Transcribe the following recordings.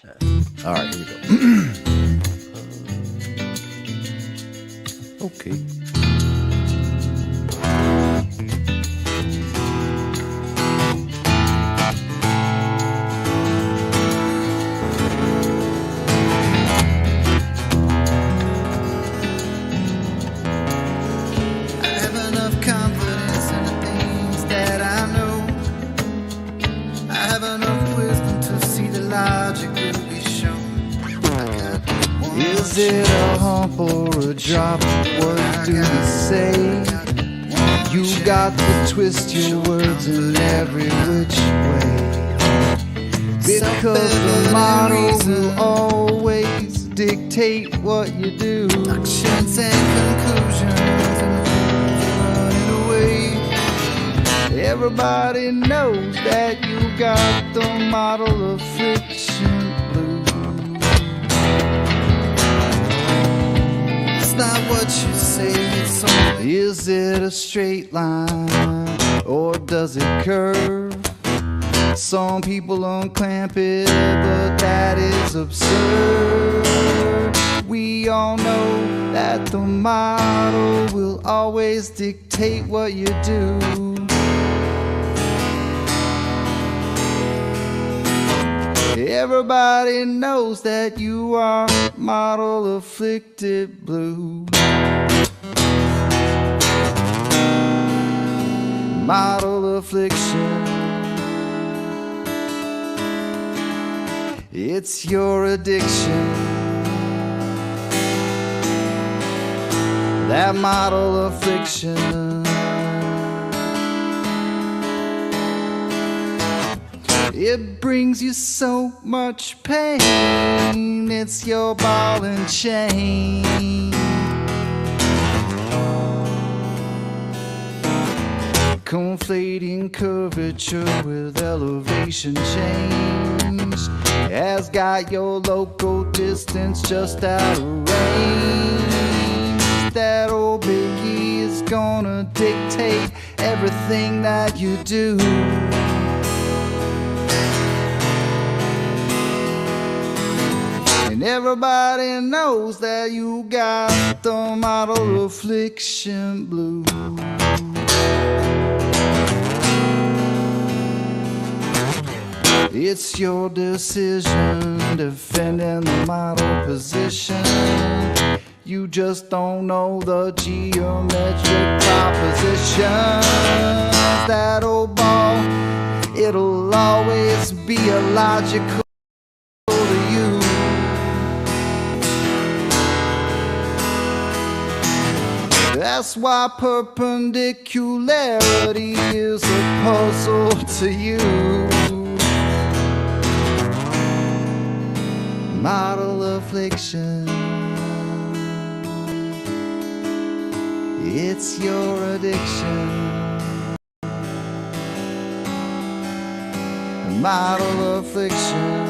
All right, here we go. Okay. Is it a hump or a drop? What do you say? You got to twist your words in every which way, because the model will always dictate what you do. Actions and conclusions and running away. Everybody knows that you got the model affliction blues. Not what you say, it's only. Is it a straight line or does it curve? Some people unclamp it, but that is absurd. We all know that the model will always dictate what you do. Everybody knows that you are model afflicted blue. Model affliction. It's your addiction. That model affliction. It brings you so much pain. It's your ball and chain. Conflating curvature with elevation change has got your local distance just out of range. That old biggie is gonna dictate everything that you do. And everybody knows that you got the model affliction blue. It's your decision defending the model position. You just don't know the geometric proposition. That old ball, it'll always be illogical to you. That's why perpendicularity is a puzzle to you. Model affliction. It's your addiction. Model affliction.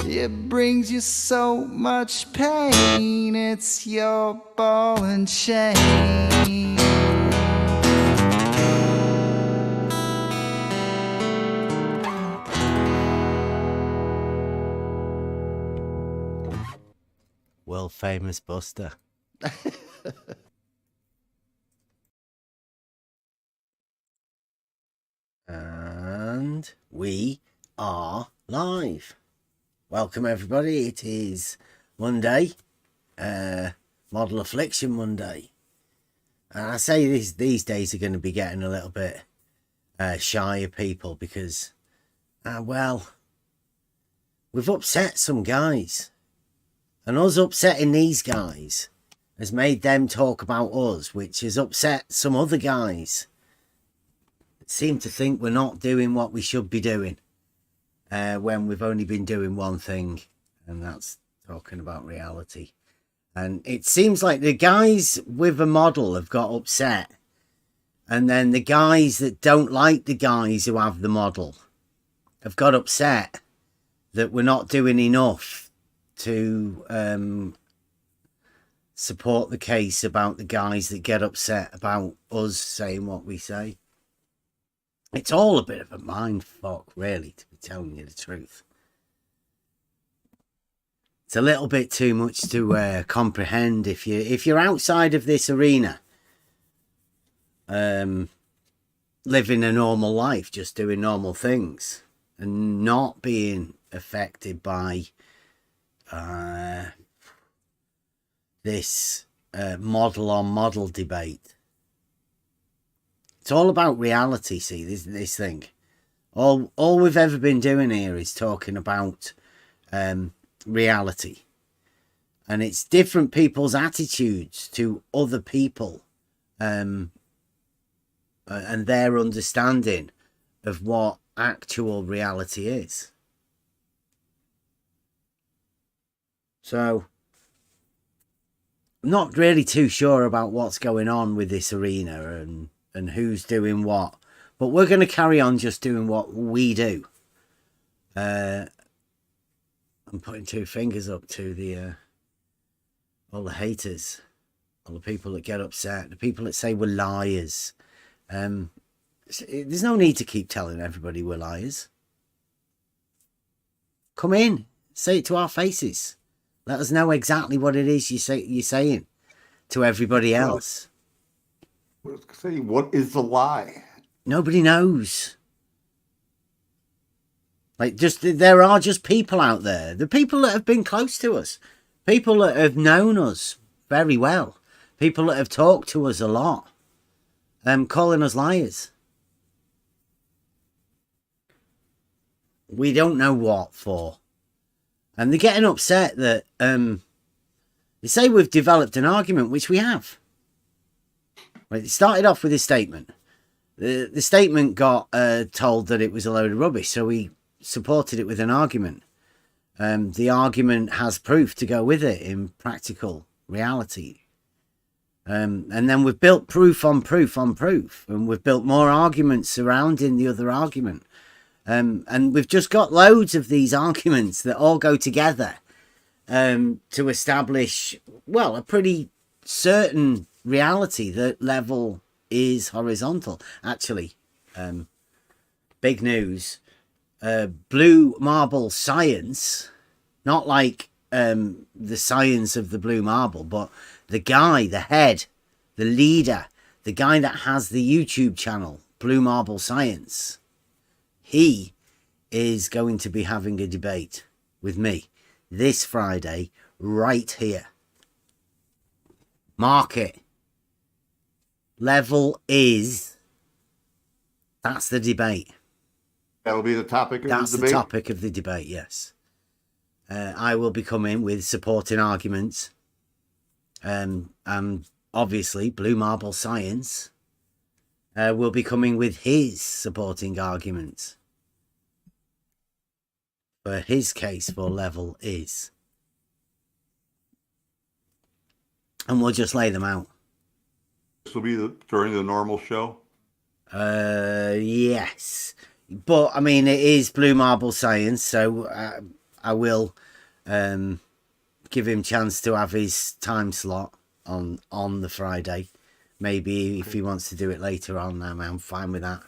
It brings you so much pain. It's your ball and chain. World famous Buster. And we are live. Welcome everybody. It is Monday, Model Affliction Monday. And I say these days are going to be getting a little bit shy of people because, well, we've upset some guys. And us upsetting these guys has made them talk about us, which has upset some other guys that seem to think we're not doing what we should be doing when we've only been doing one thing, and that's talking about reality. And it seems like the guys with a model have got upset, and then the guys that don't like the guys who have the model have got upset that we're not doing enough to support the case about the guys that get upset about us saying what we say. It's all a bit of a mind fuck, really, to be telling you the truth. It's a little bit too much to comprehend if you're outside of this arena, living a normal life, just doing normal things, and not being affected by this model on model debate. It's all about reality. See, this thing. All we've ever been doing here is talking about reality, and it's different people's attitudes to other people, and their understanding of what actual reality is. So I'm not really too sure about what's going on with this arena and who's doing what, but we're going to carry on just doing what we do. I'm putting two fingers up to the all the haters, all the people that get upset, the people that say we're liars. There's no need to keep telling everybody we're liars. Come in, say it to our faces. Let us know exactly what it is you're saying to everybody else. What is the lie? Nobody knows. Like, there are just people out there. The people that have been close to us. People that have known us very well. People that have talked to us a lot. Calling us liars. We don't know what for. And they're getting upset that they say we've developed an argument, which we have. Right, it started off with a statement. The statement got told that it was a load of rubbish, so we supported it with an argument. The argument has proof to go with it in practical reality. And then we've built proof on proof on proof, and we've built more arguments surrounding the other argument. And we've just got loads of these arguments that all go together to establish, well, a pretty certain reality that level is horizontal. Actually, big news, blue marble science, not like the science of the blue marble, but the guy, the head, the leader, the guy that has the YouTube channel, Blue Marble Science, he is going to be having a debate with me this Friday right here. Mark it. Level is. That's the debate. That'll be the topic of That's the debate? the topic of the debate, yes. I will be coming with supporting arguments. And obviously, Blue Marble Science will be coming with his supporting arguments for his case for level is. And we'll just lay them out. This will be during the normal show? Yes. But, I mean, it is Blue Marble Science, so I will give him chance to have his time slot on the Friday. Maybe if he wants to do it later on, I'm fine with that.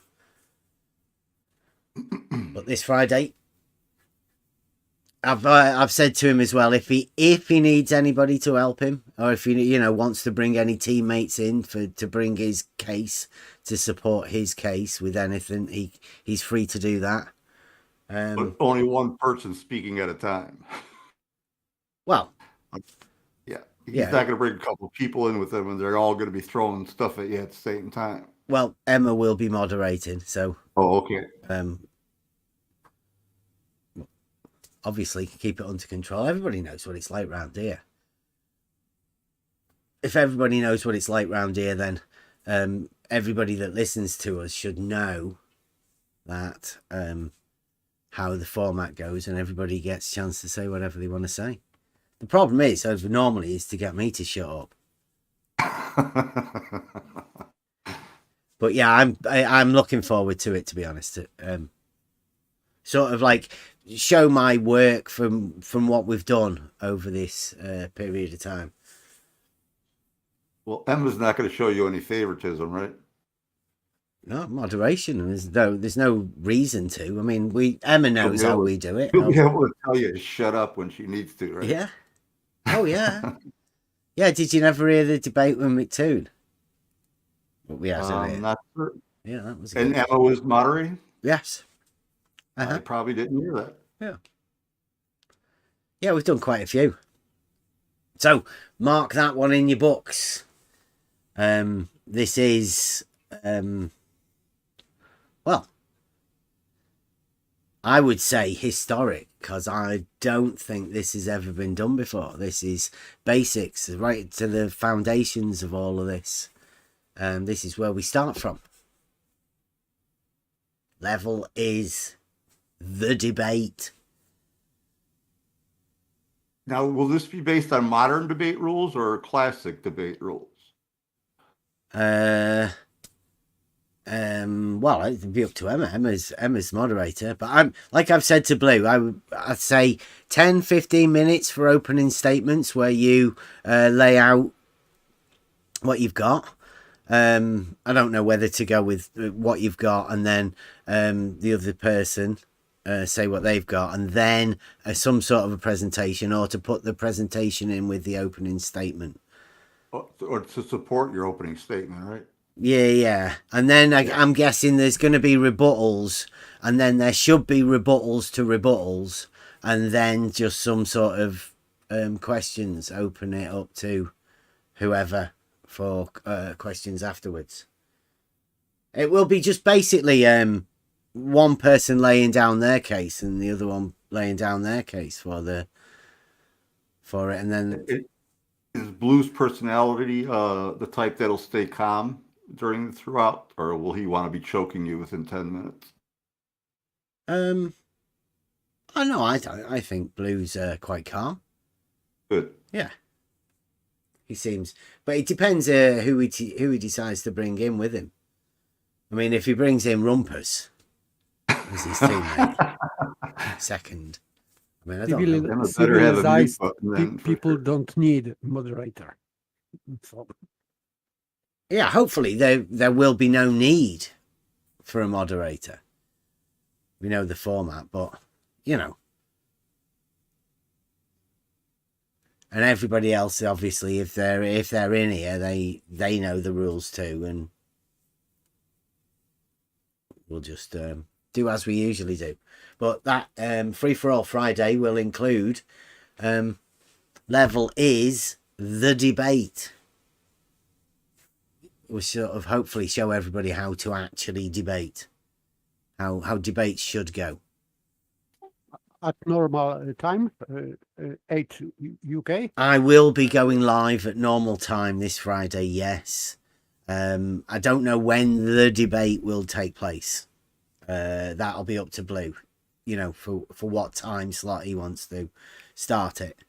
But this Friday, I've said to him as well, if he needs anybody to help him, or if he wants to bring any teammates in to bring his case, to support his case with anything, he's free to do that. But only one person speaking at a time. Well, yeah, he's not going to bring a couple of people in with him, and they're all going to be throwing stuff at you at the same time. Well, Emma will be moderating, so. Oh, okay. Obviously, keep it under control. Everybody knows what it's like round here. If everybody knows what it's like round here, then everybody that listens to us should know that how the format goes, and everybody gets a chance to say whatever they want to say. The problem is, as normally, is to get me to shut up. But yeah, I'm looking forward to it, to be honest. Sort of like show my work from what we've done over this period of time. Well, Emma's not going to show you any favoritism, right? No moderation. There's no reason to. I mean, Emma knows how we do it. She'll be able to tell you to shut up when she needs to, right? Yeah. Oh yeah. Yeah. Did you never hear the debate with McToon? What we had earlier? Not sure. Yeah, that was. And Emma was moderating. Yes. I probably didn't hear that. Yeah. Yeah, we've done quite a few. So mark that one in your books. This is well, I would say historic, because I don't think this has ever been done before. This is basics, right to the foundations of all of this. This is where we start from. Level is the debate. Now, will this be based on modern debate rules or classic debate rules? Well, it'd be up to Emma. Emma's moderator, but like I've said to Blue, I'd say 10-15 minutes for opening statements where you lay out what you've got. I don't know whether to go with what you've got and then the other person say what they've got, and then some sort of a presentation, or to put the presentation in with the opening statement. Or to support your opening statement, right? Yeah. And then I'm guessing there's going to be rebuttals, and then there should be rebuttals to rebuttals, and then just some sort of questions. Open it up to whoever for questions afterwards. It will be just basically one person laying down their case and the other one laying down their case for it, and then is Blue's personality the type that'll stay calm throughout, or will he want to be choking you within 10 minutes? I know. I think Blue's quite calm. Good. Yeah. He seems, but it depends who he decides to bring in with him. I mean, if he brings in Rumpus as his teammate, second. I mean, I don't know. Civilized people don't need moderator. So. Yeah, hopefully there will be no need for a moderator. We know the format, but you know. And everybody else, obviously, if they're in here, they know the rules too, and we'll just do as we usually do. But that Free for All Friday will include level is the debate. We'll sort of hopefully show everybody how to actually debate, how debates should go. At normal time, 8 UK. I will be going live at normal time this Friday, yes. I don't know when the debate will take place. That'll be up to Blue, you know, for what time slot he wants to start it.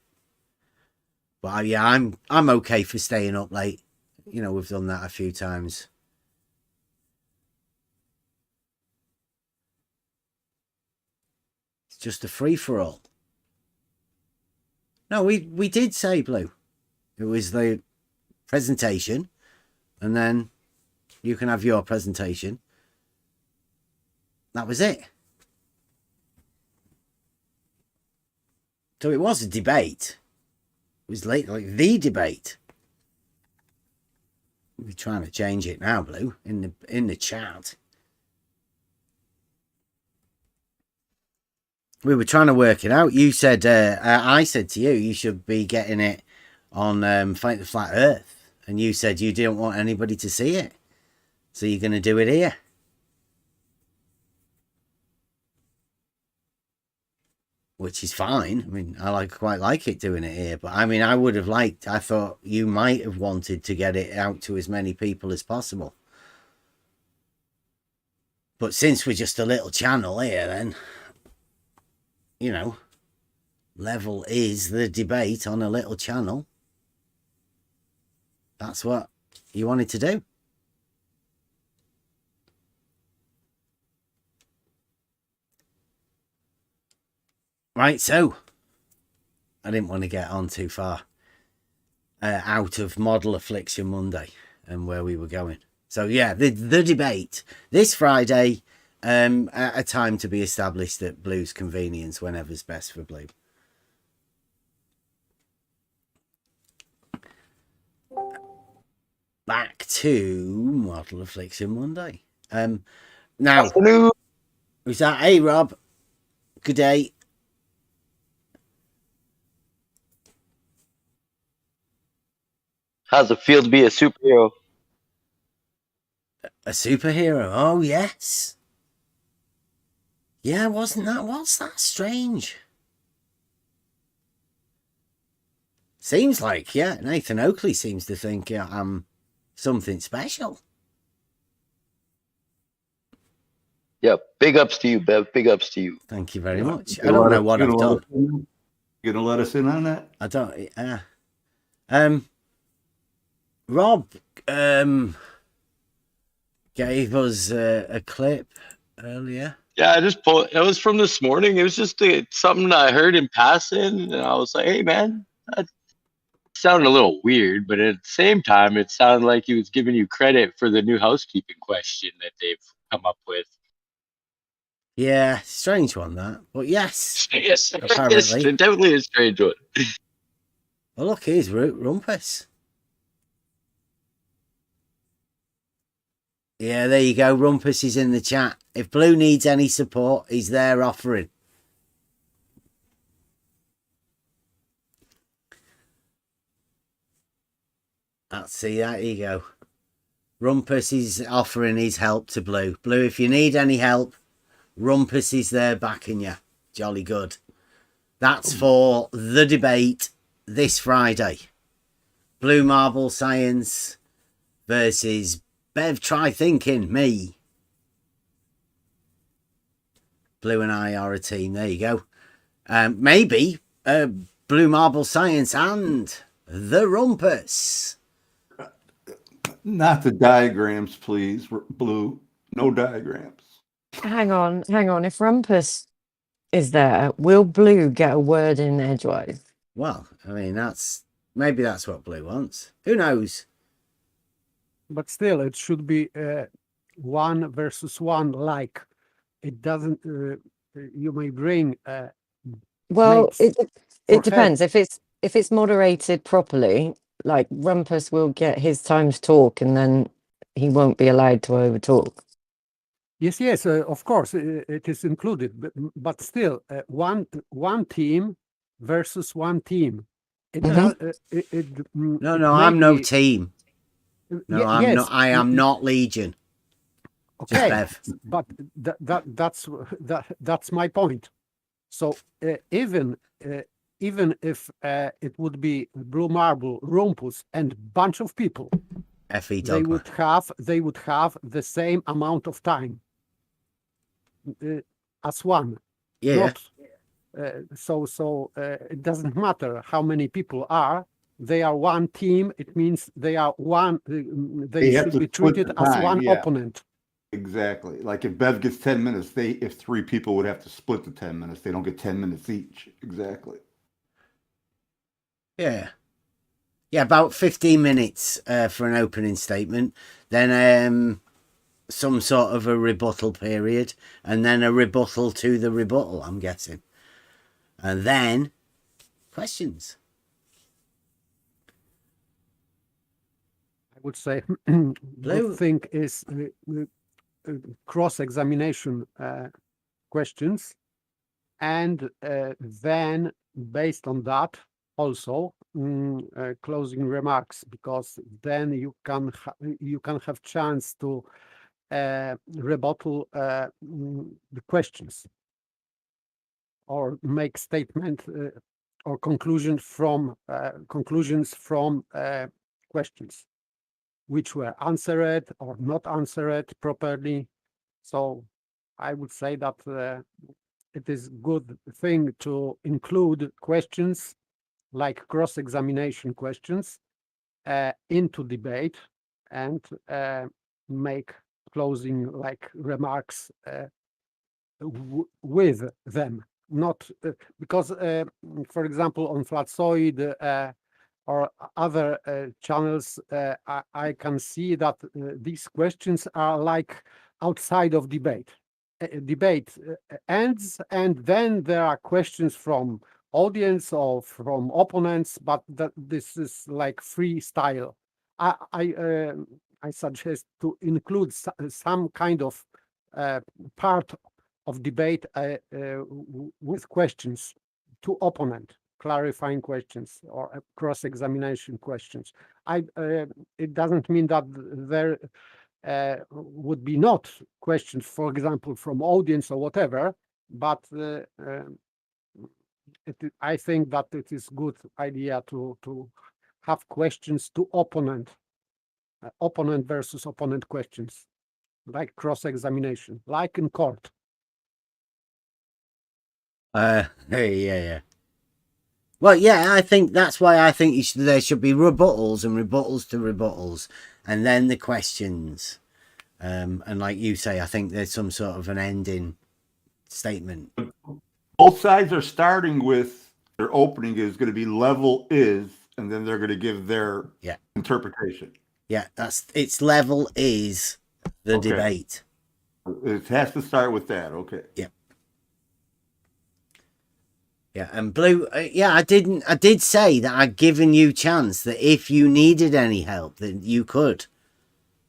But yeah, I'm okay for staying up late. You know, we've done that a few times. It's just a free-for-all. No, we did say, Blue. It was the presentation, and then you can have your presentation. That was it. So it was a debate. It was like the debate. We're trying to change it now, Blue, in the chat. We were trying to work it out. You said, I said to you, you should be getting it on Fight the Flat Earth. And you said you didn't want anybody to see it. So you're going to do it here. Which is fine. I mean, I quite like it doing it here. But I mean, I thought you might have wanted to get it out to as many people as possible. But since we're just a little channel here, then, you know, level is the debate on a little channel. That's what you wanted to do. Right, so I didn't want to get on too far out of Model Affliction Monday and where we were going. So yeah, the debate this Friday, at a time to be established at Blue's convenience, whenever's best for Blue. Back to Model Affliction Monday. Now, Afternoon. who's that? Hey, Rob. Good day. How's it feel to be a superhero? A superhero? Oh, yes. Yeah, what's that strange? Seems like, yeah, Nathan Oakley seems to think I'm something special. Yeah, big ups to you, Bev. Big ups to you. Thank you very much. I don't know what I've done. You gonna let us in on that? I don't. Rob gave us a clip earlier. Yeah, I just pulled. It was from this morning. It was just something I heard in passing, and I was like, "Hey, man, that sounded a little weird," but at the same time, it sounded like he was giving you credit for the new housekeeping question that they've come up with. Yeah, strange one that, but yes, Yes, apparently. it's definitely a strange one. Well, look, here's Rumpus. Yeah, there you go. Rumpus is in the chat. If Blue needs any support, he's there offering. Let's see, there you go. Rumpus is offering his help to Blue. Blue, if you need any help, Rumpus is there backing you. Jolly good. That's for the debate this Friday. Blue Marble Science versus Bev Try Thinking, me. Blue and I are a team. There you go. Maybe Blue Marble Science and the Rumpus. Not the diagrams, please. Blue, no diagrams. Hang on. If Rumpus is there, will Blue get a word in edgewise? Well, I mean, maybe that's what Blue wants. Who knows? But still, it should be 1 versus 1. Like it doesn't. You may bring. Well, mates it depends. If it's moderated properly, like Rumpus will get his time to talk, and then he won't be allowed to overtalk. Yes, of course, it is included, but still, one team versus one team. No, I'm no team. No, I'm yes, not. I am not Legion. Okay, but that's my point. So even if it would be Blue Marble, Rumpus, and bunch of people, they would have the same amount of time as one. Yeah. So it doesn't matter how many people are. They are one team. It means they are one. They should be treated as one opponent. Exactly. Like if Bev gets 10 minutes, if 3 people would have to split the 10 minutes, they don't get 10 minutes each. Exactly. Yeah. Yeah, about 15 minutes for an opening statement. Then some sort of a rebuttal period. And then a rebuttal to the rebuttal, I'm guessing. And then questions. I would say the thing is cross-examination questions, and then based on that also closing remarks, because then you can have chance to rebuttal the questions or make statement or conclusions from questions which were answered or not answered properly. So I would say that it is good thing to include questions like cross-examination questions into debate and make closing like remarks with them. Not because, for example, on flatsoid or other channels, I can see that these questions are like outside of debate. Debate ends, and then there are questions from audience or from opponents, but this is like freestyle. I suggest to include some kind of part of debate with questions to opponent, clarifying questions or cross-examination questions. It doesn't mean that there would be not questions, for example, from audience or whatever, but I think that it is good idea to have questions to opponent, opponent versus opponent questions, like cross-examination, like in court. Yeah. Well, yeah, I think that's why I think there should be rebuttals and rebuttals to rebuttals, and then the questions. And like you say, I think there's some sort of an ending statement. Both sides are starting with their opening is going to be level is, and then they're going to give their interpretation. Yeah, its level is the Okay. debate. It has to start with that. Okay. Yeah. Yeah, and Blue, I did say that I'd given you chance that if you needed any help, that you could.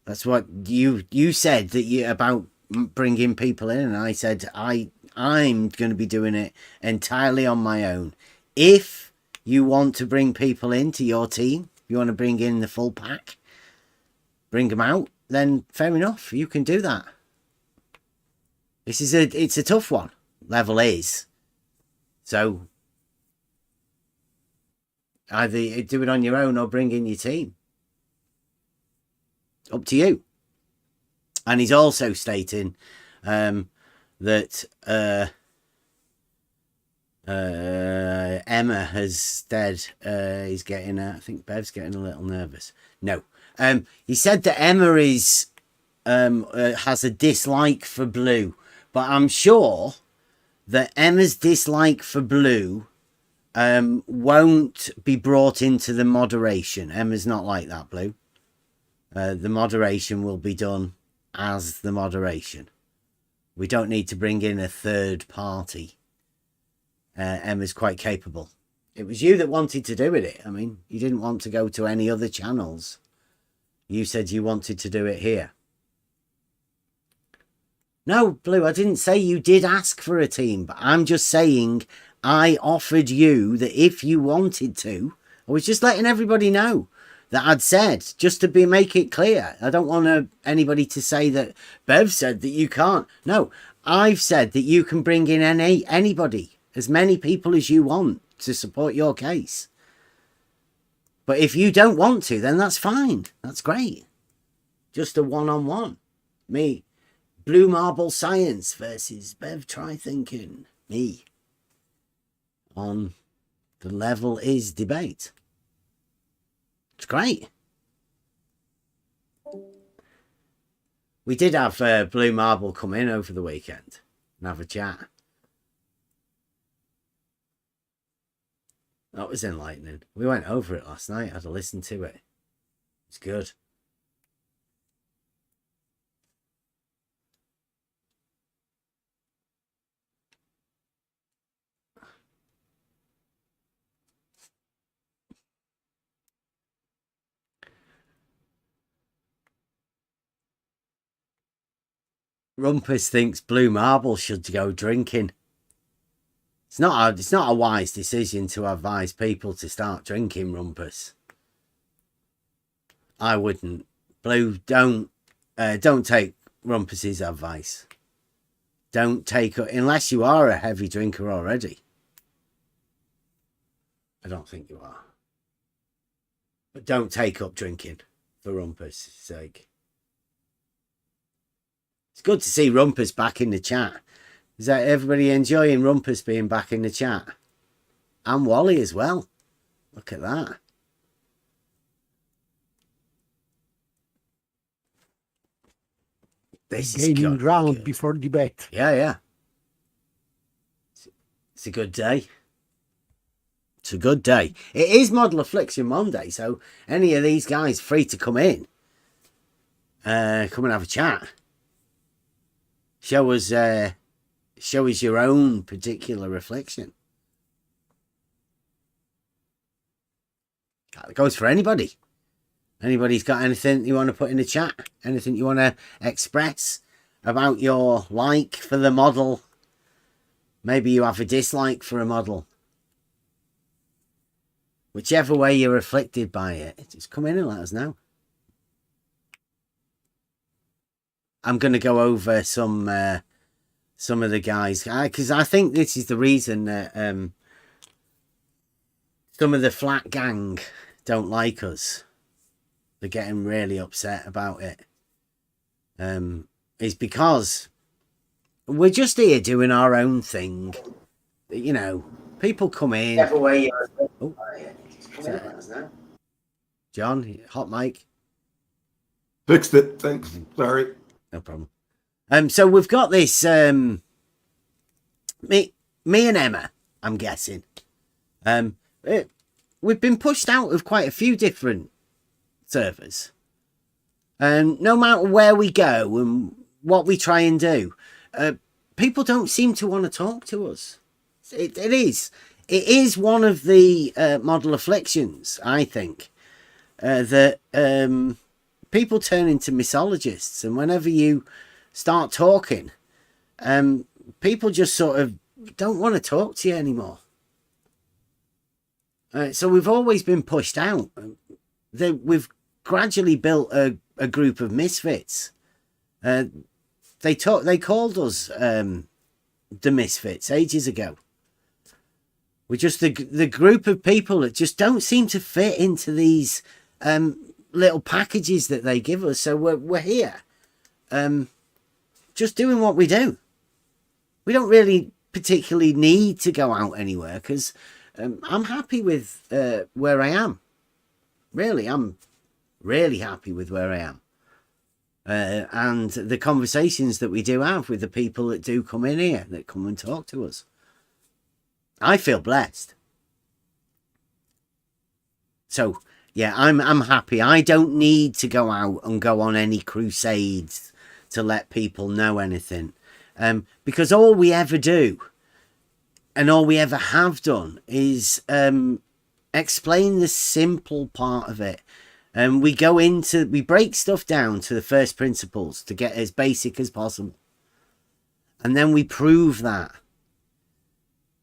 That's what you said about bringing people in, and I said I'm going to be doing it entirely on my own. If you want to bring people into your team, you want to bring in the full pack, bring them out, then fair enough, you can do that. It's a tough one. Level is. So either do it on your own or bring in your team. Up to you. And he's also stating that Emma has said he's getting I think Bev's getting a little nervous. No. He said that Emma is has a dislike for Blue, but I'm sure that Emma's dislike for Blue won't be brought into the moderation. Emma's not like that, Blue. The moderation will be done as the moderation. We don't need to bring in a third party. Emma's quite capable. It was you that wanted to do it. I mean, you didn't want to go to any other channels. You said you wanted to do it here. No, Blue, I didn't say you did ask for a team, but I'm just saying I offered you that if you wanted to. I was just letting everybody know that I'd said, just to make it clear. I don't want anybody to say that Bev said that you can't. No, I've said that you can bring in anybody, as many people as you want to support your case. But if you don't want to, then that's fine. That's great. Just a one-on-one. Me. Blue Marble Science versus Bev Try Thinking. Me. On the level is debate. It's great. We did have Blue Marble come in over the weekend and have a chat. That was enlightening. We went over it last night. I had to listen to it. It's good. Rumpus thinks Blue Marble should go drinking. It's not a wise decision to advise people to start drinking, Rumpus. I wouldn't. Blue, don't take Rumpus's advice. Don't take it unless you are a heavy drinker already. I don't think you are. But don't take up drinking for Rumpus' sake. It's good to see Rumpus back in the chat. Is that everybody enjoying Rumpus being back in the chat? And Wally as well. Look at that. This is gaining ground before debate. Yeah. It's a good day. It's a good day. It is Model Affliction Monday, so any of these guys free to come in. Come and have a chat. Show us your own particular affliction. That goes for anybody. Anybody's got anything you want to put in the chat? Anything you want to express about your like for the model? Maybe you have a dislike for a model. Whichever way you're afflicted by it, just come in and let us know. I'm going to go over some of the guys, because I think this is the reason that some of the flat gang don't like us. They're getting really upset about it. Is because we're just here doing our own thing. You know, people come in. Oh. John, hot mic. Fixed it. Thanks. Sorry. No problem. So we've got this. Me and Emma, I'm guessing. We've been pushed out of quite a few different servers. No matter where we go and what we try and do, people don't seem to want to talk to us. It is one of the model afflictions, I think, that people turn into misologists, and whenever you start talking, people just sort of don't want to talk to you anymore. So we've always been pushed out. We've gradually built a group of misfits. They called us the misfits ages ago. We're just the group of people that just don't seem to fit into these little packages that they give us. So we're here, just doing what we do. We don't really particularly need to go out anywhere, because I'm happy with where I am. Really, I'm really happy with where I am. And the conversations that we do have with the people that do come in here, that come and talk to us. I feel blessed. So, yeah, I'm happy. I don't need to go out and go on any crusades to let people know anything. Because all we ever do, and all we ever have done, is explain the simple part of it. We break stuff down to the first principles to get as basic as possible. And then we prove that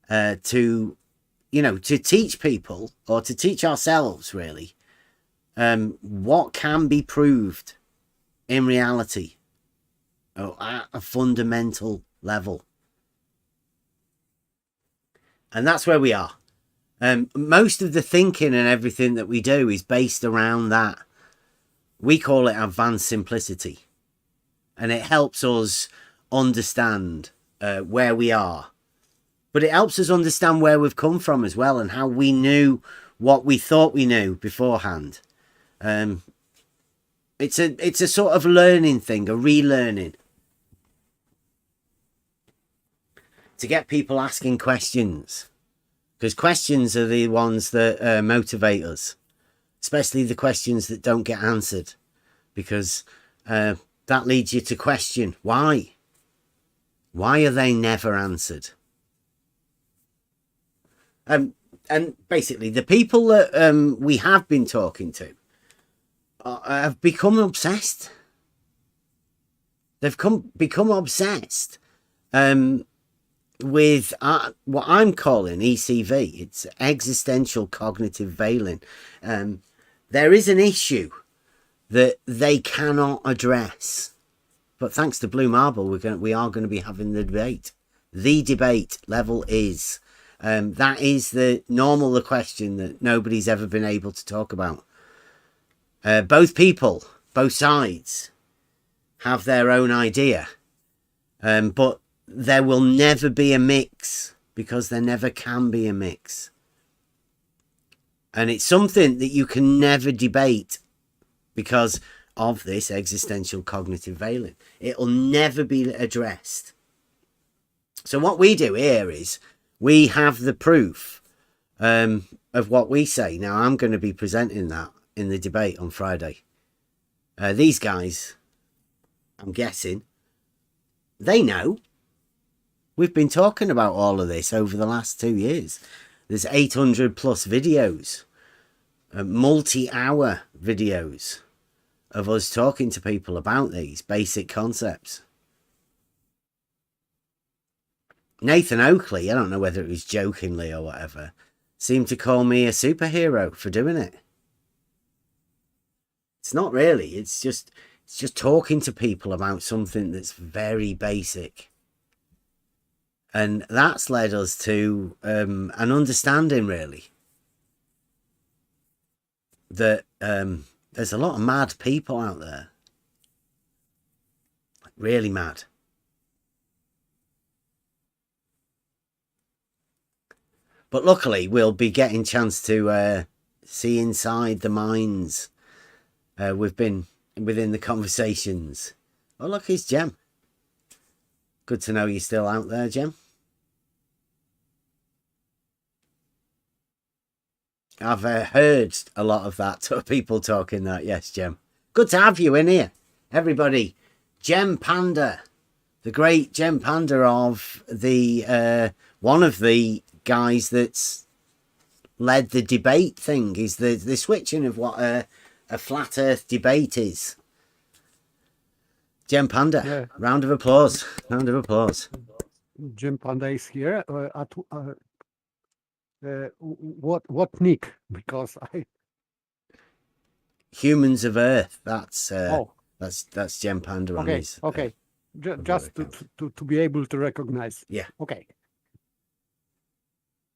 to teach people, or to teach ourselves, really, what can be proved in reality, or at a fundamental level. And that's where we are. Most of the thinking and everything that we do is based around that. We call it advanced simplicity. And it helps us understand where we are. But it helps us understand where we've come from as well, and how we knew what we thought we knew beforehand. It's a sort of learning thing, a relearning. To get people asking questions. Because questions are the ones that motivate us. Especially the questions that don't get answered. Because that leads you to question, why? Why are they never answered? And basically, the people that we have been talking to have become obsessed. They've become obsessed with what I'm calling ECV. It's existential cognitive veiling. There is an issue that they cannot address, but thanks to Blue Marble, we are going to be having the debate. The debate level is that is the question that nobody's ever been able to talk about. Both people, both sides, have their own idea, but there will never be a mix, because there never can be a mix. And it's something that you can never debate because of this existential cognitive veiling. It'll never be addressed. So what we do here is we have the proof of what we say. Now, I'm going to be presenting that in the debate on Friday. These guys, I'm guessing, they know. We've been talking about all of this over the last 2 years. There's 800 plus videos, multi-hour videos of us talking to people about these basic concepts. Nathan Oakley, I don't know whether it was jokingly or whatever, seemed to call me a superhero for doing it. It's not really. It's just talking to people about something that's very basic. And that's led us to an understanding, really, that there's a lot of mad people out there. Really mad. But luckily, we'll be getting a chance to see inside the minds. We've been within the conversations. Oh, look, it's Jem. Good to know you're still out there, Jem. I've heard a lot of that, people talking that. Yes, Jem. Good to have you in here. Everybody, Jem Panda, the great Jem Panda of the, one of the guys that's led the debate thing, is the switching of what a flat earth debate is. Jem Panda, yeah. Round of applause. Round of applause. Jem Panda is here. What nick? Because I Humans of Earth. That's Jem Panda. Okay, on his, okay. Just to be able to recognize. Yeah. Okay.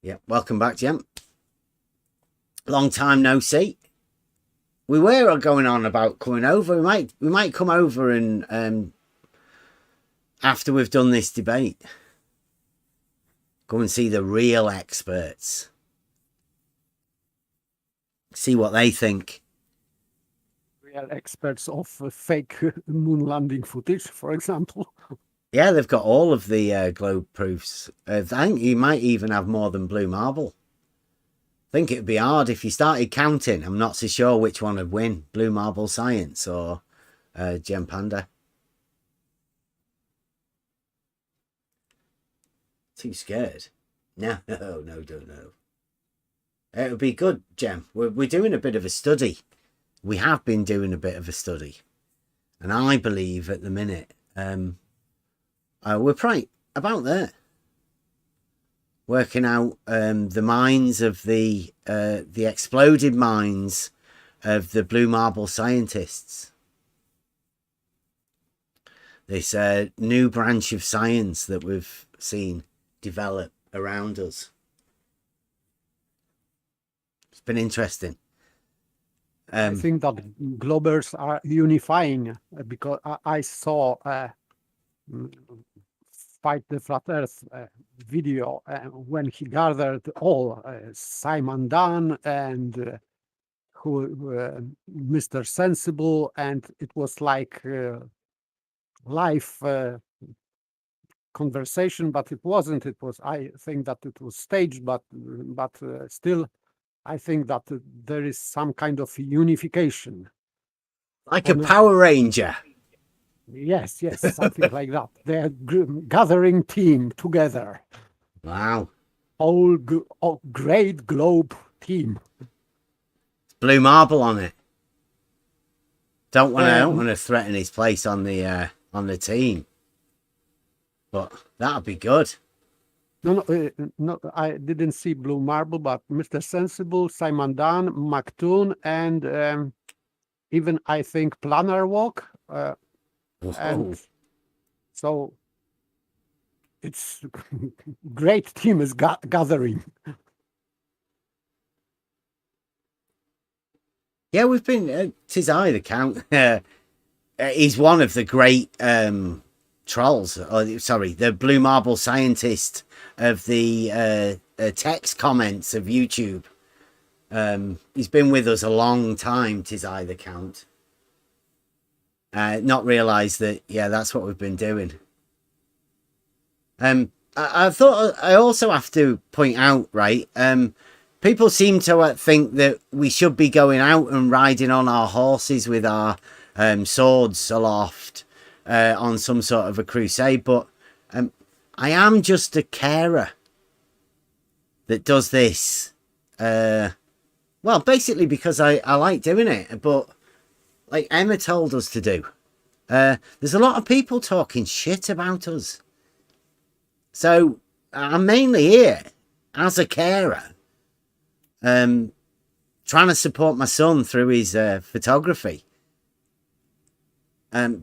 Yeah. Welcome back, Jem. Long time no see. We were going on about coming over. We might come over and after we've done this debate, go and see the real experts. See what they think. Real experts of fake moon landing footage, for example. Yeah, they've got all of the globe proofs. I think you might even have more than Blue Marble. I think it'd be hard if you started counting. I'm not so sure which one would win, Blue Marble Science or Jem Panda. Too scared? No, don't know. It would be good, Jem. We're doing a bit of a study. We have been doing a bit of a study. And I believe at the minute, we're probably about there. Working out the minds of the exploded minds of the Blue Marble scientists. This new branch of science that we've seen develop around us. It's been interesting. I think that globers are unifying because I saw Fight the Flat Earth video when he gathered all Simon Dunn and Mr. Sensible, and it was like live conversation, but it wasn't. It was, I think that it was staged, but still, I think that there is some kind of unification. Like a Power Ranger. Yes, something like that. They're gathering team together. Wow. Whole great globe team. Blue Marble on it. Don't want to threaten his place on the team. But that'd be good. No, I didn't see Blue Marble, but Mr. Sensible, Simon Dunn, McToon, and even I think Planar Walk. And so it's great team is gathering. Yeah, we've been. Tis I the count. He's one of the great trolls. Sorry, the Blue Marble scientist of the text comments of YouTube. He's been with us a long time. Tis I the count. Not realised that. Yeah, that's what we've been doing. I thought I also have to point out, right? people seem to think that we should be going out and riding on our horses with our swords aloft on some sort of a crusade, but I am just a carer that does this. Well, basically because I like doing it, but like Emma told us to do. There's a lot of people talking shit about us. So I'm mainly here as a carer, trying to support my son through his photography.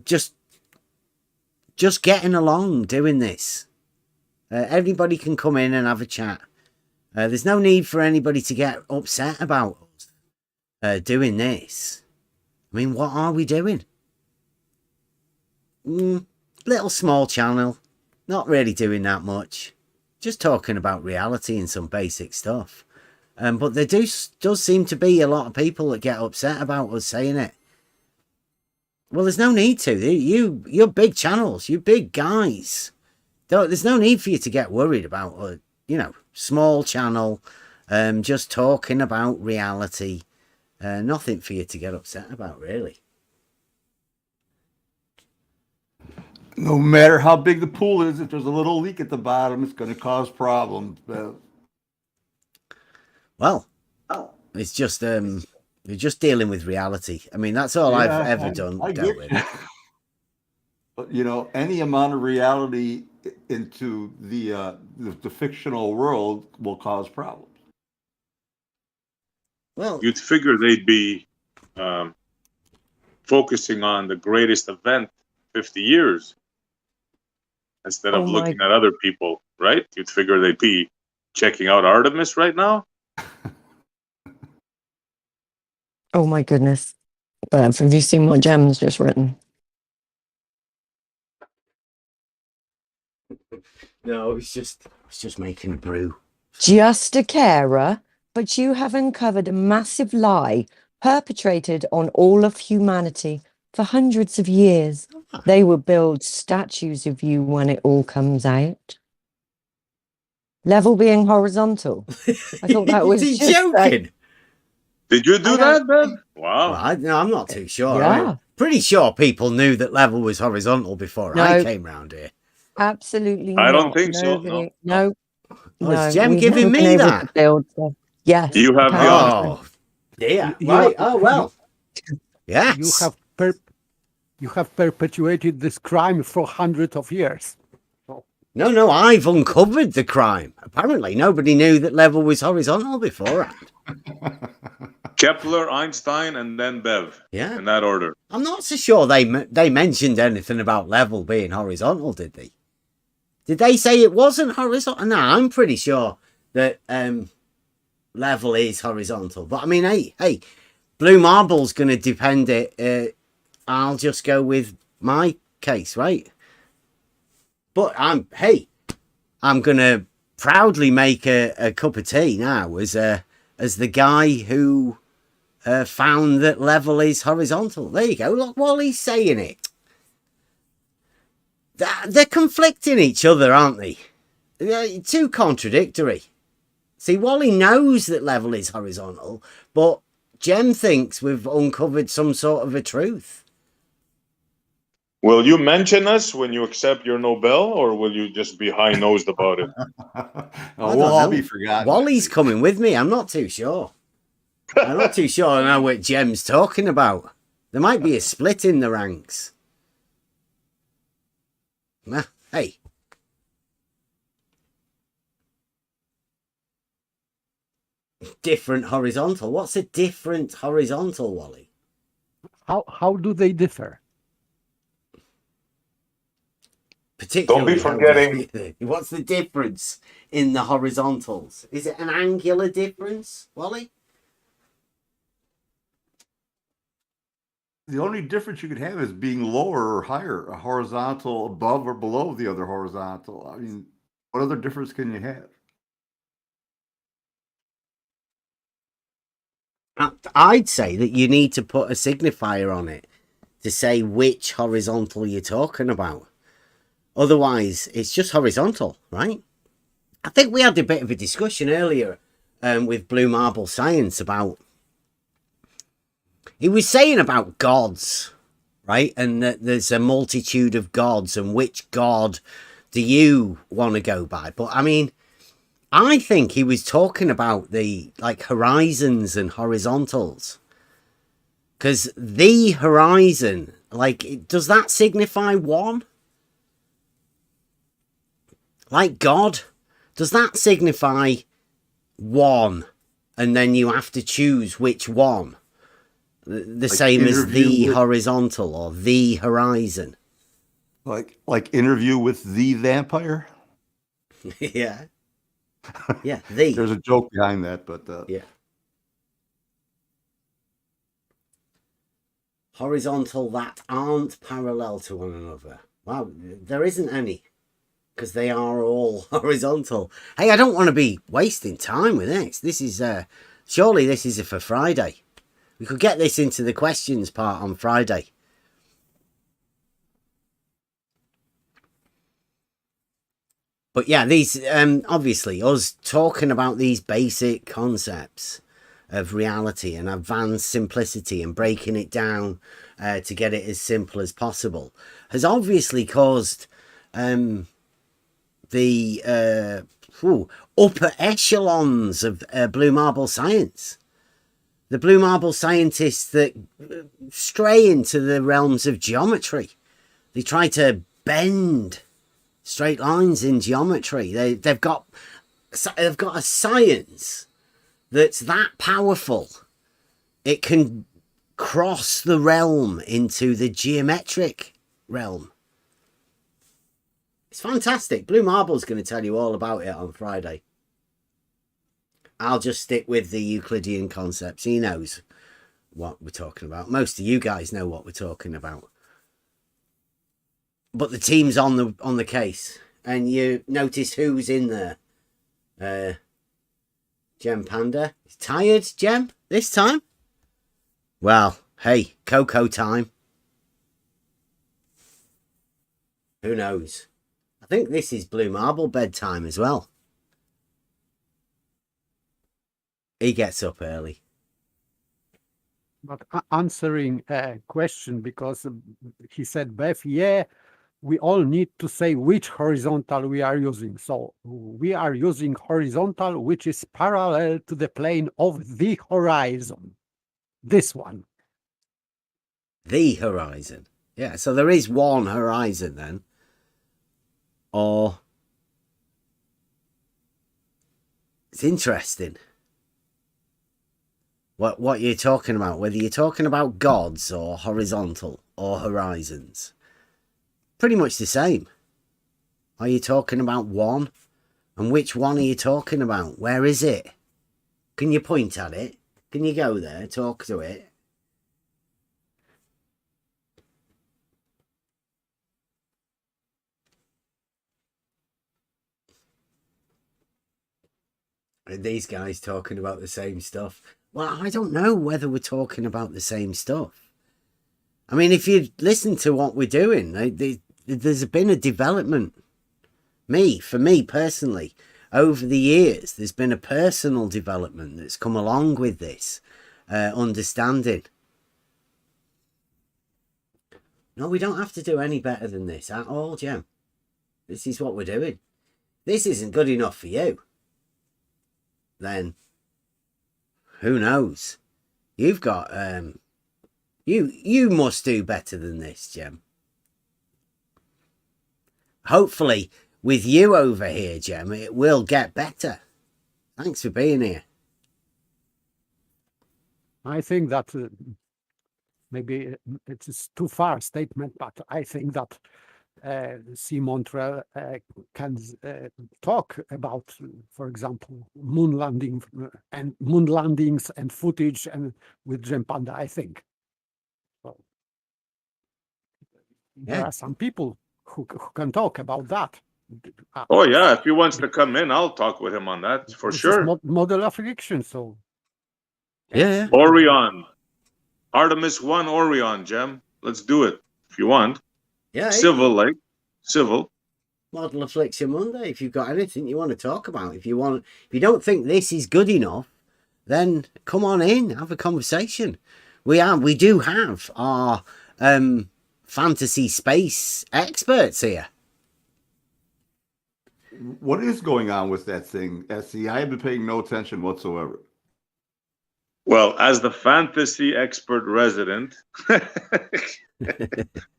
Just getting along doing this. Everybody can come in and have a chat. There's no need for anybody to get upset about us doing this. I mean, what are we doing? Little small channel. Not really doing that much. Just talking about reality and some basic stuff. But there does seem to be a lot of people that get upset about us saying it. Well, there's no need to. You're big channels. You big guys. There's no need for you to get worried about, small channel, just talking about reality. Nothing for you to get upset about, really. No matter how big the pool is, if there's a little leak at the bottom, it's going to cause problems. Well, it's just we're just dealing with reality. I mean, that's all I've ever done. I get with. But any amount of reality into the fictional world will cause problems. Well, you'd figure they'd be focusing on the greatest event 50 years instead of looking at other people, right? You'd figure they'd be checking out Artemis right now. Oh my goodness. Have you seen what Gem's just written? No, it's just making a brew. Just a carer, but you have uncovered a massive lie perpetrated on all of humanity for hundreds of years. They will build statues of you when it all comes out. Level being horizontal. I thought that was just joking. Did you do that, Ben? Wow. Well, I'm not too sure. Yeah. I'm pretty sure people knew that level was horizontal before I came round here. Absolutely I not. don't think Nobody, so. No. Oh, is No, Jem we've giving never me been able that? to build stuff. Yes. You have the honor. Oh, dear. Right. Oh, well. Yes. You have perpetuated this crime for hundreds of years. No, I've uncovered the crime. Apparently, nobody knew that level was horizontal beforehand. Kepler, Einstein, and then Bev. Yeah. In that order. I'm not so sure they mentioned anything about level being horizontal, did they? Did they say it wasn't horizontal? No, I'm pretty sure that level is horizontal. But I mean, hey, Blue Marble's going to depend it. I'll just go with my case, right? But I'm going to proudly make a cup of tea now as the guy who found that level is horizontal. There you go. Look, Wally's saying it. They're conflicting each other, aren't they? They're too contradictory. See, Wally knows that level is horizontal, but Jem thinks we've uncovered some sort of a truth. Will you mention us when you accept your Nobel, or will you just be high-nosed about it? We'll all be forgotten. Wally's coming with me. I'm not too sure. I'm not too sure I know what Jem's talking about. There might be a split in the ranks. Hey. Different horizontal. What's a different horizontal, Wally? How do they differ? Particularly, don't be forgetting. What's the difference in the horizontals? Is it an angular difference, Wally? The only difference you could have is being lower or higher, a horizontal above or below the other horizontal. I mean, what other difference can you have? I'd say that you need to put a signifier on it to say which horizontal you're talking about. Otherwise, it's just horizontal, right? I think we had a bit of a discussion earlier with Blue Marble Science about. He was saying about gods, right? And that there's a multitude of gods, and which god do you want to go by? But I mean, I think he was talking about the like horizons and horizontals. Because the horizon, like, does that signify one? Like God, does that signify one? And then you have to choose which one. The Like same as the interview with- horizontal or the horizon. Like interview with the vampire. Yeah. Yeah, the. There's a joke behind that, but Yeah. Horizontal that aren't parallel to one another. Wow, there isn't any. Because they are all horizontal. Hey, I don't want to be wasting time with this. This is, surely this is for Friday. We could get this into the questions part on Friday. But yeah, these, obviously, us talking about these basic concepts of reality and advanced simplicity and breaking it down to get it as simple as possible has obviously caused the upper echelons of Blue Marble Science. The Blue Marble scientists that stray into the realms of geometry. They try to bend straight lines in geometry. They've got a science that's that powerful. It can cross the realm into the geometric realm. It's fantastic. Blue Marble's going to tell you all about it on Friday. I'll just stick with the Euclidean concepts. He knows what we're talking about. Most of you guys know what we're talking about. But the team's on the case. And you notice who's in there. Gem Panda. Tired, Gem, this time? Well, hey, Cocoa time. Who knows? I think this is Blue Marble bedtime as well. He gets up early. But answering a question, because he said, Beth, yeah, we all need to say which horizontal we are using. So we are using horizontal, which is parallel to the plane of the horizon. This one. The horizon. Yeah, so there is one horizon then. Or it's interesting. What you're talking about, whether you're talking about gods or horizontal or horizons. Pretty much the same. Are you talking about one? And which one are you talking about? Where is it? Can you point at it? Can you go there, talk to it? Are these guys talking about the same stuff? Well, I don't know whether we're talking about the same stuff. I mean, if you listen to what we're doing, there's been a development. For me personally, over the years, there's been a personal development that's come along with this understanding. No, we don't have to do any better than this at all, Gem. This is what we're doing. This isn't good enough for you. Then who knows? You've got you must do better than this, Gem. Hopefully with you over here, Gem, it will get better. Thanks for being here. I think that maybe it is too far a statement, but I think that C. Montreal can talk about, for example, moon landings and footage and with Gem Panda, I think. So, there are some people who can talk about that. Oh yeah, if he wants to come in, I'll talk with him on that for sure. Model affliction, so yeah. Orion, Artemis 1 Orion, Gem. Let's do it if you want. Yeah. Civil. Model Affliction Monday. If you've got anything you want to talk about, if you don't think this is good enough, then come on in, have a conversation. We do have our fantasy space experts here. What is going on with that thing, SE? I have been paying no attention whatsoever. Well, as the fantasy expert resident,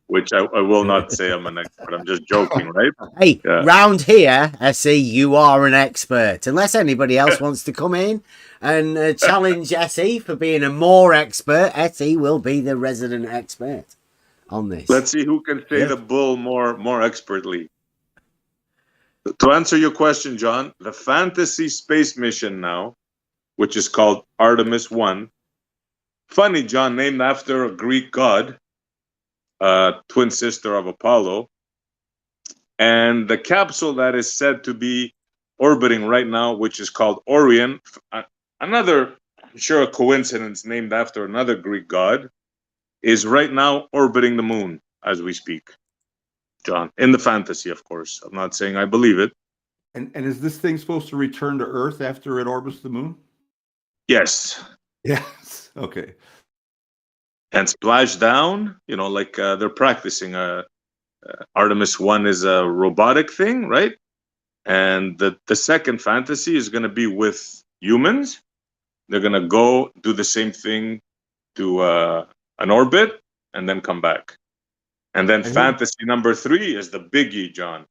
which I will not say I'm an expert. I'm just joking, right? Hey, round here, SE, you are an expert. Unless anybody else wants to come in and challenge SE for being a more expert, SE will be the resident expert on this. Let's see who can say the bull more expertly. To answer your question, John, the fantasy space mission now, which is called Artemis 1. Funny, John, named after a Greek god, twin sister of Apollo. And the capsule that is said to be orbiting right now, which is called Orion, another, I'm sure a coincidence named after another Greek god, is right now orbiting the moon as we speak, John. In the fantasy, of course. I'm not saying I believe it. And is this thing supposed to return to Earth after it orbits the moon? Yes. Yes. Okay. And splash down, like they're practicing. Artemis 1 is a robotic thing, right? And the second fantasy is going to be with humans. They're going to go do the same thing, do an orbit, and then come back. And then fantasy number 3 is the biggie, John,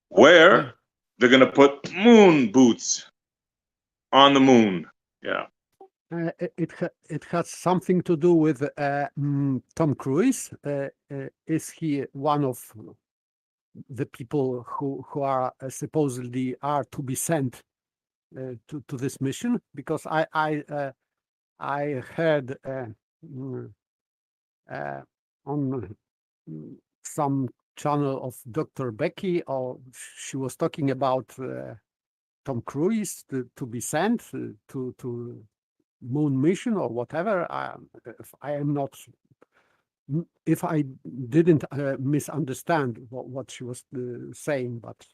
where they're going to put moon boots on the moon. Yeah. It has something to do with Tom Cruise. Is he one of the people who are supposedly are to be sent to this mission? Because I heard on some channel of Dr. Becky, or she was talking about Tom Cruise to be sent to moon mission or whatever. If I didn't misunderstand what she was saying, but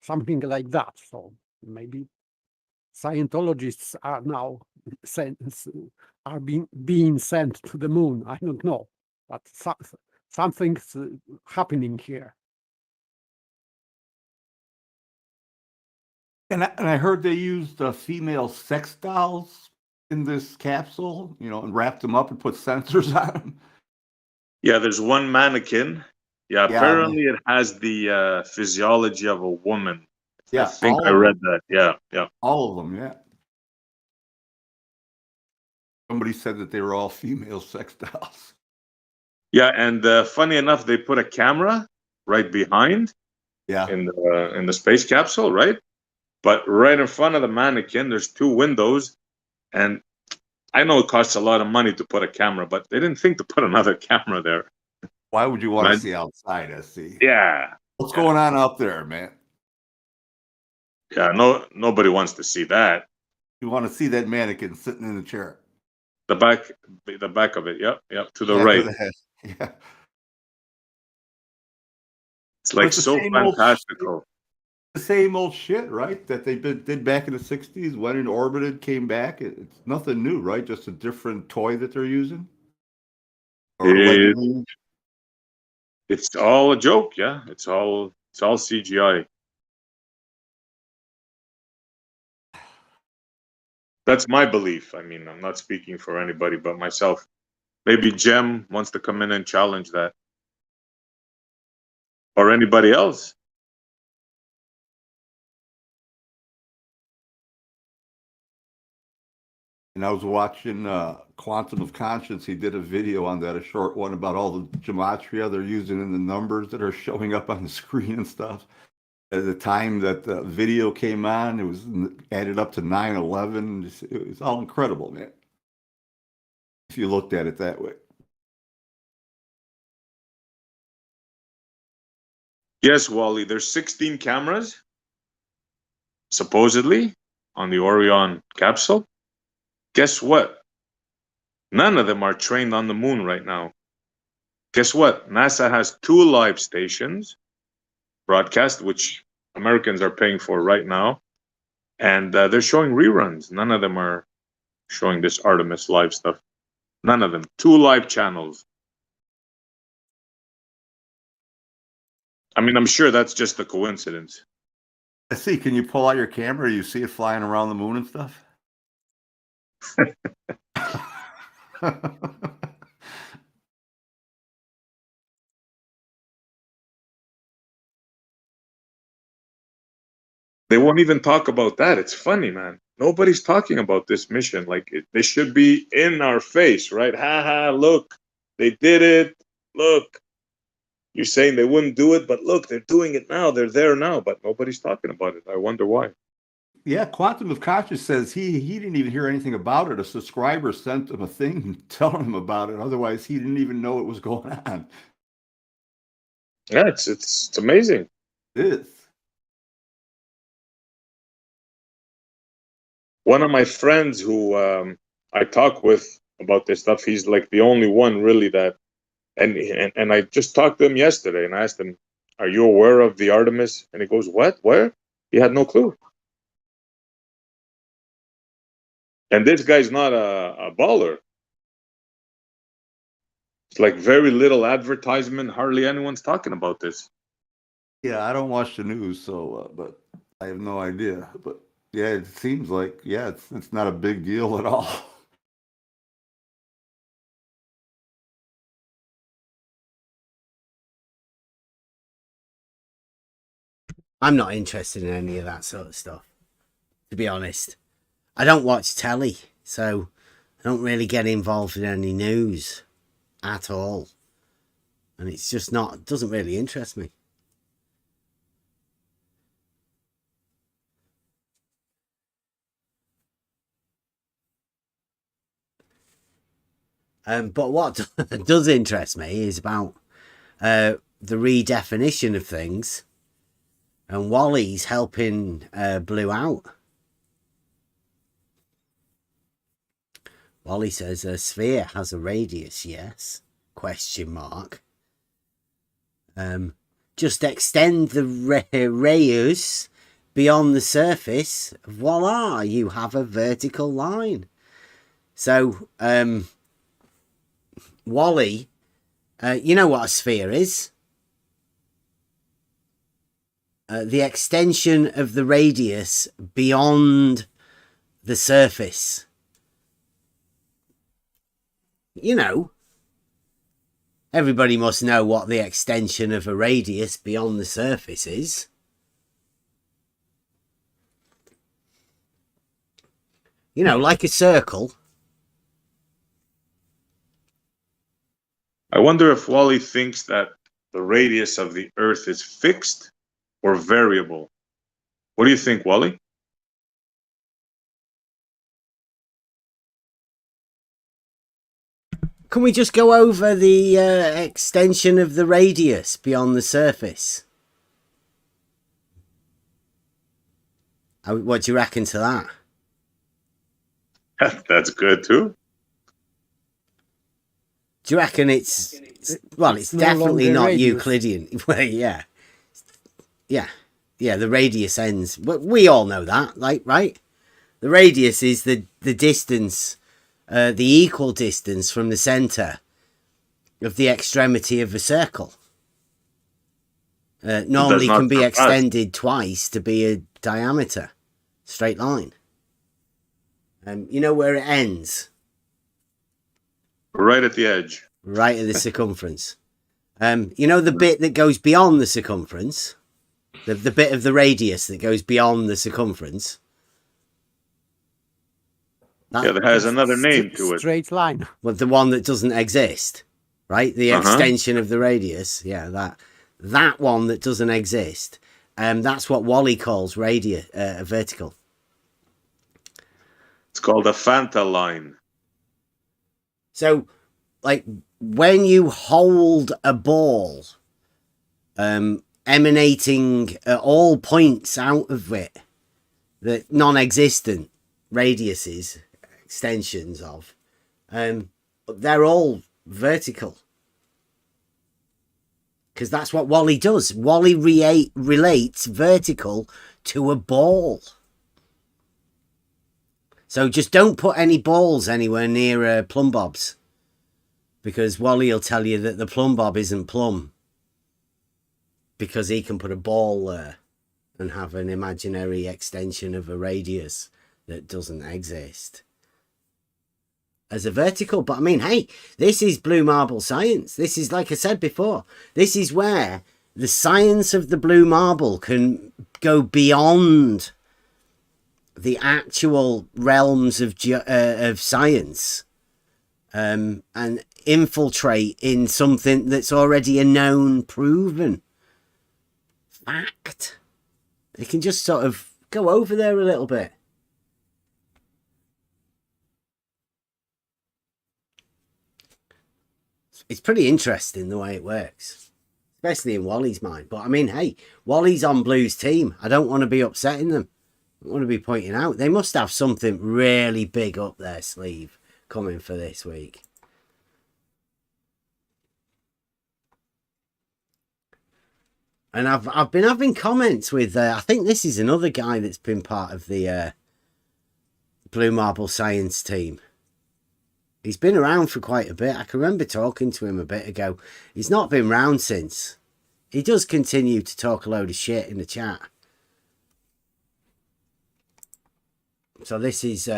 something like that. So maybe Scientologists are now being sent to the moon. I don't know, but something's happening here. And I heard they used female sex dolls in this capsule, and wrapped them up and put sensors on them. Yeah, there's one mannequin. Yeah, apparently it has the physiology of a woman. Yeah, I think I read that. Yeah. All of them, yeah. Somebody said that they were all female sex dolls. Yeah, and funny enough, they put a camera right behind. Yeah. In the space capsule, right? But right in front of the mannequin, there's 2 windows. And I know it costs a lot of money to put a camera, but they didn't think to put another camera there. Why would you want to see outside, SC? Yeah. What's going on out there, man? Yeah, nobody wants to see that. You want to see that mannequin sitting in the chair. The back of it, yep, to the right. Yeah. It's like so fantastical. The same old shit, right? That they did back in the 60s, went and orbited, came back. It's nothing new, right? Just a different toy that they're using. It's all a joke, yeah. It's all CGI. That's my belief. I mean, I'm not speaking for anybody but myself. Maybe Jem wants to come in and challenge that. Or anybody else. And I was watching Quantum of Conscience. He did a video on that, a short one about all the gematria they're using in the numbers that are showing up on the screen and stuff. At the time that the video came on, it was added up to 9/11. It was all incredible, man. If you looked at it that way. Yes, Wally, there's 16 cameras, supposedly, on the Orion capsule. Guess what? None of them are trained on the moon right now. Guess what? NASA has 2 live stations. broadcast, which Americans are paying for right now. And they're showing reruns. None of them are showing this Artemis live stuff. None of them. 2 live channels. I mean, I'm sure that's just a coincidence. I see. Can you pull out your camera? You see it flying around the moon and stuff? They won't even talk about that. It's funny, man. Nobody's talking about this mission. Like, they should be in our face, right? Ha ha, look, they did it. Look, you're saying they wouldn't do it, but look, they're doing it now. They're there now, but nobody's talking about it. I wonder why. Yeah, Quantum of Conscious says he didn't even hear anything about it. A subscriber sent him a thing telling him about it. Otherwise, he didn't even know it was going on. Yeah, it's amazing. It is. One of my friends who I talk with about this stuff, he's like the only one really that, and I just talked to him yesterday and I asked him, "Are you aware of the Artemis?" And he goes, "What? Where?" He had no clue. And this guy's not a baller. It's like very little advertisement. Hardly anyone's talking about this. Yeah, I don't watch the news, so but I have no idea. But yeah, it seems like it's not a big deal at all. I'm not interested in any of that sort of stuff, to be honest. I don't watch telly, so I don't really get involved in any news at all. And it's just not, it doesn't really interest me. But what does interest me is about the redefinition of things. And Wally's helping Blue out. Wally says a sphere has a radius, yes? Question mark. Just extend the radius beyond the surface. Voila, you have a vertical line. So, Wally, you know what a sphere is? The extension of the radius beyond the surface. You know, everybody must know what the extension of a radius beyond the surface is. You know, like a circle. I wonder if Wally thinks that the radius of the Earth is fixed or variable. What do you think, Wally? Can we just go over the extension of the radius beyond the surface? What do you reckon to that? That's good too. Do you reckon it's definitely not radius. Euclidean? Well, yeah. The radius ends. But we all know that, like, right? The radius is the distance, the equal distance from the center of the extremity of a circle. Normally can be extended twice to be a diameter, straight line. You know where it ends? Right at the edge. Right at the circumference. You know the bit that goes beyond the circumference? The bit of the radius that goes beyond the circumference? That has another name to it. Straight line. Well, the one that doesn't exist, right? The extension of the radius. Yeah, that one that doesn't exist. That's what Wally calls vertical. It's called a Fanta line. So, like, when you hold a ball, emanating at all points out of it, the non-existent radiuses, extensions of, they're all vertical. because that's what Wally does. Wally relates vertical to a ball. So just don't put any balls anywhere near plumb bobs, because Wally will tell you that the plumb bob isn't plumb because he can put a ball there and have an imaginary extension of a radius that doesn't exist as a vertical. But I mean, hey, this is blue marble science. This is, like I said before, this is where the science of the blue marble can go beyond the actual realms of science, and infiltrate in something that's already a known, proven fact. They can just sort of go over there a little bit. It's pretty interesting the way it works, especially in Wally's mind. But I mean, hey, Wally's on Blue's team. I don't want to be upsetting them. I want to be pointing out they must have something really big up their sleeve coming for this week. And I've been having comments with I think this is another guy that's been part of the Blue Marble Science team. He's been around for quite a bit. I can remember talking to him a bit ago. He's not been around since. He does continue to talk a load of shit in the chat. So this is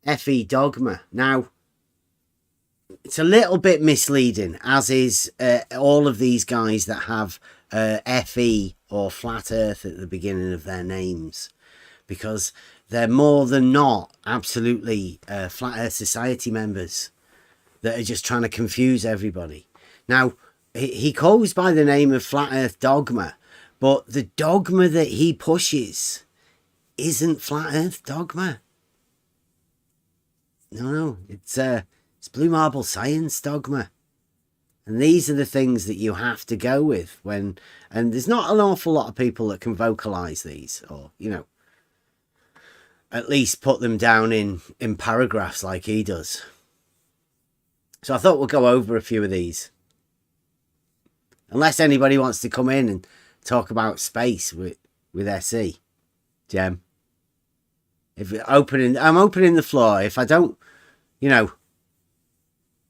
FE Dogma. Now, it's a little bit misleading, as is all of these guys that have FE or Flat Earth at the beginning of their names, because they're more than not absolutely Flat Earth Society members that are just trying to confuse everybody. Now, he goes by the name of Flat Earth Dogma, but the dogma that he pushes isn't Flat Earth Dogma. No, it's Blue Marble Science Dogma. And these are the things that you have to go with when, and there's not an awful lot of people that can vocalize these, or, you know, at least put them down in paragraphs like he does. So I thought we'll go over a few of these. Unless anybody wants to come in and talk about space with SE. Jem. I'm opening the floor. If I don't, you know,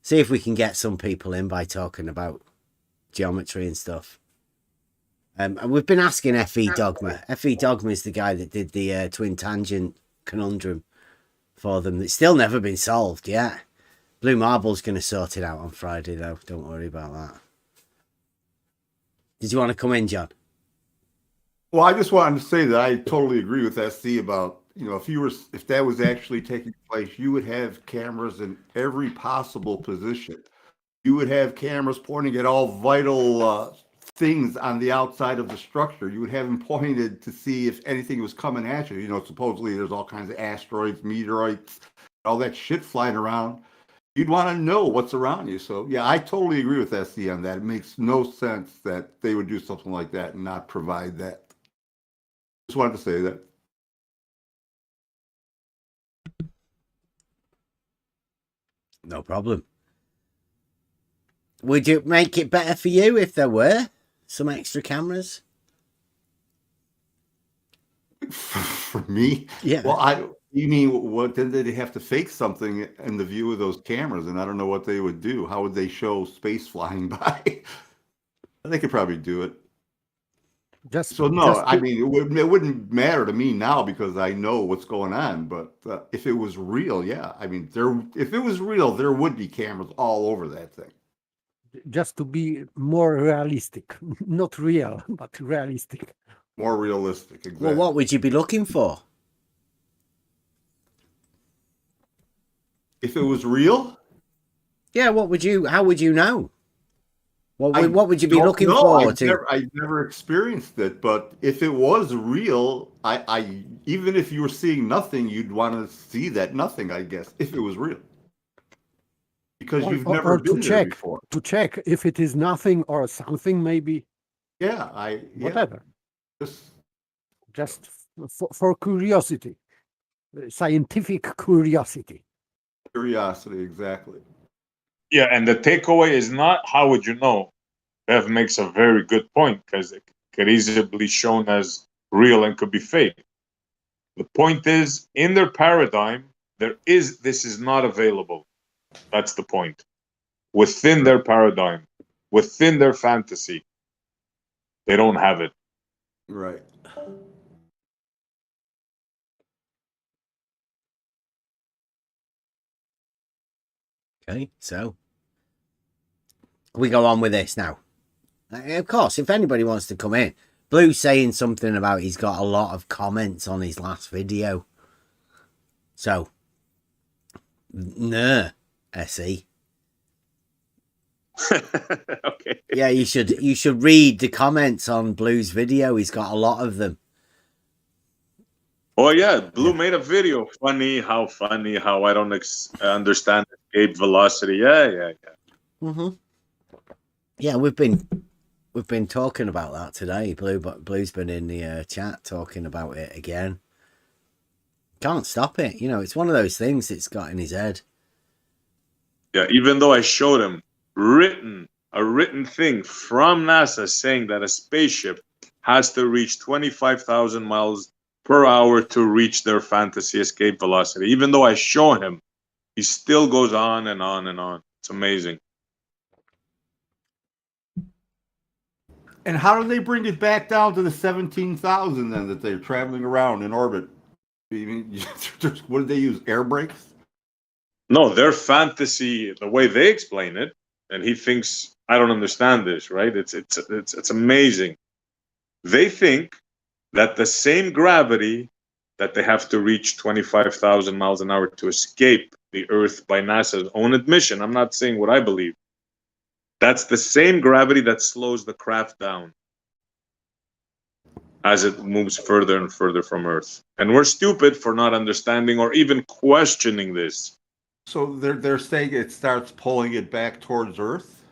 see if we can get some people in by talking about geometry and stuff. And we've been asking FE Dogma. FE Dogma is the guy that did the twin tangent conundrum for them. It's still never been solved yet. Blue Marble's going to sort it out on Friday, though. Don't worry about that. Did you want to come in, John? Well, I just wanted to say that I totally agree with SC about, you know, if that was actually taking place, you would have cameras in every possible position. You would have cameras pointing at all vital things on the outside of the structure. You would have them pointed to see if anything was coming at you. You know, supposedly there's all kinds of asteroids, meteorites, all that shit flying around. You'd want to know what's around you. So, yeah, I totally agree with SC on that. It makes no sense that they would do something like that and not provide that. Just wanted to say that. No problem. Would it make it better for you if there were some extra cameras? For me? Yeah. Well, you mean, what, then they have to fake something in the view of those cameras, and I don't know what they would do. How would they show space flying by? They could probably do it. I mean, it wouldn't matter to me now because I know what's going on. But if it was real, yeah, I mean, if it was real, there would be cameras all over that thing. Just to be more realistic, not real, but realistic. More realistic, exactly. Well, what would you be looking for? If it was real? Yeah, how would you know? What would you be looking for? I've never experienced it, but if it was real, I even if you were seeing nothing, you'd want to see that nothing, I guess, if it was real. Because you've never been there before. To check if it is nothing or something, maybe. Yeah, whatever. Just for curiosity, scientific curiosity. Curiosity, exactly. Yeah, and the takeaway is not how would you know. Bev makes a very good point because it could easily be shown as real and could be fake. The point is, in their paradigm, this is not available. That's the point. Within their paradigm, within their fantasy, they don't have it. Right. Okay, so we go on with this now. Of course, if anybody wants to come in, Blue's saying something about he's got a lot of comments on his last video. So, nah, SE. Okay. Yeah, you should read the comments on Blue's video. He's got a lot of them. Oh yeah, Blue made a video. Funny how I don't understand escape velocity. Yeah. Mm-hmm. Yeah, we've been talking about that today. Blue's been in the chat talking about it again. Can't stop it. You know, it's one of those things that's got in his head. Yeah, even though I showed him a written thing from NASA saying that a spaceship has to reach 25,000 miles per hour to reach their fantasy escape velocity. Even though I show him, he still goes on and on and on. It's amazing. And how do they bring it back down to the 17,000 then that they're traveling around in orbit? You mean, what did they use? Air brakes? No, their fantasy, the way they explain it, and he thinks I don't understand this, right? It's amazing. They think that the same gravity that they have to reach 25,000 miles an hour to escape the Earth by NASA's own admission. I'm not saying what I believe. That's the same gravity that slows the craft down as it moves further and further from Earth. And we're stupid for not understanding or even questioning this. So they're saying it starts pulling it back towards Earth?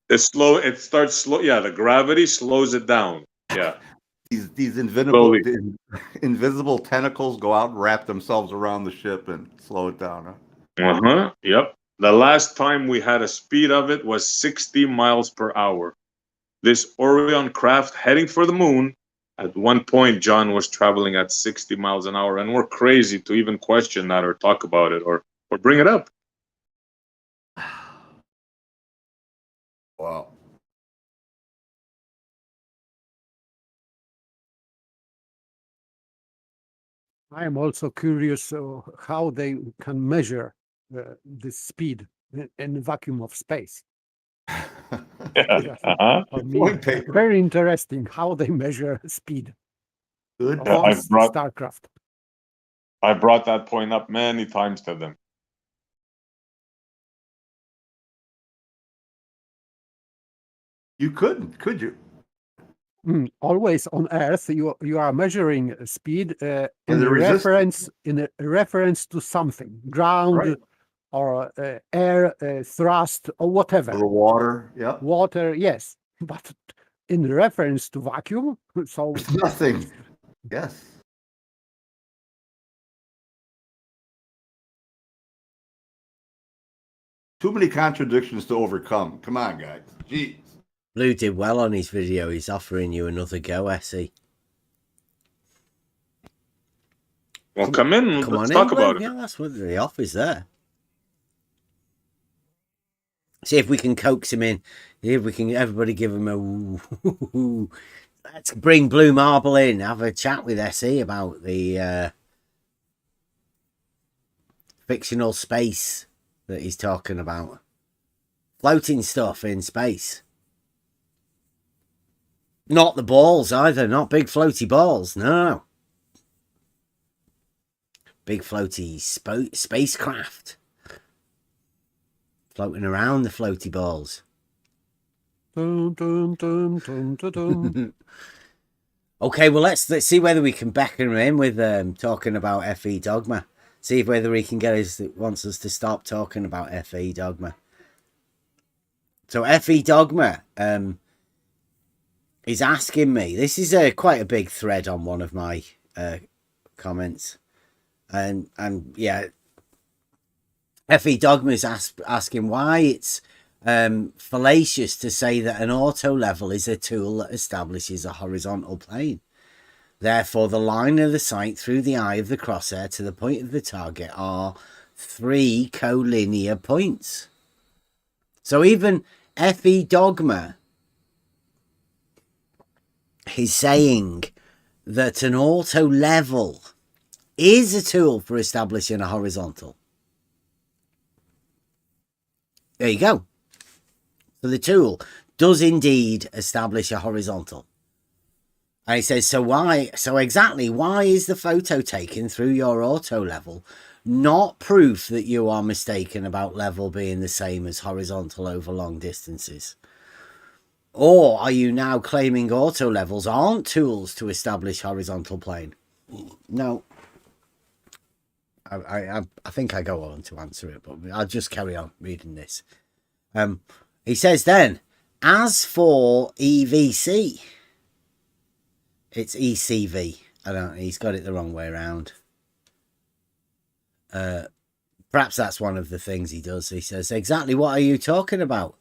It starts slow. Yeah, the gravity slows it down. Yeah. These invisible tentacles go out and wrap themselves around the ship and slow it down, huh? Yep. The last time we had a speed of it was 60 miles per hour. This Orion craft heading for the moon, at one point, John was traveling at 60 miles an hour, and we're crazy to even question that or talk about it or bring it up. Wow. I am also curious how they can measure the speed in the vacuum of space. Yeah. For me, very interesting how they measure speed. Good. StarCraft. I brought that point up many times to them. You couldn't, could you? Always on Earth, you are measuring speed in reference to something, ground, right, or air, thrust, or whatever. Or water, yeah. Water, yes, but in reference to vacuum, so it's nothing. Yes. Too many contradictions to overcome. Come on, guys. Jeez. Blue did well on his video. He's offering you another go, SE. Well, come in. Let's talk about it. Yeah, that's what the offer's there. See if we can coax him in. See if we can, everybody give him a ooh. Let's bring Blue Marble in. Have a chat with SE about the fictional space that he's talking about. Floating stuff in space. Not the balls either. Not big floaty balls. No. Big floaty spacecraft. Floating around the floaty balls. Dun, dun, dun, dun, dun, dun. Okay, well, let's see whether we can beckon him in with talking about FE Dogma. See whether he can wants us to stop talking about FE Dogma. So FE Dogma is asking me. This is quite a big thread on one of my comments, and yeah, FE Dogma is asking why it's fallacious to say that an auto level is a tool that establishes a horizontal plane. Therefore, the line of the sight through the eye of the crosshair to the point of the target are 3 collinear points. So even F.E. Dogma is saying that an auto level is a tool for establishing a horizontal. There you go. So the tool does indeed establish a horizontal. And he says, so exactly why is the photo taken through your auto level not proof that you are mistaken about level being the same as horizontal over long distances? Or are you now claiming auto levels aren't tools to establish horizontal plane? No. I think I go on to answer it, but I'll just carry on reading this. He says then, as for EVC, it's ECV. He's got it the wrong way around. Perhaps that's one of the things he does. He says, exactly what are you talking about?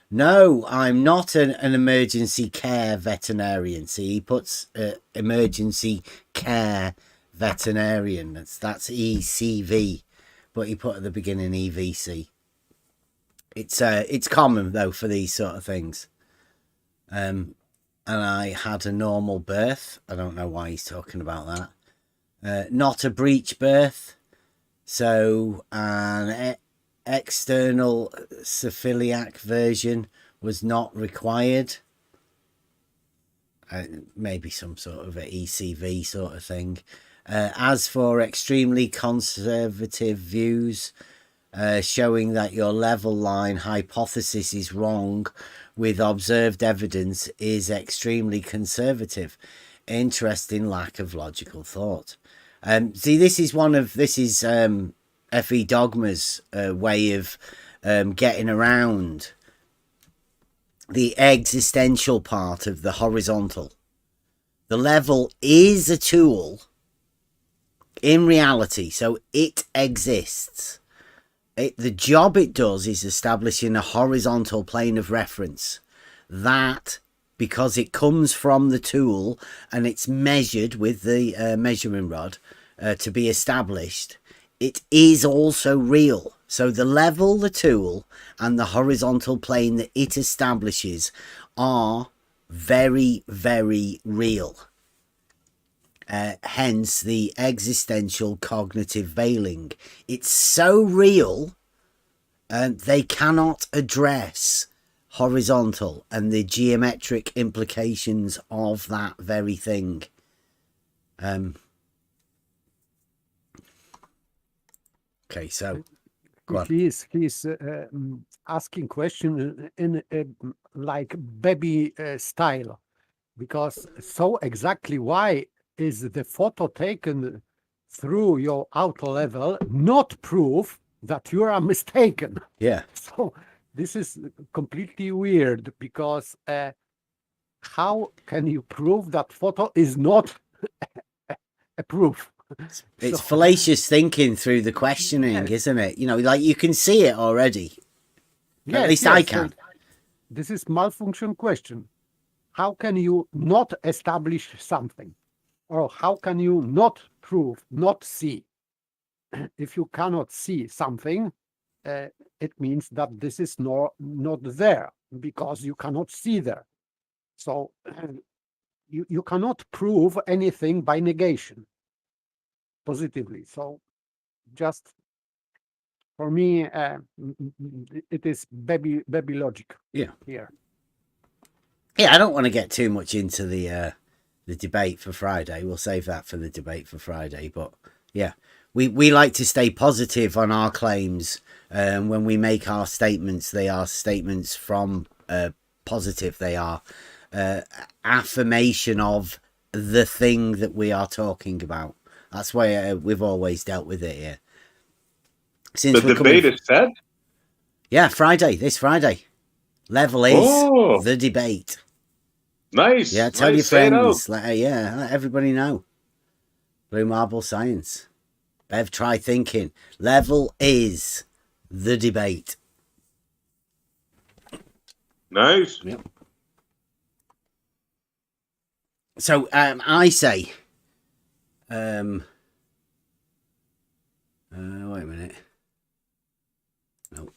No, I'm not an emergency care veterinarian. See, he puts emergency care veterinarian. That's ECV, but he put at the beginning EVC. It's common though for these sort of things. And I had a normal birth. I don't know why he's talking about that. Not a breech birth. So an external cephalic version was not required. Maybe some sort of a ECV sort of thing. As for extremely conservative views, showing that your level line hypothesis is wrong with observed evidence is extremely conservative. Interesting lack of logical thought. See, this is F.E. Dogma's way of getting around the existential part of the horizontal. The level is a tool in reality, so it exists. The job it does is establishing a horizontal plane of reference. That, because it comes from the tool and it's measured with the measuring rod to be established, it is also real. So the level, the tool, and the horizontal plane that it establishes are very, very real. Hence the existential cognitive veiling. It's so real, they cannot address horizontal and the geometric implications of that very thing. Okay, so go on. He's asking question in like baby style, because so exactly why is the photo taken through your auto level not proof that you are mistaken? Yeah. So this is completely weird, because how can you prove that photo is not a proof? It's fallacious thinking through the questioning, isn't it? You know, like you can see it already. At least I can. So this is malfunction question. How can you not establish something? Or how can you not prove, not see? If you cannot see something, it means that this is not there, because you cannot see there. So you cannot prove anything by negation positively. So just for me, it is baby logic. Yeah. Here. Yeah, I don't want to get too much into the debate for Friday. We'll save that for the debate for Friday. But yeah, we like to stay positive on our claims. When we make our statements, they are statements from positive. They are affirmation of the thing that we are talking about. That's why we've always dealt with it here. Since the debate is set? Yeah, Friday, this Friday. Level is the debate. Nice. Yeah, tell nice. your friends. Let everybody know. Blue Marble Science. Bev, try thinking. Level is the debate. Nice. Yep. So I say, wait a minute. No,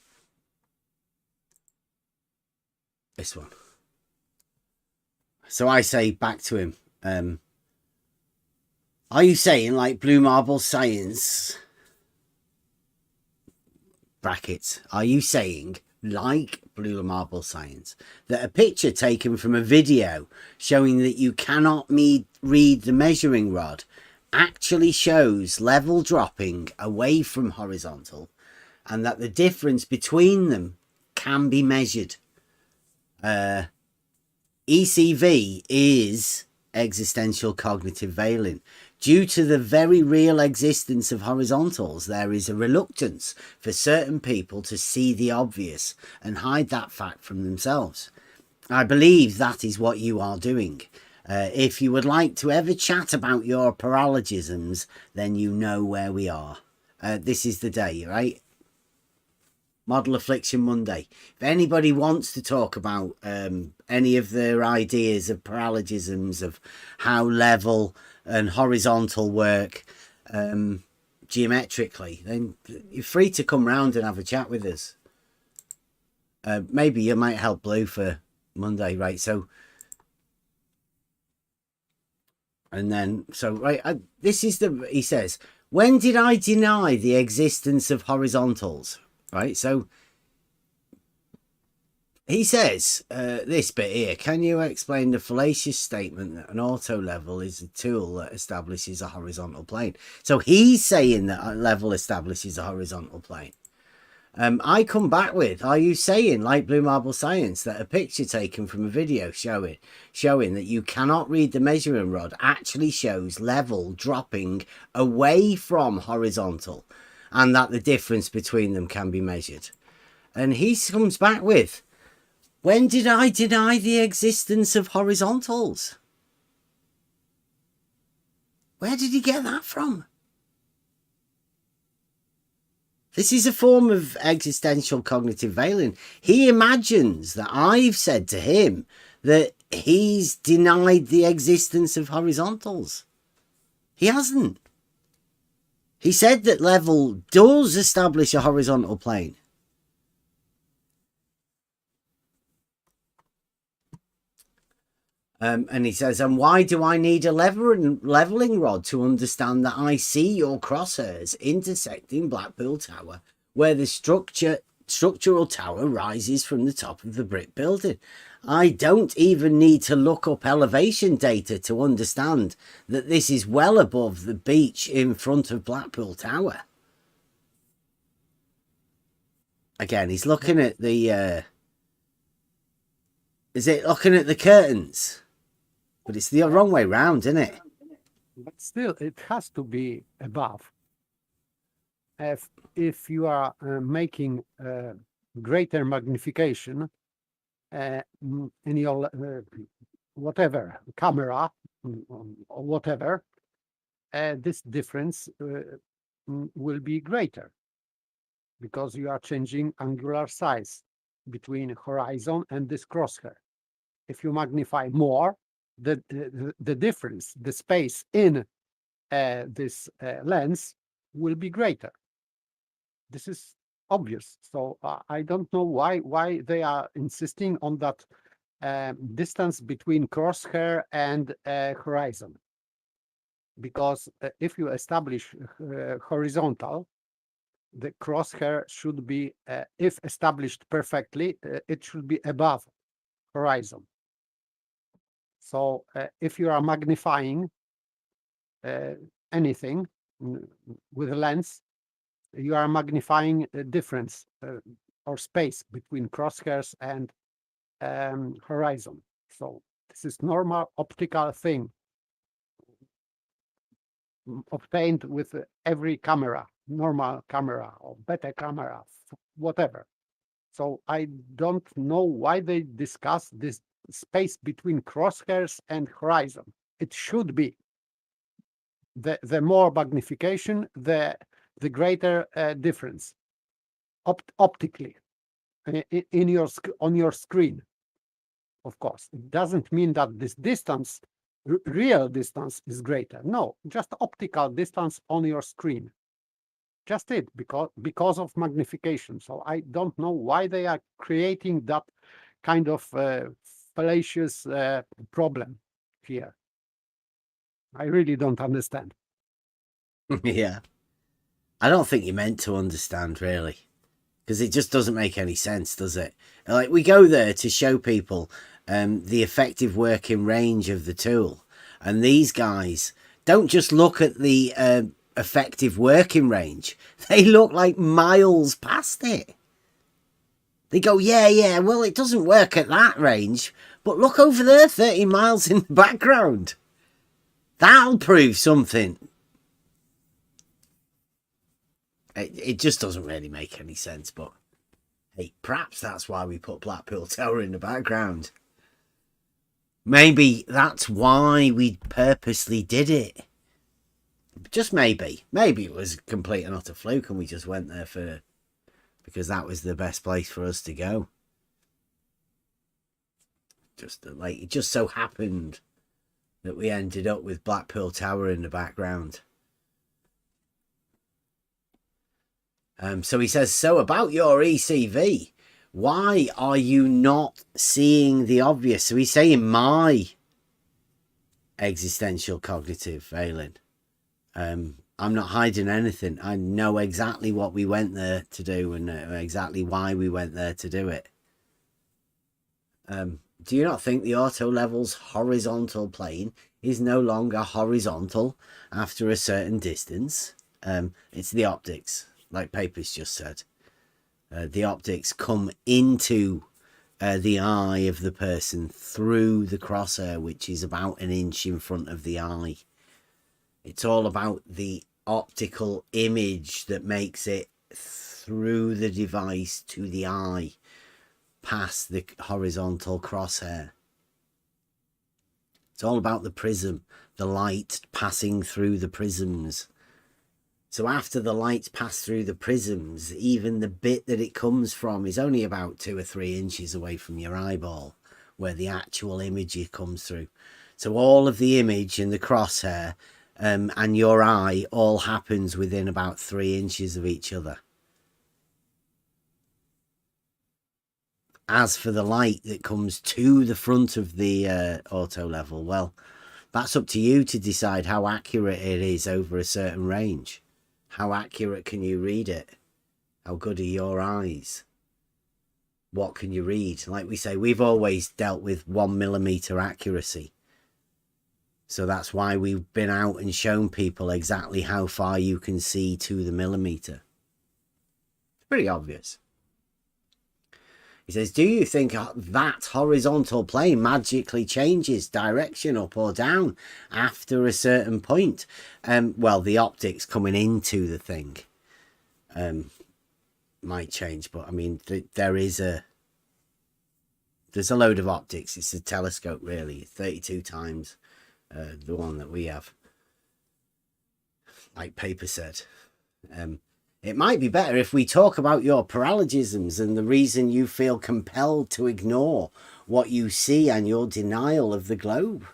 this one. So I say back to him, are you saying, like Blue Marble Science, brackets, are you saying, like Blue Marble Science, that a picture taken from a video showing that you cannot read the measuring rod actually shows level dropping away from horizontal, and that the difference between them can be measured? ECV is existential cognitive veiling. Due to the very real existence of horizontals, there is a reluctance for certain people to see the obvious and hide that fact from themselves. I believe that is what you are doing. If you would like to ever chat about your paralogisms, then you know where we are. This is the day, right? Model Affliction Monday. If anybody wants to talk about any of their ideas of paralogisms, of how level and horizontal work geometrically, then you're free to come round and have a chat with us. Maybe you might help Blue for Monday, right? So, and then, so, right, this is the, he says, when did I deny the existence of horizontals? Right, so he says this bit here. Can you explain the fallacious statement that an auto level is a tool that establishes a horizontal plane? So he's saying that a level establishes a horizontal plane. I come back with, are you saying, like Blue Marble Science, that a picture taken from a video showing that you cannot read the measuring rod actually shows level dropping away from horizontal, and that the difference between them can be measured? And he comes back with, when did I deny the existence of horizontals? Where did he get that from? This is a form of existential cognitive veiling. He imagines that I've said to him that he's denied the existence of horizontals. He hasn't. He said that level does establish a horizontal plane. And he says, and why do I need a leveling rod to understand that I see your crosshairs intersecting Blackpool Tower, where the structural tower rises from the top of the brick building? I don't even need to look up elevation data to understand that this is well above the beach in front of Blackpool Tower. Again, he's looking at the... is it looking at the curtains? But it's the wrong way round, isn't it? But still, it has to be above. If you are making greater magnification in your whatever camera or whatever, this difference will be greater, because you are changing angular size between horizon and this crosshair. If you magnify more, the difference, the space in this lens will be greater. This is obvious. So I don't know why they are insisting on that distance between crosshair and horizon. Because if you establish horizontal, the crosshair should be, if established perfectly, it should be above horizon. So if you are magnifying anything with a lens, you are magnifying a difference or space between crosshairs and horizon. So this is normal optical thing obtained with every camera, normal camera or better camera, whatever. So I don't know why they discuss this space between crosshairs and horizon. It should be the more magnification, the greater difference optically on your screen. of course. It doesn't mean that this distance, real distance, is greater. No, just optical distance on your screen. Just it, because of magnification. So I don't know why they are creating that kind of fallacious problem here. I really don't understand. Yeah. I don't think you're meant to understand, really, because it just doesn't make any sense, does it? Like, we go there to show people the effective working range of the tool, and these guys don't just look at the effective working range. They look like miles past it. They go, yeah, well, it doesn't work at that range, but look over there, 30 miles in the background. That'll prove something. It just doesn't really make any sense, but hey, perhaps that's why we put Blackpool Tower in the background. Maybe that's why we purposely did it. Just maybe. Maybe it was a complete and utter fluke and we just went there because that was the best place for us to go. Just like, it just so happened that we ended up with Blackpool Tower in the background. So he says, so about your ECV, why are you not seeing the obvious? So he's saying my existential cognitive failing. I'm not hiding anything. I know exactly what we went there to do and exactly why we went there to do it. Do you not think the auto level's horizontal plane is no longer horizontal after a certain distance? It's the optics, like Papers just said. The optics come into the eye of the person through the crosshair, which is about an inch in front of the eye. It's all about the optical image that makes it through the device to the eye, past the horizontal crosshair. It's all about the prism, the light passing through the prisms. So after the light's passed through the prisms, even the bit that it comes from is only about 2 or 3 inches away from your eyeball, where the actual image comes through. So all of the image in the crosshair and your eye all happens within about 3 inches of each other. As for the light that comes to the front of the auto level, well, that's up to you to decide how accurate it is over a certain range. How accurate can you read it? How good are your eyes? What can you read? Like we say, we've always dealt with 1 millimeter accuracy. So that's why we've been out and shown people exactly how far you can see to the millimeter. It's pretty obvious. He says, do you think that horizontal plane magically changes direction up or down after a certain point? Well, the optics coming into the thing might change, but I mean, there's a load of optics. It's a telescope, really, 32 times the one that we have. Like Paper said. It might be better if we talk about your paralogisms and the reason you feel compelled to ignore what you see and your denial of the globe.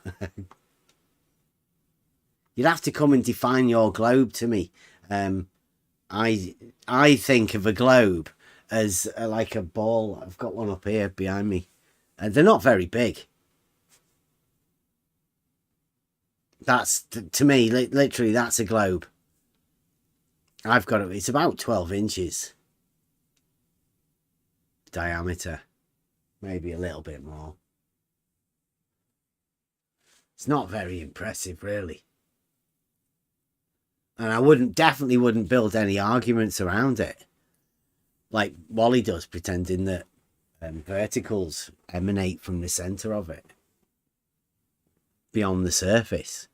You'd have to come and define your globe to me. I think of a globe as like a ball. I've got one up here behind me. They're not very big. That's, to me, literally, that's a globe. I've got it. It's about 12 inches diameter, maybe a little bit more. It's not very impressive, really. And I definitely wouldn't build any arguments around it, like Wally does, pretending that verticals emanate from the center of it, beyond the surface.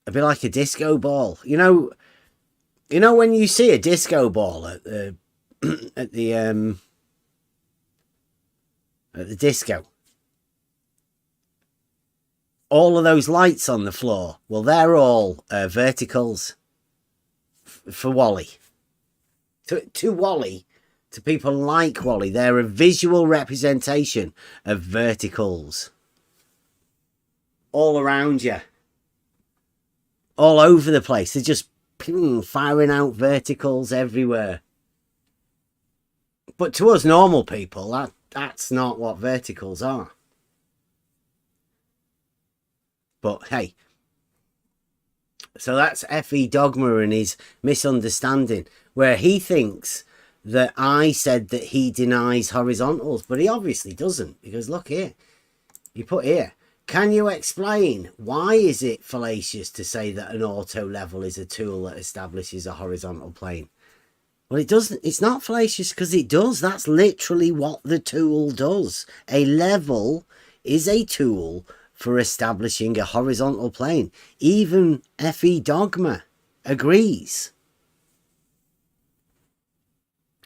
A bit like a disco ball, you know when you see a disco ball at the at the disco, all of those lights on the floor, well, they're all verticals for Wally. To Wally, to people like Wally. They're a visual representation of verticals all around you, all over the place. They're just firing out verticals everywhere. But to us normal people, that's not what verticals are. But hey, so that's F.E. Dogma and his misunderstanding, where he thinks that I said that he denies horizontals, but he obviously doesn't, because look here, you put here, can you explain why is it fallacious to say that an auto level is a tool that establishes a horizontal plane? Well, it doesn't. It's not fallacious because it does. That's literally what the tool does. A level is a tool for establishing a horizontal plane. Even F.E. Dogma agrees.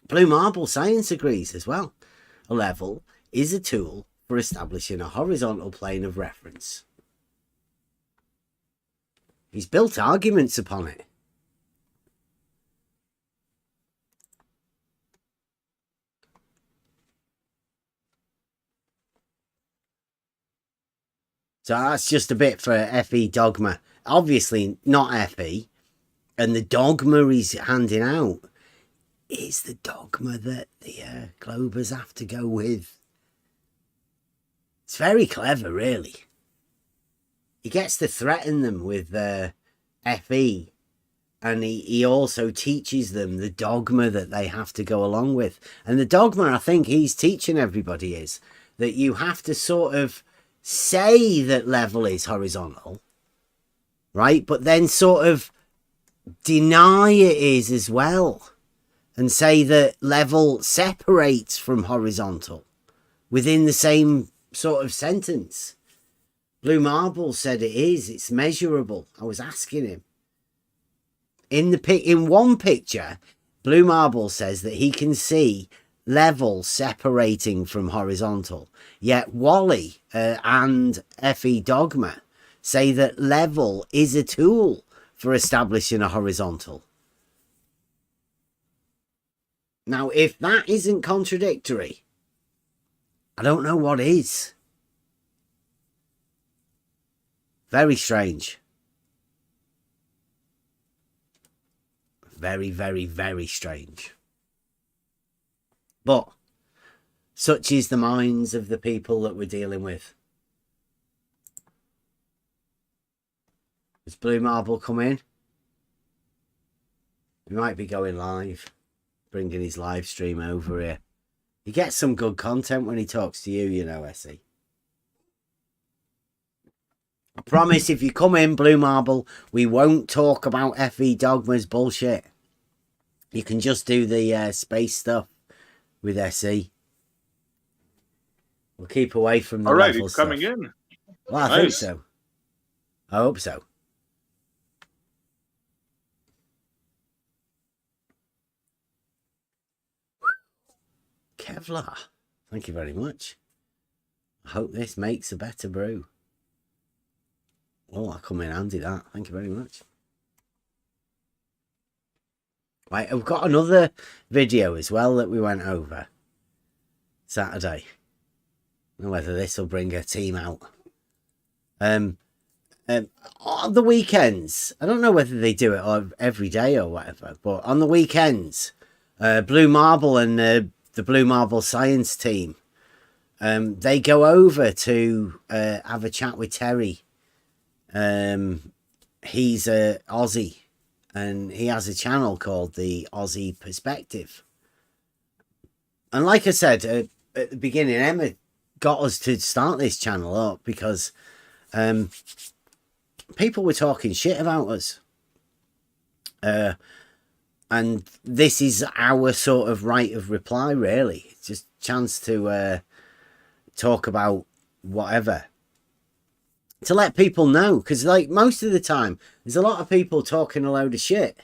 Blue Marble Science agrees as well. A level is a tool for establishing a horizontal plane of reference. He's built arguments upon it. So that's just a bit for F.E. Dogma. Obviously not F.E. And the dogma he's handing out is the dogma that the Globers have to go with. It's very clever, really. He gets to threaten them with F.E. And he also teaches them the dogma that they have to go along with. And the dogma I think he's teaching everybody is that you have to sort of say that level is horizontal, right? But then sort of deny it is as well, and say that level separates from horizontal within the same sort of sentence. Blue Marble said it is. It's measurable. I was asking him. In one picture, Blue Marble says that he can see level separating from horizontal. Yet Wally and F.E. Dogma say that level is a tool for establishing a horizontal. Now, if that isn't contradictory, I don't know what is. Very strange. Very, very, very strange. But such is the minds of the people that we're dealing with. Does Blue Marble come in? He might be going live, bringing his live stream over here. He gets some good content when he talks to you, you know, Essie. I promise if you come in, Blue Marble, we won't talk about F.E. Dogma's bullshit. You can just do the space stuff with SE. We'll keep away from the All right, level he's stuff. coming in. Well, I think so. I hope so. Kevlar. Thank you very much. I hope this makes a better brew. Oh, I'll come in handy that. Thank you very much. Right, I've got another video as well that we went over Saturday. I don't know whether this will bring a team out. On the weekends, I don't know whether they do it every day or whatever, but on the weekends, Blue Marble and the Blue Marble Science team, they go over to have a chat with Terry. He's a Aussie, and he has a channel called the Aussie Perspective. And like I said at the beginning, Emma got us to start this channel up because people were talking shit about us. And this is our sort of right of reply, really. It's just a chance to talk about whatever. To let people know, because like most of the time, there's a lot of people talking a load of shit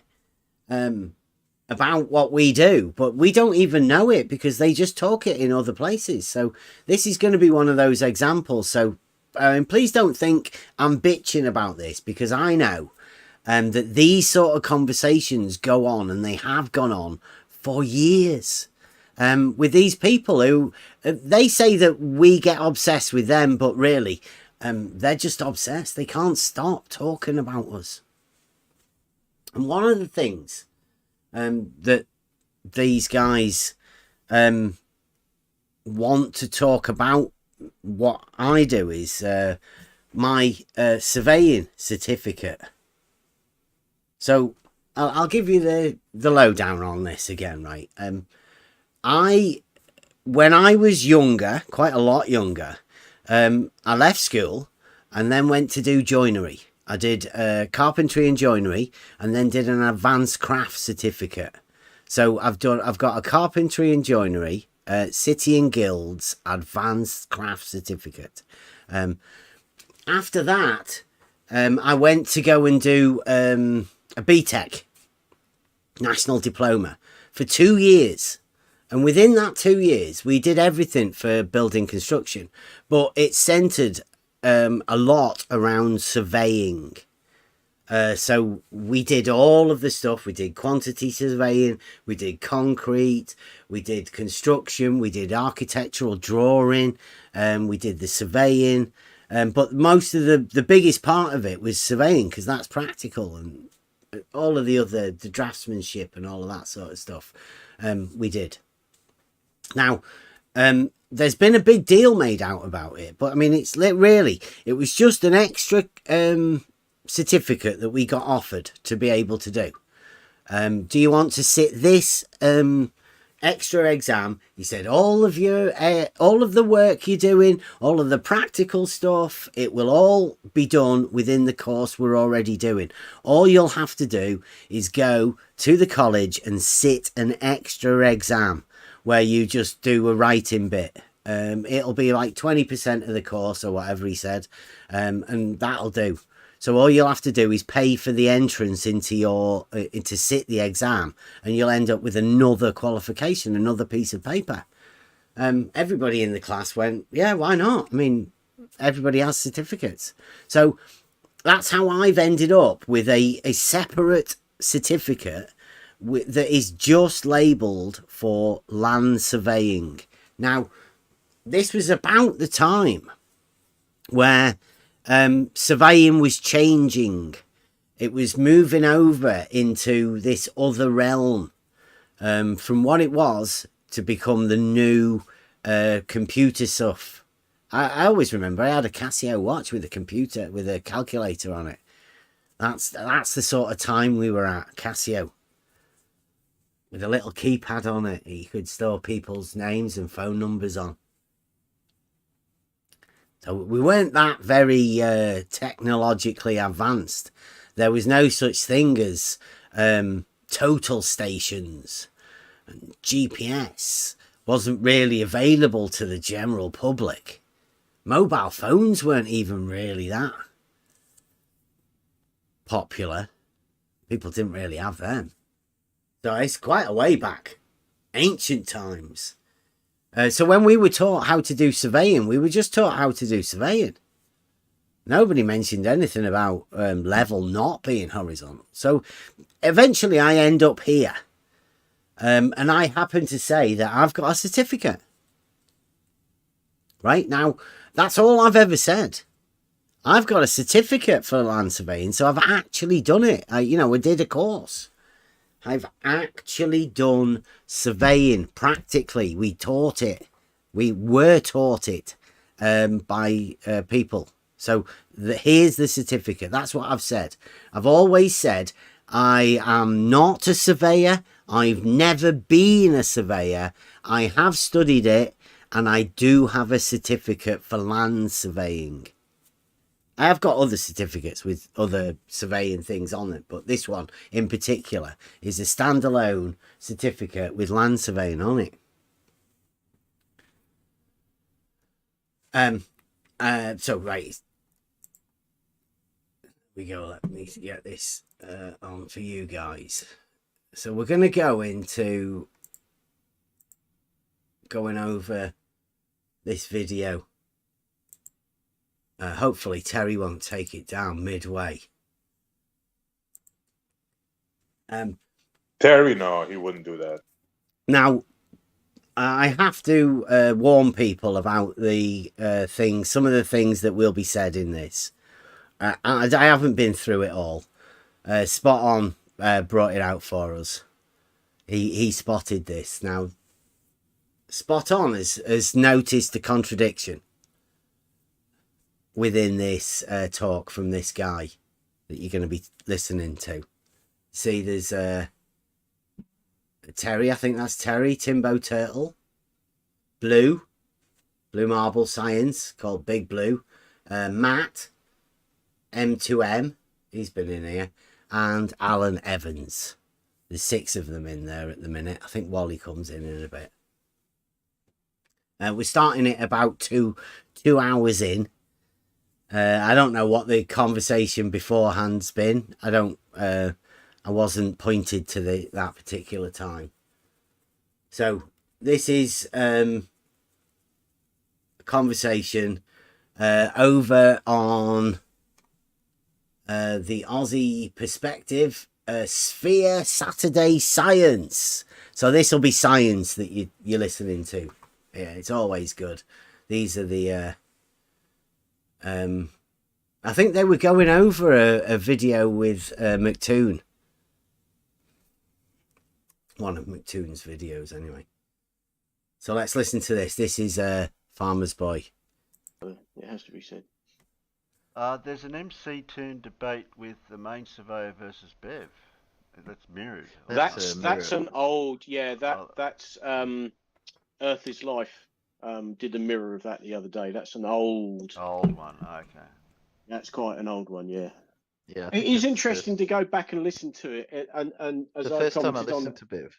about what we do, but we don't even know it because they just talk it in other places. So this is going to be one of those examples. So please don't think I'm bitching about this, because I know that these sort of conversations go on, and they have gone on for years. with these people who they say that we get obsessed with them, but really they're just obsessed. They can't stop talking about us. And one of the things that these guys want to talk about what I do is my surveying certificate. So I'll give you the lowdown on this again, right? When I was younger, quite a lot younger, I left school and then went to do joinery. I did carpentry and joinery, and then did an advanced craft certificate. So I've got a carpentry and joinery, City and Guilds advanced craft certificate. After that, I went to go and do a BTEC national diploma for 2 years. And within that 2 years, we did everything for building construction, but it centered a lot around surveying. So we did all of the stuff. We did quantity surveying, we did concrete, we did construction, we did architectural drawing, we did the surveying. But most of the biggest part of it was surveying, because that's practical, and all of the other, the draftsmanship and all of that sort of stuff, we did. Now, there's been a big deal made out about it, but I mean, it was just an extra certificate that we got offered to be able to do. Do you want to sit this extra exam? He said, all of the work you're doing, all of the practical stuff, it will all be done within the course we're already doing. All you'll have to do is go to the college and sit an extra exam where you just do a writing bit. It'll be like 20% of the course or whatever he said, and that'll do. So all you'll have to do is pay for the entrance into sit the exam, and you'll end up with another qualification, another piece of paper. Everybody in the class went, yeah, why not? I mean, everybody has certificates. So that's how I've ended up with a separate certificate that is just labelled for land surveying. Now, this was about the time where surveying was changing. It was moving over into this other realm, from what it was to become the new computer stuff. I always remember I had a Casio watch with a computer, with a calculator on it. That's the sort of time we were at, Casio. With a little keypad on it, you could store people's names and phone numbers on. So we weren't that very technologically advanced. There was no such thing as total stations, and GPS wasn't really available to the general public. Mobile phones weren't even really that popular. People didn't really have them. So it's quite a way back, ancient times. So when we were taught how to do surveying, we were just taught how to do surveying. Nobody mentioned anything about level not being horizontal. So eventually I end up here. And I happen to say that I've got a certificate. Right? Now, that's all I've ever said. I've got a certificate for land surveying, so I've actually done it. I did a course. I've actually done surveying practically. We taught it. We were taught it by people. So here's the certificate. That's what I've said. I've always said I am not a surveyor. I've never been a surveyor. I have studied it, and I do have a certificate for land surveying. I have got other certificates with other surveying things on it, but this one in particular is a standalone certificate with land surveying on it. So right, we go. Let me get this on for you guys. So we're going to go into going over this video. Hopefully Terry won't take it down midway. Terry, no, he wouldn't do that. Now, I have to warn people about the things, some of the things that will be said in this. I haven't been through it all. Spot On brought it out for us. He spotted this. Now, Spot On has noticed the contradiction within this talk from this guy that you're going to be listening to. See, there's Terry, I think that's Terry, Timbo Turtle, Blue Marble Science, called Big Blue, Matt, M2M, he's been in here, and Alan Evans. There's 6 of them in there at the minute. I think Wally comes in a bit. We're starting it about two hours in. I don't know what the conversation beforehand's been. I wasn't pointed to that particular time. So this is a conversation over on the Aussie Perspective Sphere Saturday Science. So this will be science that you're listening to. Yeah, it's always good. These are the I think they were going over a video with McToon. One of McToon's videos, anyway. So let's listen to this. This is Farmer's Boy. It has to be said. There's an MC Toon debate with the main surveyor versus Bev. That's mirrored. That's an old, yeah. That's Earth is Life. Did a mirror of that the other day. That's an old one. Okay. That's quite an old one, yeah. Yeah. It is interesting to go back and listen to it. And as the first time I listened to Bev.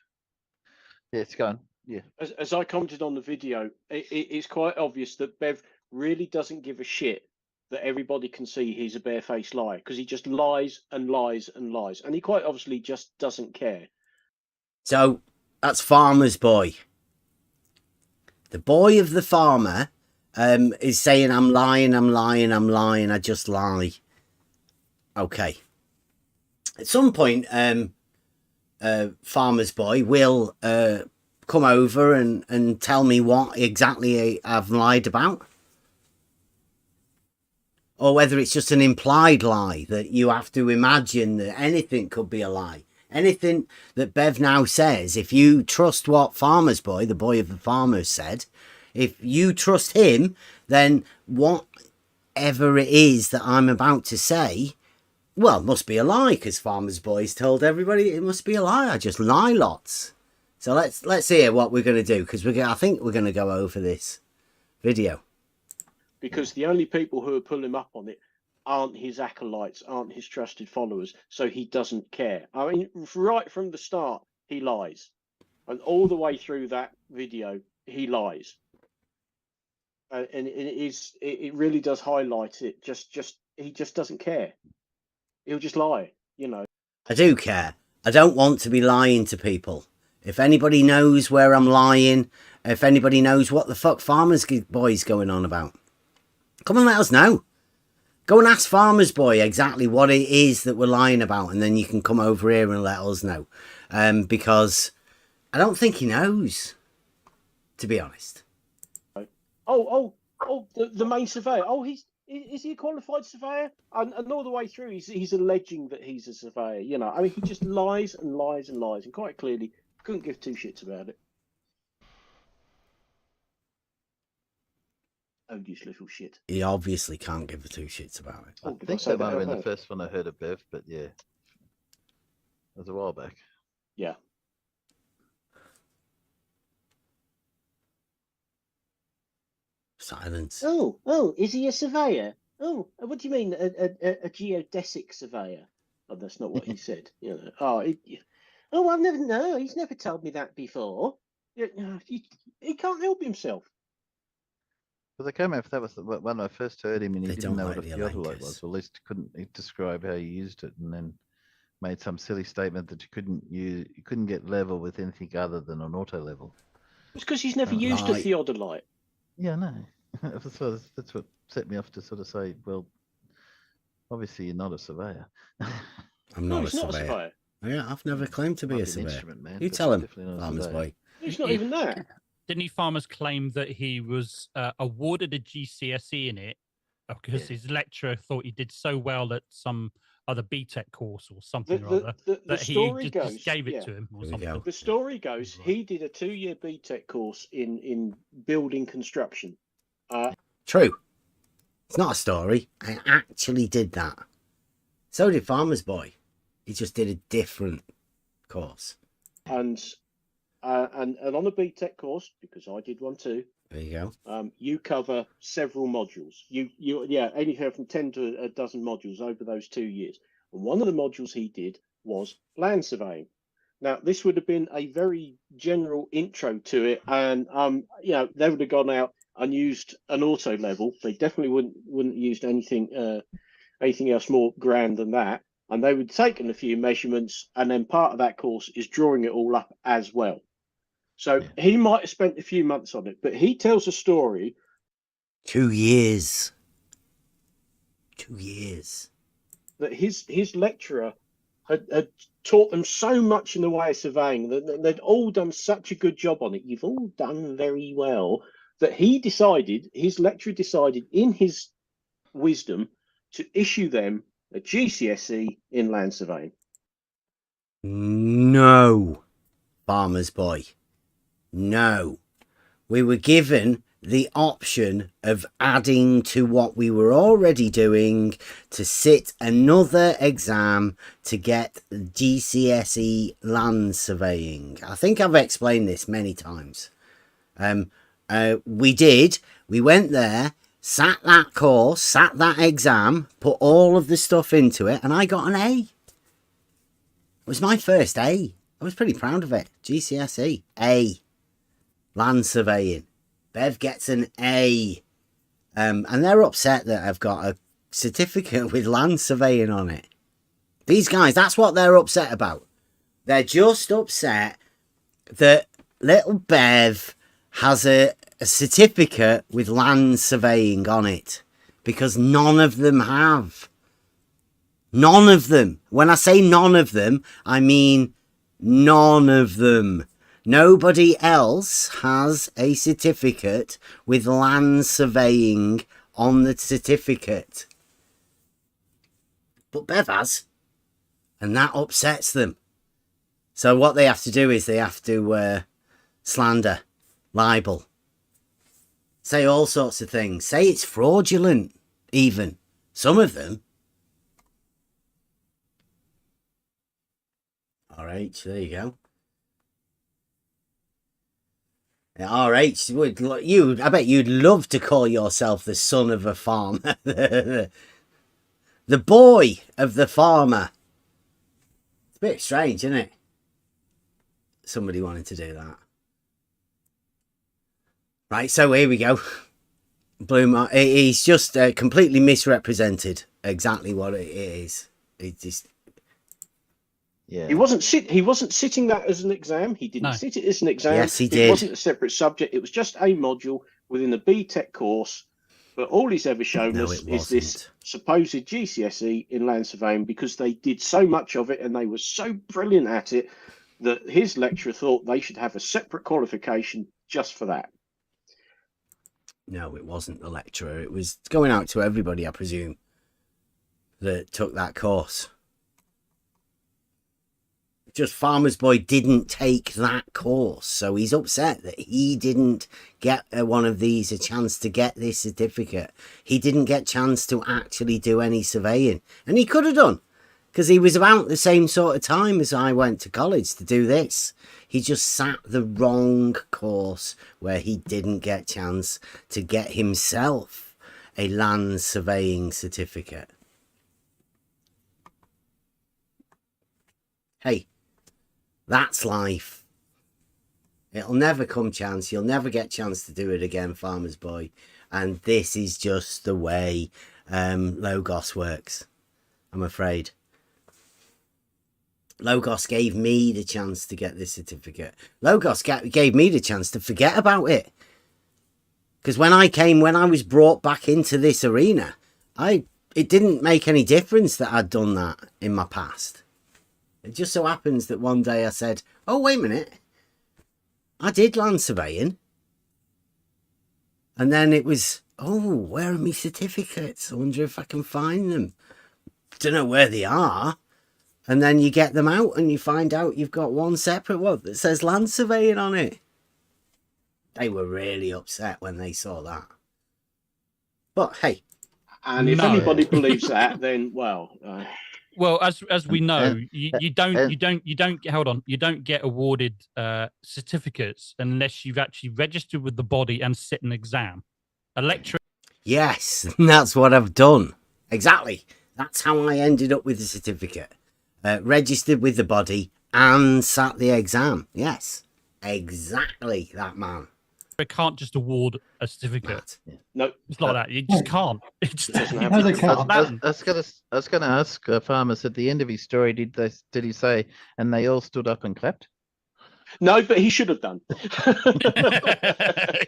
Yeah, it's gone. Yeah. As I commented on the video, it's quite obvious that Bev really doesn't give a shit that everybody can see he's a barefaced liar, because he just lies and lies and lies, and he quite obviously just doesn't care. So that's Farmer's Boy. The boy of the farmer is saying, I'm lying, I just lie. Okay. At some point, Farmer's Boy will come over and tell me what exactly I've lied about. Or whether it's just an implied lie, that you have to imagine that anything could be a lie. Anything that Bev now says, if you trust what Farmer's Boy, the boy of the farmer, said, if you trust him, then whatever it is that I'm about to say, well, it must be a lie, because Farmer's Boy's told everybody it must be a lie. I just lie lots. So let's hear what we're going to do, because I think we're going to go over this video. Because the only people who are pulling up on it aren't his acolytes, aren't his trusted followers, so he doesn't care. I mean, right from the start, he lies. And all the way through that video, he lies. And it really does highlight it. He just doesn't care. He'll just lie, you know. I do care. I don't want to be lying to people. If anybody knows where I'm lying, if anybody knows what the fuck Farmer's Boy's going on about, come and let us know. Go and ask Farmer's Boy exactly what it is that we're lying about, and then you can come over here and let us know. Because I don't think he knows, to be honest. The main surveyor. Is he a qualified surveyor? And all the way through, he's alleging that he's a surveyor. You know, I mean, he just lies and lies and lies, and quite clearly couldn't give 2 shits about it. Odious little shit. He obviously can't give 2 shits about it. I think that might have been the first one I heard of Bev, but yeah. It was a while back. Yeah. Silence. Oh, is he a surveyor? Oh, what do you mean, a geodesic surveyor? Oh, that's not what he said. You know. I've never. No, he's never told me that before. He can't help himself. But I can't remember if that was when I first heard him and he didn't know what a theodolite was, or at least couldn't describe how you used it, and then made some silly statement that you couldn't get level with anything other than an auto level. It's because he's never used a theodolite. Yeah, no. That's what set me off to sort of say, well, obviously you're not a surveyor. I'm not a surveyor. Yeah, I've never claimed to be a surveyor. You tell him, Farmer's Boy. He's not even that. didn't farmers claim that he was awarded a GCSE in it because his lecturer thought he did so well at some other BTEC course or something or other that story he just gave it to him or something. The story goes he did a 2-year BTEC course in building construction. True. It's not a story. I actually did that. So did Farmer's Boy. He just did a different course. And on a BTEC course, because I did one too. There you go. You cover several modules. Anything from 10 to a dozen modules over those 2 years. And one of the modules he did was land surveying. Now, this would have been a very general intro to it, and they would have gone out and used an auto level. They definitely wouldn't have used anything else more grand than that. And they would have taken a few measurements, and then part of that course is drawing it all up as well. So he might have spent a few months on it, but he tells a story. 2 years. 2 years. That his lecturer had taught them so much in the way of surveying that they'd all done such a good job on it. You've all done very well. That his lecturer decided in his wisdom to issue them a GCSE in land surveying. No, Farmer's Boy. No. We were given the option of adding to what we were already doing to sit another exam to get GCSE land surveying. I think I've explained this many times. We did. We went there, sat that course, sat that exam, put all of the stuff into it, and I got an A. It was my first A. I was pretty proud of it. GCSE. A. Land surveying. Bev gets an A. And they're upset that I've got a certificate with land surveying on it. These guys, that's what they're upset about. They're just upset that little Bev has a certificate with land surveying on it. Because none of them have. None of them. When I say none of them, I mean none of them. Nobody else has a certificate with land surveying on the certificate. But Bev has. And that upsets them. So what they have to do is they have to slander, libel, say all sorts of things. Say it's fraudulent, even. Some of them. All right, there you go. RH, I bet you'd love to call yourself the son of a farmer. The boy of the farmer. It's a bit strange, isn't it? Somebody wanted to do that. Right, so here we go. He's just completely misrepresented exactly what it is. It just... Yeah. He wasn't sitting that as an exam. He didn't sit it as an exam. Yes, he did. It wasn't a separate subject. It was just a module within the BTEC course. But all he's ever shown us is this supposed GCSE in land surveying, because they did so much of it and they were so brilliant at it that his lecturer thought they should have a separate qualification just for that. No, it wasn't the lecturer. It was going out to everybody, I presume, that took that course. Just Farmer's Boy didn't take that course, so he's upset that he didn't get one of these a chance to get this certificate. He didn't get a chance to actually do any surveying, and he could have done, because he was about the same sort of time as I went to college to do this. He just sat the wrong course where he didn't get a chance to get himself a land surveying certificate. Hey. That's life. It'll never come chance. You'll never get chance to do it again, Farmer's Boy. And this is just the way Logos works, I'm afraid. Logos gave me the chance to get this certificate. Logos gave me the chance to forget about it. Because when I was brought back into this arena, it didn't make any difference that I'd done that in my past. It just so happens that one day I said, oh, wait a minute. I did land surveying. And then it was, oh, where are my certificates? I wonder if I can find them. Don't know where they are. And then you get them out and you find out you've got one separate one that says land surveying on it. They were really upset when they saw that. But hey. And if anybody believes that, then well, well, as we know, you don't hold on. You don't get awarded certificates unless you've actually registered with the body and sit an exam. Yes, that's what I've done. Exactly. That's how I ended up with the certificate. Registered with the body and sat the exam. Yes, exactly that, man. They can't just award a certificate. No, it's like that. You just can't. It just doesn't I was going to ask Farmers at the end of his story. Did he say, and they all stood up and clapped? No, but he should have done.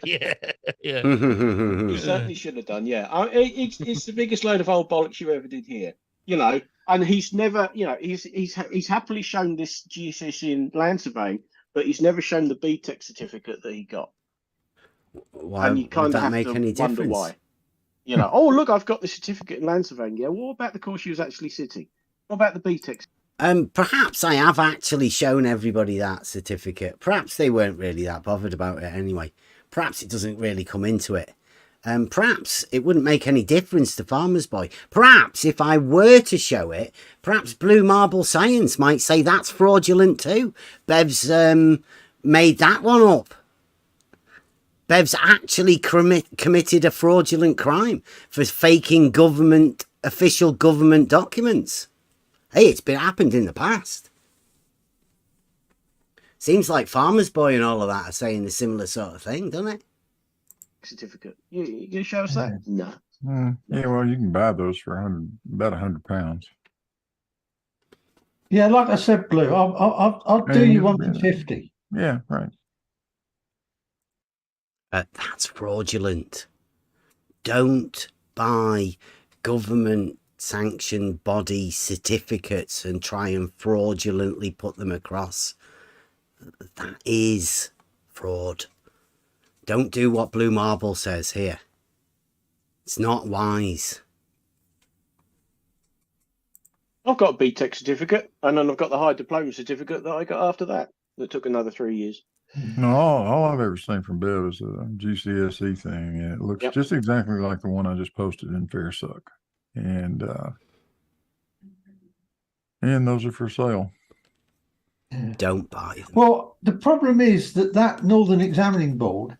yeah. He certainly should have done. Yeah, it's the biggest load of old bollocks you ever did hear. You know, and he's never, you know, he's happily shown this GCSE in land surveying, but he's never shown the BTEC certificate that he got. Why and you kind would of that have make to any wonder difference? why. You know, oh look, I've got the certificate in land surveying. Yeah, what about the course she was actually sitting? What about the BTEC? Perhaps I have actually shown everybody that certificate. Perhaps they weren't really that bothered about it anyway. Perhaps it doesn't really come into it. Perhaps it wouldn't make any difference to Farmer's Boy. Perhaps if I were to show it, perhaps Blue Marble Science might say that's fraudulent too. Bev's made that one up. Bev's actually committed a fraudulent crime for faking official government documents. Hey, it's happened in the past. Seems like Farmer's Boy and all of that are saying a similar sort of thing, doesn't it? Certificate. You gonna show us that? No. Yeah, well, you can buy those for about £100. Yeah, like I said, Blue, I'll do you one for 50. Yeah, right. That's fraudulent. Don't buy government sanctioned body certificates and try and fraudulently put them across. That is fraud. Don't do what Blue Marble says here. It's not wise. I've got a BTEC certificate, and then I've got the high diploma certificate that I got after that. That took another 3 years. No, all I've ever seen from Bev is a GCSE thing, and it looks just exactly like the one I just posted in Fairsuck. And those are for sale. Don't buy them. Well, the problem is that Northern Examining Board,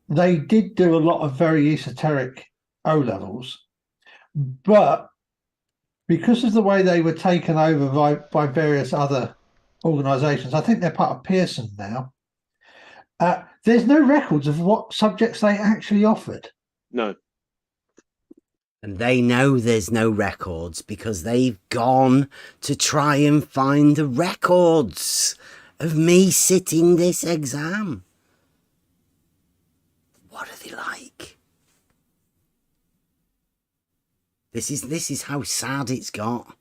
they did do a lot of very esoteric O-levels, but because of the way they were taken over by various other organisations, I think they're part of Pearson now, there's no records of what subjects they actually offered. No. And they know there's no records because they've gone to try and find the records of me sitting this exam. What are they like? This is how sad it's got.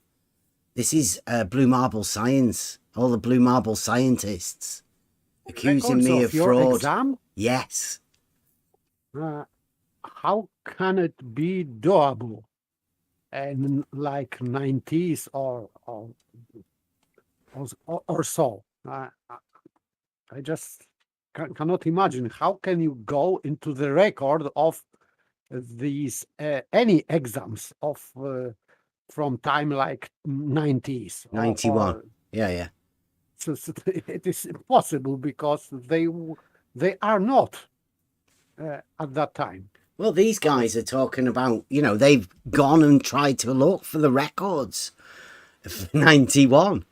This is Blue Marble Science. All the Blue Marble scientists accusing me of fraud. Exam? Yes. How can it be doable in like 90s or so? I just cannot imagine. How can you go into the record of these any exams of from time like 90s 91? Yeah. So it is impossible because they are not at that time. Well, these guys are talking about, they've gone and tried to look for the records of 91.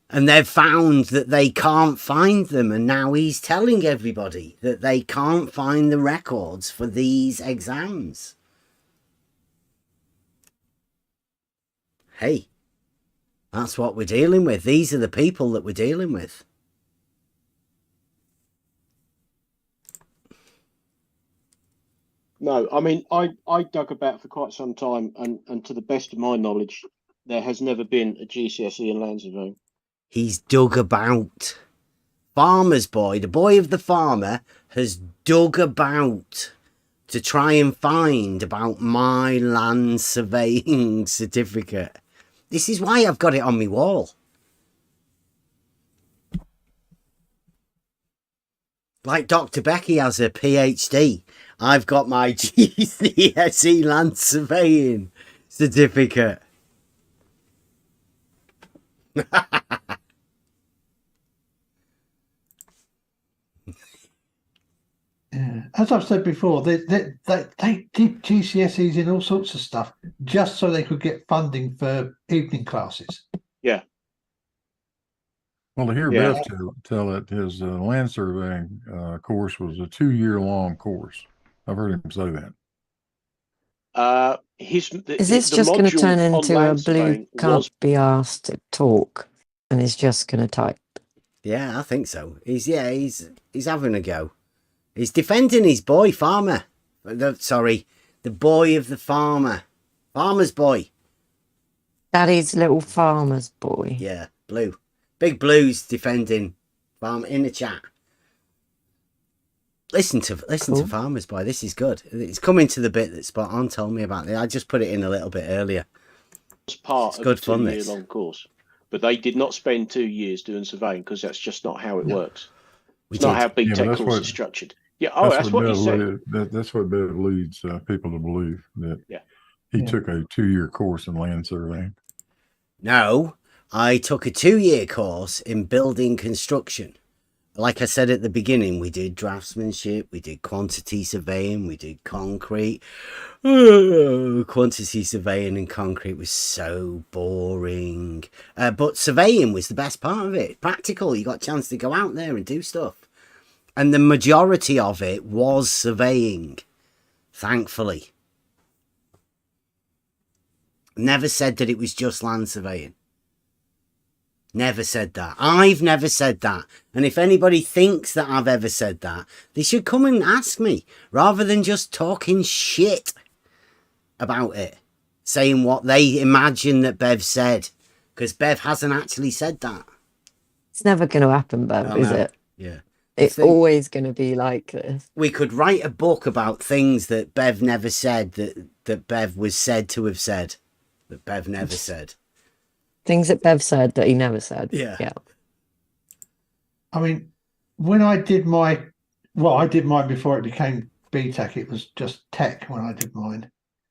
And they've found that they can't find them. And now he's telling everybody that they can't find the records for these exams. Hey, that's what we're dealing with. These are the people that we're dealing with. No, I mean, I dug about for quite some time, and to the best of my knowledge, there has never been a GCSE in land surveying. He's dug about. farmer's boy, the boy of the farmer, has dug about to try and find about my land surveying certificate. This is why I've got it on my wall. Like Dr. Becky has a PhD. I've got my GCSE land surveying certificate. Yeah. As I've said before, they did GCSEs in all sorts of stuff just so they could get funding for evening classes. Yeah. Well, to hear Bev tell that his land surveying course was a 2-year-long course. I've heard him say that. Is this just going to turn into a blue can't be asked to talk and is just going to type? Yeah, I think so. He's having a go. He's defending his boy, farmer. The boy of the farmer. Farmer's boy. Daddy's little farmer's boy. Yeah, Blue. Big Blue's defending farm in the chat. Listen to Farmer's Boy. This is good. It's coming to the bit that Spot On told me about. I just put it in a little bit earlier. It's part of a 2-year-long course, but they did not spend 2 years doing surveying because that's just not how it works. It's not how BTEC course is structured. Yeah, that's what he said. That's what Bev leads people to believe, that he took a 2-year course in land surveying. No, I took a 2-year course in building construction. Like I said at the beginning, we did draftsmanship, we did quantity surveying, we did concrete. Quantity surveying and concrete was so boring. But surveying was the best part of it. Practical, you got a chance to go out there and do stuff. And the majority of it was surveying, thankfully. Never said that it was just land surveying. Never said that. I've never said that. And if anybody thinks that I've ever said that, they should come and ask me rather than just talking shit about it, saying what they imagine that Bev said, because Bev hasn't actually said that. It's never going to happen, Bev, is it? Yeah. It's always going to be like this. We could write a book about things that Bev never said, that Bev was said to have said, that Bev never said. Things that Bev said that he never said. Yeah. I mean, when I did mine before it became BTEC. It was just tech when I did mine.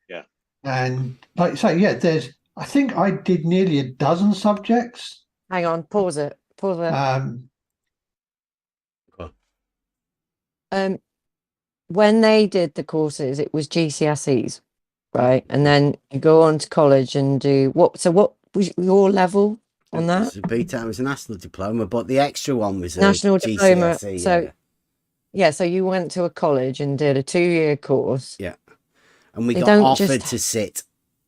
Yeah. And like you say, I think I did nearly a dozen subjects. Hang on, pause it. When they did the courses, it was GCSEs, right? And then you go on to college and do what? So what was your level on that? It was a national diploma, but the extra one was national a diploma. GCSE, So so you went to a college and did a 2-year course. Yeah, and we got offered to sit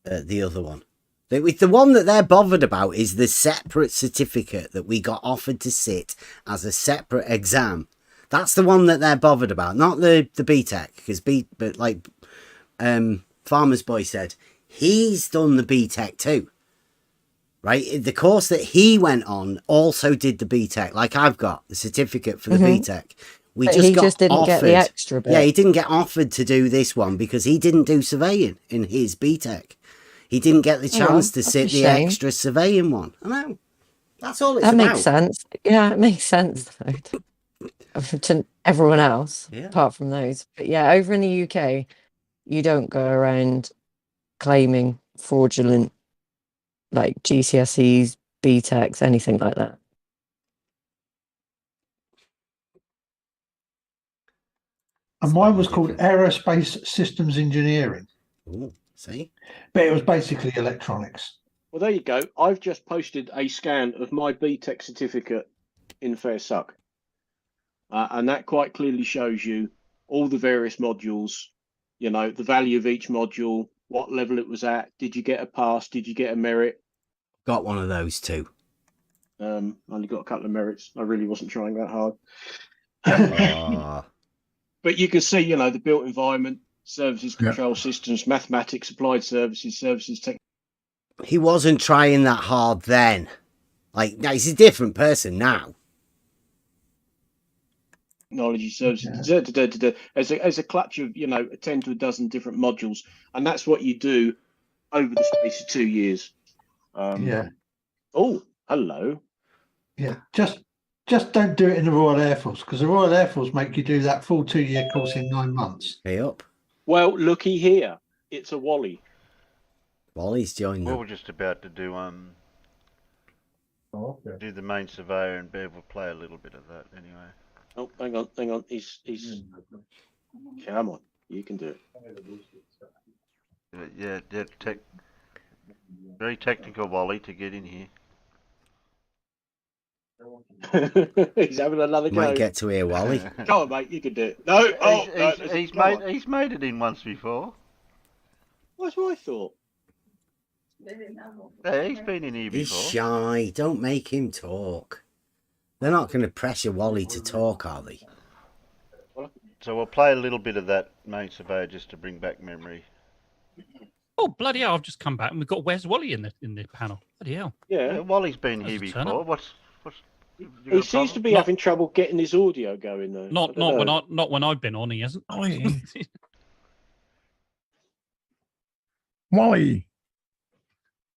at the other one. The one that they're bothered about is the separate certificate that we got offered to sit as a separate exam. That's the one that they're bothered about, not the BTEC, because Farmer's Boy said he's done the BTEC too, right? The course that he went on also did the BTEC, like I've got the certificate for the BTEC. He just didn't offered, get the extra bit. Yeah, he didn't get offered to do this one because he didn't do surveying in his BTEC. He didn't get the chance to sit the extra surveying one. I know. That's all it's about. That makes sense. Yeah, it makes sense though. To everyone else, apart from those. But yeah, over in the UK, you don't go around claiming fraudulent like GCSEs, BTECs, anything like that. And mine was called Aerospace Systems Engineering. Ooh, see? But it was basically electronics. Well, there you go. I've just posted a scan of my BTEC certificate in Fair Suck. And that quite clearly shows you all the various modules, you know, the value of each module, what level it was at. Did you get a pass? Did you get a merit? Got one of those too. Only got a couple of merits. I really wasn't trying that hard. But you can see, you know, the built environment, services, control systems, mathematics, applied services, tech. He wasn't trying that hard then. Like, he's a different person now. technology services, as a clutch of 10 to a dozen different modules, and that's what you do over the space of 2 years. Yeah. Oh, hello. Yeah. Just don't do it in the Royal Air Force, because the Royal Air Force make you do that full 2-year course in 9 months. Hey up. Well, looky here. It's a Wally. Wally's joined them. We're just about to do do the main surveyor, and Bev will play a little bit of that anyway. Oh, hang on. He's come on. You can do it. Yeah, very technical Wally to get in here. He's having another go. Might get to hear Wally. Come on, mate, you can do it. No, He's made it in once before. That's what I thought. Yeah, he's been in here He's before. shy. Don't make him talk. They're not going to pressure Wally to talk, are they? So we'll play a little bit of that main surveyor just to bring back memory. Oh bloody hell! I've just come back and we've got Where's Wally in the panel. Bloody hell! Yeah, Wally's been here That's a turn before. up. What's he seems to be having trouble getting his audio going though. Not when I've been on. He hasn't. Wally.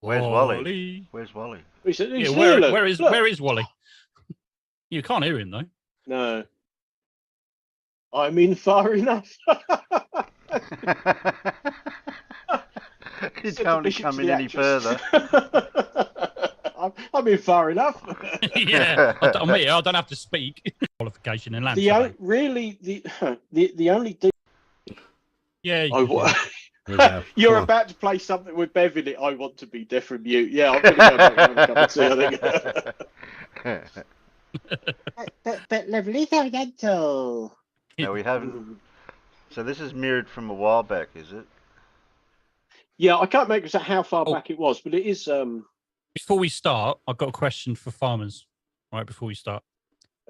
Where's Wally? Where's Wally? He's Yeah, here, look. where is Wally? You can't hear him though. No. I'm in far enough. You can't come in any further. I'm in far enough. Yeah, I don't have to speak. Qualification in land. The only Yeah. You're about to play something with Bev in it. I want to be deaf and mute. Yeah, I'm going to go back and have a cup of tea, I think. but lovely, so gentle. No, we haven't. So this is mirrored from a while back, is it? Yeah, I can't make exactly how far back it was, but it is. Before we start, I've got a question for farmers. Right before we start,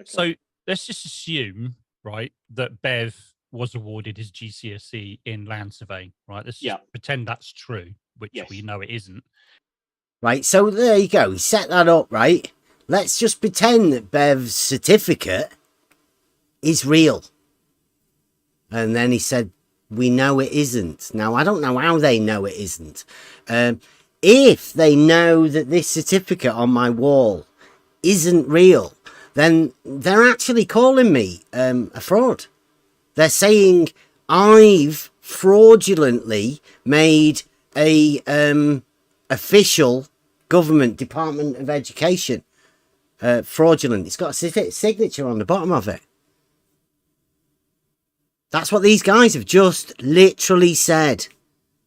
so let's just assume, right, that Bev was awarded his GCSE in land surveying. Right, let's just pretend that's true, which we know it isn't. Right, so there you go. He set that up, right? Let's just pretend that Bev's certificate is real. And then he said, we know it isn't. Now, I don't know how they know it isn't. If they know that this certificate on my wall isn't real, then they're actually calling me a fraud. They're saying I've fraudulently made a official government Department of Education fraudulent. It's got a signature on the bottom of it. That's what these guys have just literally said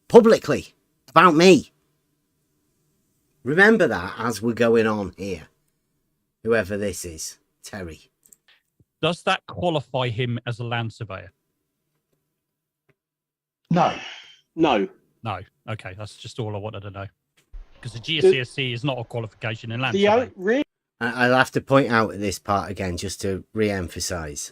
publicly about me. Remember that as we're going on here. Whoever this is, Terry. Does that qualify him as a land surveyor? No. No. Okay, that's just all I wanted to know. Because the GCSE is not a qualification in land surveying. I'll have to point out at this part again, just to re-emphasise.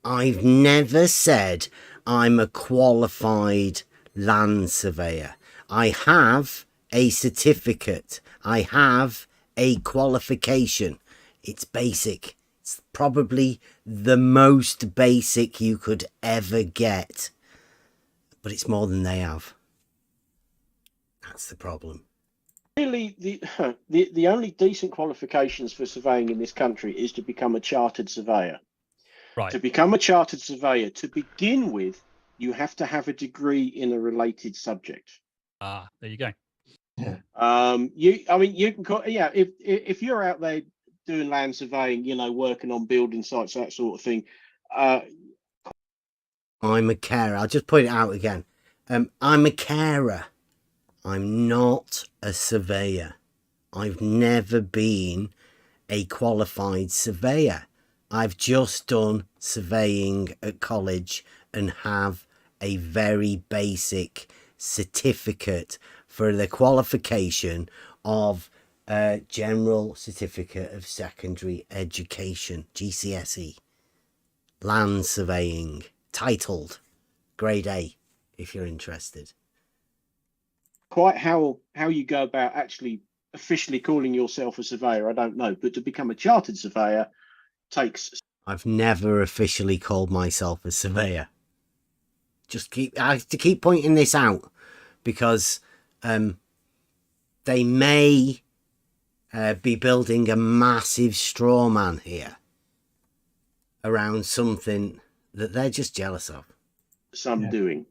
I've never said I'm a qualified land surveyor. I have a certificate. I have a qualification. It's basic. It's probably the most basic you could ever get. But it's more than they have. That's the problem. Really, the only decent qualifications for surveying in this country is to become a chartered surveyor. Right. To become a chartered surveyor, to begin with, you have to have a degree in a related subject. Ah, there you go. Yeah. You can call, if you're out there doing land surveying, working on building sites, that sort of thing. I'm a carer. I'll just point it out again. I'm a carer. I'm not a surveyor. I've never been a qualified surveyor. I've just done surveying at college and have a very basic certificate for the qualification of General Certificate of Secondary Education, GCSE, land surveying, titled Grade A, if you're interested. Quite how you go about actually officially calling yourself a surveyor, I don't know. But to become a chartered surveyor takes I've never officially called myself a surveyor. I have to keep pointing this out because they may be building a massive straw man here around something that they're just jealous of. Some doing.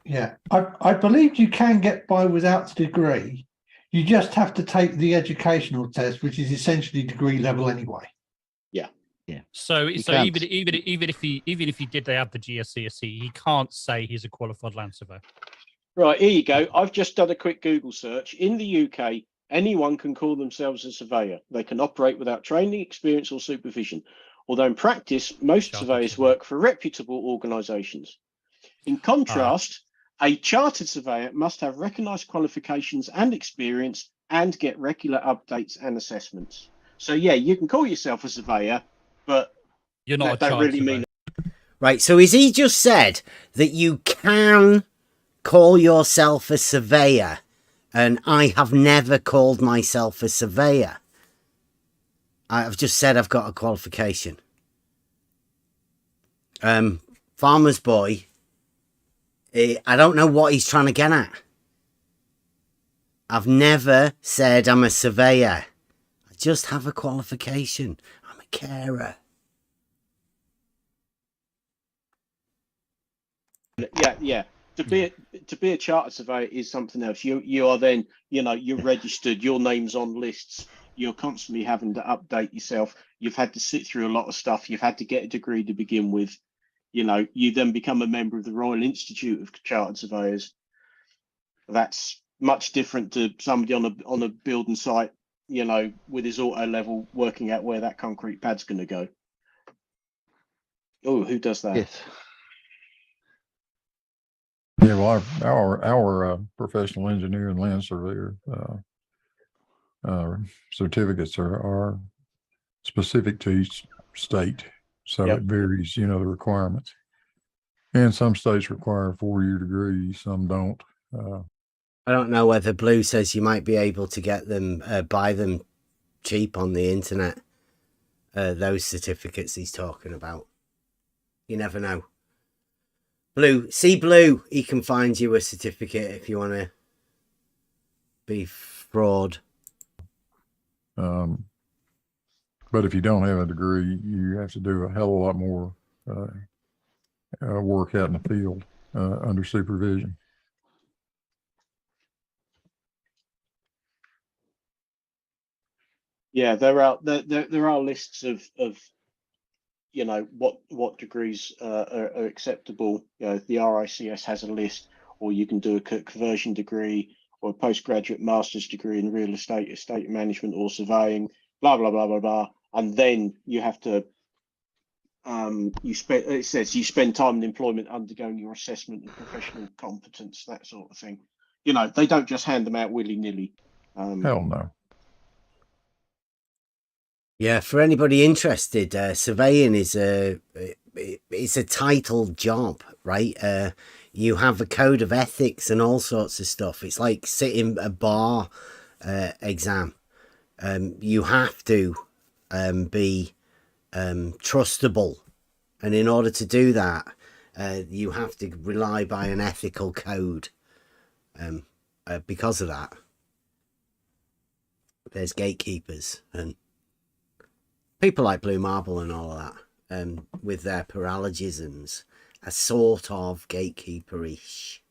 Yeah, I believe you can get by without the degree. You just have to take the educational test, which is essentially degree level anyway. Yeah. Yeah. So You even can't- if he did have the GCSE, he can't say he's a qualified land surveyor. Right, here you go. I've just done a quick Google search. In the UK, anyone can call themselves a surveyor. They can operate without training, experience, or supervision. Although in practice, most surveyors work for reputable organisations. In contrast, a chartered surveyor must have recognised qualifications and experience and get regular updates and assessments. So yeah, you can call yourself a surveyor, but you're not that don't really mean. Right, so is he just said that you can call yourself a surveyor, and I have never called myself a surveyor? I've just said I've got a qualification. Farmer's boy, I don't know what he's trying to get at. I've never said I'm a surveyor. I just have a qualification. I'm a carer. Yeah. To be a chartered surveyor is something else. You are then, you're registered, your name's on lists, you're constantly having to update yourself. You've had to sit through a lot of stuff, you've had to get a degree to begin with. You then become a member of the Royal Institute of Chartered Surveyors. That's much different to somebody on a building site, with his auto level working out where that concrete pad's going to go. Oh, who does that? Yes. Yeah, well, our professional engineer and land surveyor certificates are specific to each state, so Yep. it varies, the requirements. And some states require a 4-year degree, some don't. I don't know whether Blue says you might be able to get them, buy them cheap on the internet. Those certificates he's talking about. You never know. Blue, he can find you a certificate if you want to be fraud. But if you don't have a degree, you have to do a hell of a lot more work out in the field under supervision. Yeah, there are lists of what degrees are acceptable. The RICS has a list, or you can do a conversion degree or a postgraduate master's degree in real estate, estate management, or surveying. Blah blah blah blah blah, and then you have to. It says you spend time in employment undergoing your assessment and professional competence, that sort of thing. They don't just hand them out willy nilly. Hell no. Yeah, for anybody interested, surveying is it's a titled job, right? You have a code of ethics and all sorts of stuff. It's like sitting a bar exam. You have to be trustable, and in order to do that, you have to rely by an ethical code. Because of that, there's gatekeepers and people like Blue Marble and all of that, with their paralogisms, are sort of gatekeeper-ish.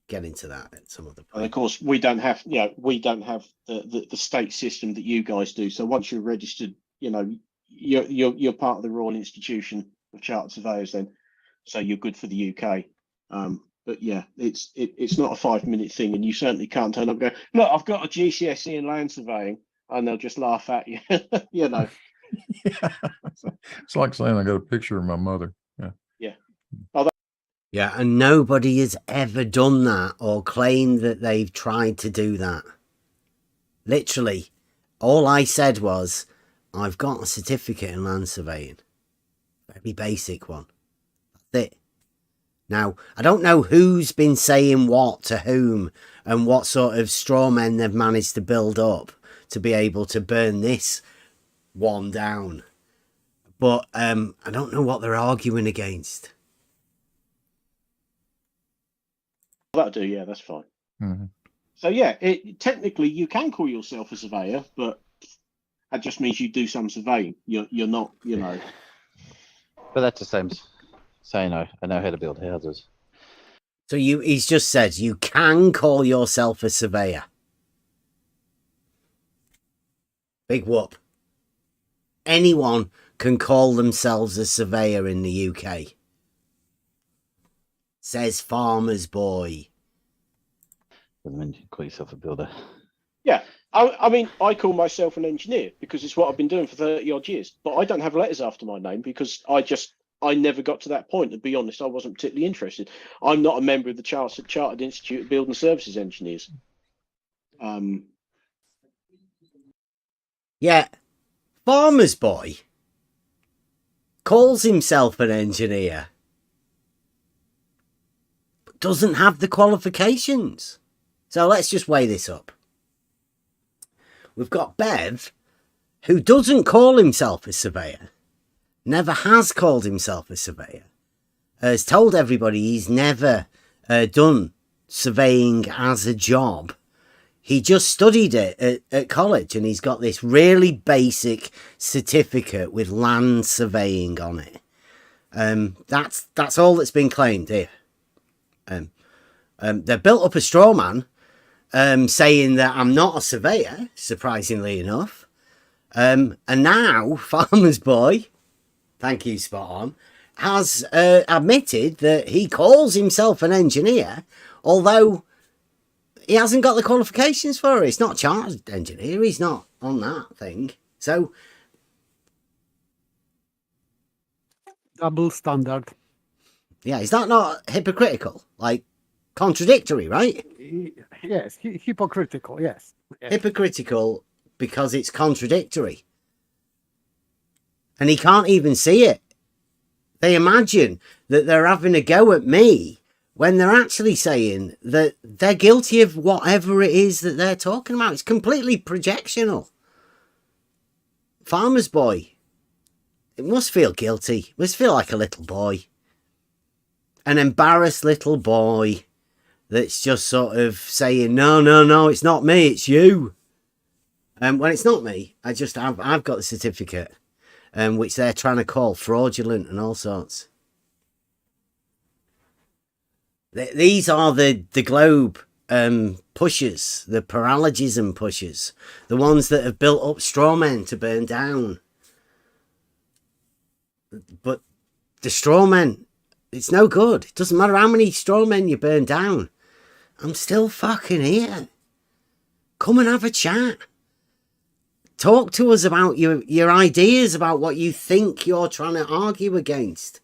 Get into that at some other point. And of course, we don't have the state system that you guys do. So once you're registered, you're part of the Royal Institution of Chartered Surveyors then, so you're good for the UK. But yeah, it's not a 5-minute thing, and you certainly can't turn up and go, look, I've got a GCSE in land surveying, and they'll just laugh at you. Yeah. It's like saying I got a picture of my mother. Yeah. Yeah, and nobody has ever done that or claimed that they've tried to do that. Literally, all I said was, I've got a certificate in land surveying. Very basic one. That's it. Now, I don't know who's been saying what to whom and what sort of straw men they've managed to build up to be able to burn this one down. but I don't know what they're arguing against. That'll do. Yeah, that's fine. Mm-hmm. So yeah, technically you can call yourself a surveyor, but that just means you do some surveying. You're not, you know. But that's the same as saying I know how to build houses. So he's just said you can call yourself a surveyor. Big whoop. Anyone can call themselves a surveyor in the UK. Says Farmer's Boy. Doesn't mean you call yourself a builder. Yeah, I mean, I call myself an engineer because it's what I've been doing for 30 odd years. But I don't have letters after my name because I never got to that point. To be honest, I wasn't particularly interested. I'm not a member of the Chartered Institute of Building Services Engineers. Yeah, Farmer's Boy calls himself an engineer, but doesn't have the qualifications. So let's just weigh this up. We've got Bev, who doesn't call himself a surveyor, never has called himself a surveyor, has told everybody he's never done surveying as a job. He just studied it at college, and he's got this really basic certificate with land surveying on it. That's all that's been claimed here. They built up a straw man saying that I'm not a surveyor, surprisingly enough. And now Farmer's Boy, thank you, spot on, has admitted that he calls himself an engineer, although he hasn't got the qualifications for it. It's not chartered engineer. He's not on that thing. So double standard. Yeah, is that not hypocritical? Like contradictory, right? Yes, hypocritical. Yes. Hypocritical because it's contradictory. And he can't even see it. They imagine that they're having a go at me when they're actually saying that they're guilty of whatever it is that they're talking about. It's completely projectional. Farmer's Boy. It must feel guilty. It must feel like a little boy. An embarrassed little boy that's just sort of saying, no, it's not me, it's you. When it's not me, I've got the certificate, which they're trying to call fraudulent and all sorts. These are the globe pushers, the paralogism pushers, the ones that have built up straw men to burn down. But the straw men, it's no good. It doesn't matter how many straw men you burn down. I'm still fucking here. Come and have a chat. Talk to us about your ideas about what you think you're trying to argue against.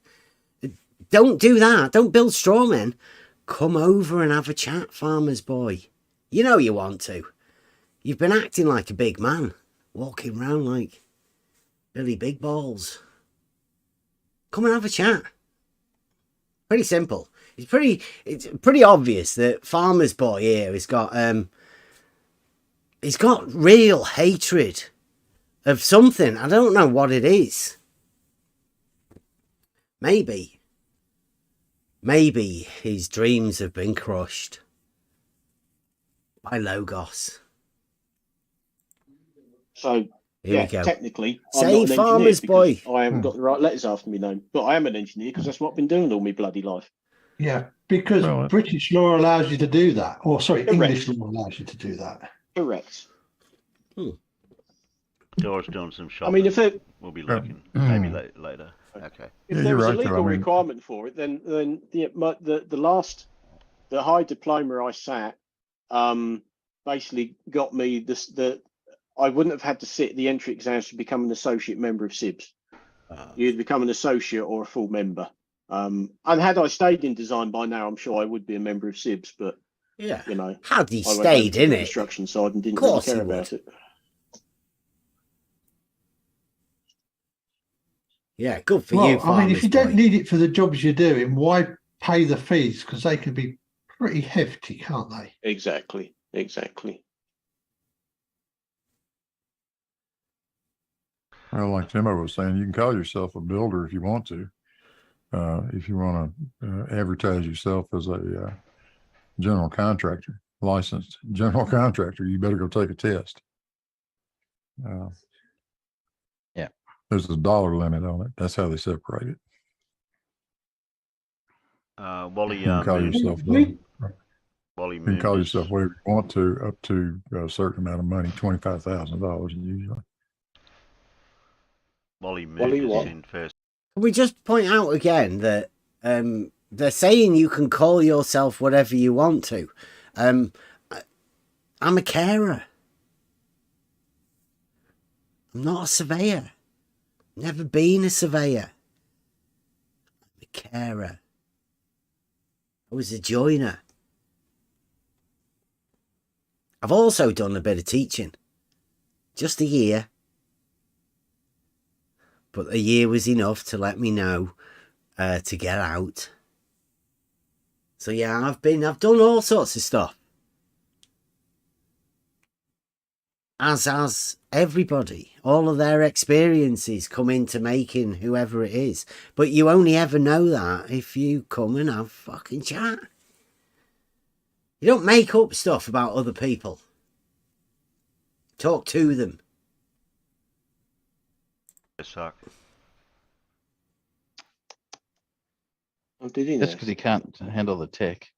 Don't do that. Don't build straw men. Come over and have a chat, Farmer's Boy. You know you want to. You've been acting like a big man. Walking around like Billy Big Balls. Come and have a chat. Pretty simple. It's pretty obvious that Farmer's Boy here has got he's got real hatred of something. I don't know what it is. Maybe his dreams have been crushed by Logos. So Here we go. Technically, Say I'm not an Farmer's Boy. I haven't got the right letters after me name, but I am an engineer because that's what I've been doing all my bloody life. Yeah, because British law allows you to do that. Or sorry, Correct. English law allows you to do that. Correct. Dora's doing some shopping. I mean, if it, we'll be looking maybe later. Okay. if there was a legal requirement for it, then the high diploma I sat basically got me the I wouldn't have had to sit the entry exams to become an associate member of SIBS. You'd become an associate or a full member. And had I stayed in design by now, I'm sure I would be a member of SIBS. But yeah, you know, had he stayed in it, construction side and didn't really care about it. Yeah, good for well, you. I mean, if you Farmer's don't need it for the jobs you're doing, why pay the fees? Because they can be pretty hefty, can't they? Exactly. Well, like Timo was saying, you can call yourself a builder if you want to. If you want to advertise yourself as a general contractor, licensed general contractor, you better go take a test. Yeah. There's a dollar limit on it. That's how they separate it. Wally, You can call yourself Wally you can call Moon yourself whatever you want to, up to a certain amount of money, $25,000 usually. Wally Wally Moon what? is in first. Can we just point out again that they're saying you can call yourself whatever you want to. I'm a carer. I'm not a surveyor. Never been a surveyor. I'm a carer. I was a joiner. I've also done a bit of teaching. Just a year. But a year was enough to let me know to get out. So yeah, I've done all sorts of stuff. As has everybody. All of their experiences come into making whoever it is. But you only ever know that if you come and have fucking chat. You don't make up stuff about other people. Talk to them. Suck. Oh, did he? Just because he can't handle the tech.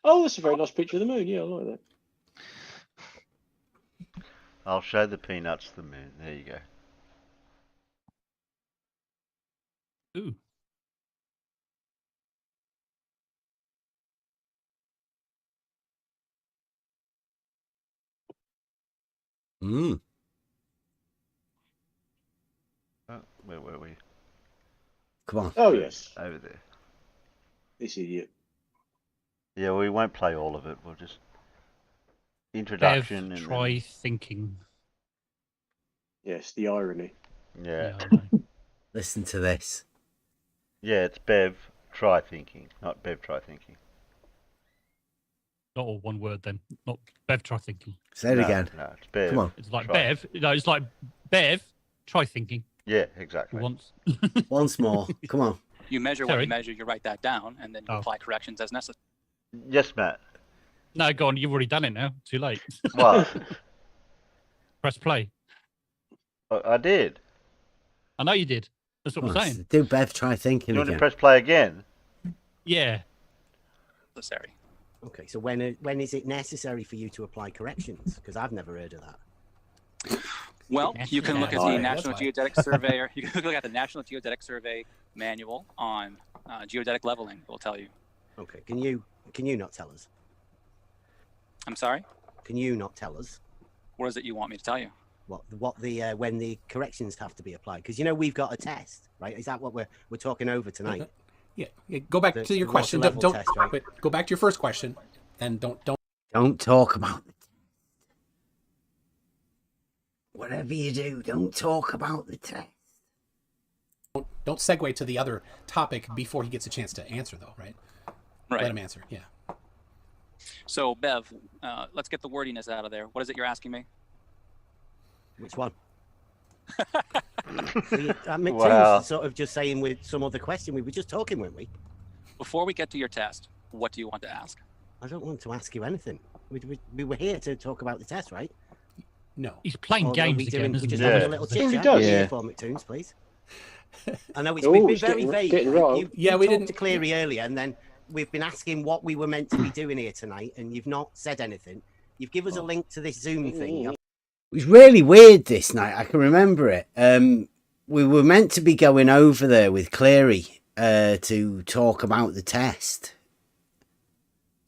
Oh, that's a very nice picture of the moon. Yeah, I like that. I'll show the peanuts the moon. There you go. Ooh. Mm. Oh, where were we? Come on. Oh, yes. Over there. This idiot. Yeah, we won't play all of it. We'll just introduction Bev, and try then... thinking. Yes, the irony. Yeah. Listen to this. Yeah, it's Bev, try thinking, not Bev, try thinking. Not all one word then. Not Bev, try thinking. Say it again. No, it's Bev. Come on. It's like try. Bev. No, it's like Bev, try thinking. Yeah, exactly. Once. Once more. Come on. You measure what Sorry. you measure, you write that down, and then you apply corrections as necessary. Yes, Matt. No, go on. You've already done it now. Too late. What? Press play. I did. I know you did. That's what I'm saying. Do Bev try thinking You want again? to press play again? Yeah. Necessary. Okay, so when is it necessary for you to apply corrections? Because I've never heard of that. Well, you can look at Yeah. the National Geodetic Survey, or you can look at the National Geodetic Survey manual on geodetic leveling. It will tell you. Okay, can you not tell us? I'm sorry. Can you not tell us What is it you want me to tell you? what the when the corrections have to be applied? Because you know we've got a test, right? Is that what we're talking over tonight? Yeah. Go back to your question. Don't test, right? wait, go back to your first question, and Don't talk about it. Whatever you do, don't talk about the test. don't segue to the other topic before he gets a chance to answer, though, right? Right. Let him answer. Yeah. So, Bev, let's get the wordiness out of there. What is it you're asking me? Which one? Tim's Wow. sort of just saying with some other question. We were just talking, weren't we? Before we get to your test, what do you want to ask? I don't want to ask you anything. We were here to talk about the test, right? No. He's playing Or are games we again, doing, isn't we're just he? having a little Yeah. chit He chat does. here for McToons, please. I know we've Oh, been it's very getting- vague. getting right? wrong. You Yeah, talked we didn't- to Cleary earlier, and then we've been asking what we were meant to be doing here tonight, and you've not said anything. You've given us a link to this Zoom thing. Mm. It was really weird this night. I can remember it. We were meant to be going over there with Cleary to talk about the test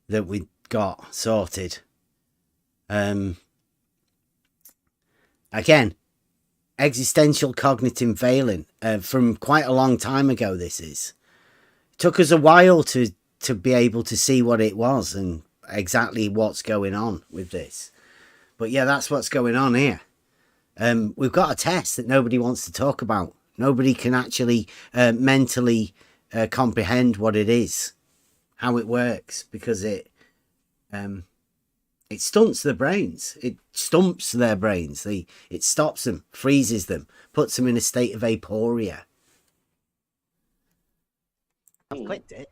that we got sorted. Again, existential cognitive failing from quite a long time ago. This is. It took us a while to be able to see what it was and exactly what's going on with this. But yeah, that's what's going on here. We've got a test that nobody wants to talk about. Nobody can actually mentally comprehend what it is, how it works, because It stunts their brains. It stumps their brains. It stops them, freezes them, puts them in a state of aporia. I've clicked it,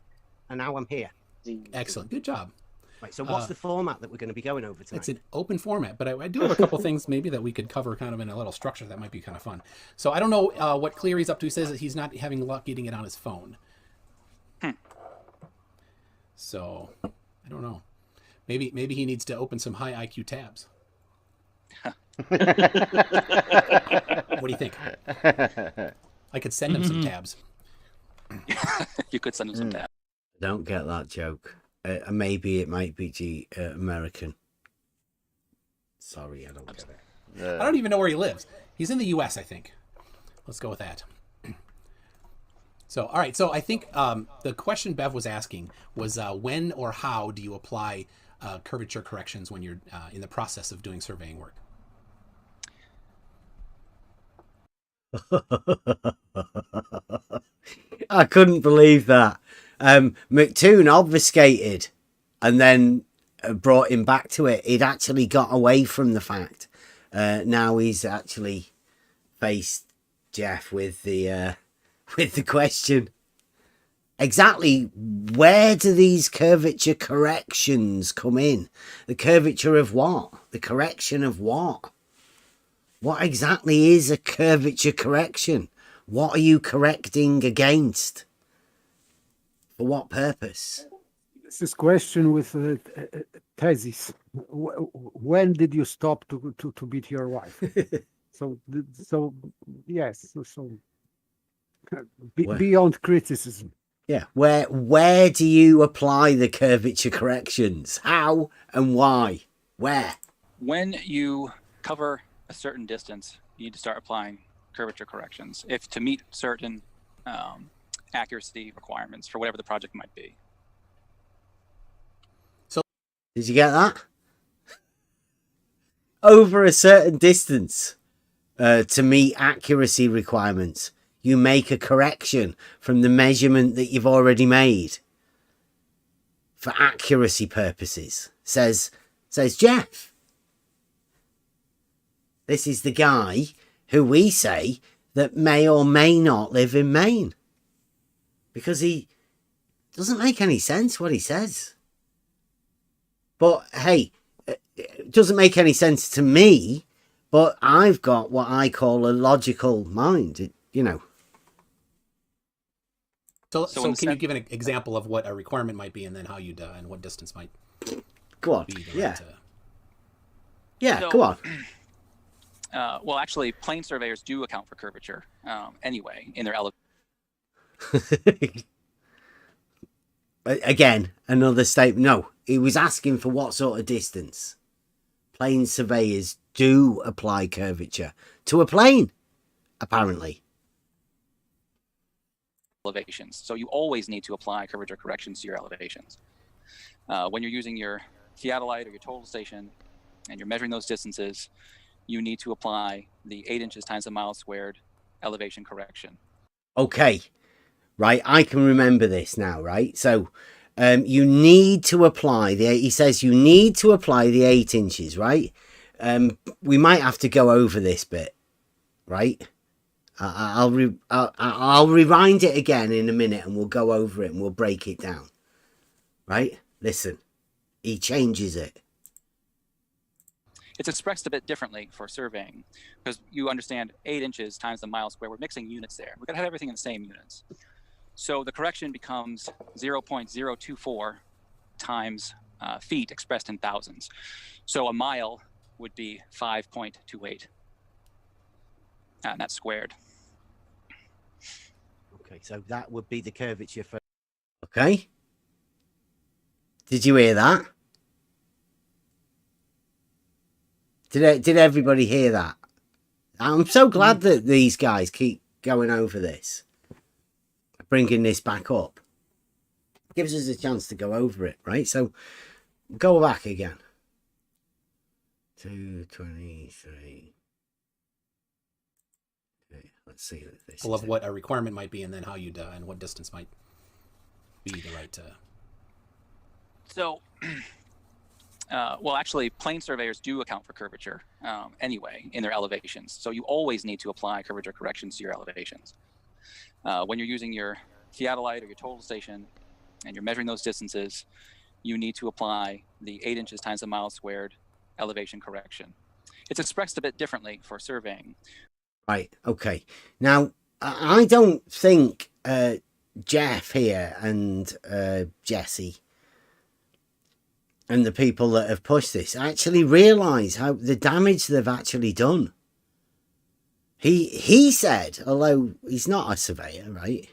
and now I'm here. Excellent. Good job. Right, so what's the format that we're going to be going over tonight? It's an open format, but I do have a couple things maybe that we could cover kind of in a little structure that might be kind of fun. So I don't know what Cleary's up to. He says that he's not having luck getting it on his phone. So I don't know. Maybe he needs to open some high IQ tabs. What do you think? I could send him some tabs. You could send him some tabs. I don't get that joke. Maybe it might be American. Sorry, I don't get it. I don't even know where he lives. He's in the U.S., I think. Let's go with that. So, all right. So I think the question Bev was asking was when or how do you apply curvature corrections when you're in the process of doing surveying work? I couldn't believe that. McToon obfuscated and then brought him back to it. He'd actually got away from the fact. Now he's actually faced Jeff with the question. Exactly where do these curvature corrections come in? The curvature of what? The correction of what? What exactly is a curvature correction? What are you correcting against? For what purpose? This is question with thesis. When did you stop to beat your wife? so yes. So beyond criticism. Yeah. Where do you apply the curvature corrections? How and why? Where? When you cover a certain distance, you need to start applying curvature corrections if to meet certain accuracy requirements for whatever the project might be. So, did you get that? Over a certain distance, to meet accuracy requirements, you make a correction from the measurement that you've already made for accuracy purposes. Says Jeff. This is the guy who we say that may or may not live in Maine. Because he doesn't make any sense what he says. But hey, it doesn't make any sense to me, but I've got what I call a logical mind, you know. So can you give an example of what a requirement might be and then how you'd and what distance might go on. Be Yeah. right, Yeah, So, go on. Well, actually, plane surveyors do account for curvature anyway in their Again, another statement. No, he was asking for what sort of distance. Plane surveyors do apply curvature to a plane, apparently. elevations. So you always need to apply curvature corrections to your elevations. When you're using your theodolite or your total station and you're measuring those distances, you need to apply the 8 inches times a mile squared elevation correction. Okay, right. I can remember this now, right? So you need to apply he says you need to apply the 8 inches, right? We might have to go over this bit, right? I'll rewind it again in a minute and we'll go over it and we'll break it down, right? Listen, he changes it. It's expressed a bit differently for surveying because you understand 8 inches times the mile square. We're mixing units there. We're going to have everything in the same units. So the correction becomes 0.024 times feet expressed in thousands. So a mile would be 5.28. And that's squared. Okay, so that would be the curvature for... Okay. Did you hear that? Did everybody hear that? I'm so glad that these guys keep going over this. Bringing this back up. Gives us a chance to go over it, right? So, go back again. 223. Okay, let's see this. Of what a requirement might be and then how you'd and what distance might be the right... So Well, actually, plane surveyors do account for curvature anyway in their elevations. So you always need to apply curvature corrections to your elevations. When you're using your theodolite or your total station and you're measuring those distances, you need to apply the 8 inches times a mile squared elevation correction. It's expressed a bit differently for surveying. Right, okay. Now, I don't think Jeff here and Jesse and the people that have pushed this actually realise how the damage they've actually done. He said, although he's not a surveyor, right?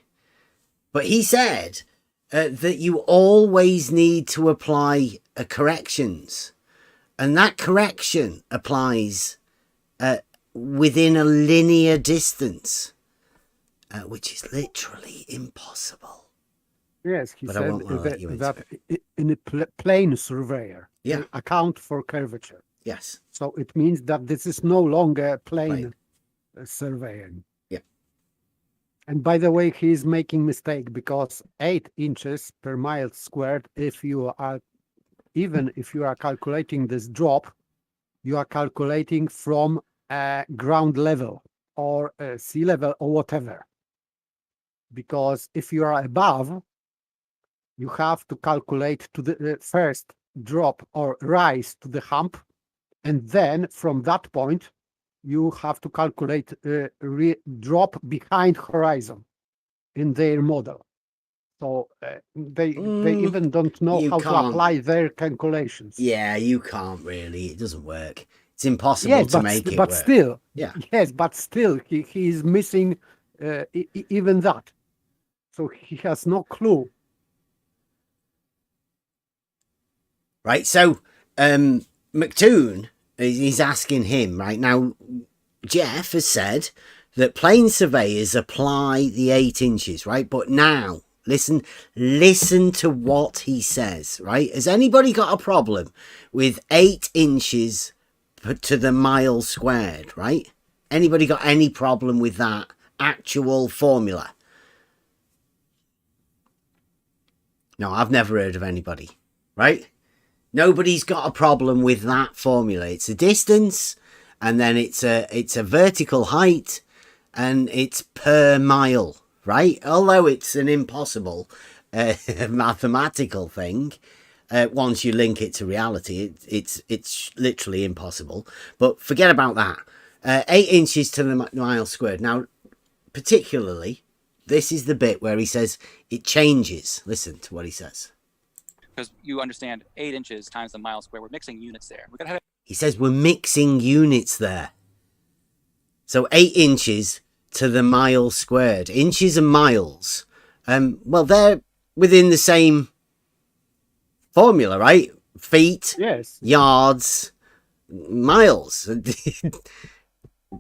But he said that you always need to apply corrections. And that correction applies within a linear distance, which is literally impossible. Yes, he But said that in a plane surveyor, yeah, they account for curvature. Yes. So it means that this is no longer plane surveying. Yeah. And by the way, he is making mistake because 8 inches per mile squared, even if you are calculating this drop, you are calculating from ground level or sea level or whatever. Because if you are above, you have to calculate to the first drop or rise to the hump, and then from that point you have to calculate drop behind horizon in their model. So they even don't know how to apply their calculations. Yeah, you can't really. It doesn't work. It's impossible to make it but work. Still, yeah. Yes, but still, he is missing even that. So he has no clue. Right, so McToon is asking him right now. Jeff has said that plane surveyors apply the 8 inches, right? But now listen to what he says, right? Has anybody got a problem with 8 inches to the mile squared, right? Anybody got any problem with that actual formula? No, I've never heard of anybody, right? Nobody's got a problem with that formula. It's a distance, and then it's a vertical height, and it's per mile, right? Although it's an impossible mathematical thing, once you link it to reality, it's literally impossible. But forget about that. 8 inches to the mile squared. Now, particularly, this is the bit where he says it changes. Listen to what he says. Because you understand 8 inches times the mile square. We're mixing units there. We're gonna have. He says we're mixing units there. So 8 inches to the mile squared. Inches and miles. Well, they're within the same formula, right? Feet, yes, yards, miles.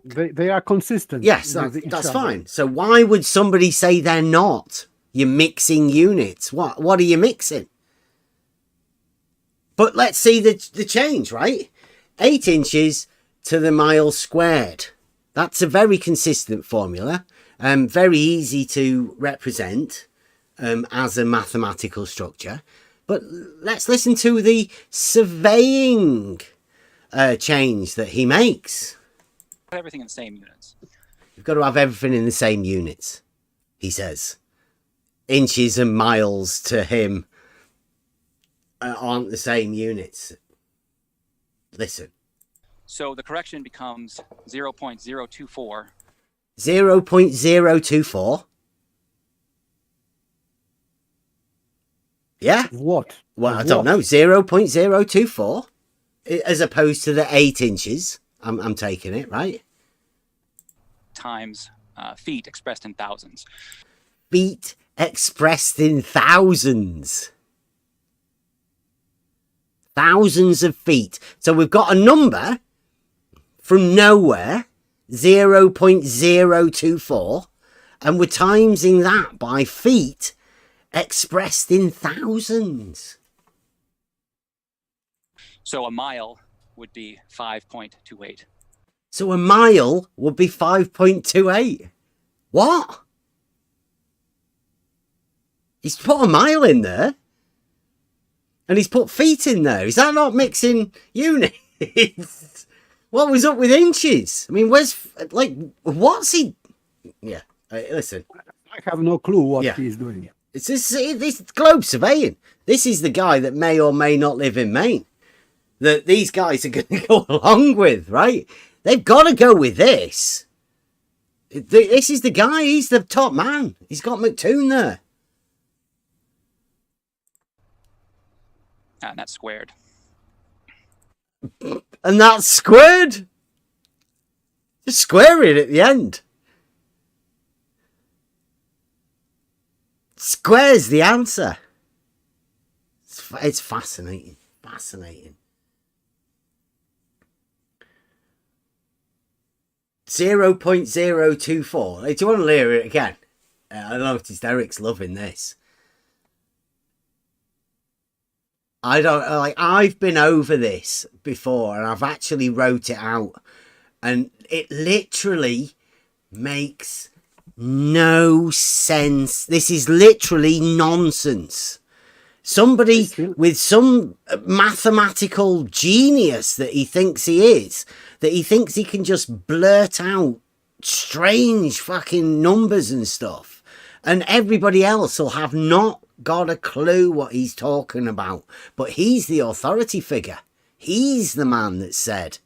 They are consistent. Yes, that's fine. So why would somebody say they're not? You're mixing units. What are you mixing? But let's see the change, right? 8 inches to the mile squared. That's a very consistent formula. Very easy to represent as a mathematical structure. But let's listen to the surveying change that he makes. Everything in the same units. You've got to have everything in the same units, he says. Inches and miles to him aren't the same units. Listen. So the correction becomes 0.024. 0.024? Yeah? What? Well, I don't know. 0.024? As opposed to the 8 inches. I'm taking it, right? Times feet expressed in thousands. Feet expressed in thousands. Thousands of feet. So we've got a number from nowhere, 0.024, and we're timesing that by feet expressed in thousands. So a mile would be 5.28. So a mile would be 5.28. What? He's put a mile in there. And he's put feet in there. Is that not mixing units? What was up with inches? I mean, what's he? Yeah, listen. I have no clue what he's doing. It's this globe surveying. This is the guy that may or may not live in Maine. That these guys are going to go along with, right? They've got to go with this. This is the guy. He's the top man. He's got McToon there. And that's squared. And that's squared. Just square it at the end. Square's the answer. It's fascinating. Fascinating. 0.024. Do you want to hear it again? I noticed Eric's loving this. I've been over this before and I've actually wrote it out, and it literally makes no sense. This is literally nonsense. Somebody with some mathematical genius that he thinks he is, that he thinks he can just blurt out strange fucking numbers and stuff, and everybody else will have not got a clue what he's talking about. But he's the authority figure. He's the man that said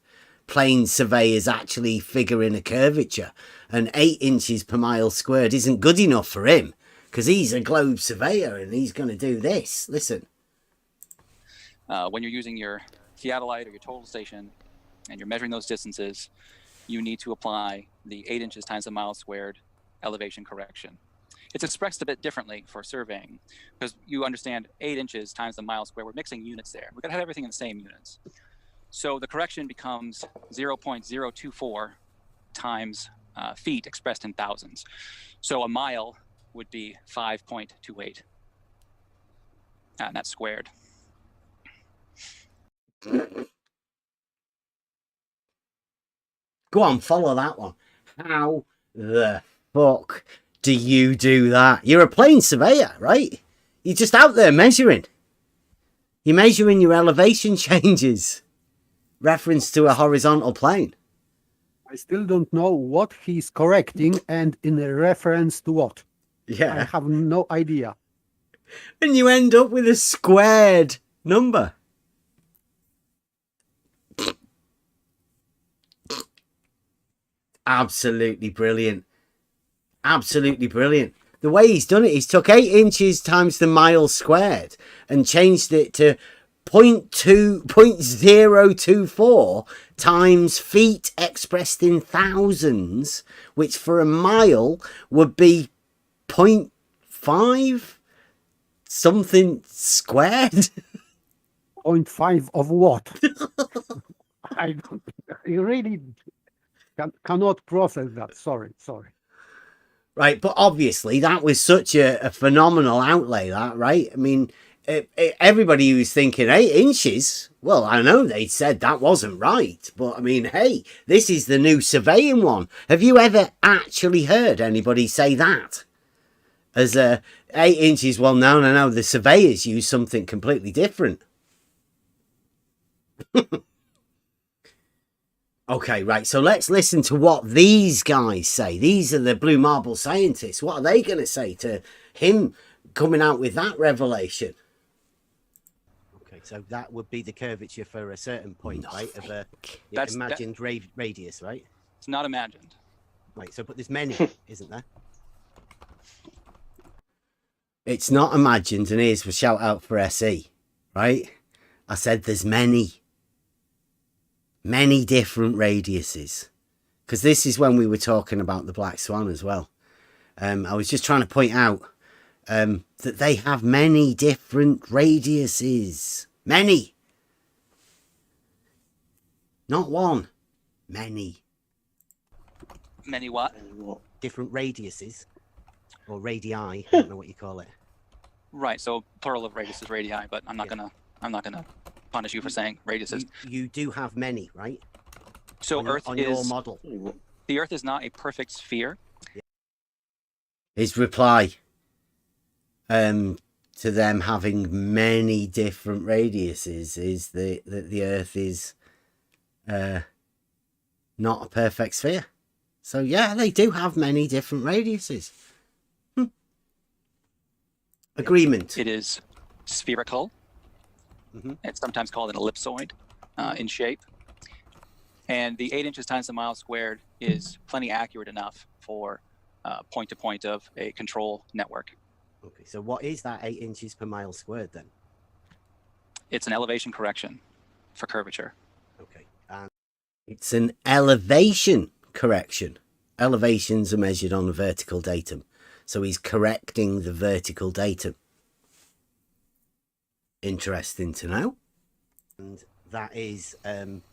plane surveyors actually figure in a curvature, and 8 inches per mile squared isn't good enough for him. Because he's a globe surveyor and he's going to do this. Listen. When you're using your theodolite or your total station and you're measuring those distances, you need to apply the 8 inches times a mile squared elevation correction. It's expressed a bit differently for surveying because you understand 8 inches times the mile squared. We're mixing units there. We've got to have everything in the same units. So the correction becomes 0.024 times feet expressed in thousands. So a mile would be 5.28, and that's squared. Go on, follow that one. How the fuck do you do that? You're a plane surveyor, right? You're just out there measuring. You're measuring your elevation changes. Reference to a horizontal plane. I still don't know what he's correcting and in a reference to what. Yeah. I have no idea. And you end up with a squared number. Absolutely brilliant. Absolutely brilliant. The way he's done it, he's took 8 inches times the mile squared and changed it to 0.024 times feet expressed in thousands, which for a mile would be 0.5 something squared. 0.5 of what? I really cannot process that. Sorry. Right, but obviously that was such a phenomenal outlay, that, right? I mean, everybody who's thinking 8 inches, well, I know they said that wasn't right, but I mean, hey, this is the new surveying one. Have you ever actually heard anybody say that? As 8 inches, well, no, the surveyors use something completely different. Okay, right, so let's listen to what these guys say. These are the blue marble scientists. What are they going to say to him coming out with that revelation? Okay, so that would be the curvature for a certain point, right? Of a imagined radius, right? It's not imagined. Right, so but there's many, isn't there? It's not imagined, and here's a shout out for SE, right? I said there's many different radiuses, because this is when we were talking about the Black Swan as well. I was just trying to point out that they have many different radiuses. Many. Not one. Many. Many what? Different radiuses. Or radii, I don't know what you call it. Right, so plural of radius is radii, but I'm not gonna punish you for saying radiuses. You do have many, right? So on your model. The Earth is not a perfect sphere. His reply. to them having many different radiuses is that the Earth is not a perfect sphere. So yeah, they do have many different radiuses. Agreement. It is spherical. It's sometimes called an ellipsoid in shape. And the 8 inches times the mile squared is plenty accurate enough for point to point of a control network. Okay, so what is that 8 inches per mile squared then? It's an elevation correction for curvature. Okay. And it's an elevation correction. Elevations are measured on a vertical datum. So he's correcting the vertical datum. Interesting to know. And that is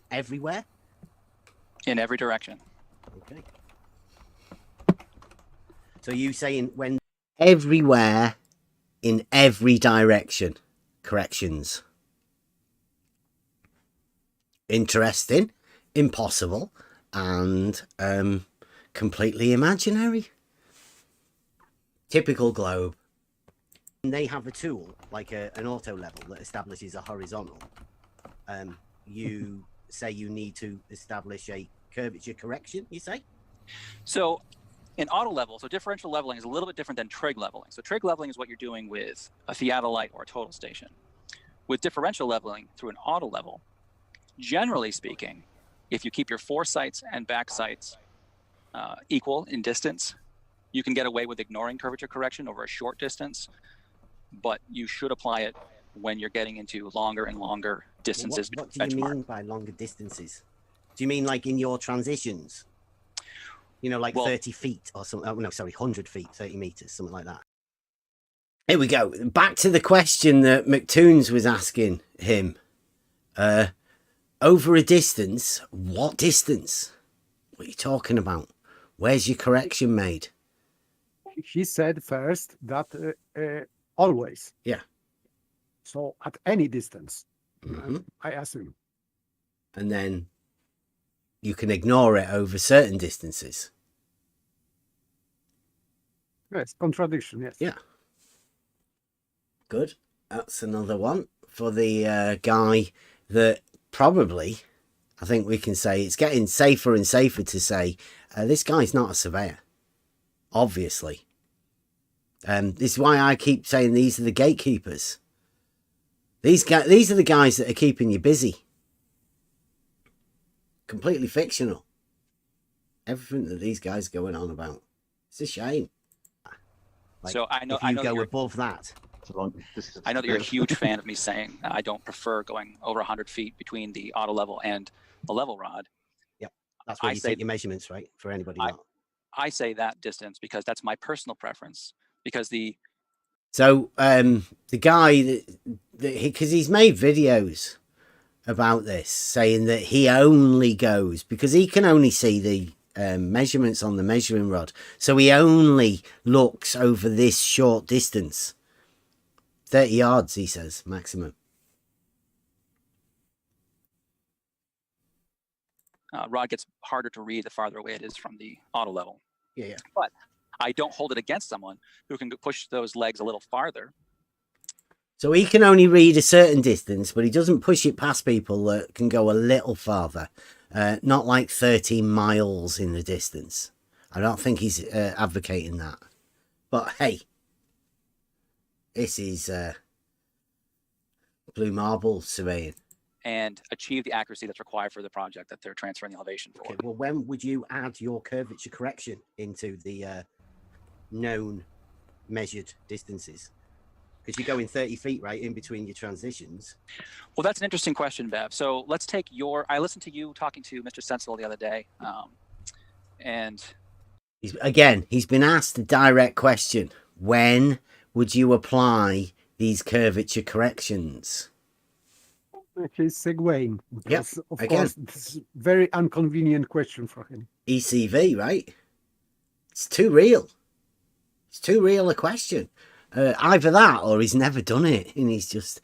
everywhere? In every direction. Okay. So you saying when... Everywhere, in every direction. Corrections. Interesting, impossible, and completely imaginary. Typical globe. They have a tool, like an auto level, that establishes a horizontal. You say you need to establish a curvature correction, you say? So in auto level, so differential leveling is a little bit different than trig leveling. So trig leveling is what you're doing with a theodolite or a total station. With differential leveling through an auto level, generally speaking, if you keep your foresights and backsights equal in distance, you can get away with ignoring curvature correction over a short distance, but you should apply it when you're getting into longer and longer distances. What do you mean by longer distances? Do you mean like in your transitions? You know, like 30 feet or something. Oh, no, sorry, 100 feet, 30 meters, something like that. Here we go. Back to the question that McToons was asking him. Over a distance, what distance? What are you talking about? Where's your correction made? He said first that always. Yeah. So at any distance, Mhm. I assume. And then you can ignore it over certain distances. Yes, contradiction, yes. Yeah. Good. That's another one for the guy that probably, I think we can say, it's getting safer and safer to say, this guy's not a surveyor. Obviously. This is why I keep saying these are the gatekeepers. These are the guys that are keeping you busy. Completely fictional. Everything that these guys are going on about. It's a shame. Like, so I know, if you go above that. I know that you're a huge fan of me saying I don't prefer going over 100 feet between the auto level and the level rod. Yep, that's where you take your measurements, right? For anybody not. I say that distance because that's my personal preference. Because the guy that because he's made videos about this, saying that he only goes because he can only see the measurements on the measuring rod, so he only looks over this short distance. 30 yards, he says, maximum. Rod gets harder to read the farther away it is from the auto level. Yeah. But I don't hold it against someone who can push those legs a little farther. So he can only read a certain distance, but he doesn't push it past people that can go a little farther. Not like 13 miles in the distance. I don't think he's advocating that. But hey, this is blue marble surveying. And achieve the accuracy that's required for the project that they're transferring the elevation for. Okay, well, when would you add your curvature correction into the known measured distances? Because you're going 30 feet, right, in between your transitions. Well, that's an interesting question, Bev. So let's take I listened to you talking to Mr. Sensible the other day. And he's been asked a direct question. When would you apply these curvature corrections? He's segueing. Yes, of course, it's a very inconvenient question for him. ECV, right? It's too real. It's too real a question. Either that or he's never done it and he's just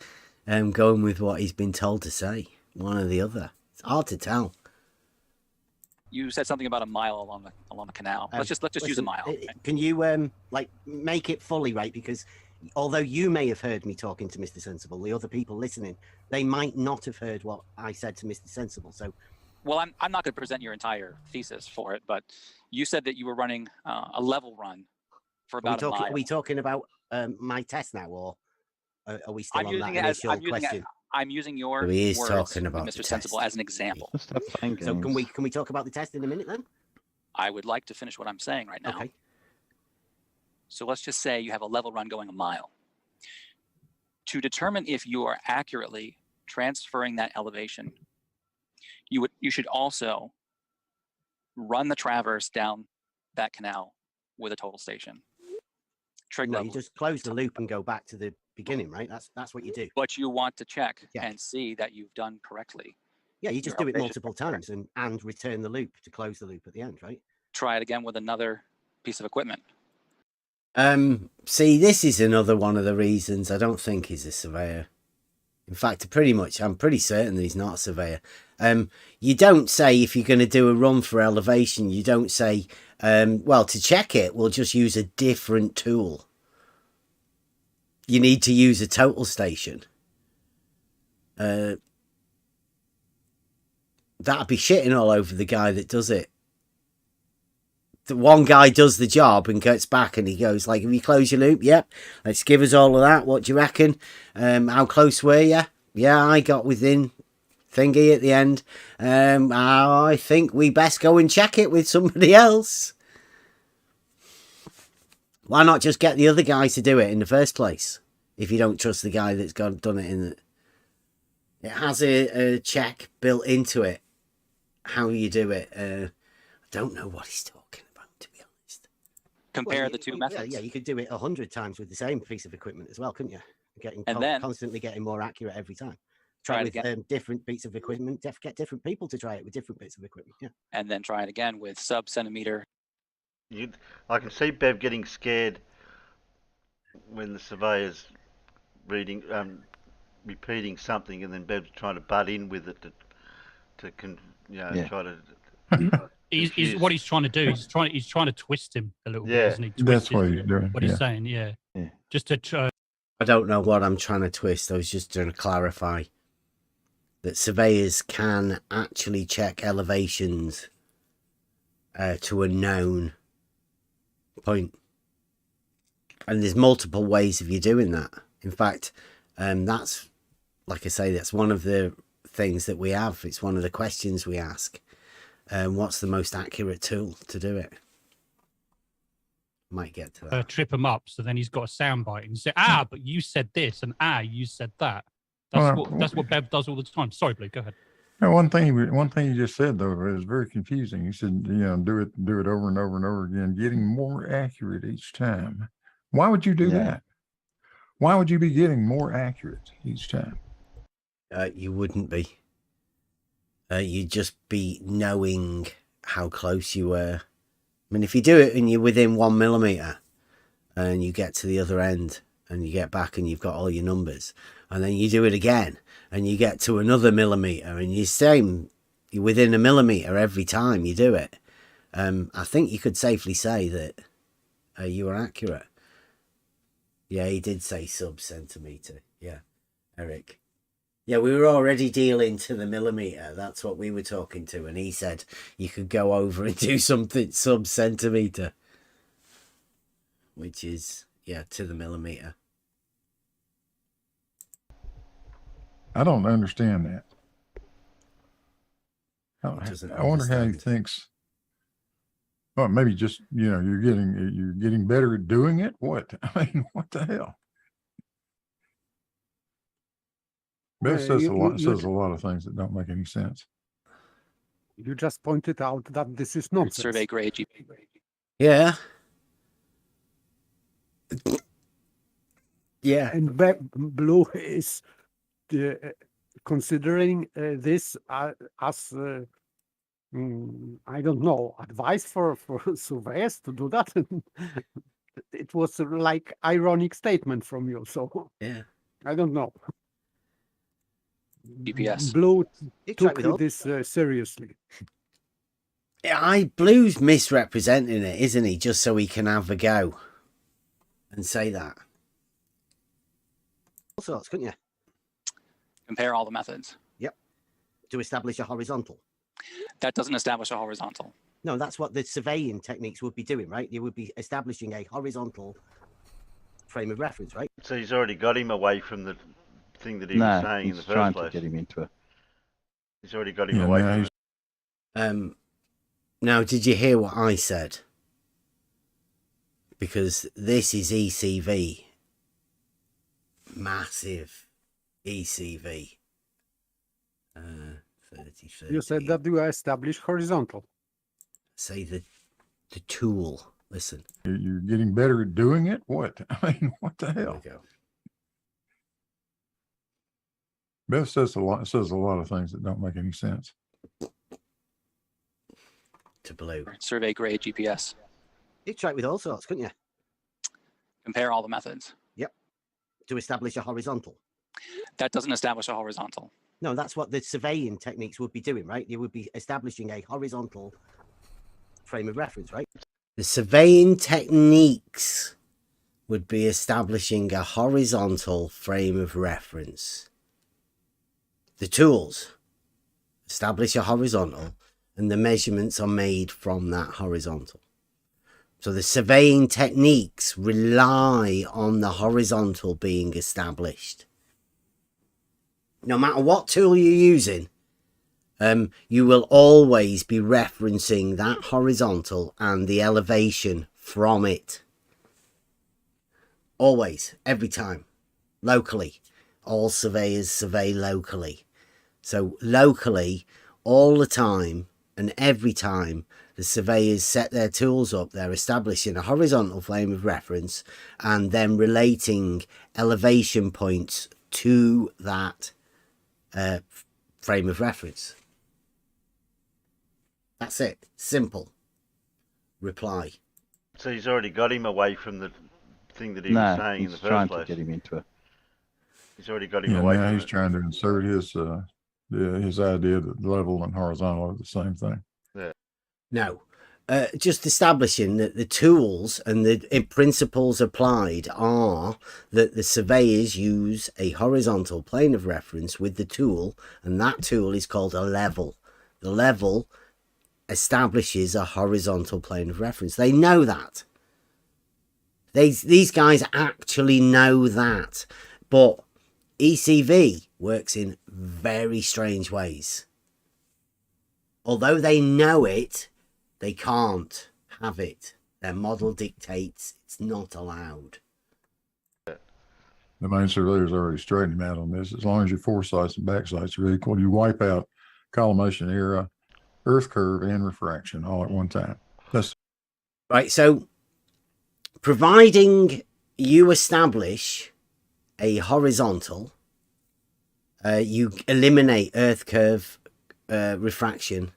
going with what he's been told to say. One or the other. It's hard to tell. You said something about a mile along the canal. Let's just use a mile. Can you like make it fully, right? Because although you may have heard me talking to Mr. Sensible, the other people listening, they might not have heard what I said to Mr. Sensible. So, well, I'm not going to present your entire thesis for it, but you said that you were running a level run for about a mile. Are we talking about my test now, or are we still on that initial question? I'm using your words, talking about Mr. Sensible, as an example. So can we talk about the test in a minute then? I would like to finish what I'm saying right now. Okay. So let's just say you have a level run going a mile. To determine if you are accurately transferring that elevation, you should also run the traverse down that canal with a total station. No, you just close the loop and go back to the beginning, right? That's what you do. But you want to check and see that you've done correctly. Yeah, you just do it multiple times and return the loop to close the loop at the end, right? Try it again with another piece of equipment. See, this is another one of the reasons I don't think he's a surveyor. In fact, I'm pretty certain that he's not a surveyor. You don't say, if you're going to do a run for elevation, you don't say, well, to check it, we'll just use a different tool. You need to use a total station. That'd be shitting all over the guy that does it. The one guy does the job and gets back and he goes like, have you closed your loop? Yep. Let's give us all of that. What do you reckon? How close were you? Yeah, I got within thingy at the end. I think we best go and check it with somebody else. Why not just get the other guy to do it in the first place? If you don't trust the guy that's done it in the... It has a check built into it. How you do it. I don't know what he's talking about, to be honest. Compare the two methods. Yeah, you could do it 100 times with the same piece of equipment as well, couldn't you? Constantly getting more accurate every time. Try it with different bits of equipment. Get different people to try it with different bits of equipment. Yeah. And then try it again with sub-centimeter. I can see Bev getting scared when the surveyor's repeating something, and then Bev's trying to butt in with it try to. What he's trying to do. He's trying to twist him a little bit, isn't he? That's what he's doing. What he's saying, yeah. Just to. I don't know what I'm trying to twist. I was just trying to clarify that surveyors can actually check elevations to a known point, and there's multiple ways of you doing that. In fact, that's, like I say, that's one of the things that we have. It's one of the questions we ask. What's the most accurate tool to do it? Might get to that. Trip him up, so then he's got a soundbite and say, but you said this, and you said that. That's what Bev does all the time. Sorry, Blue, go ahead. One thing you just said though is very confusing. You said, do it over and over and over again, getting more accurate each time. Why would you do that? Why would you be getting more accurate each time? You wouldn't be. You'd just be knowing how close you were. I mean, if you do it and you're within 1 millimeter and you get to the other end and you get back and you've got all your numbers, and then you do it again and you get to another millimeter and you're within a millimeter every time you do it, I think you could safely say that you were accurate. Yeah, he did say sub-centimeter. Yeah, Eric. Yeah, we were already dealing to the millimeter. That's what we were talking to. And he said you could go over and do something sub-centimeter, which is, to the millimeter. I don't understand that. I wonder how he thinks. Well, maybe just, you're getting better at doing it. What? I mean, what the hell? Bev says a lot of things that don't make any sense. You just pointed out that this is nonsense. Survey grade. Yeah. Yeah. And Blue is considering this as I don't know, advice for surveyors to do that. It was like ironic statement from you. So I don't know. GPS. Blue took this seriously. Blue's misrepresenting it, isn't he? Just so he can have a go and say that. sorts, couldn't you? Compare all the methods. Yep. To establish a horizontal. That doesn't establish a horizontal. No, that's what the surveying techniques would be doing, right? You would be establishing a horizontal frame of reference, right? So he's already got him away from the thing that he was saying in the first trying place. to get him into it. He's already got him away from it. Now, did you hear what I said? Because this is ECV. Massive ECV. 30. You said that you establish horizontal. Say the tool. Listen. You're getting better at doing it? What? I mean, what the hell? Beth says a lot of things that don't make any sense. To Blue. Survey grade GPS. You'd try it with all sorts, couldn't you? Compare all the methods. Yep. To establish a horizontal. That doesn't establish a horizontal. No, that's what the surveying techniques would be doing, right? You would be establishing a horizontal frame of reference, right? The surveying techniques would be establishing a horizontal frame of reference. The tools establish a horizontal, and the measurements are made from that horizontal. So the surveying techniques rely on the horizontal being established. No matter what tool you're using, you will always be referencing that horizontal and the elevation from it. Always, every time, locally. All surveyors survey locally. So locally, all the time and every time the surveyors set their tools up, they're establishing a horizontal frame of reference and then relating elevation points to that frame of reference. That's it. Simple. Reply. So he's already got him away from the thing that he was saying in the first trying place. to get him into it. He's already got him Yeah, away now from he's it. trying to insert his idea that level and horizontal are the same thing. Yeah. No. Just establishing that the tools and the principles applied are that the surveyors use a horizontal plane of reference with the tool, and that tool is called a level. The level establishes a horizontal plane of reference. They know that. These guys actually know that. But ECV works in very strange ways. Although they know it, they can't have it. Their model dictates it's not allowed. The main surveyor's already straightened him out on this. As long as your foresights and backsights are equal, you wipe out collimation era, earth curve, and refraction all at one time. That's right. So providing you establish a horizontal, you eliminate earth curve, refraction,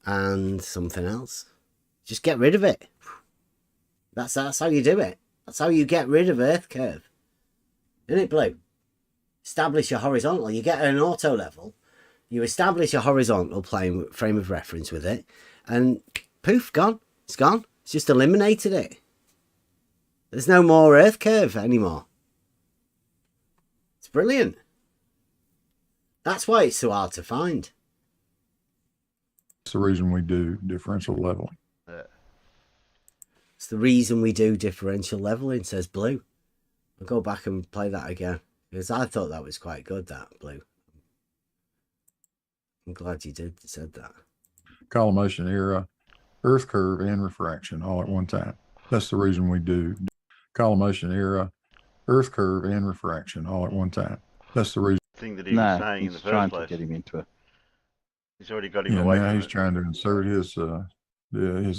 and something else. Just get rid of it. That's how you do it. That's how you get rid of earth curve. Isn't it, Blue? Establish a horizontal. You get an auto level. You establish a horizontal frame of reference with it, and poof, gone. It's gone. It's just eliminated it. There's no more earth curve anymore. It's brilliant. That's why it's so hard to find. the reason we do differential leveling. It's the reason we do differential leveling, says Blue. I'll go back and play that again, because I thought that was quite good, that, Blue. I'm glad you said that. Collimation era, earth curve, and refraction all at one time. That's the reason we do collimation era, earth curve, and refraction all at one time. That's the reason. Thing that he was saying in the first trying place. to get him into it. He's already got him Yeah, away now from he's it. trying to insert his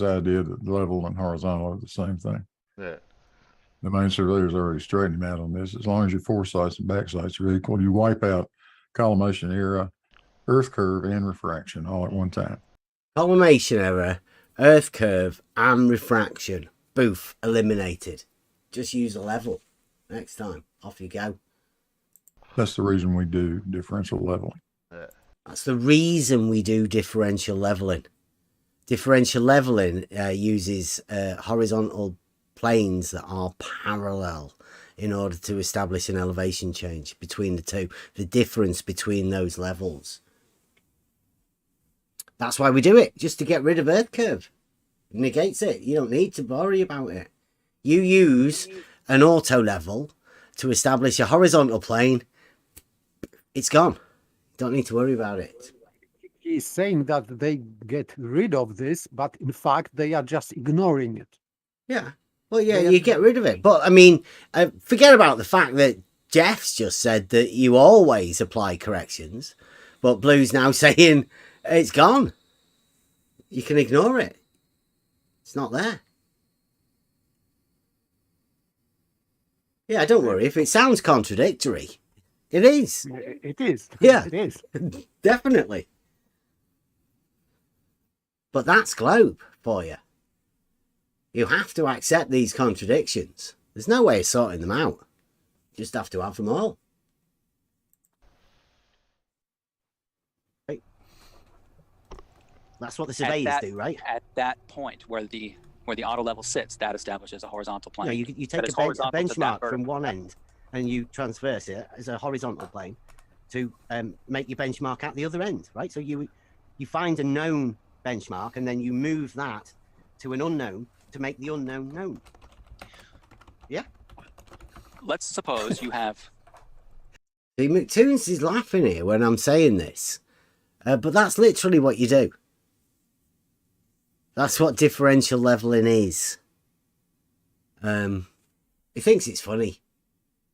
idea that level and horizontal are the same thing. Yeah. The main surveyor's already straightened him out on this. As long as your foresights and backsights are equal, you wipe out collimation era, earth curve, and refraction all at one time. Collimation error, earth curve, and refraction. Boof, eliminated. Just use a level. Next time, off you go. That's the reason we do differential leveling. That's the reason we do differential leveling. Differential leveling uses horizontal planes that are parallel. in order to establish an elevation change between the two, the difference between those levels. That's why we do it, just to get rid of Earth curve. It negates it. You don't need to worry about it. You use an auto level to establish a horizontal plane. It's gone. Don't need to worry about it. He's saying that they get rid of this, but in fact they are just ignoring it. Yeah. Well, yeah, you get rid of it. But I mean, forget about the fact that Jeff's just said that you always apply corrections, but Blue's now saying it's gone. You can ignore it. It's not there. Yeah, don't worry. If it sounds contradictory, it is. It is. Yeah, it is. Definitely. But that's globe for you. You have to accept these contradictions. There's no way of sorting them out. You just have to have them all. Right. That's what the surveyors do, right? At that point where the auto level sits, that establishes a horizontal plane. You take a benchmark from one end and you transverse it as a horizontal plane to make your benchmark at the other end, right? So you find a known benchmark and then you move that to an unknown to make the unknown known. Yeah. Let's suppose you have. See, McToons is laughing here when I'm saying this, but that's literally what you do. That's what differential leveling is. He thinks it's funny.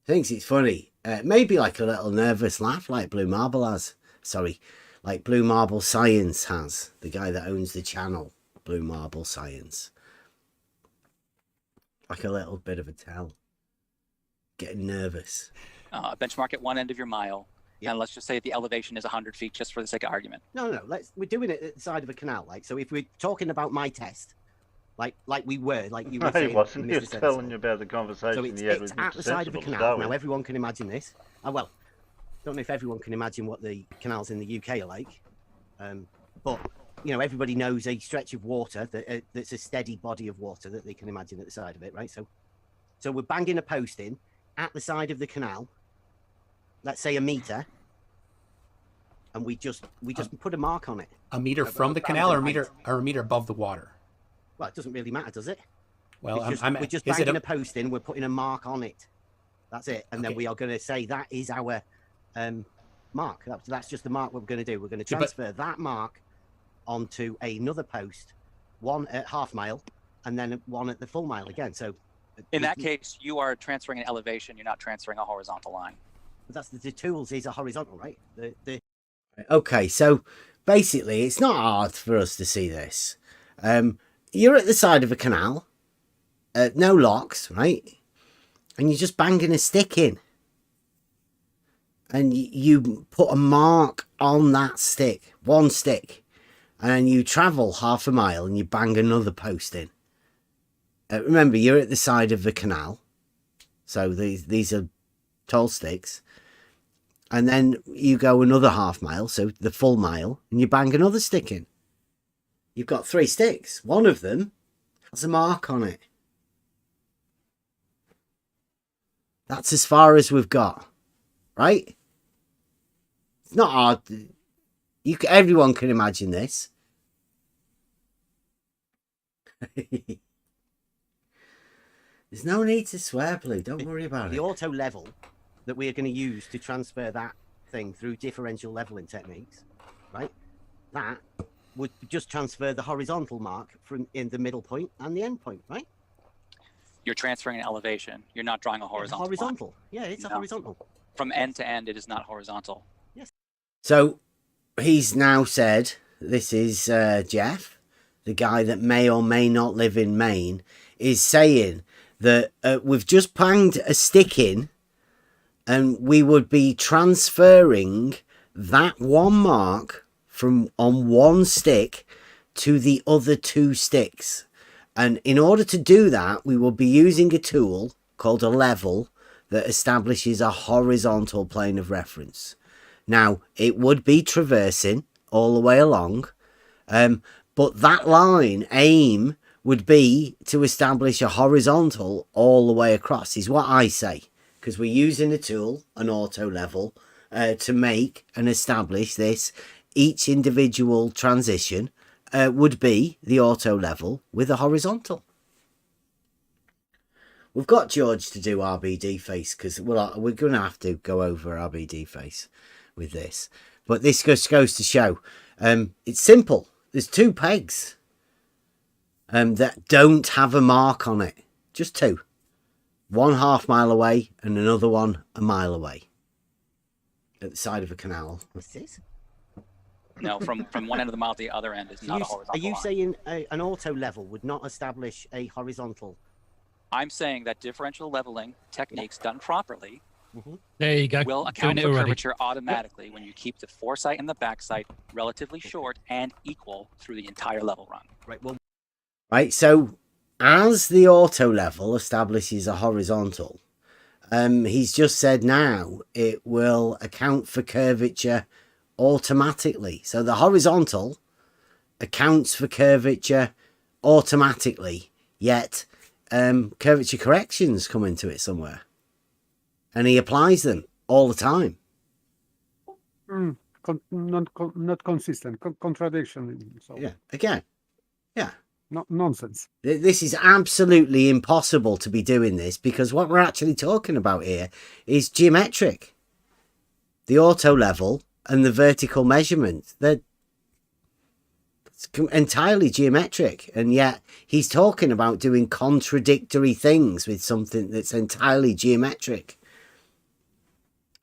Maybe like a little nervous laugh like Blue Marble has. Sorry, like Blue Marble Science has. The guy that owns the channel, Blue Marble Science. Like a little bit of a tell. Getting nervous. Benchmark at one end of your mile. Yeah. And let's just say the elevation is 100 feet just for the sake of argument. No. We're doing it at the side of a canal. Like, so if we're talking about my test, like you were saying. He wasn't. He was telling you about the conversation he had with it's at the side of a canal. Now everyone can imagine this. Well, don't know if everyone can imagine what the canals in the UK are like, but everybody knows a stretch of water that's a steady body of water that they can imagine at the side of it, right? So we're banging a post in at the side of the canal, let's say 1 meter, and we just put a mark on it. 1 meter from the canal, or a meter above the water? Well, it doesn't really matter, does it? Well, we're just banging a post in, we're putting a mark on it. That's it. And then we are going to say that is our mark. That's just the mark we're going to do. We're going to transfer that mark onto another post, one at half mile, and then one at the full mile again. So in that case, you are transferring an elevation. You're not transferring a horizontal line. But that's the tools is a horizontal, right? Okay, so basically, it's not hard for us to see this. You're at the side of a canal, no locks, right? And you're just banging a stick in. And you put a mark on that stick, one stick. And you travel half a mile and you bang another post in. Remember, you're at the side of the canal. So these are tall sticks. And then you go another half mile, so the full mile, and you bang another stick in. You've got 3 sticks. One of them has a mark on it. That's as far as we've got, right? It's not hard. Everyone can imagine this. There's no need to swear, Blue. Don't worry about it. The auto level that we are going to use to transfer that thing through differential leveling techniques, right? That would just transfer the horizontal mark from in the middle point and the end point, right? You're transferring an elevation. You're not drawing a horizontal. Horizontal. Yeah, it's a horizontal. From end to end, it is not horizontal. Yes. So he's now said, this is Jeff, the guy that may or may not live in Maine, is saying that we've just banged a stick in and we would be transferring that one mark from on one stick to the other 2 sticks. And in order to do that, we will be using a tool called a level that establishes a horizontal plane of reference. Now, it would be traversing all the way along, but that line, aim, would be to establish a horizontal all the way across, is what I say. because we're using a tool, an auto level, to make and establish this. Each individual transition would be the auto level with a horizontal. We've got George to do RBD face because we're going to have to go over RBD face with this. But this just goes to show it's simple. There's two pegs that don't have a mark on it. Just two. One half mile away and another one a mile away. At the side of a canal. What's this? No, from one end of the mile to the other end is not a horizontal Are you line. saying an auto level would not establish a horizontal? I'm saying that differential leveling techniques done properly There you go. will account Doing it for already. curvature automatically when you keep the foresight and the backside relatively short and equal through the entire level run. Right. Well, Right, so as the auto level establishes a horizontal, he's just said now it will account for curvature automatically. So the horizontal accounts for curvature automatically, yet curvature corrections come into it somewhere. And he applies them all the time. Not consistent, contradiction. So Yeah, again. Yeah. not nonsense. This is absolutely impossible to be doing this because what we're actually talking about here is geometric. The auto level and the vertical measurement, they're entirely geometric. And yet he's talking about doing contradictory things with something that's entirely geometric.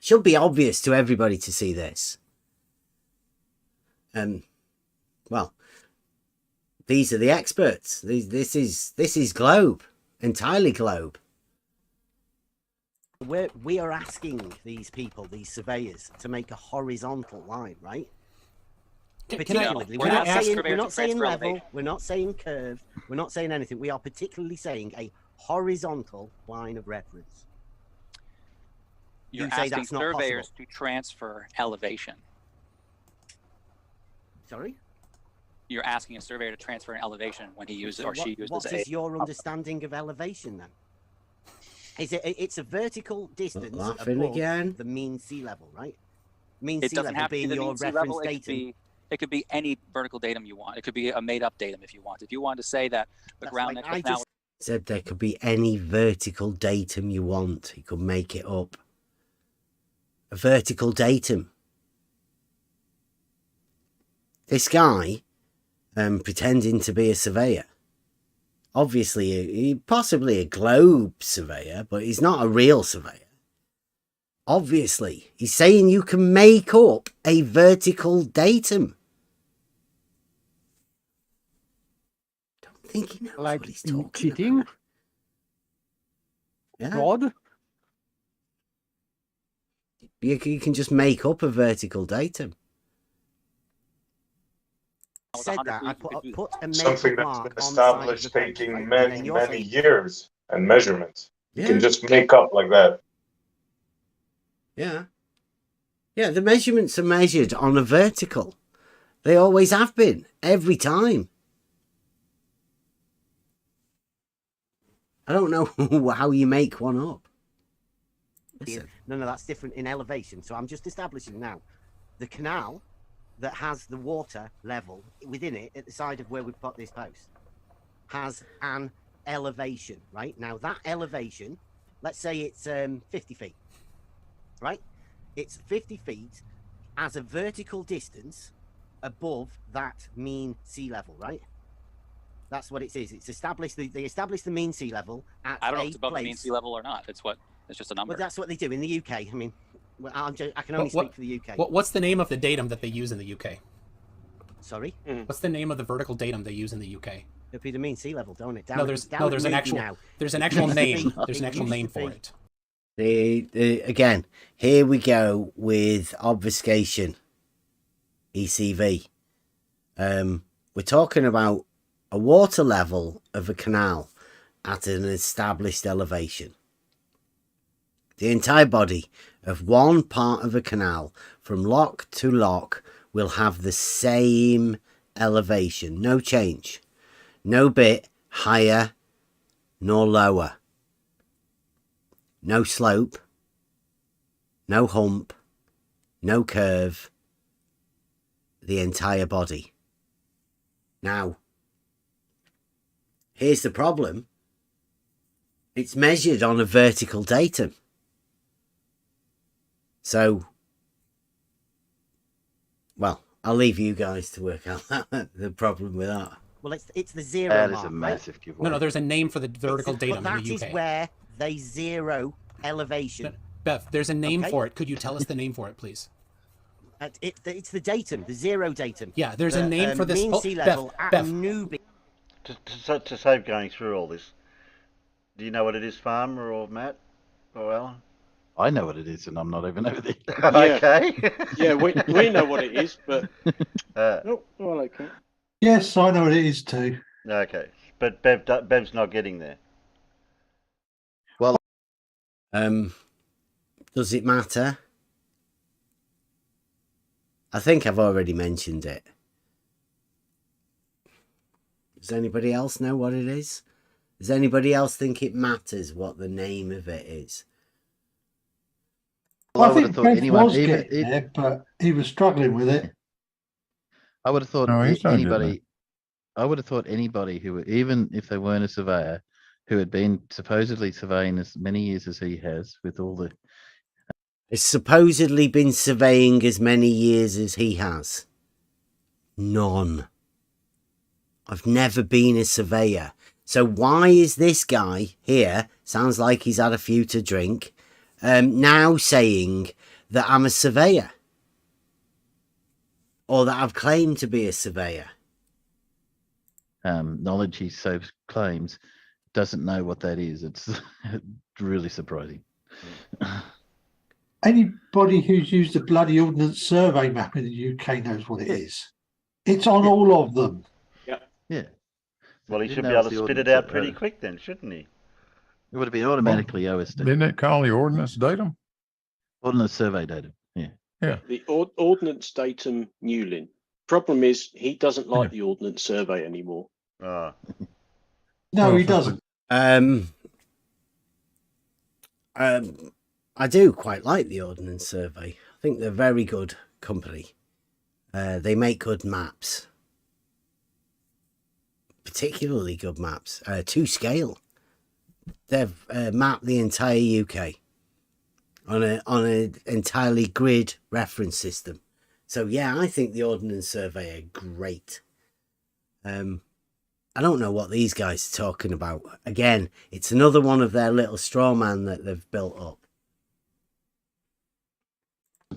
Should be obvious to everybody to see this. Well, these are the experts. This is globe, entirely globe. we are asking these people, these surveyors, to make a horizontal line, right? Particularly, we're not saying level, we're not saying curve, we're not saying anything. We are particularly saying a horizontal line of reference. You're say asking that's not surveyors possible. to transfer elevation. Sorry? You're asking a surveyor to transfer an elevation when he uses or she uses What is your understanding of elevation then? Is it's a vertical distance Laughing above again. the mean sea level, right? Mean It sea doesn't level have to be being the your mean sea reference level. datum. It could be any vertical datum you want. It could be a made-up datum if you want. If you want to say that the ground next to the canal Said there could be any vertical datum you want. He could make it up. A vertical datum. This guy, pretending to be a surveyor. Obviously, possibly a globe surveyor, but he's not a real surveyor. Obviously, he's saying you can make up a vertical datum. Don't think he knows what he's talking cheating. about. Yeah. God. You can just make up a vertical datum. Said that I put a Something measured that's mark been on the side of established the post, taking right? And many, then you're many saying- years and measurements. You Yeah. can just make up like that. Yeah. Yeah, the measurements are measured on a vertical. They always have been, every time. I don't know how you make one up. Listen. No, that's different in elevation. So I'm just establishing now the canal that has the water level within it at the side of where we put this post has an elevation, right? Now that elevation, let's say it's 50 feet, right? It's 50 feet as a vertical distance above that mean sea level, right? That's what it is. It's established. They established the mean sea level at I don't know a if it's above place. the mean sea level or not. It's just a number. But that's what they do in the UK. I mean, I can only speak for the UK. What's the name of the datum that they use in the UK? Sorry? What's the name of the vertical datum they use in the UK? It'd be the mean sea level, don't it? There's an actual now. there's an It actual used to name. be- There's an it actual used name to for be- it. Again, here we go with obfuscation. ECV. We're talking about a water level of a canal at an established elevation. The entire body of one part of a canal from lock to lock will have the same elevation. No change. No bit higher nor lower. No slope, no hump, no curve, the entire body. Now, here's the problem. It's measured on a vertical datum. So, well, I'll leave you guys to work out the problem with that. Well, it's the zero That mark, is a right? massive giveaway. No, there's a name for the vertical datum But in the UK. that is where they zero elevation. Beth, there's a name Okay. for it. Could you tell us the name for it, please? It's the datum, the zero datum. Yeah, there's a name for this. Mean sea level at Beth. Newby. To save going through all this, do you know what it is, Farmer or Matt or Alan? I know what it is, and I'm not even over there. Okay. Yeah, we know what it is, but Oh, well, okay. Yes, I know what it is too. Okay, but Bev's not getting there. Well, does it matter? I think I've already mentioned it. Does anybody else know what it is? Does anybody else think it matters what the name of it is? Well, I would think have thought Ben anyone, was even getting there, but he was struggling with it. I would have thought No, he's not getting anybody. I would have thought anybody who, even if they weren't a surveyor, who had been supposedly surveying as many years as he has, with all the. It's supposedly been surveying as many years as he has. None. I've never been a surveyor. So why is this guy here, sounds like he's had a few to drink, now saying that I'm a surveyor? Or that I've claimed to be a surveyor? Knowledge he so claims doesn't know what that is. It's really surprising. Anybody who's used the bloody Ordnance Survey map in the UK knows what it is. It's on all of them. Yeah. Well, he Didn't should know be it able was to the spit it ordnance out pretty survey. quick then, shouldn't he? It would have been automatically OSD. Didn't it call the ordnance datum? Ordnance survey data. Yeah. Yeah. The Ordnance Datum Newlin. Problem is, he doesn't like the Ordnance Survey anymore. Ah. No, he doesn't. I do quite like the Ordnance Survey. I think they're a very good company. They make good maps. Particularly good maps. To scale. They've mapped the entire UK on an entirely grid reference system. So yeah, I think the Ordnance Survey are great. I don't know what these guys are talking about. Again, it's another one of their little straw man that they've built up.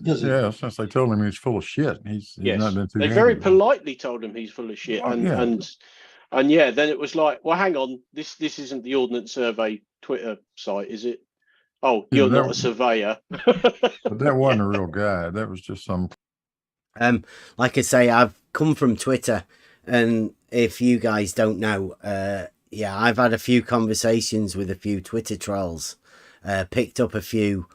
Yeah, since they told him he's full of shit. He's Yes, not been too they happy very with it. politely told him he's full of shit, Oh, and yeah. and yeah, then it was like, well, hang on, this isn't the Ordnance Survey Twitter site, is it? Oh, Yeah, you're that not a was- surveyor. But that wasn't a real guy. That was just some. Like I say, I've come from Twitter, and if you guys don't know, yeah, I've had a few conversations with a few Twitter trolls, picked up a few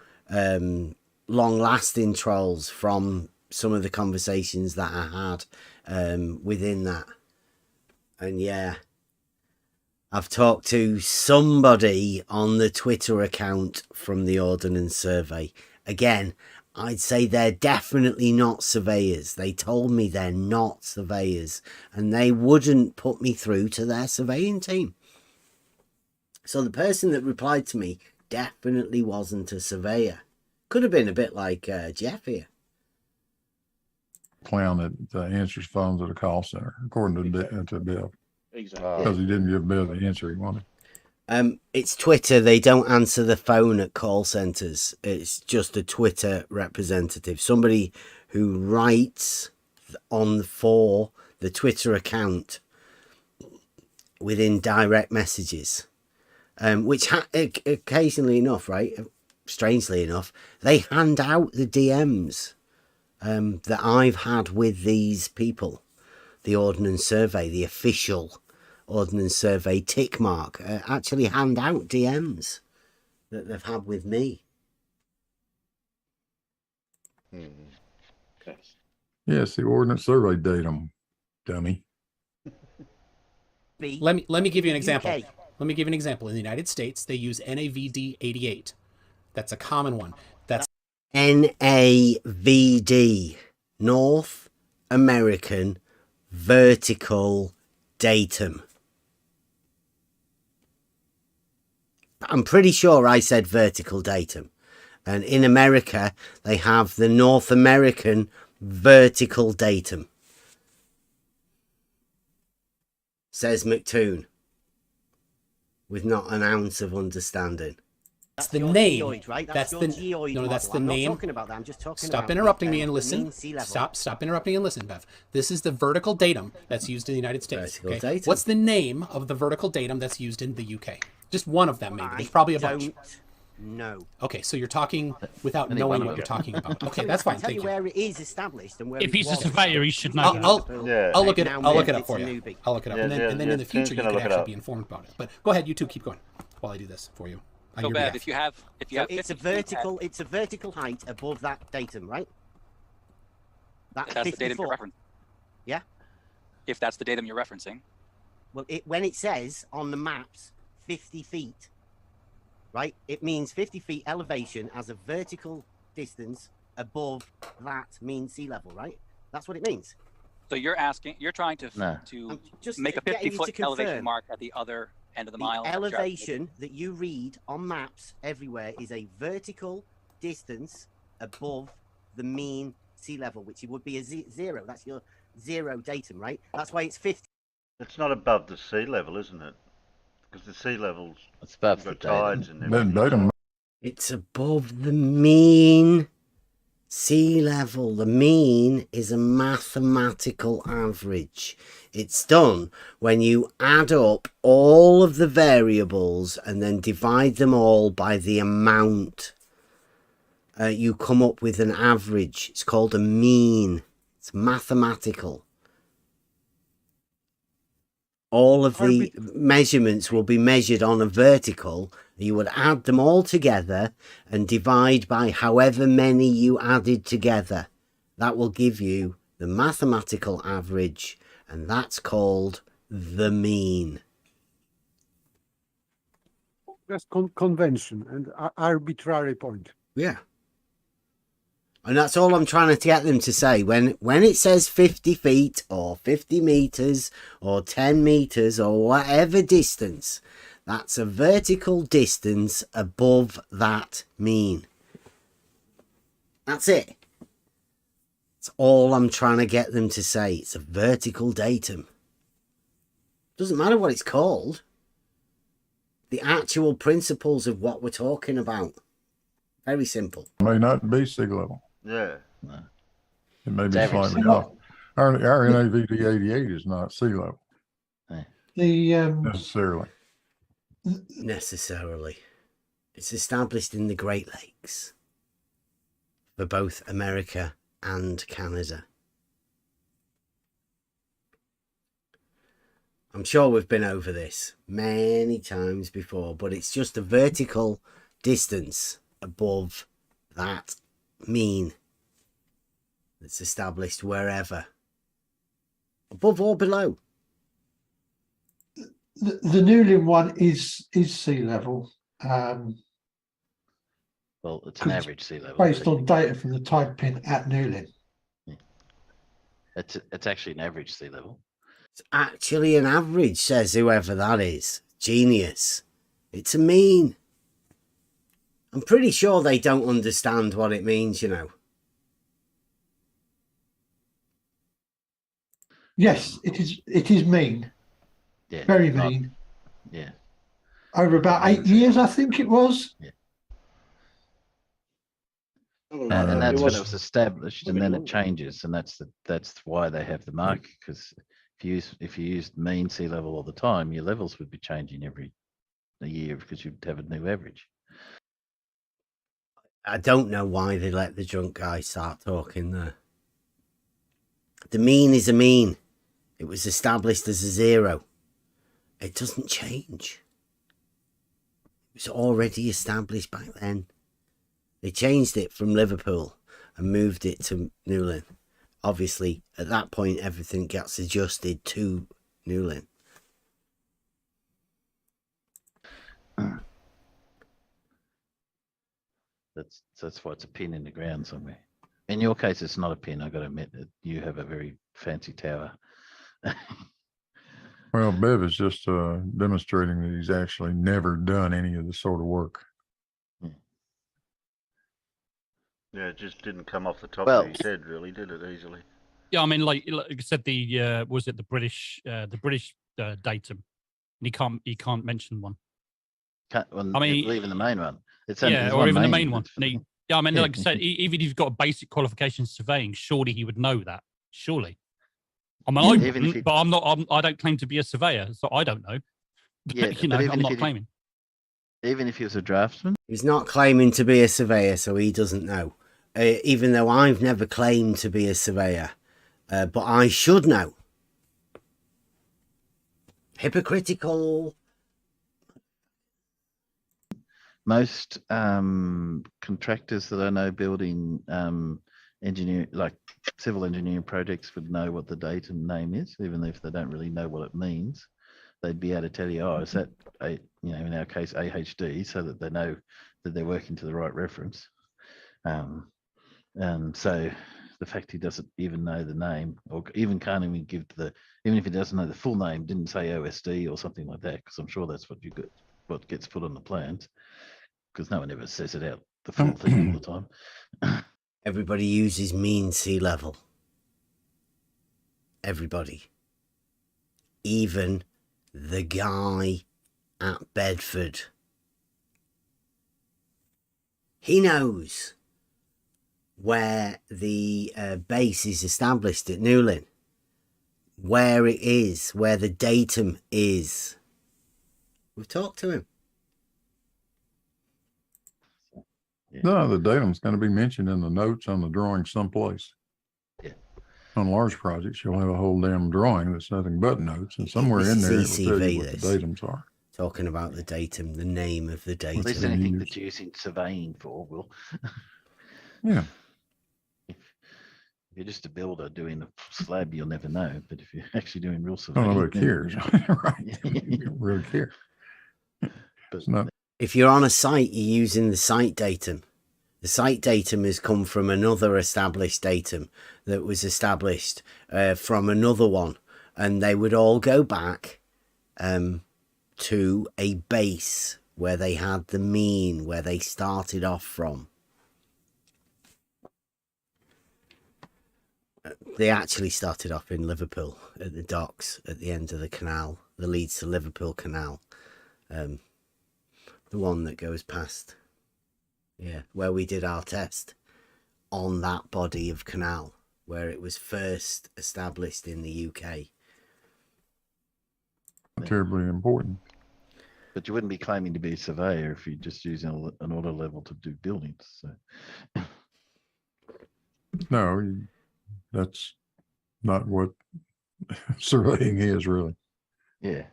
long-lasting trolls from some of the conversations that I had within that. And yeah, I've talked to somebody on the Twitter account from the Ordnance Survey. Again, I'd say they're definitely not surveyors. They told me they're not surveyors, and they wouldn't put me through to their surveying team. So the person that replied to me definitely wasn't a surveyor. Could have been a bit like Jeff here. Clown that answers phones at a call center, according to Bill. Exactly. Because he didn't give Bill the answer he wanted. It's Twitter. They don't answer the phone at call centers. It's just a Twitter representative, somebody who writes for the Twitter account within direct messages, which occasionally enough, right? Strangely enough, they hand out the DMs that I've had with these people. The Ordnance Survey, the official Ordnance Survey tick mark, actually hand out DMs that they've had with me. Yes, the Ordnance Survey datum, dummy. Let me give you an example. UK. Let me give you an example. In the United States, they use NAVD 88. That's a common one. That's NAVD, North American Vertical Datum. I'm pretty sure I said vertical datum. And in America, they have the North American Vertical Datum. Says McToon, with not an ounce of understanding. That's the your name. geoid, right? That's your the geoid no. That's model. the I'm name. not talking about that. I'm just talking Stop about interrupting me the and listen. mean sea level. Stop interrupting and listen, Bev. This is the vertical datum that's used in the United States. Vertical Okay? datum. What's the name of the vertical datum that's used in the UK? Just one of them, maybe. There's probably a bunch. No. Okay, so you're talking without Only knowing one what of you're them. talking about. Okay, that's fine. I can tell Thank you you. where it is established and where If it he's a was. surveyor, he should know. I'll look it. Now I'll look it maybe up for it's a you. newbie. I'll look it up, Yeah, and then in the Tim's future you gonna could look it actually up. be informed about it. But go ahead, you two keep going while I do this for you. On So your Bev, behalf. if you have It's a 50 feet vertical. It's a vertical height above that datum, right? that's the datum you're 54. referencing. Yeah. If that's the datum you're referencing. Well, when it says on the maps 50 feet, right, it means 50 feet elevation as a vertical distance above that mean sea level, right? That's what it means. So you're trying to No. Just make a getting you to 50-foot elevation confirm. mark at the other end of the The mile. elevation that you read on maps everywhere is a vertical distance above the mean sea level, which would be a zero. That's your zero datum, right? That's why it's 50. It's not above the sea level, isn't it? Because the sea level's It's above got the datum. tides and Then everything. datum. It's above the mean sea level. The mean is a mathematical average. It's done when you add up all of the variables and then divide them all by the amount. You come up with an average. It's called a mean. It's mathematical. All of the measurements will be measured on a vertical. You would add them all together and divide by however many you added together. That will give you the mathematical average, and that's called the mean. Just convention and arbitrary point. Yeah. And that's all I'm trying to get them to say. When it says 50 feet or 50 meters or 10 meters or whatever distance, that's a vertical distance above that mean. That's it. That's all I'm trying to get them to say. It's a vertical datum. Doesn't matter what it's called. The actual principles of what we're talking about. Very simple. May not be sea level. Yeah. No. It may It's be average slightly sea off. Our NAVD 88 is not sea level necessarily. Necessarily. It's established in the Great Lakes for both America and Canada. I'm sure we've been over this many times before, but it's just a vertical distance above that mean that's established wherever, above or below. The Newlyn one is sea level. Well, it's an 'cause average sea level. based on data from the tide pin at Newlyn. It's actually an average sea level. It's actually an average, says whoever that is. Genius. It's a mean. I'm pretty sure they don't understand what it means, you know. Yes, it is mean. Yeah. Very mean. Yeah. Over about 8 years, I think it was. Yeah. Oh, And that's it when was- it was established, and then it longer. changes, and that's why they have the mark. Because if you use mean sea level all the time, your levels would be changing every year because you'd have a new average. I don't know why they let the drunk guy start talking there. The mean is a mean. It was established as a zero. It doesn't change. It was already established back then. They changed it from Liverpool and moved it to Newlyn. Obviously, at that point, everything gets adjusted to Newlyn. That's why it's a pin in the ground somewhere. In your case, it's not a pin. I've got to admit that you have a very fancy tower. Well, Bev is just demonstrating that he's actually never done any of this sort of work. Yeah, it just didn't come off the top Well, of his head, really, did it? Easily. Yeah, I mean, like I said, was it the British datum? And he can't mention one. Well, I mean, even the main one. Or even the main one. Yeah, I mean, like I said, even if you've got a basic qualification in surveying, surely he would know that. Surely. I mean, I wouldn't, but I don't claim to be a surveyor, so I don't know. Yeah, you know, I'm not claiming. Even if he was a draftsman? He's not claiming to be a surveyor, so he doesn't know. Even though I've never claimed to be a surveyor. But I should know. Hypocritical. Most contractors that I know building civil engineering projects would know what the datum name is, even if they don't really know what it means. They'd be able to tell you, is that in our case AHD, so that they know that they're working to the right reference. And so the fact he doesn't even know the name, or even can't even give even if he doesn't know the full name, didn't say OSD or something like that, because I'm sure that's what gets put on the plans, because no one ever says it out the full thing all the time. Everybody uses mean sea level. Everybody. Even the guy at Bedford. He knows where the base is established at Newlyn. Where it is, where the datum is. We've talked to him. No, the datum's going to be mentioned in the notes on the drawing someplace. Yeah. On large projects, you'll have a whole damn drawing that's nothing but notes, and somewhere in there it will tell you what the datums are. Talking about the datum, the name of the datum. At least anything that you're using surveying for will. Yeah. If you're just a builder doing a slab, you'll never know. But if you're actually doing real surveying, nobody cares, right? You don't really care. But not. If you're on a site, you're using the site datum. The site datum has come from another established datum that was established from another one. And they would all go back to a base where they had the mean, where they started off from. They actually started off in Liverpool at the docks at the end of the canal, the Leeds to Liverpool canal. The one that goes past, where we did our test on that body of canal, where it was first established in the UK. Terribly important. But you wouldn't be claiming to be a surveyor if you're just using an order level to do buildings. So. No, that's not what surveying is, really. Yeah.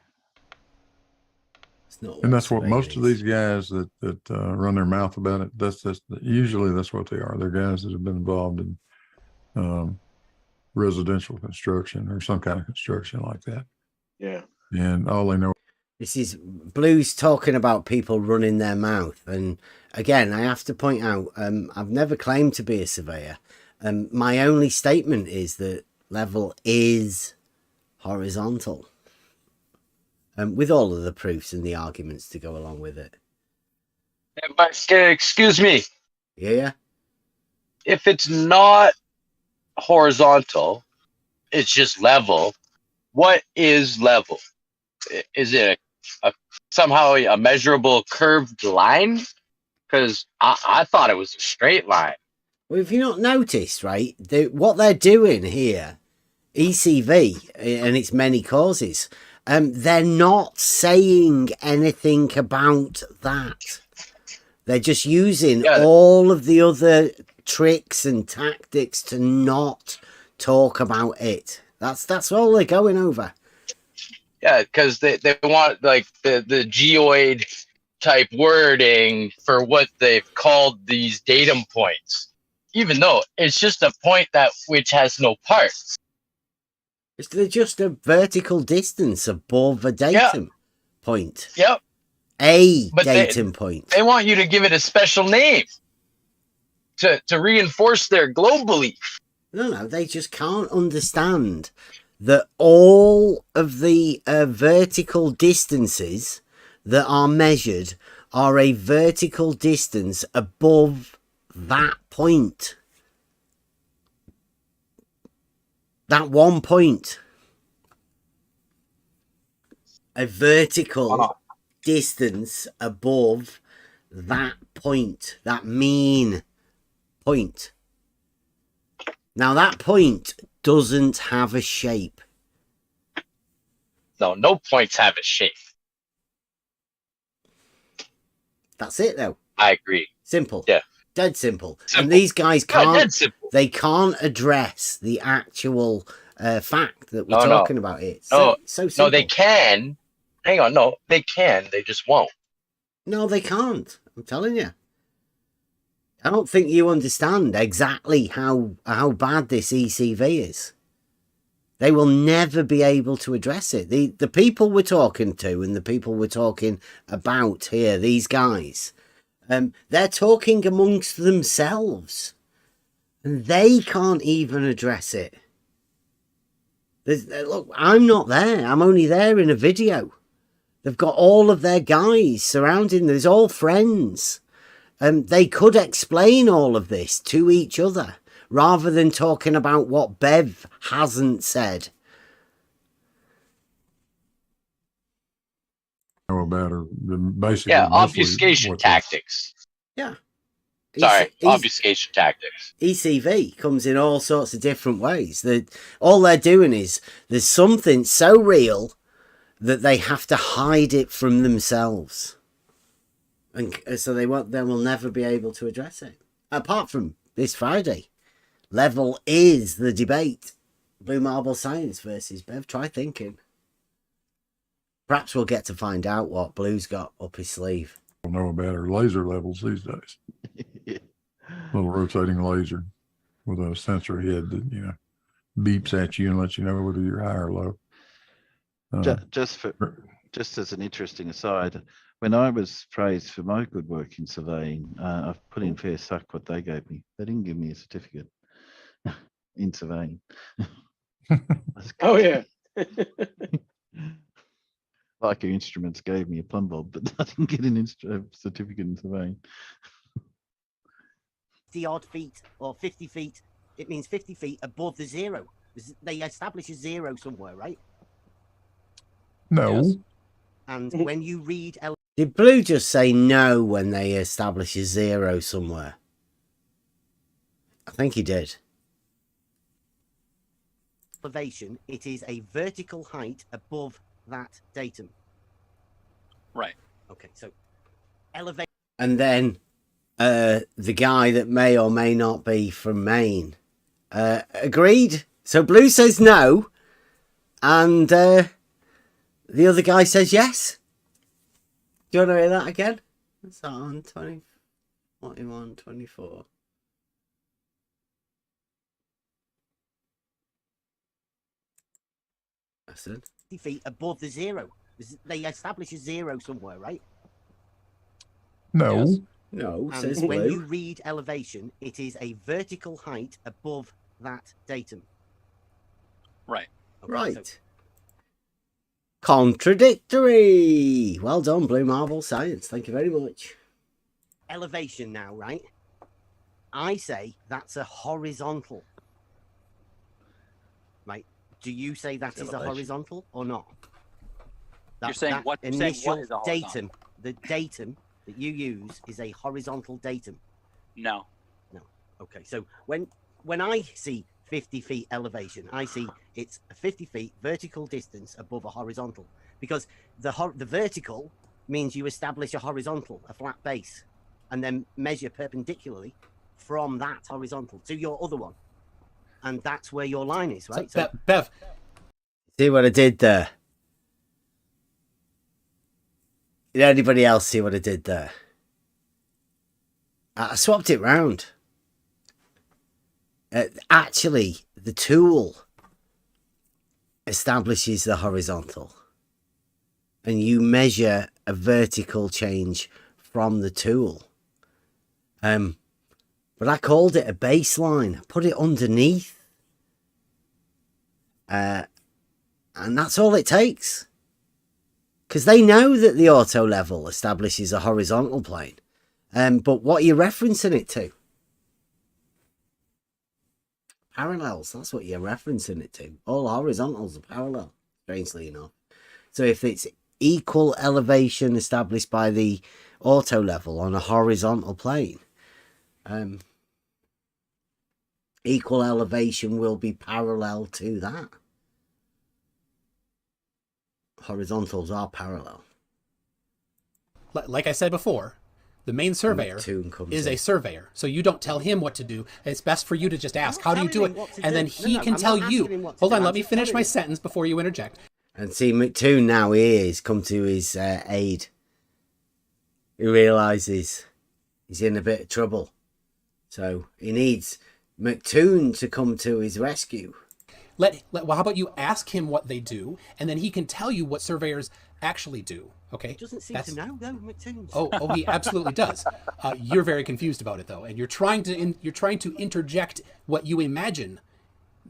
And that's what most of these guys that run their mouth about it, that's usually that's what they are. They're guys that have been involved in residential construction or some kind of construction like that. Yeah. And all they know. This is Blue's talking about people running their mouth. And again, I have to point out, I've never claimed to be a surveyor. My only statement is that level is horizontal. With all of the proofs and the arguments to go along with it. But excuse me. Yeah. If it's not horizontal, it's just level. What is level? Is it somehow a measurable curved line? Because I thought it was a straight line. Well, if you not noticed, right, what they're doing here, ECV and its many causes, they're not saying anything about that. They're just using all of the other tricks and tactics to not talk about it. That's all they're going over. Yeah, because they want like the geoid type wording for what they've called these datum points, even though it's just a point which has no parts. It's just a vertical distance above a datum point. Yep. A datum point. They want you to give it a special name. to reinforce their globe belief. No, they just can't understand that all of the vertical distances that are measured are a vertical distance above that point. That one point. A vertical distance above that point. That mean point. Now that point doesn't have a shape. No points have a shape. That's it though. I agree. Simple. Yeah. Dead simple. And these guys can't. Dead simple. They can't address the actual fact that we're talking about here. So simple. No, they can. Hang on. No, they can. They just won't. No, they can't. I'm telling you. I don't think you understand exactly how bad this ECV is. They will never be able to address it. The people we're talking to and the people we're talking about here, these guys, they're talking amongst themselves. And they can't even address it. Look, I'm not there. I'm only there in a video. They've got all of their guys surrounding them. There's all friends. They could explain all of this to each other rather than talking about what Bev hasn't said. Know about her, basically. Yeah, obfuscation tactics. Yeah. Sorry, obfuscation tactics. ECV comes in all sorts of different ways. All they're doing is there's something so real that they have to hide it from themselves. And so they will never be able to address it. Apart from this Friday. Level is the debate. Blue Marble Science versus Bev. Try thinking. Perhaps we'll get to find out what Blue's got up his sleeve. We'll know about her laser levels these days. Little rotating laser with a sensor head that, beeps at you and lets you know whether you're high or low. Just as an interesting aside, when I was praised for my good work in surveying, I've put in fair suck what they gave me. They didn't give me a certificate in surveying. Oh yeah. Like your instruments gave me a plumb bob, but I didn't get a certificate in surveying. 50 odd feet or 50 feet, it means 50 feet above the zero. They establish a zero somewhere, right? No. Yes. And when you read... Did Blue just say no when they establish a zero somewhere? I think he did. Elevation, it is a vertical height above that datum. Right. Okay, so elevation. And then the guy that may or may not be from Maine agreed. So Blue says no, and the other guy says yes. Do you want to hear that again? What's that on? 20, 41, 24. I said 50 feet above the zero. They establish a zero somewhere, right? No. Yes. No, and says when Blue. you read elevation, it is a vertical height above that datum. Right. Okay, Right. so Contradictory. Well done, Blue Marble Science. Thank you very much. elevation now, right? I say that's a horizontal. Right. Do you say that is a horizontal or not? You're saying what initial is a horizontal? datum, the datum that you use is a horizontal datum. No. No. Okay. So when I see 50 feet elevation, I see it's a 50 feet vertical distance above a horizontal, because the vertical means you establish a horizontal, a flat base, and then measure perpendicularly from that horizontal to your other one. And that's where your line is, right? So, Bev. See what I did there? Did anybody else see what I did there? I swapped it round. Actually, the tool establishes the horizontal, and you measure a vertical change from the tool. But I called it a baseline. I put it underneath. And that's all it takes. Because they know that the auto level establishes a horizontal plane. But what are you referencing it to? Parallels, that's what you're referencing it to. All horizontals are parallel, strangely enough. So if it's equal elevation established by the auto level on a horizontal plane, equal elevation will be parallel to that. Horizontals are parallel. Like I said before, the main surveyor is a surveyor. So you don't tell him what to do. It's best for you to just ask, how do you do it? And then he can tell you. Hold on, let me finish my sentence before you interject. And see, McToon now is come to his aid. He realises he's in a bit of trouble. So he needs McToon to come to his rescue. Well, how about you ask him what they do, and then he can tell you what surveyors actually do. Okay? He doesn't seem to know, though, McToon. Oh, he absolutely does. You're very confused about it, though, and you're trying to interject what you imagine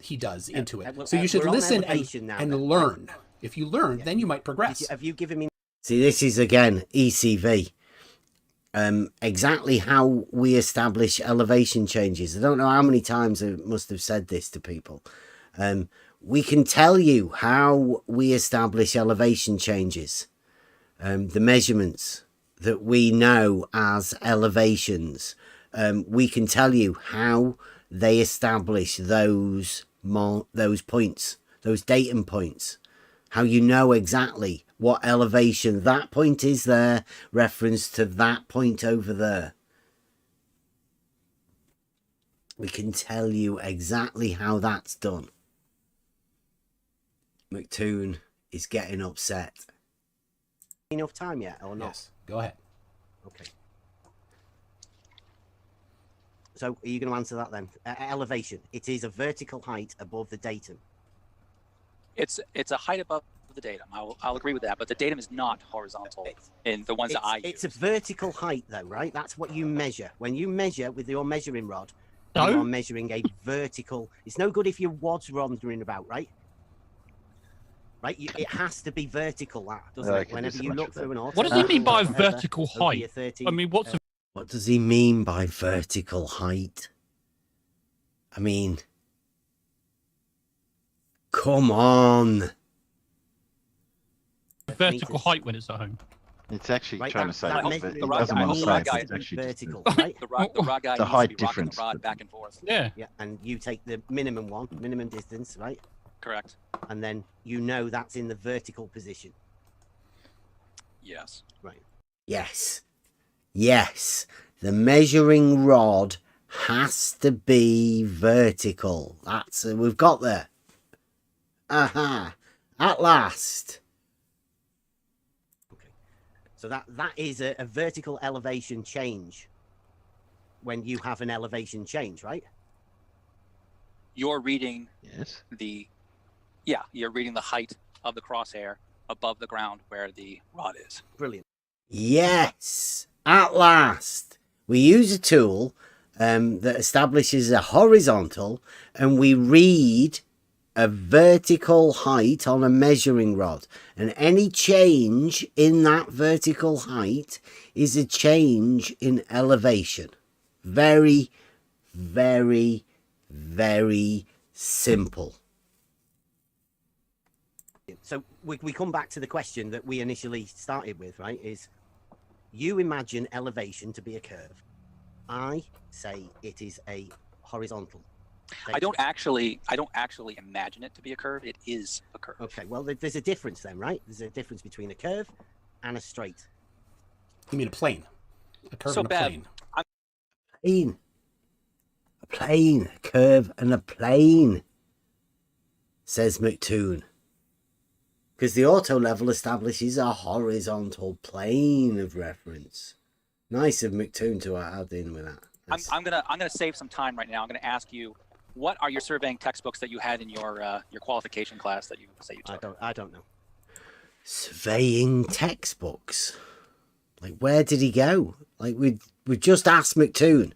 he does into it. So you should listen and learn. If you learn, then you might progress. Have you given me? See, this is again ECV. Exactly how we establish elevation changes. I don't know how many times I must have said this to people. We can tell you how we establish elevation changes. The measurements that we know as elevations. We can tell you how they establish those points, those datum points. How you know exactly what elevation that point is there, reference to that point over there. We can tell you exactly how that's done. McToon is getting upset. Enough time yet or not? Yes, go ahead. Okay. So are you going to answer that then? Elevation. It is a vertical height above the datum. It's a height above the datum. I'll agree with that, but the datum is not horizontal in the ones that I use. It's a vertical height though, right? That's what you measure. When you measure with your measuring rod, you are measuring a vertical. It's no good if your wad's wandering about, right? Right? It has to be vertical, that, doesn't it? Whenever you look through an auto. What does he mean by vertical height? I mean, what does he mean by vertical height? I mean, come on. Vertical height when it's at home. It's actually trying to say the height difference. Rod back and forth. Yeah. Yeah, and you take the minimum distance, right? Correct. And then you know that's in the vertical position. Yes. Right. Yes. Yes. The measuring rod has to be vertical. That's we've got there. Aha. At last. Okay. So that is a vertical elevation change when you have an elevation change, right? You're reading you're reading the height of the crosshair above the ground where the rod is. Brilliant. Yes, at last. We use a tool that establishes a horizontal, and we read a vertical height on a measuring rod. And any change in that vertical height is a change in elevation. Very, very, very simple. So we come back to the question that we initially started with, right? Is you imagine elevation to be a curve. I say it is a horizontal. I don't actually imagine it to be a curve. It is a curve. Okay, well, there's a difference then, right? There's a difference between a curve and a straight. You mean a plane? A curve and a plane. A plane, a curve and a plane, says McToon. Because the auto level establishes a horizontal plane of reference. Nice of McToon to add in with that. I'm gonna save some time right now. I'm gonna ask you, what are your surveying textbooks that you had in your qualification class that you say you took? I don't know. Surveying textbooks. Like, where did he go? Like, we just asked McToon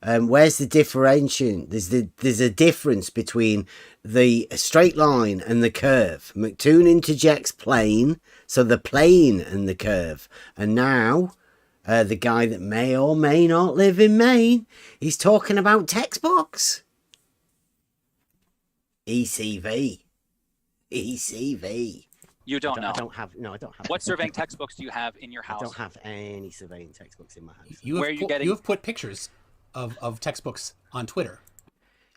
Where's the differentiation? There's a difference between the straight line and the curve. McToon interjects plane, so the plane and the curve. And now, the guy that may or may not live in Maine, he's talking about textbooks. ECV. You don't know. I don't have. No, I don't have. What surveying textbooks do you have in your house? I don't have any surveying textbooks in my house. Where are you getting? You have put pictures of textbooks on Twitter.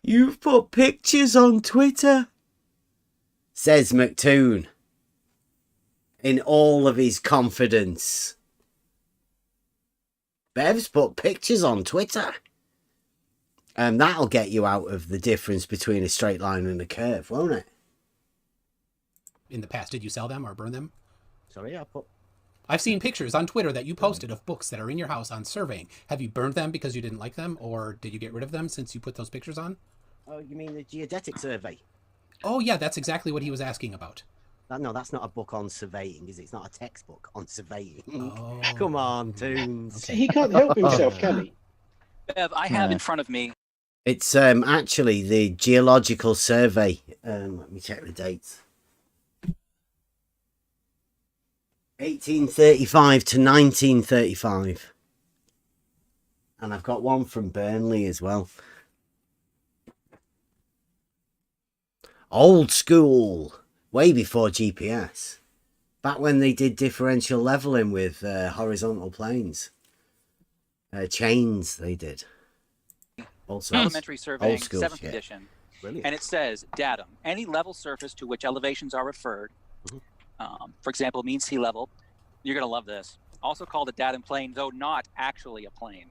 You've put pictures on Twitter, says McToon, in all of his confidence. Bev's put pictures on Twitter. And that'll get you out of the difference between a straight line and a curve, won't it? In the past, did you sell them or burn them? Sorry, I've seen pictures on Twitter that you posted of books that are in your house on surveying. Have you burned them because you didn't like them, or did you get rid of them since you put those pictures on? Oh, you mean the geodetic survey? Oh, yeah, that's exactly what he was asking about. No, that's not a book on surveying, is it? It's not a textbook on surveying. Oh. Come on, Toons. Okay. He can't help himself, can he? Bev, I have in front of me. It's actually the Geological Survey. Let me check the dates. 1835 to 1935. And I've got one from Burnley as well. Old school. Way before GPS. Back when they did differential leveling with horizontal planes. Chains they did. Also, Elementary surveying, school 7th shit. edition. Brilliant. And it says, datum, any level surface to which elevations are referred, for example, mean sea level. You're going to love this. Also called a datum plane, though not actually a plane.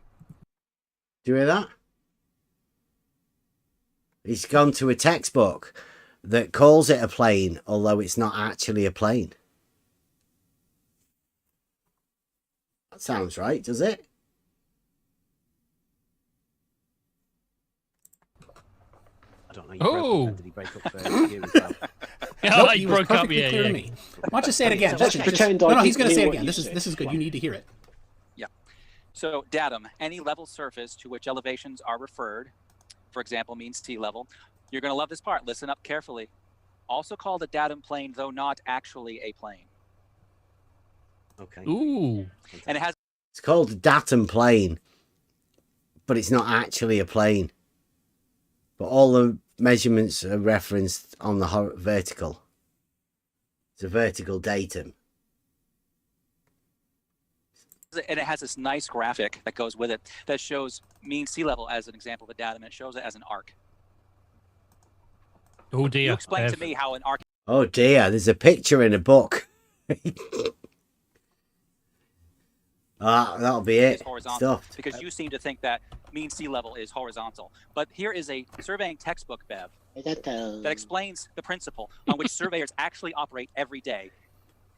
Do you hear that? He's gone to a textbook that calls it a plane, although it's not actually a plane. That sounds right, does it? I don't know. Oh! Did he break up for you as well? Yeah, Nope, like he was broke up. perfectly Yeah, clear to yeah. me. Why don't you say it again? Just pretend I no, he's didn't going to say hear it what again. you This is said. good. You need to hear it. Yeah. So datum, any level surface to which elevations are referred, for example, means sea level. You're going to love this part. Listen up carefully. Also called a datum plane, though not actually a plane. Okay. Ooh. And it has. It's called a datum plane, but it's not actually a plane. But all the measurements are referenced on the vertical. It's a vertical datum. And it has this nice graphic that goes with it that shows mean sea level as an example of a datum, and it shows it as an arc. Oh dear. You explain to me how an arc. Oh dear, there's a picture in a book. That'll be it. Is horizontal, Stuffed. because you seem to think that mean sea level is horizontal. But here is a surveying textbook, Bev, that explains the principle on which surveyors actually operate every day.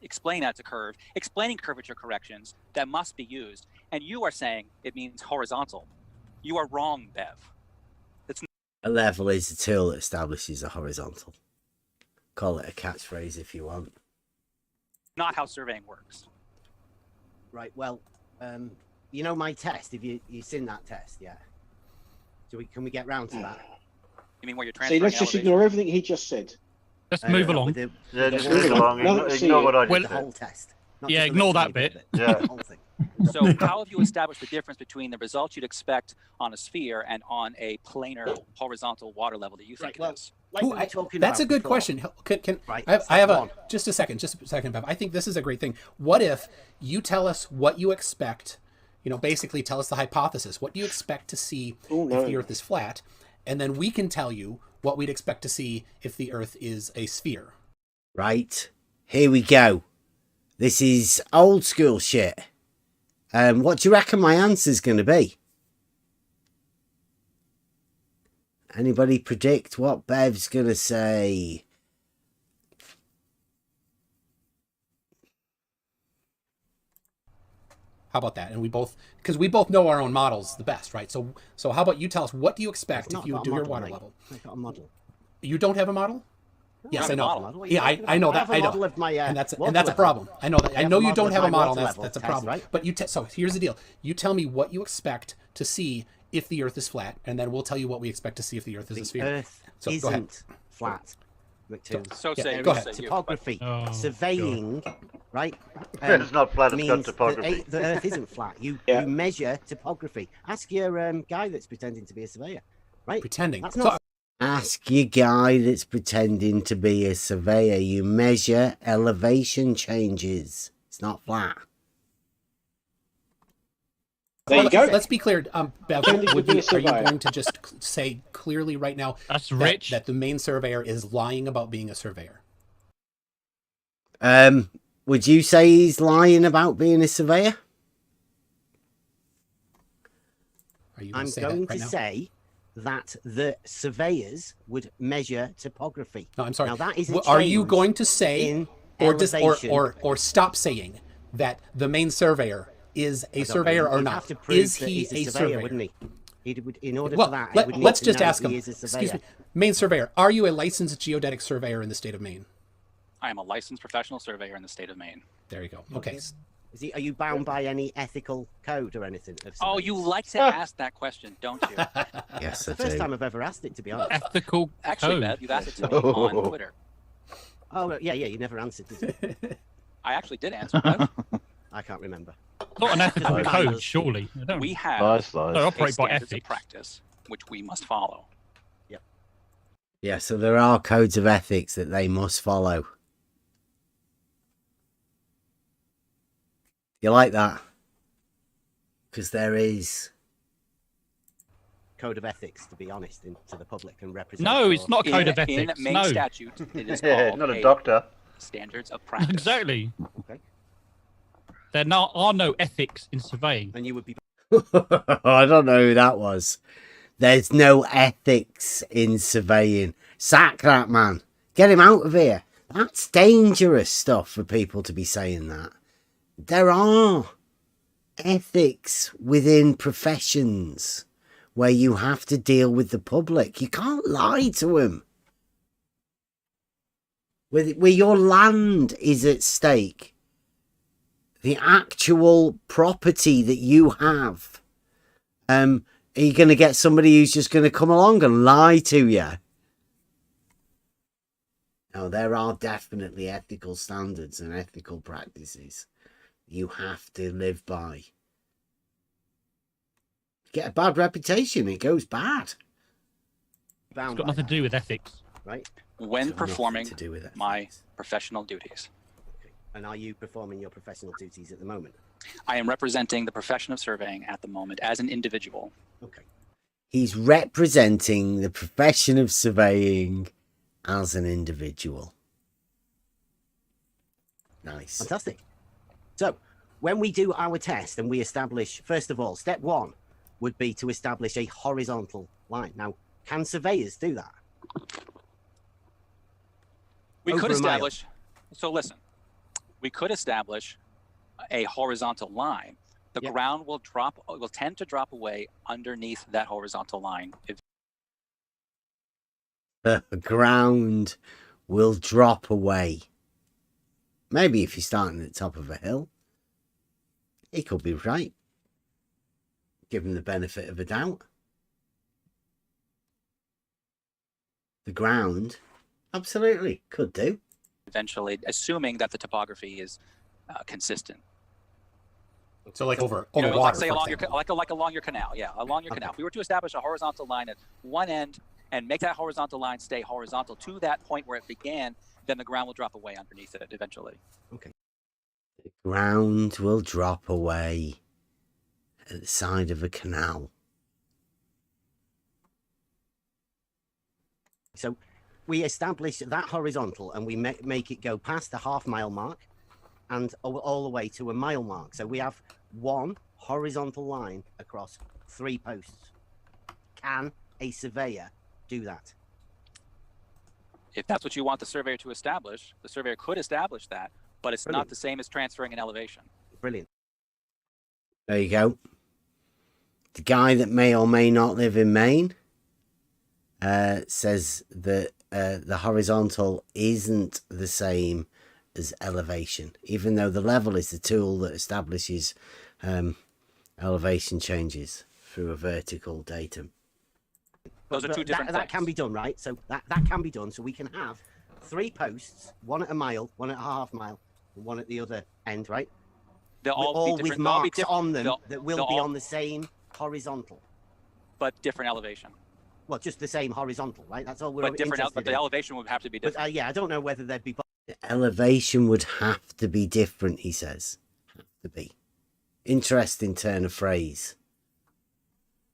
Explain that to curve, explaining curvature corrections that must be used. And you are saying it means horizontal. You are wrong, Bev. It's A level is a tool that establishes a horizontal. Call it a catchphrase if you want. not how surveying works. Right. Well, you know my test. If you've seen that test, yeah. So can we get round to that? You mean where you're See, transferring let's just elevation? ignore everything he just said. Let's move along. Yeah, just move along. Ignore what I just The said. whole test. Not Yeah, just the ignore rest that of bit. it. Yeah. The whole thing. So how have you established the difference between the results you'd expect on a sphere and on a planar horizontal water level that you think Right, well, it is? like we were talking That's a about good before. question. Can Right, I have step a just a second, Bev. I think this is a great thing. What if you tell us what you expect? You know, basically tell us the hypothesis. What do you expect to see if the Earth is flat, and then we can tell you what we'd expect to see if the Earth is a sphere. Right, here we go. This is old school shit. What do you reckon my answer's going to be? Anybody predict what Bev's going to say? How about that? And because we both know our own models the best, right? So how about you tell us what do you expect It's if not you got a do your model, water mate. level? I've got a model. You don't have a model? Yes, have I a know. model. Yeah, I know I that. have a I know. model of my, and that's water a level. problem. I know that. I have know a you model don't of have a my model. water And level that's a test, problem. right? But so here's the deal. You tell me what you expect to see if the Earth is flat, and then we'll tell you what we expect to see if the Earth is a sphere. Earth So go ahead. isn't flat. McToons. So Yeah, say, go ahead. Topography, Oh, surveying, right? It's not flat, it's got means topography. The Earth isn't flat. You measure topography. Ask your guy that's pretending to be a surveyor, right? Pretending. That's not. Ask your guy that's pretending to be a surveyor. You measure elevation changes. It's not flat. There you go. Let's be clear, Bev. Pretending to be a Are you surveyor. going to just say clearly right now That's rich. that the main surveyor is lying about being a surveyor? Would you say he's lying about being a surveyor? Are you I'm say going that right to now? say that the surveyors would measure topography. No, I'm sorry. Now that is a Are you change going to say, in or just elevation. or stop saying that the main surveyor is a surveyor or He'd not? have to prove Is that he he's a surveyor, surveyor? wouldn't he? He would, in order Well, for that, he would need let's to just know ask that him. he is a Excuse surveyor. me, main surveyor. Are you a licensed geodetic surveyor in the state of Maine? I am a licensed professional surveyor in the state of Maine. There you go. Okay. Are you bound by any ethical code or anything? Oh, you like to ask that question, don't you? Yes, the first time I've ever asked it, to be honest. Ethical Actually, code. Bev, you've asked it to me on Twitter. Oh, yeah, you never answered, did you? I actually did answer, Bev. I can't remember. Not an ethical code, surely. I don't- We have Lies. They operate by standards of ethics. practice, which we must follow. Yeah, so there are codes of ethics that they must follow. You like that? Because there is. Code of ethics, to be honest, to the public and represent. No, it's not a code of In ethics. Maine No. statute, it is Yeah, called not a doctor. standards of practice. Exactly. Okay. There are no ethics in surveying. And you would be. I don't know who that was. There's no ethics in surveying. Sack that man. Get him out of here. That's dangerous stuff for people to be saying that. There are ethics within professions where you have to deal with the public. You can't lie to them. Where your land is at stake, the actual property that you have, are you going to get somebody who's just going to come along and lie to you? No, there are definitely ethical standards and ethical practices you have to live by. Get a bad reputation, it goes bad. It's got nothing to do with ethics. Right. When performing to do with it. my professional duties. And are you performing your professional duties at the moment? I am representing the profession of surveying at the moment as an individual. Okay. He's representing the profession of surveying as an individual. Nice. Fantastic. So, when we do our test and we establish, first of all, step one would be to establish a horizontal line. Now, can surveyors do that? We Over could a mile. establish, so listen, we could establish a horizontal line. The ground will tend to drop away underneath that horizontal line. The ground will drop away. Maybe if you're starting at the top of a hill, he could be right. Give him the benefit of a doubt. The ground, absolutely, could do. Eventually, assuming that the topography is consistent. So like over You know, water, like say for along your example. like along your canal, yeah, along your canal. If we were to establish a horizontal line at one end and make that horizontal line stay horizontal to that point where it began, then the ground will drop away underneath it eventually. Okay. The ground will drop away at the side of a canal. So, we establish that horizontal and we make it go past the half-mile mark and all the way to a mile mark. So we have one horizontal line across 3 posts. Can a surveyor do that? If that's what you want the surveyor to establish, the surveyor could establish that, but it's not the same as transferring an elevation. Brilliant. There you go. The guy that may or may not live in Maine says that the horizontal isn't the same as elevation, even though the level is the tool that establishes elevation changes. through a vertical datum. Those are two different that can be done, right? So that can be done. So we can have 3 posts, one at a mile, one at a half mile, and one at the other end, right? They'll all be with different. marks on them that will be all on the same horizontal. But different elevation. Well, just the same horizontal, right? That's all we're But different. interested But the in. elevation would have to be different. But, yeah, I don't know whether they'd be. The elevation would have to be different, he says. Have to be. Interesting turn of phrase.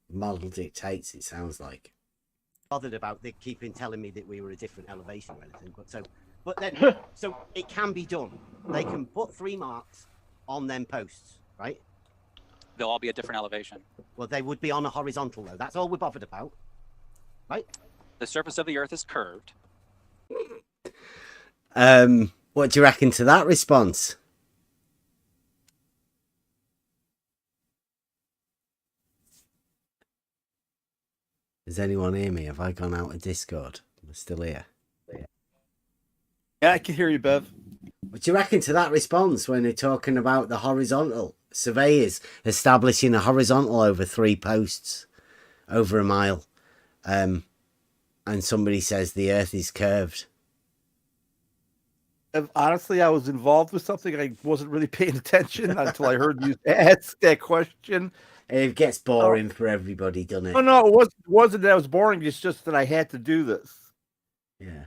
Model dictates, it sounds like. Bothered about they keeping telling me that we were a different elevation or anything, but then so it can be done. They can put 3 marks on them posts, right? They'll all be a different elevation. Well, they would be on a horizontal though. That's all we're bothered about, right? The surface of the Earth is curved. What do you reckon to that response? Does anyone hear me? Have I gone out of Discord? I'm still here. Yeah, I can hear you, Bev. What do you reckon to that response when they're talking about the horizontal? Surveyors establishing a horizontal over 3 posts over a mile. And somebody says the Earth is curved. Honestly, I was involved with something. I wasn't really paying attention until I heard you ask that question. It gets boring for everybody, doesn't it? No, it wasn't that it was boring. It's just that I had to do this. Yeah.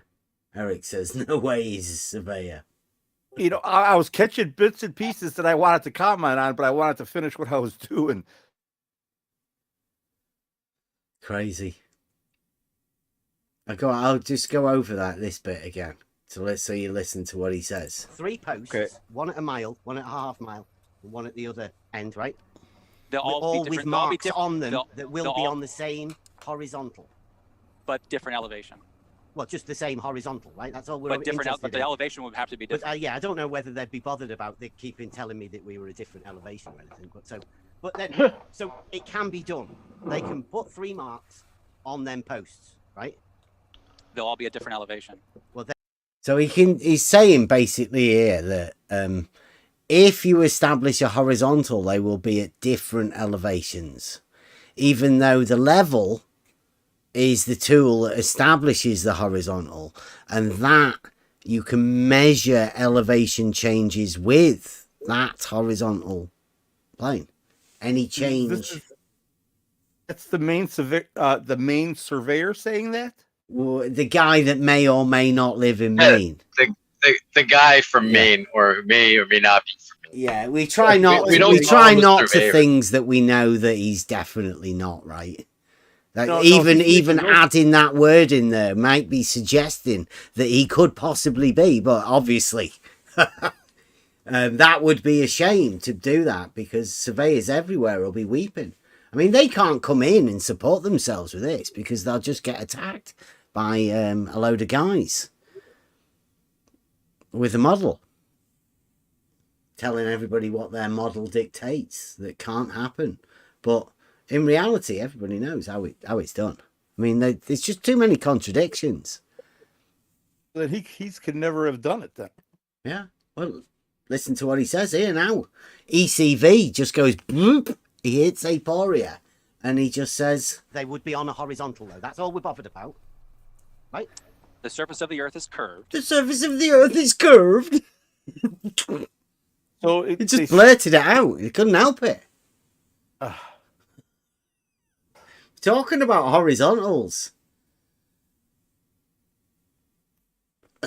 Eric says, no way he's a surveyor. You know, I was catching bits and pieces that I wanted to comment on, but I wanted to finish what I was doing. Crazy. I'll just go over this bit again. So you listen to what he says. 3 posts, one at a mile, one at a half mile, and one at the other end, right? They'll all be with different. marks on them that will be all, on the same horizontal. But different elevation. Well, just the same horizontal, right? That's all we're But different. interested But the in. elevation would have to be different. But yeah, I don't know whether they'd be bothered about they keeping telling me that we were a different elevation or anything. But then so it can be done. They can put 3 marks on them posts, right? They'll all be a different elevation. Well, so he's saying basically here that if you establish a horizontal, they will be at different elevations, even though the level is the tool that establishes the horizontal, and that you can measure elevation changes with that horizontal plane. Any change. That's the main surveyor saying that? Well, the guy that may or may not live in Maine. The guy from Maine, or may not be from Maine. Yeah, we try not. We try not to things that we know that he's definitely not, right? Like even adding that word in there might be suggesting that he could possibly be, but obviously that would be a shame to do that, because surveyors everywhere will be weeping. I mean, they can't come in and support themselves with this because they'll just get attacked by a load of guys with a model telling everybody what their model dictates. That can't happen. But in reality, everybody knows how it's done. I mean, there's just too many contradictions. That he could never have done it then. Yeah. Well, listen to what he says here now. ECV just goes bloop. He hits aporia, and he just says they would be on a horizontal though. That's all we're bothered about, right? The surface of the Earth is curved. The surface of the Earth is curved. So it just blurted it out. He couldn't help it. Talking about horizontals.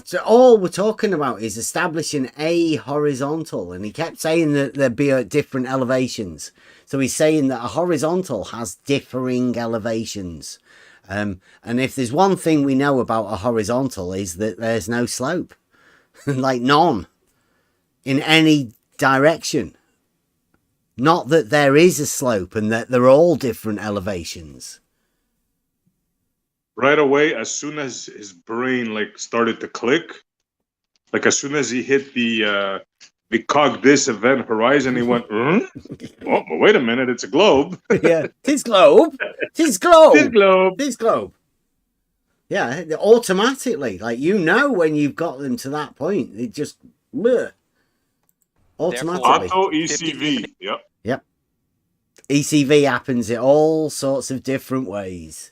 So all we're talking about is establishing a horizontal, and he kept saying that there'd be at different elevations. So he's saying that a horizontal has differing elevations. And if there's one thing we know about a horizontal is that there's no slope, like none, in any direction. Not that there is a slope and that they're all different elevations. Right away, as soon as his brain started to click, as soon as he hit the cog this event horizon, he went, oh, but wait a minute, it's a globe. Yeah, tis globe. Tis globe. Tis globe. Tis globe. Yeah, automatically, when you've got them to that point, it just automatically. Auto ECV. Yep. ECV happens in all sorts of different ways.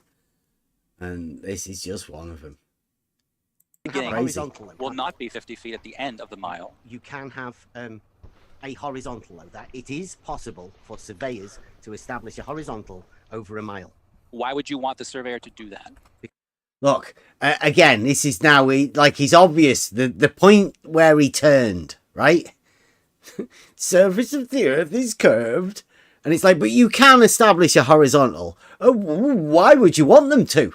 And this is just one of them. Beginning horizontal will not be 50 feet at the end of the mile. You can have a horizontal though. That it is possible for surveyors to establish a horizontal over a mile. Why would you want the surveyor to do that? Look, again, this is now like he's obvious. The point where he turned, right? Surface of the earth is curved. And it's like, but you can establish a horizontal. Oh, why would you want them to?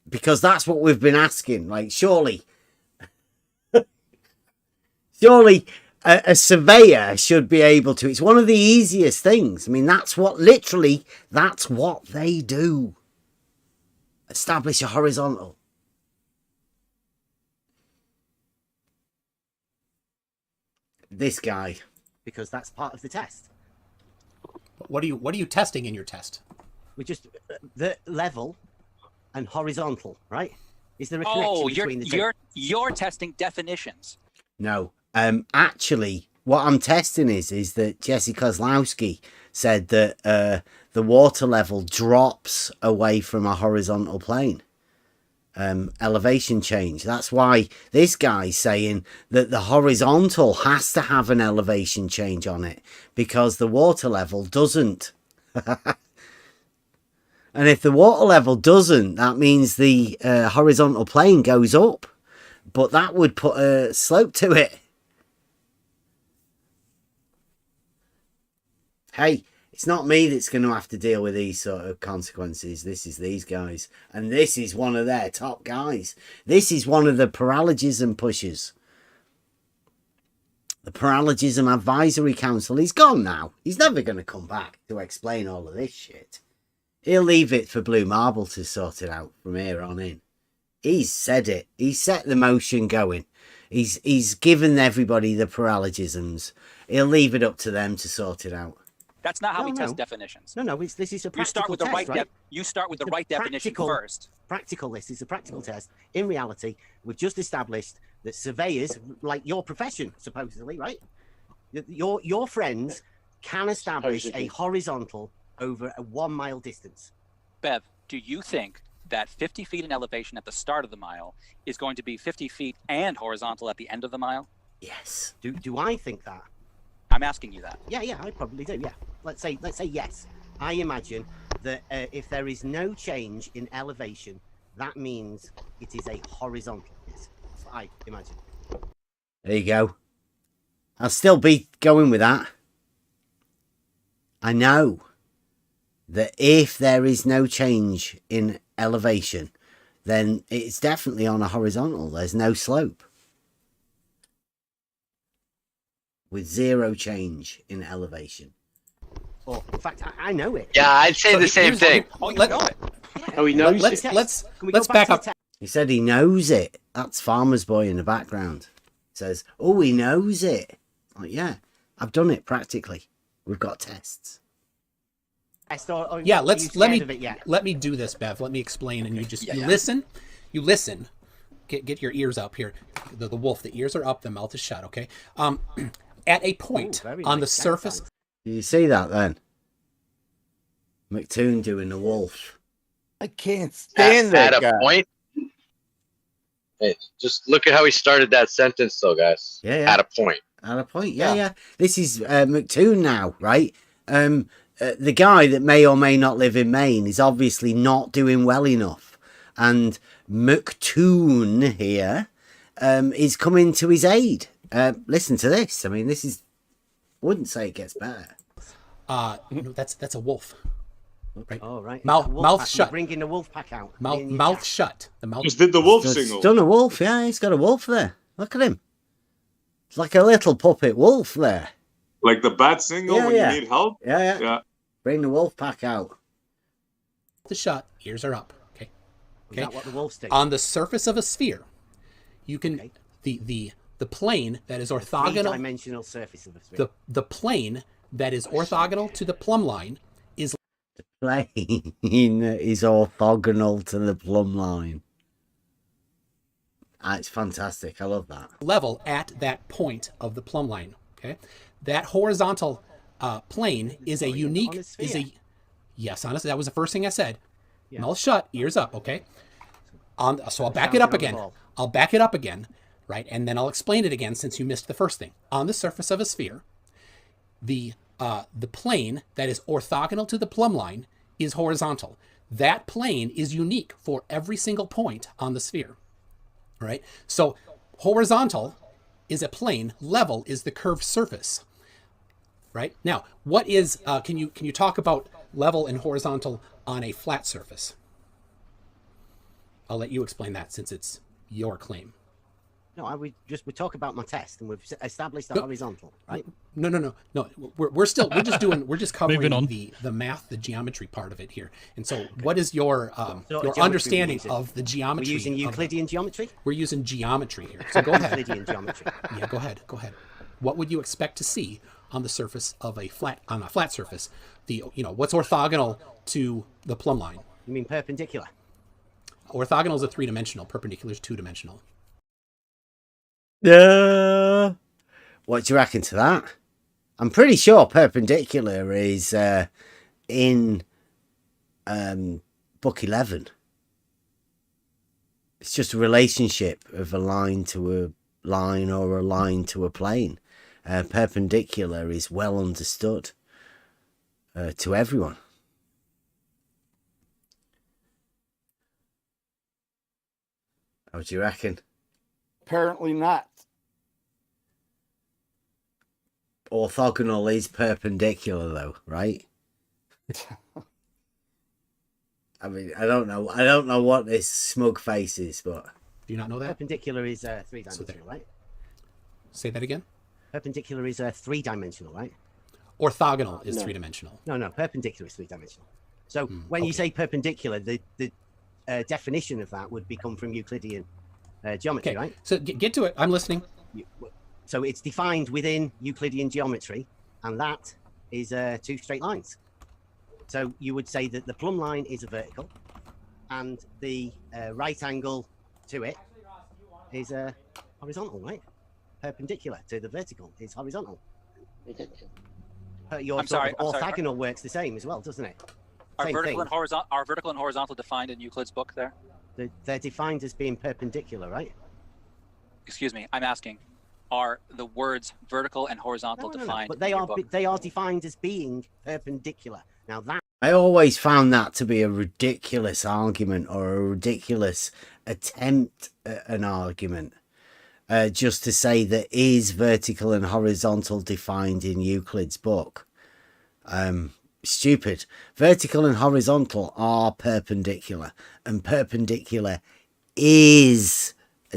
Because that's what we've been asking. Like, surely a surveyor should be able to. It's one of the easiest things. I mean, that's what they do. Establish a horizontal. This guy. Because that's part of the test. What are you testing in your test? We just the level and horizontal, right? Is there a connection between the two? You're testing definitions. No. Actually, what I'm testing is that Jesse Kozlowski said that the water level drops away from a horizontal plane. Elevation change. That's why this guy's saying that the horizontal has to have an elevation change on it because the water level doesn't. And if the water level doesn't, that means the horizontal plane goes up, but that would put a slope to it. Hey, it's not me that's going to have to deal with these sort of consequences. This is these guys. And this is one of their top guys. This is one of the paralogism pushers. The Paralogism Advisory Council. He's gone now. He's never going to come back to explain all of this shit. He'll leave it for Blue Marble to sort it out from here on in. He's said it. He's set the motion going. He's given everybody the paralogisms. He'll leave it up to them to sort it out. That's not how we test definitions. No, this is a practical you start with the test, right you start with the right definition first. Practical. This is a practical test. In reality, we've just established that surveyors, like your profession, supposedly, right? Your friends can establish a horizontal over a 1 mile distance. Bev, do you think that 50 feet in elevation at the start of the mile is going to be 50 feet and horizontal at the end of the mile? Yes. Do I think that? I'm asking you that. Yeah, I probably do. Yeah. Let's say yes. I imagine that if there is no change in elevation, that means it is a horizontal. Yes. That's what I imagine. There you go. I'll still be going with that. I know that if there is no change in elevation, then it's definitely on a horizontal. There's no slope. With zero change in elevation. Oh, in fact, I know it. Yeah, I'd say the same thing. He knows it. Let's back up. He said he knows it. That's Farmer's Boy in the background. Says, oh, he knows it. Like, yeah, I've done it practically. We've got tests. Yeah, let me do this, Bev. Let me explain, and you listen. Get your ears up here. The wolf, the ears are up, the mouth is shut. Okay. At a point on the surface. Do you see that then? McToon doing the wolf. I can't stand that at guy. A point. Hey, just look at how he started that sentence, though, guys. Yeah. At a point. At a point. Yeah. This is McToon now, right? The guy that may or may not live in Maine is obviously not doing well enough, and McToon here is coming to his aid. Listen to this. I mean, I wouldn't say it gets better. That's a wolf. Right. Oh, right. Mouth shut. Bringing the wolf pack out. Mouth shut. The mouth. Just did the wolf signal. He's done a wolf. Yeah, he's got a wolf there. Look at him. It's like a little puppet wolf there. Like the bat signal when you need help? Yeah. Bring the wolf pack out. The shut. Ears are up. Okay. Is that what the wolves do? On the surface of a sphere, you can the plane that is orthogonal. Three-dimensional surface of a sphere. The plane that is orthogonal to the plumb line is. The plane is orthogonal to the plumb line. It's fantastic. I love that. Level at that point of the plumb line. Okay. That horizontal plane is a unique, yes, honestly, that was the first thing I said. Yeah. Mouth shut, ears up, okay? So I'll back it up again. I'll back it up again, right? And then I'll explain it again since you missed the first thing. On the surface of a sphere, the plane that is orthogonal to the plumb line is horizontal. That plane is unique for every single point on the sphere, right? So horizontal is a plane, level is the curved surface, right? Now, what is, can you talk about level and horizontal on a flat surface? I'll let you explain that since it's your claim. No, we talk about my test, and we've established the horizontal, right? No. We're just covering the math, the geometry part of it here. And so, what is your understanding of the geometry? We're using Euclidean geometry. We're using geometry here. So go ahead. Euclidean geometry. Yeah, go ahead. What would you expect to see on the surface of a flat surface? What's orthogonal to the plumb line? You mean perpendicular? Orthogonal is a 3-dimensional. Perpendicular is 2-dimensional. What do you reckon to that? I'm pretty sure perpendicular is in book 11. It's just a relationship of a line to a line or a line to a plane. Perpendicular is well understood to everyone. How do you reckon? Apparently not. Orthogonal is perpendicular, though, right? I mean, I don't know what this smug face is, but do you not know that? Perpendicular is 3-dimensional, right? Say that again. Perpendicular is 3-dimensional, right? Orthogonal is 3-dimensional. No, perpendicular is 3-dimensional. So when you say perpendicular, the definition of that would come from Euclidean geometry, right? So get to it. I'm listening. So it's defined within Euclidean geometry, and that is 2 straight lines. So you would say that the plumb line is a vertical, and the right angle to it is horizontal, right? Perpendicular to the vertical is horizontal. Your orthogonal works the same as well, doesn't it? Are vertical and horizontal defined in Euclid's book there? They're defined as being perpendicular, right? Excuse me, I'm asking. Are the words vertical and horizontal defined? But they are defined as being perpendicular. Now that I always found that to be a ridiculous argument or a ridiculous attempt at an argument. Just to say that is vertical and horizontal defined in Euclid's book. Stupid. Vertical and horizontal are perpendicular, and perpendicular is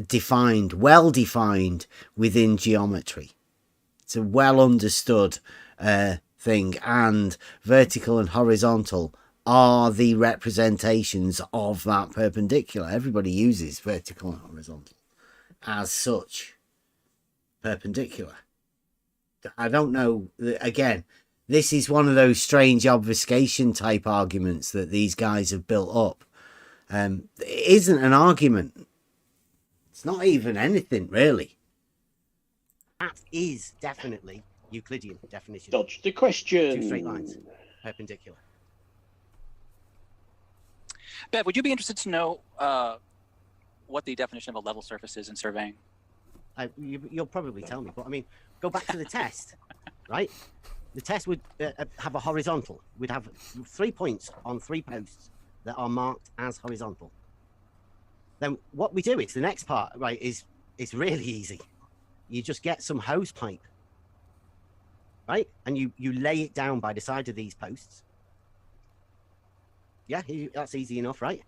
defined, well defined within geometry. It's a well understood thing, and vertical and horizontal are the representations of that perpendicular. Everybody uses vertical and horizontal as such. Perpendicular. I don't know. Again, this is one of those strange obfuscation type arguments that these guys have built up. It isn't an argument. It's not even anything, really. that is definitely Euclidean definition. Dodge the question. 2 straight lines, perpendicular. Bev, would you be interested to know what the definition of a level surface is in surveying? You'll probably tell me, but I mean, go back to the test, right? The test would have a horizontal. We'd have 3 points on 3 posts that are marked as horizontal. Then what we do is the next part, right, is really easy. You just get some hose pipe, right? And you lay it down by the side of these posts. Yeah, that's easy enough, right?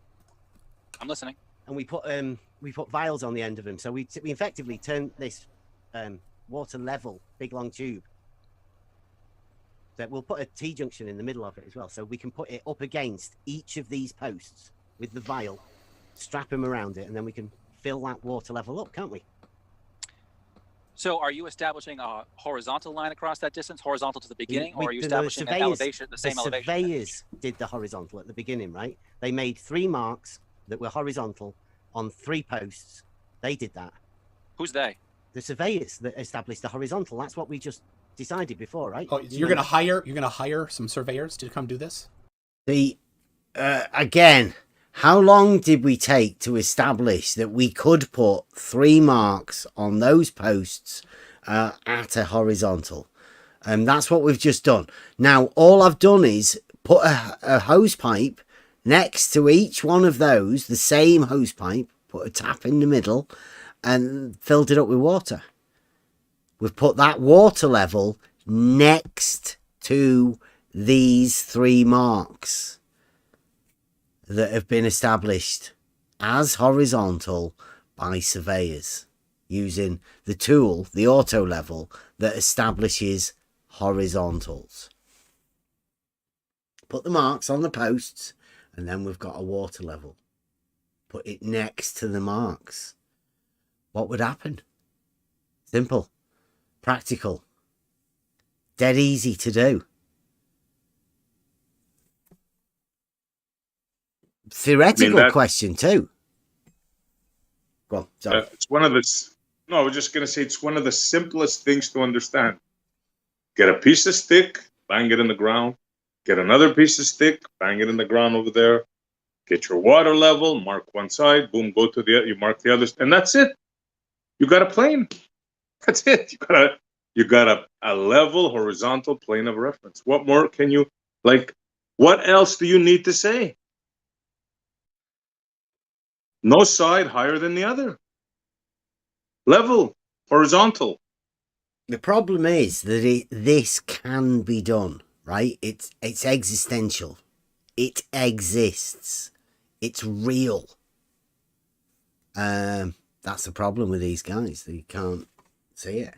I'm listening. And we put vials on the end of them. So we effectively turn this water level big long tube. That we'll put a T-junction in the middle of it as well. So we can put it up against each of these posts with the vial, strap them around it, and then we can fill that water level up, can't we? So are you establishing a horizontal line across that distance, horizontal to the beginning, or are you establishing an elevation, the same elevation? The surveyors did the horizontal at the beginning, right? They made 3 marks that were horizontal on 3 posts. They did that. Who's they? the surveyors that establish the horizontal. That's what we just decided before, right? Oh, you're gonna hire some surveyors to come do this? Again, how long did we take to establish that we could put 3 marks on those posts at a horizontal? And that's what we've just done. Now, all I've done is put a hose pipe next to each one of those, the same hose pipe, put a tap in the middle, and filled it up with water. We've put that water level next to these 3 marks that have been established as horizontal by surveyors using the tool, the auto level, that establishes horizontals. Put the marks on the posts, and then we've got a water level. Put it next to the marks. What would happen? Simple. Practical. Dead easy to do. Theoretical question too. Go on, sorry. It's one of the. No, I was just gonna say it's one of the simplest things to understand. Get a piece of stick, bang it in the ground. Get another piece of stick, bang it in the ground over there. Get your water level, mark one side, boom, go to the other, you mark the others, and that's it. You got a plane. That's it. You got a level horizontal plane of reference. What more can you, like, what else do you need to say? No side higher than the other. Level, horizontal. The problem is that this can be done, right? It's existential. It exists. It's real. That's the problem with these guys. They can't see it.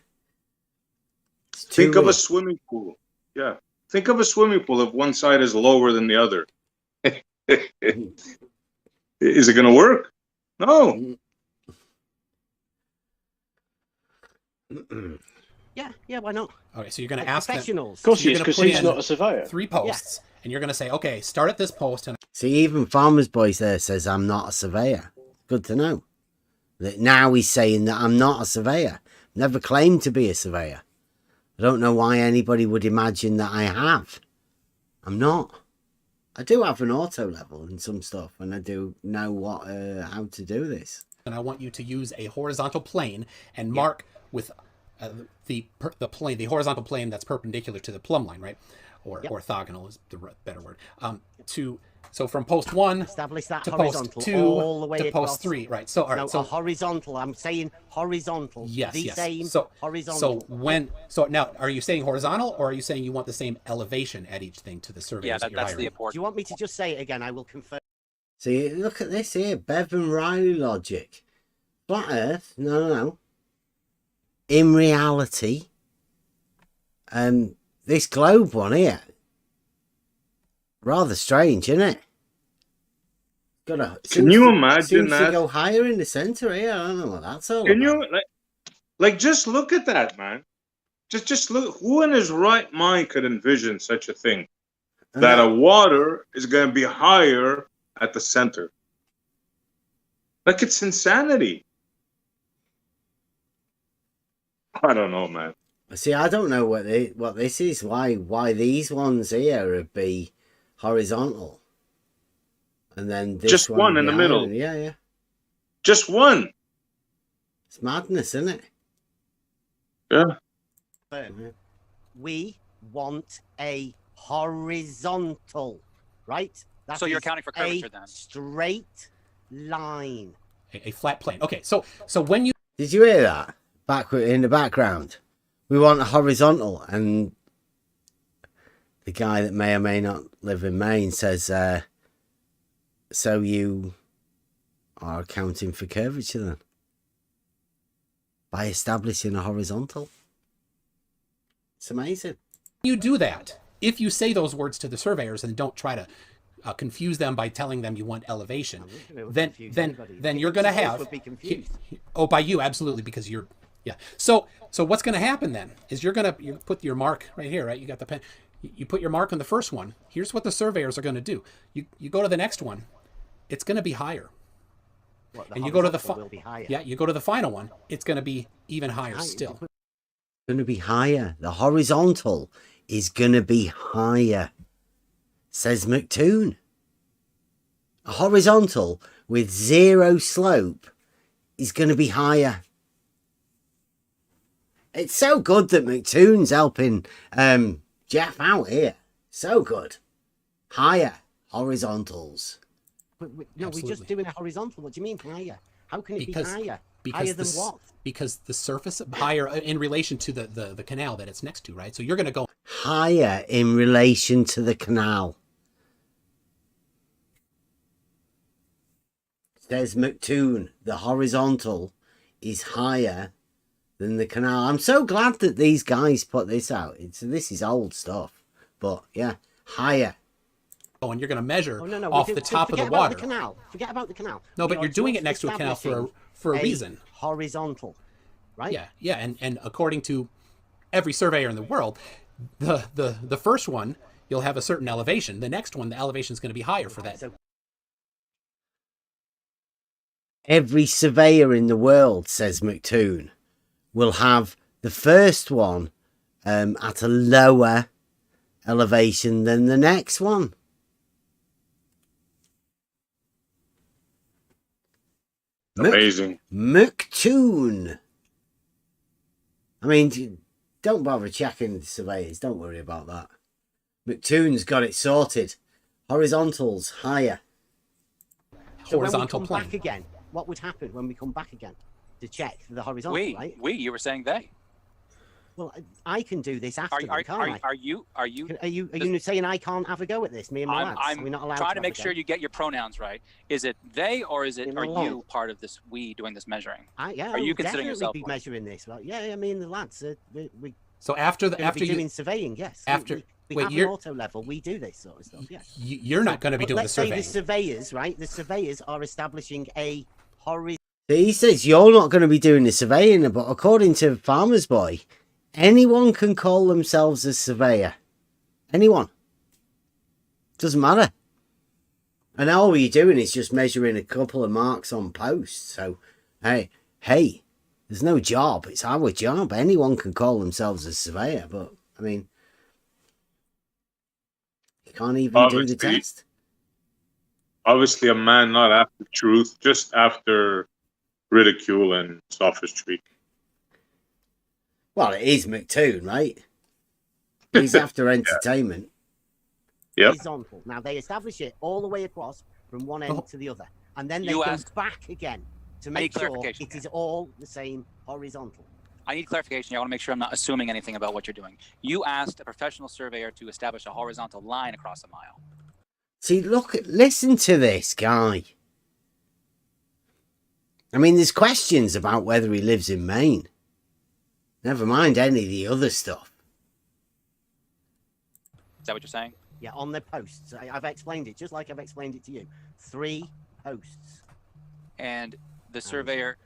Think of a swimming pool. Yeah. Think of a swimming pool if one side is lower than the other. Is it going to work? No. Yeah, why not? Okay, so you're going to ask professionals. Of course he is, because he's not a surveyor. 3 posts, and you're going to say, okay, start at this post. And see, even Farmer's Boy there says, I'm not a surveyor. Good to know. That now he's saying that I'm not a surveyor. Never claimed to be a surveyor. I don't know why anybody would imagine that I have. I'm not. I do have an auto level and some stuff, and I do know what how to do this. And I want you to use a horizontal plane and mark with the plane, the horizontal plane that's perpendicular to the plumb line, right? Or orthogonal is the better word. So from post 1 establish that to horizontal post 2 all the way to across. post 3, right? So all right, no, so a horizontal. I'm saying horizontal. yes, the same horizontal. So now, are you saying horizontal, or are you saying you want the same elevation at each thing to the survey? Yeah, that's the important. Do you want me to just say it again? I will confirm. See, look at this here, Bev and Riley logic. Flat Earth? No. In reality, this globe one here, rather strange, isn't it? Can you imagine seems that? To go higher in the center here. I don't know what that's all Can about. you like just look at that, man? Just look. Who in his right mind could envision such a thing? That a water is going to be higher at the center. Like, it's insanity. I don't know, man. See, I don't know what this is. Why these ones here would be horizontal, and then this just one in the middle. Yeah. Just one. It's madness, isn't it? Yeah. We want a horizontal, right? That So you're is accounting for curvature then? Straight line. A flat plane. Okay, so when you did you hear that in the background? We want a horizontal, and the guy that may or may not live in Maine says, "So you are accounting for curvature then by establishing a horizontal?" It's amazing. You do that. If you say those words to the surveyors and don't try to confuse them by telling them you want elevation, then you're going to have. Oh, by you, absolutely, because you're. Yeah. So what's going to happen then is you put your mark right here, right? You got the pen. You put your mark on the first one. Here's what the surveyors are going to do. You go to the next one. It's going to be higher. and you go to the will be higher. yeah, you go to the final one, it's going to be even higher still. Going to be higher. The horizontal is going to be higher, says McToon. A horizontal with zero slope is going to be higher. It's so good that McToon's helping Jeff out here. So good. Higher horizontals. No, we're just doing a horizontal. What do you mean higher? How can it be higher? Higher than what? Because the surface higher in relation to the canal that it's next to, right? So you're going to go higher in relation to the canal. Says McToon, the horizontal is higher than the canal. I'm so glad that these guys put this out. This is old stuff, but yeah, higher. Oh, and you're going to measure no, off the top of the water. Forget about the canal. No, but you're doing it next to a canal for a reason. Horizontal, right? Yeah, and according to every surveyor in the world, the first one you'll have a certain elevation. The next one, the elevation is going to be higher for that. Every surveyor in the world, says McToon, will have the first one at a lower elevation than the next one. Amazing. McToon. I mean, don't bother checking the surveyors. Don't worry about that. McToon's got it sorted. Horizontals higher. So horizontal when we come back again, what would happen when we come back again to check the horizontal? Right? You were saying they. Well, I can do this after. Are you saying I can't have a go at this? Me and my lads. I'm We're not allowed trying to make sure you get your pronouns right. Is it they or are you part of this? We doing this measuring? Yeah. Are you considering yourself? Be measuring this? Well, yeah. Me and the lads. We. So after you doing surveying, yes. After we have an auto level. We do this sort of stuff. Yes. You're not going to be doing the surveying. Let's say the surveyors, right? The surveyors are establishing a horizontal. He says you're not going to be doing the surveying, but according to Farmer's Boy, anyone can call themselves a surveyor. Anyone. Doesn't matter. And all you're doing is just measuring a couple of marks on posts. So, hey, there's no job. It's our job. Anyone can call themselves a surveyor, but, I mean, you can't even do the test. Obviously, a man not after truth, just after ridicule and sophistry. Well, it is McToon, right? He's after entertainment. Yep. Horizontal. Now, they establish it all the way across from one end to the other. And then they go back again to make sure it is all the same horizontal. I need clarification. I want to make sure I'm not assuming anything about what you're doing. You asked a professional surveyor to establish a horizontal line across a mile. See, listen to this guy. I mean, there's questions about whether he lives in Maine. Never mind any of the other stuff. Is that what you're saying? Yeah, on the posts. I've explained it, just like I've explained it to you. 3 posts. And the surveyor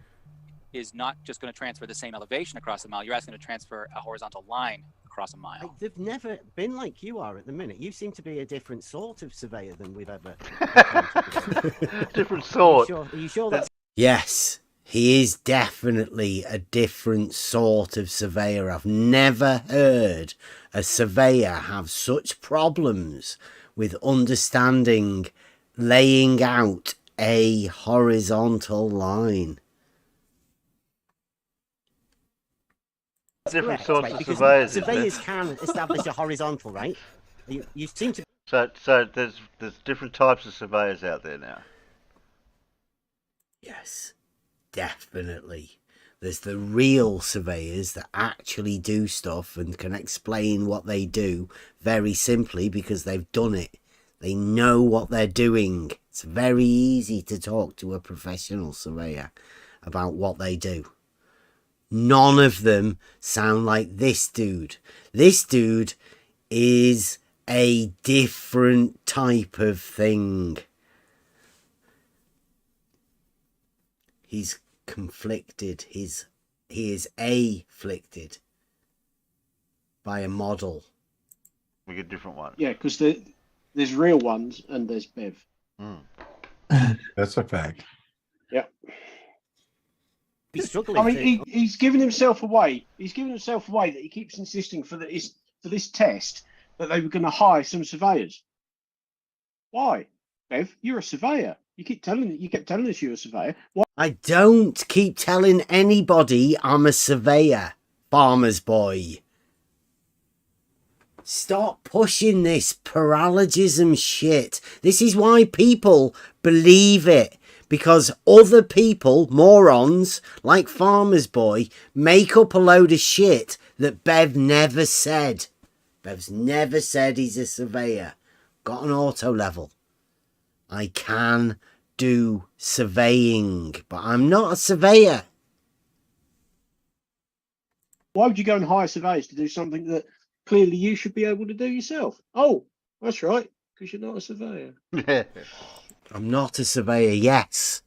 is not just going to transfer the same elevation across a mile. You're asking to transfer a horizontal line across a mile. They've never been like you are at the minute. You seem to be a different sort of surveyor than we've ever. Different sort. Are you sure that's... Yes, he is definitely a different sort of surveyor. I've never heard a surveyor have such problems with understanding laying out a horizontal line. Different sorts of surveyors. Surveyors can establish a horizontal, right? You seem to. So there's different types of surveyors out there now. Yes, definitely. There's the real surveyors that actually do stuff and can explain what they do very simply because they've done it. They know what they're doing. It's very easy to talk to a professional surveyor about what they do. None of them sound like this dude. This dude is a different type of thing. He's conflicted. He is afflicted by a model. We get different ones. Yeah, because there's real ones and there's Bev. That's a fact. Yeah. Be struggling. I mean, he's giving himself away. He's giving himself away that he keeps insisting for this test that they were going to hire some surveyors. Why, Bev? You're a surveyor. You kept telling us you're a surveyor. Why? I don't keep telling anybody I'm a surveyor, farmer's boy. Stop pushing this paralogism shit. This is why people believe it. Because other people, morons, like farmer's boy, make up a load of shit that Bev never said. Bev's never said he's a surveyor. Got an auto level. I can do surveying, but I'm not a surveyor. Why would you go and hire surveyors to do something that clearly you should be able to do yourself? Oh, that's right, because you're not a surveyor. I'm not a surveyor, yes.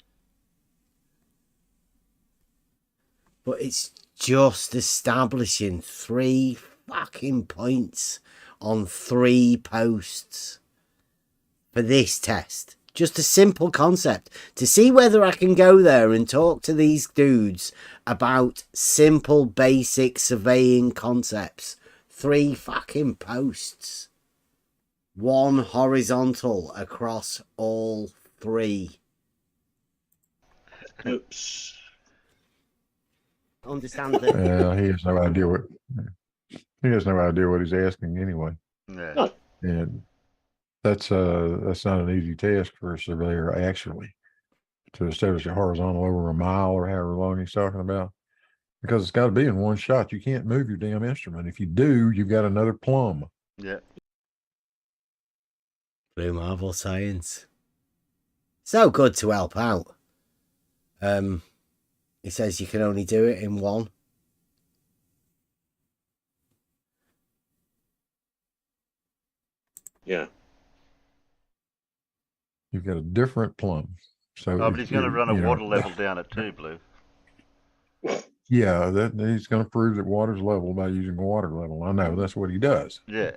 But it's just establishing 3 fucking points on 3 posts for this test. Just a simple concept to see whether I can go there and talk to these dudes about simple, basic surveying concepts. 3 fucking posts. 1 horizontal across all 3. Oops. Understand that. He has no idea what he's asking anyway. Yeah. And that's not an easy task for a surveyor actually, to establish a horizontal over a mile or however long he's talking about, because it's got to be in one shot. You can't move your damn instrument. If you do, you've got another plumb. Yeah. Blue Marvel Science. So good to help out. He says you can only do it in 1. Yeah. You've got a different plumb. So but he's going to run a water level down it too, Blue. Yeah, that he's going to prove that water's level by using a water level. I know that's what he does. Yeah.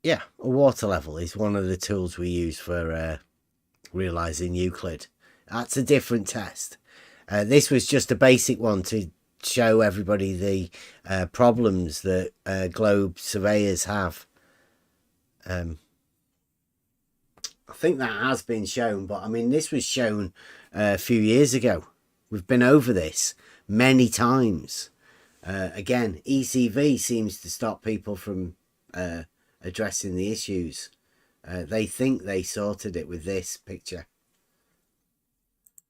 Yeah, a water level is one of the tools we use for realising Euclid. That's a different test. This was just a basic one to show everybody the problems that globe surveyors have. I think that has been shown, but I mean, this was shown a few years ago. We've been over this many times. Again, ECV seems to stop people from addressing the issues. They think they sorted it with this picture.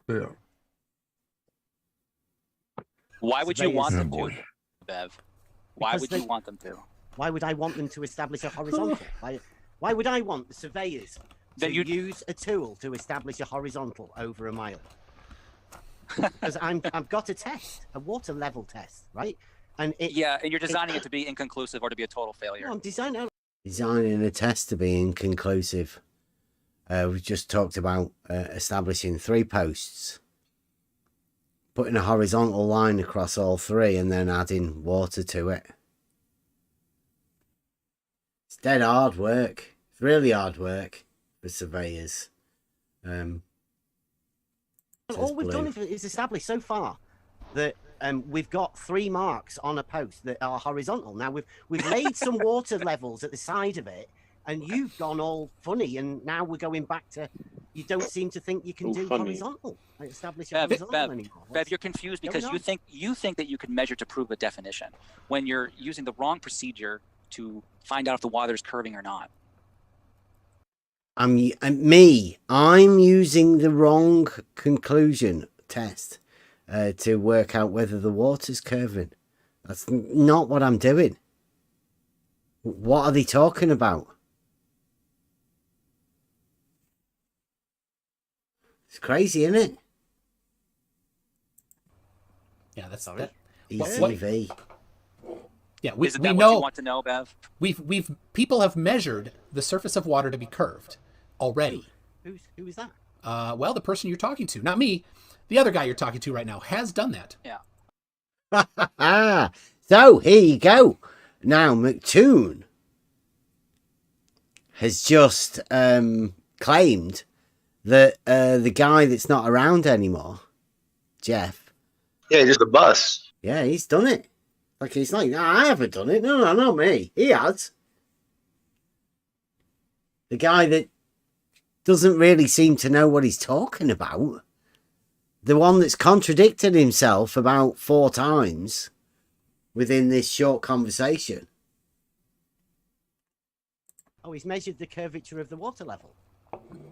Yeah. Why would you want them to, Bev? Why Because would you want them to? Why would I want them to establish a horizontal? Why would I want the surveyors to use a tool to establish a horizontal over a mile? Because I've got a test, a water level test, right? And you're designing it to be inconclusive or to be a total failure. No, I'm Designing a test to be inconclusive. We've just talked about establishing 3 posts, putting a horizontal line across all 3, and then adding water to it. It's dead hard work. It's really hard work for surveyors. all we've done is establish so far that we've got 3 marks on a post that are horizontal. Now we've laid some water levels at the side of it, and you've gone all funny, and now we're going back to you don't seem to think you can do horizontal. Establish a horizontal anymore. Bev, you're confused because you think that you can measure to prove a definition when you're using the wrong procedure to find out if the water is curving or not. I'm using the wrong conclusion test to work out whether the water's curving. That's not what I'm doing. What are they talking about? It's crazy, isn't it? Yeah, that's sorry. ECV. Yeah, we Isn't that know. what you want to know, Bev? People have measured the surface of water to be curved already. Who is that? Well, the person you're talking to, not me. The other guy you're talking to right now has done that. Yeah. So here you go. Now McToon has just claimed that the guy that's not around anymore, Jeff. Yeah, just the bus. Yeah, he's done it. Like, he's like, no, I haven't done it. No, not me. He has. The guy that doesn't really seem to know what he's talking about. The one that's contradicted himself about 4 times within this short conversation. Oh, he's measured the curvature of the water level.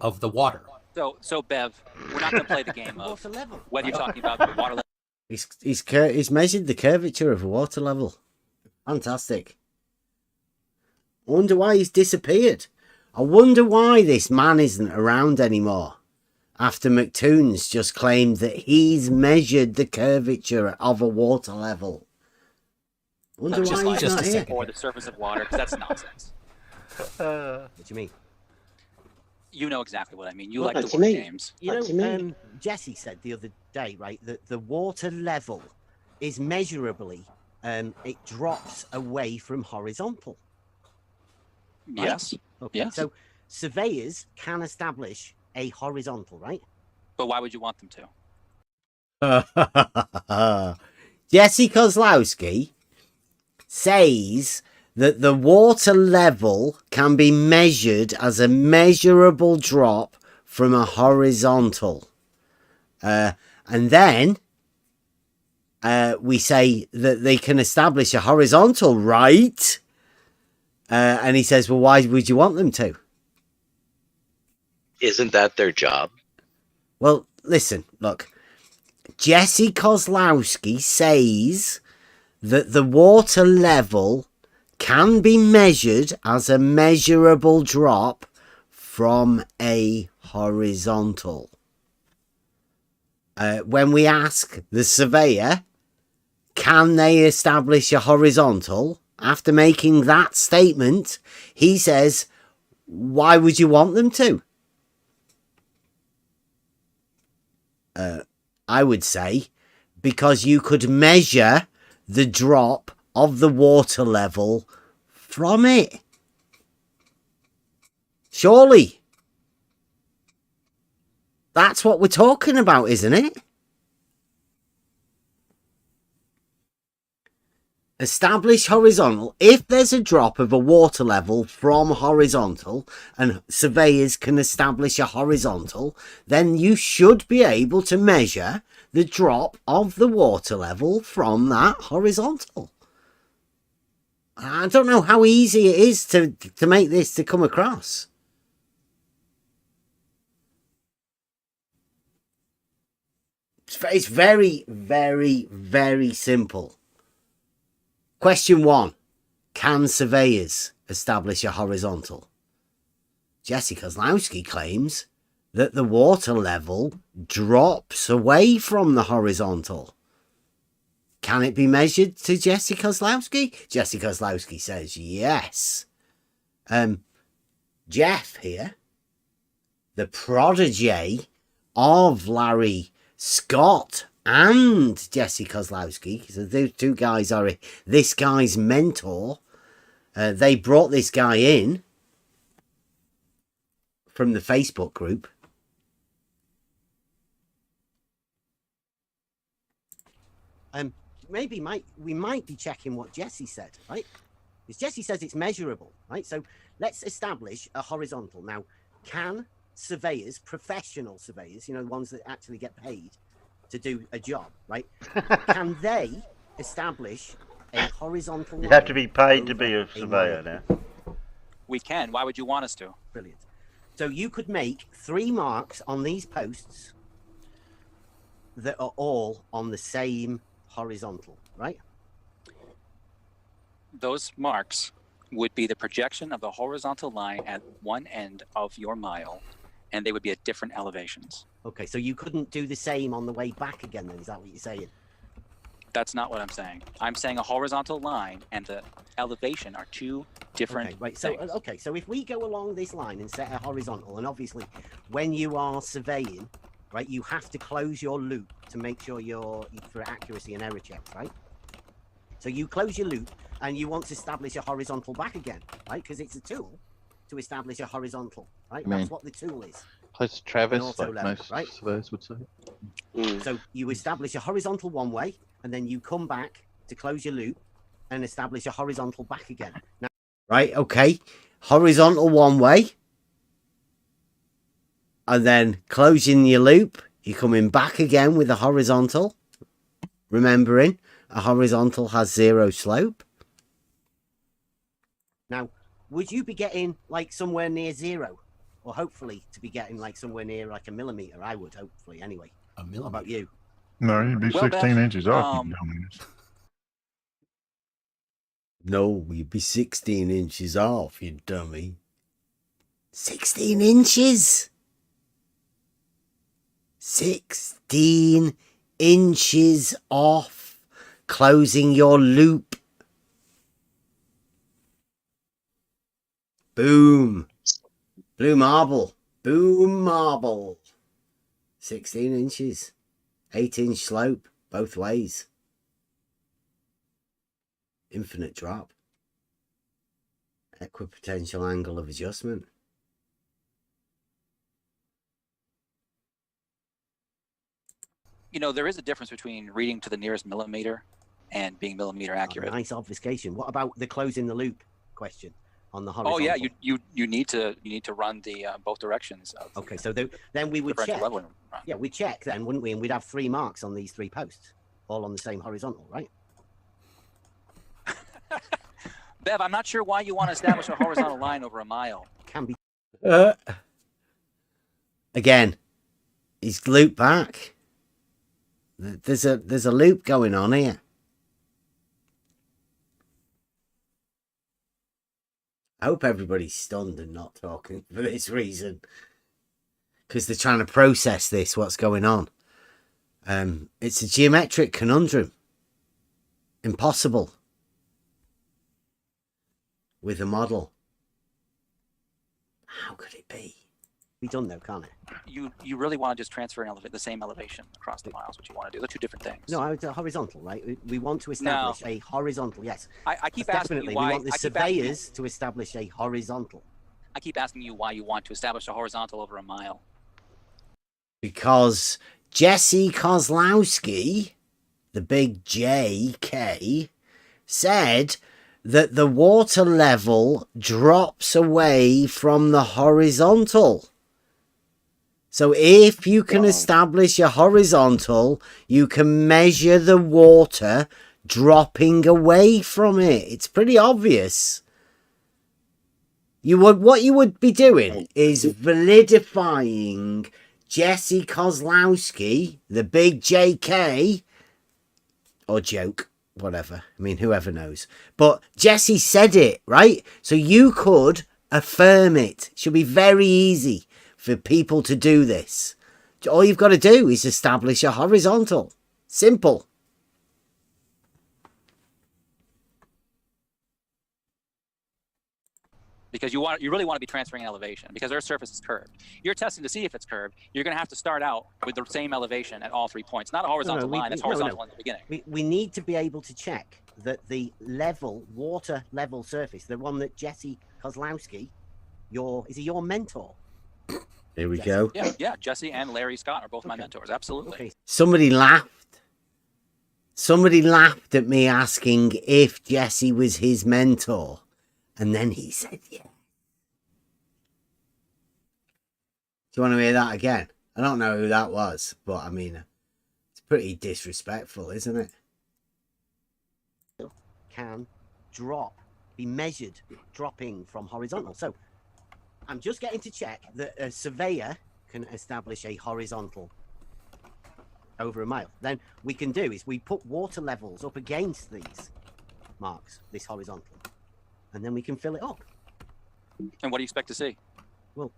Of the water. So Bev, we're not going to play the game of water level. Whether you're talking about the water level. He's measured the curvature of a water level. Fantastic. I wonder why he's disappeared. I wonder why this man isn't around anymore. After McToon's just claimed that he's measured the curvature of a water level. Wonder why he's just not here. or the surface of water, because that's nonsense. What do you mean? You know exactly what I mean. You What like do the you word mean? games. You know, Jesse said the other day, right, that the water level is measurably, it drops away from horizontal. Right? Yes. Okay. Yes. So surveyors can establish a horizontal, right? But why would you want them to? Jesse Kozlowski says that the water level can be measured as a measurable drop from a horizontal. And then we say that they can establish a horizontal, right? And he says, well, why would you want them to? Isn't that their job? Well, listen, look. Jesse Kozlowski says that the water level can be measured as a measurable drop from a horizontal. When we ask the surveyor, can they establish a horizontal? After making that statement, he says, why would you want them to? I would say, because you could measure the drop of the water level from it. Surely. That's what we're talking about, isn't it? Establish horizontal. If there's a drop of a water level from horizontal and surveyors can establish a horizontal, then you should be able to measure the drop of the water level from that horizontal. I don't know how easy it is to make this to come across. It's very, very, very simple. Question 1. Can surveyors establish a horizontal? Jesse Kozlowski claims that the water level drops away from the horizontal. Can it be measured to Jesse Kozlowski? Jesse Kozlowski says yes. Jeff here, the protege of Larry Scott and Jesse Kozlowski, so those two guys are this guy's mentor. They brought this guy in from the Facebook group. Maybe we might be checking what Jesse said, right? Because Jesse says it's measurable, right? So let's establish a horizontal. Now, can surveyors, professional surveyors, you know, the ones that actually get paid to do a job, right? Can they establish a horizontal line? You have to be paid to be a surveyor now. We can. Why would you want us to? Brilliant. So you could make 3 marks on these posts that are all on the same horizontal, right? Those marks would be the projection of the horizontal line at one end of your mile, and they would be at different elevations. Okay, so you couldn't do the same on the way back again then, is that what you're saying? That's not what I'm saying. I'm saying a horizontal line and the elevation are 2 different things. Okay, so if we go along this line and set a horizontal, and obviously when you are surveying, right, you have to close your loop to make sure you're for accuracy and error checks, right? So you close your loop and you want to establish a horizontal back again, right? Because it's a tool to establish a horizontal, right? That's what the tool is. Place an Travis, auto like level, most right? surveyors would say. So you establish a horizontal one way, and then you come back to close your loop and establish a horizontal back again. Now, Right, okay. Horizontal one way. And then closing your loop, you're coming back again with a horizontal. Remembering, a horizontal has 0 slope. now, would you be getting like somewhere near 0? Or hopefully to be getting like somewhere near like a millimeter? I would, hopefully, anyway. A What millimeter? about you? No, you'd be Well, 16 Beth, inches off, you dumbass. No, you'd be 16 inches off, you dummy. 16 inches? 16 inches off. Closing your loop. Boom. Blue marble. Boom marble. 16 inches. 8-inch slope both ways. Infinite drop. Equipotential angle of adjustment. You know, there is a difference between reading to the nearest millimeter and being millimeter accurate. Nice obfuscation. What about the closing the loop question on the horizontal? Oh yeah, you need to run the both directions. Okay, so then we would check. Yeah, we check then, wouldn't we? And we'd have 3 marks on these 3 posts, all on the same horizontal, right? Bev, I'm not sure why you want to establish a horizontal line over a mile. Can be. Again, he's looped back. There's a loop going on here. I hope everybody's stunned and not talking for this reason. Because they're trying to process this, what's going on. It's a geometric conundrum. Impossible. With a model. How could it be? Be done though, can't it? You really want to just transfer the same elevation across the miles, what you want to do. They're 2 different things. No, it's a horizontal, right? We want to establish a horizontal, yes. I keep asking Definitely, you why. we want the surveyors to establish a horizontal. I keep asking you why you want to establish a horizontal over a mile. Because Jesse Kozlowski, the big JK, said that the water level drops away from the horizontal. So if you can establish a horizontal, you can measure the water dropping away from it. It's pretty obvious. What you would be doing is validifying Jesse Kozlowski, the big JK, or joke, whatever. I mean, whoever knows. But Jesse said it, right? So you could affirm it. It should be very easy for people to do this. All you've got to do is establish a horizontal. Simple. Because you really want to be transferring an elevation because Earth's surface is curved. You're testing to see if it's curved. You're going to have to start out with the same elevation at all 3 points, not a horizontal line. It's horizontal in the beginning. We need to be able to check that the water level surface, the one that Jesse Kozlowski, is he your mentor? Here we go. Yeah. Jesse and Larry Scott are both my mentors. Absolutely. Okay. Somebody laughed. Somebody laughed at me asking if Jesse was his mentor. And then he said, yeah. Do you want to hear that again? I don't know who that was, but I mean, it's pretty disrespectful, isn't it? Can be measured dropping from horizontal. So I'm just getting to check that a surveyor can establish a horizontal over a mile. Then we can do is we put water levels up against these marks, this horizontal, and then we can fill it up. And what do you expect to see? Well,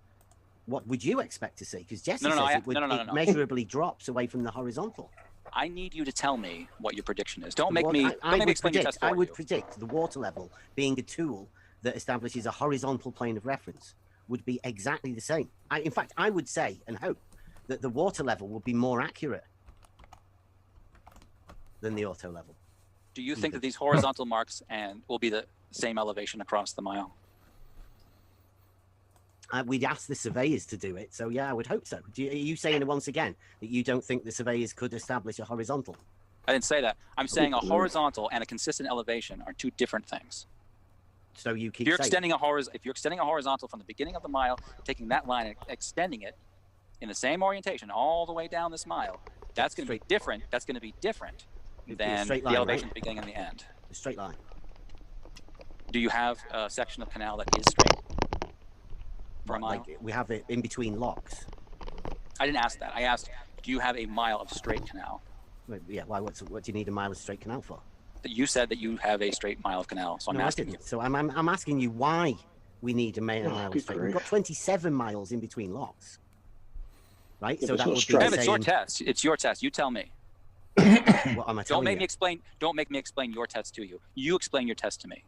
what would you expect to see? Because Jesse says it measurably drops away from the horizontal. I need you to tell me what your prediction is. Don't make me explain your test for you. I would predict the water level being a tool that establishes a horizontal plane of reference would be exactly the same. In fact, I would say and hope that the water level would be more accurate than the auto level. Do you think that these horizontal marks will be the same elevation across the mile? We'd ask the surveyors to do it. So yeah, I would hope so. Are you saying once again that you don't think the surveyors could establish a horizontal? I didn't say that. I'm saying a horizontal and a consistent elevation are two different things. So you keep if you're saying extending a horizontal from the beginning of the mile, taking that line and extending it in the same orientation all the way down this mile, that's going to be different. That's going to be different than the elevation at the beginning and the end. A straight line. Do you have a section of canal that is straight for a mile? Like we have it in between locks. I didn't ask that. I asked, do you have a mile of straight canal? Yeah. Why? What do you need a mile of straight canal for? You said that you have a straight mile of canal, so I'm asking you. So I'm asking you why we need a mile of straight. We've got 27 miles in between locks, right? Yeah, so that would be Bev, it's your test. It's your test. You tell me. What am I telling Don't make you? me explain. Don't make me explain your test to you. You explain your test to me.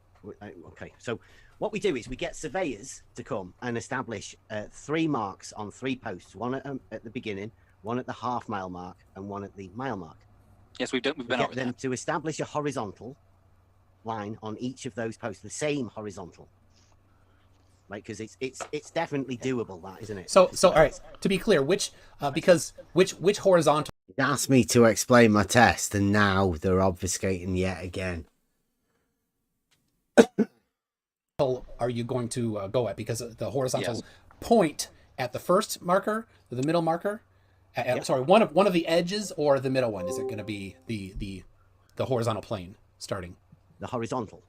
Okay. So what we do is we get surveyors to come and establish 3 marks on 3 posts. One at the beginning, one at the half-mile mark, and one at the mile mark. Yes, we've been over them to establish a horizontal line on each of those posts, the same horizontal, right? Because it's definitely doable, that isn't it? So all right. To be clear, which horizontal? You asked me to explain my test, and now they're obfuscating yet again. Are you going to go at? Because the horizontal point at the first marker, the middle marker. Sorry, one of the edges or the middle one? Is it going to be the horizontal plane starting? The horizontal.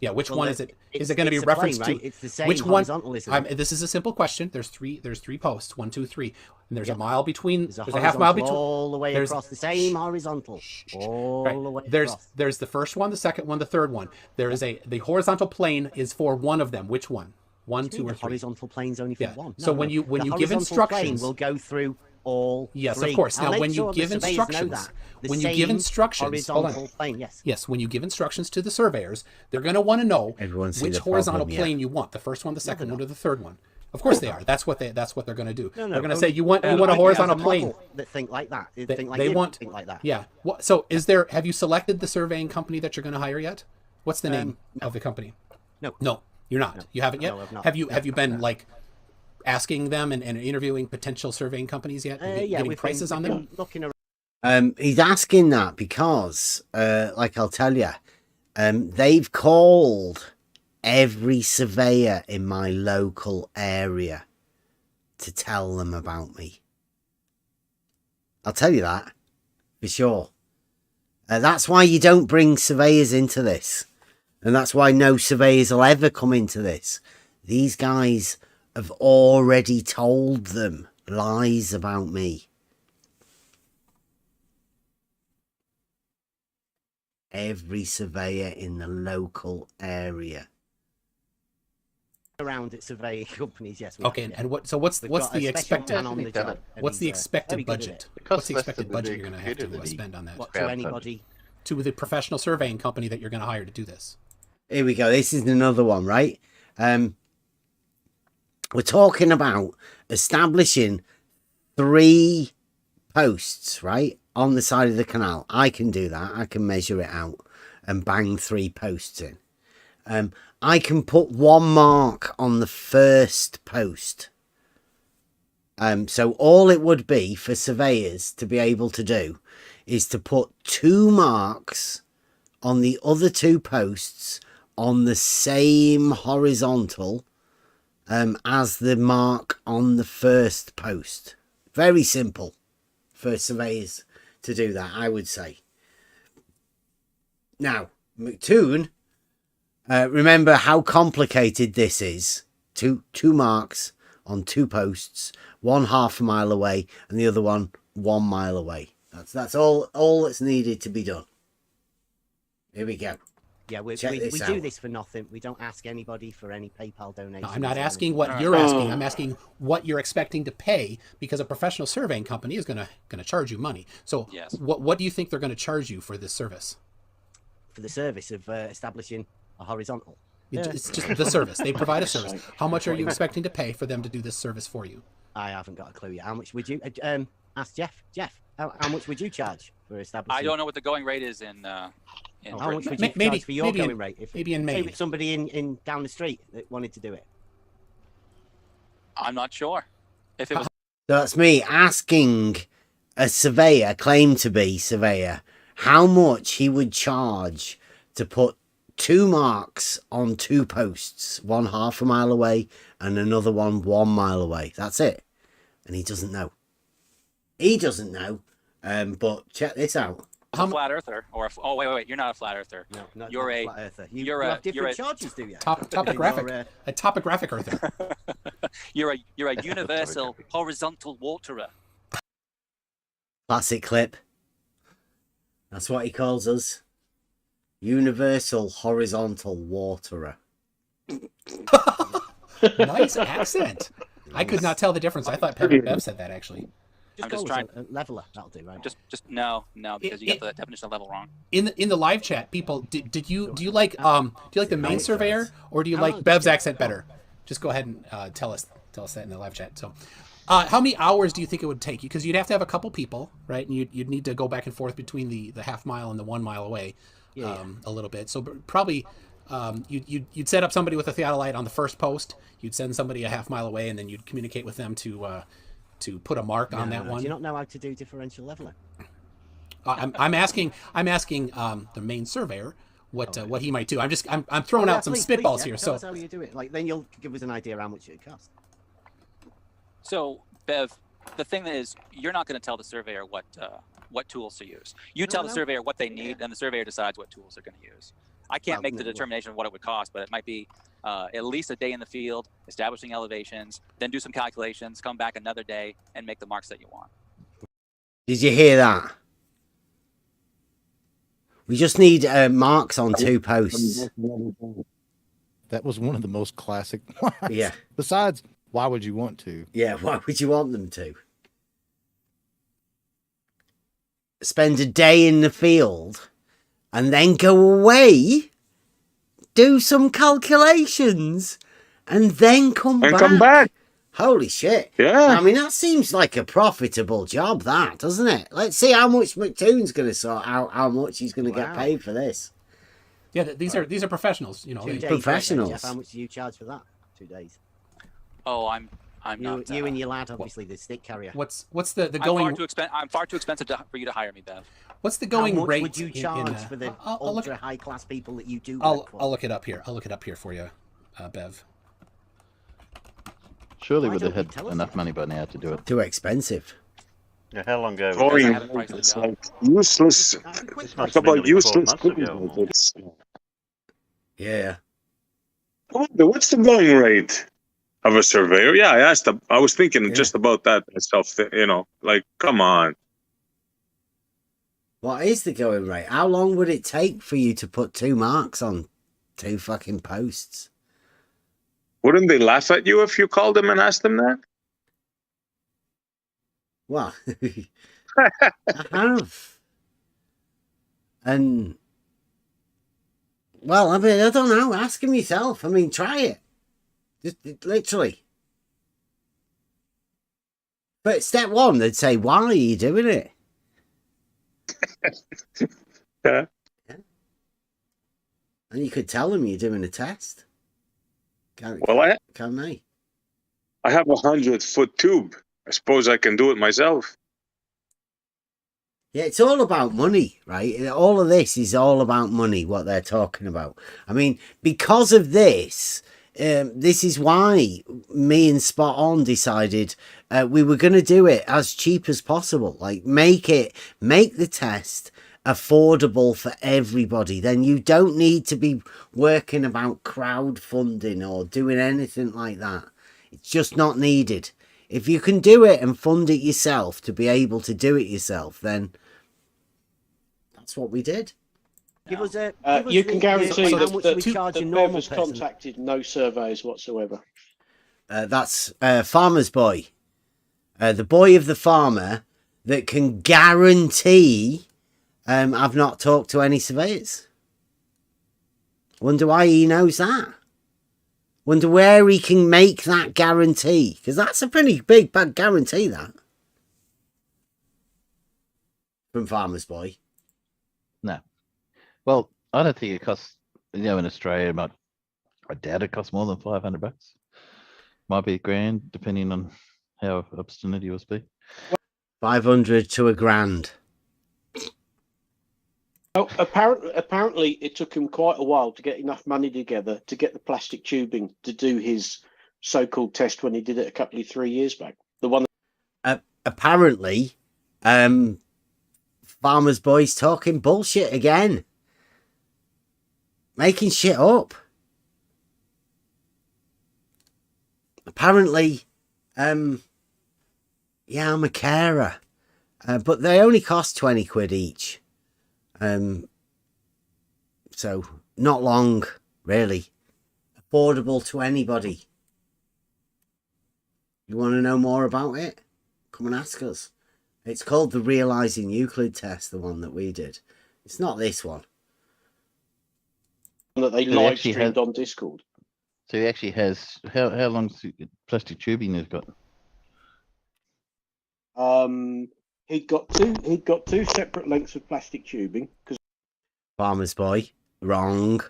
Yeah, which one is it? Is it going to be referenced to? It's the same which one? Horizontal, isn't it? This is a simple question. There's three posts. 1, 2, 3, and there's a mile between. There's a half mile between. All the way across the same horizontal. All the way across. There's the first one, the second one, the third one. There is the horizontal plane is for one of them. Which one? 1, 2, or 3. Horizontal plane's only for one. So when you give instructions, we'll go through all. Yes, 3. of course. I'll Now, when make you sure give the surveyors know instructions, that. when you give instructions, hold horizontal on. plane, yes. Yes, when you give instructions to the surveyors, they're going to want to know which horizontal plane you want. The first one, the second one, or the third one. Of course they are. That's what they're going to do. They're going to say you want a horizontal plane. That think like that. Think like that. Yeah. So have you selected the surveying company that you're going to hire yet? What's the name of the company? No, you're not. You haven't yet. No, I've not. Have you been like asking them and interviewing potential surveying companies yet? Getting prices on them? Looking around. He's asking that because, like I'll tell you, they've called every surveyor in my local area to tell them about me. I'll tell you that for sure. That's why you don't bring surveyors into this. And that's why no surveyors will ever come into this. These guys have already told them lies about me. Every surveyor in the local area. Around at surveying companies, yes. Okay, and what's the expected budget? What's the expected budget you're going to have to spend on that? What, to anybody? To the professional surveying company that you're going to hire to do this. Here we go. This is another one, right? We're talking about establishing 3 posts, right, on the side of the canal. I can do that. I can measure it out and bang 3 posts in. I can put 1 mark on the first post. So all it would be for surveyors to be able to do is to put 2 marks on the other 2 posts on the same horizontal as the mark on the first post. Very simple for surveyors to do that, I would say. Now, McToon, remember how complicated this is. Two marks on 2 posts, one half a mile away and the other one 1 mile away. That's all that's needed to be done. Here we go. Yeah, we do this for nothing. We don't ask anybody for any PayPal donations. No, I'm not asking what you're asking. I'm asking what you're expecting to pay, because a professional surveying company is going to charge you money. So yes. What do you think they're going to charge you for this service? For the service of establishing a horizontal. It's just the service. They provide a service. How much are you expecting to pay for them to do this service for you? I haven't got a clue yet. How much would you ask Jeff? Jeff, how much would you charge for establishing? I don't know what the going rate is in how much would you charge for your going rate? If maybe in May. Say with somebody in down the street that wanted to do it. I'm not sure. If it was That's me asking a surveyor, claim to be surveyor, how much he would charge to put 2 marks on 2 posts, one half a mile away and another one 1 mile away. That's it. And he doesn't know. He doesn't know. But check this out. a flat earther, or oh wait, you're not a flat earther. No, you're a flat earther. You you're have a different charges, do you? Topographic, a topographic earther. you're a universal horizontal waterer. Classic clip. That's what he calls us. Universal horizontal waterer. Nice accent. I could not tell the difference. I thought Bev said that actually. I'm just trying. A leveler, that'll do, right? Just no, because you got the definition of level wrong. In the live chat, people, do you like the main surveyor, or do you like Bev's accent better? Just go ahead and tell us that in the live chat. So, how many hours do you think it would take you? Because you'd have to have a couple people, right? And you'd need to go back and forth between the half mile and the 1 mile away, a little bit. So probably. You'd set up somebody with a theodolite on the first post. You'd send somebody a half mile away, and then you'd communicate with them to put a mark on that one. Do you not know how to do differential leveling? I'm asking the main surveyor what he might do. I'm throwing out some spitballs here. Tell So us how you do it. Like then you'll give us an idea how much it costs. So Bev, the thing is, you're not going to tell the surveyor what tools to use. You tell the surveyor what they need, and the surveyor decides what tools they're going to use. I can't make the determination of what it would cost, but it might be at least a day in the field, establishing elevations, then do some calculations, come back another day, and make the marks that you want. Did you hear that? We just need marks on 2 posts. That was one of the most classic ones. Yeah. Besides, why would you want to? Yeah, why would you want them to? Spend a day in the field and then go away, do some calculations, and then come back. Holy shit. Yeah. I mean, that seems like a profitable job, that, doesn't it? Let's see how much McToon's going to sort out, how much he's going to get paid for this. yeah, these are professionals. 2 days, professionals. Jeff, how much do you charge for that? 2 days. Oh, I'm not. You and your lad, obviously, the stick carrier. What's the going? I'm far too expensive for you to hire me, Bev. What's the going how much rate? would you charge for the ultra high class people that you do? I'll look it up here. I'll look it up here for you, Bev. Surely would have had enough money by now to do it. Too expensive. Yeah, how long ago? It's like useless. Talk about useless. Yeah. What's the going rate of a surveyor? Yeah, I asked. I was thinking just about that myself. Like, come on. What is the going rate? How long would it take for you to put 2 marks on 2 fucking posts? Wouldn't they laugh at you if you called them and asked them that? Well, I have. And, well, I mean, I don't know. Ask him yourself. I mean, try it. Just literally. But step 1, they'd say, why are you doing it? Yeah. And you could tell them you're doing a test. Can they? I have 100-foot tube. I suppose I can do it myself. Yeah, it's all about money, right? All of this is all about money, what they're talking about. I mean, because of this, this is why me and Spot On decided we were going to do it as cheap as possible. Like, make the test affordable for everybody. Then you don't need to be working about crowdfunding or doing anything like that. It's just not needed. If you can do it and fund it yourself to be able to do it yourself, then that's what we did. Give us a. You can guarantee how much we charge a that Bev normal has person. contacted no surveys whatsoever. That's Farmer's Boy. The boy of the farmer that can guarantee I've not talked to any surveyors. Wonder why he knows that. Wonder where he can make that guarantee. Because that's a pretty big guarantee, that. From Farmer's Boy. No. Well, I don't think it costs, in Australia, I doubt it costs more than $500. Might be $1,000, depending on how obstinate you must be. 500 to $1,000. Oh, apparently, it took him quite a while to get enough money together to get the plastic tubing to do his so-called test when he did it 3 years back. The one. Apparently, Farmer's Boy's talking bullshit again, making shit up. Apparently, yeah, I'm a carer, but they only cost 20 quid each. So not long, really. Affordable to anybody. You want to know more about it? Come and ask us. It's called the Realising Euclid Test, the one that we did. It's not this one. That they live streamed on Discord. So he actually has, how long's the plastic tubing he's got? He'd got two separate lengths of plastic tubing. Farmer's Boy, wrong.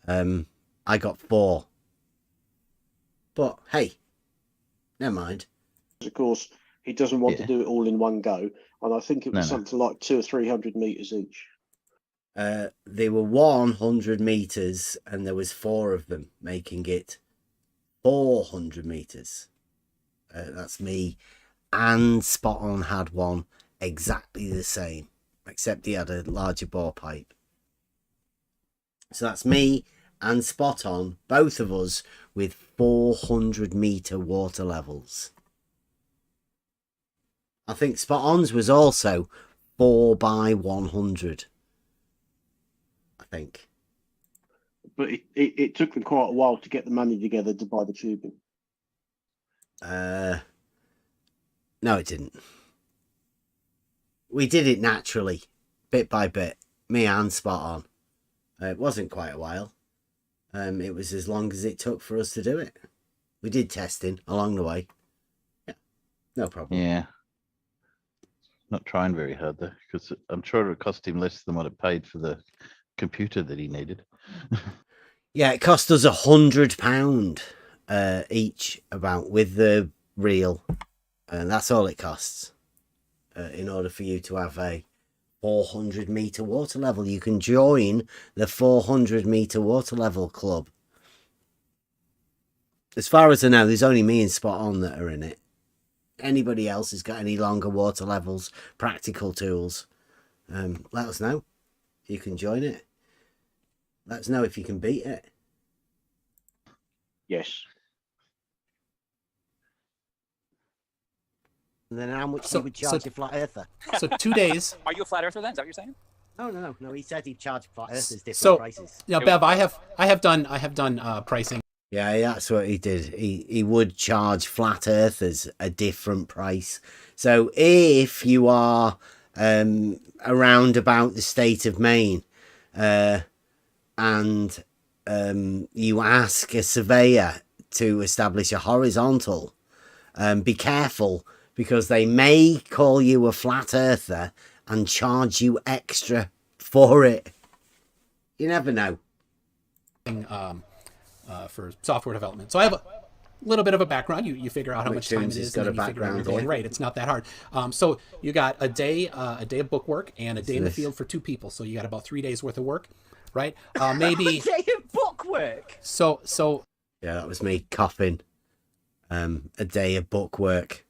I got 4. But hey, never mind. Of course, he doesn't want to do it all in one go, and I think it was something like 200 or 300 meters each. They were 100 meters, and there was 4 of them, making it 400 meters. That's me. And Spot On had one exactly the same, except he had a larger bore pipe. So that's me and Spot On, both of us, with 400 meter water levels. I think Spot On's was also 4 by 100. I think. But it took them quite a while to get the money together to buy the tubing. No, it didn't. We did it naturally, bit by bit, me and Spot On. It wasn't quite a while. It was as long as it took for us to do it. We did testing along the way. Yeah, no problem. Yeah. Not trying very hard though, because I'm sure it would cost him less than what it paid for the computer that he needed. Yeah, it cost us £100 each, about, with the reel. And that's all it costs in order for you to have a 400 meter water level. You can join the 400 meter water level club. As far as I know, there's only me and Spot On that are in it. Anybody else has got any longer water levels, practical tools, let us know. You can join it. Let us know if you can beat it. Yes. And then how much you would charge a flat earther? So 2 days. Are you a flat earther then? Is that what you're saying? No. He said he'd charge flat earthers different So prices. yeah, Bev, I have done pricing. Yeah, that's what he did. He would charge flat earthers a different price. So if you are around about the state of Maine, and you ask a surveyor to establish a horizontal, be careful, because they may call you a flat earther and charge you extra for it. You never know. For software development. So I have a little bit of a background. You figure out how much time it is, and then you figure out you're going right. It's not that hard. So you got a day of book work and a day in the field for 2 people. So you got about 3 days worth of work, right? Maybe a day of book work. So yeah, that was me coughing. A day of book work.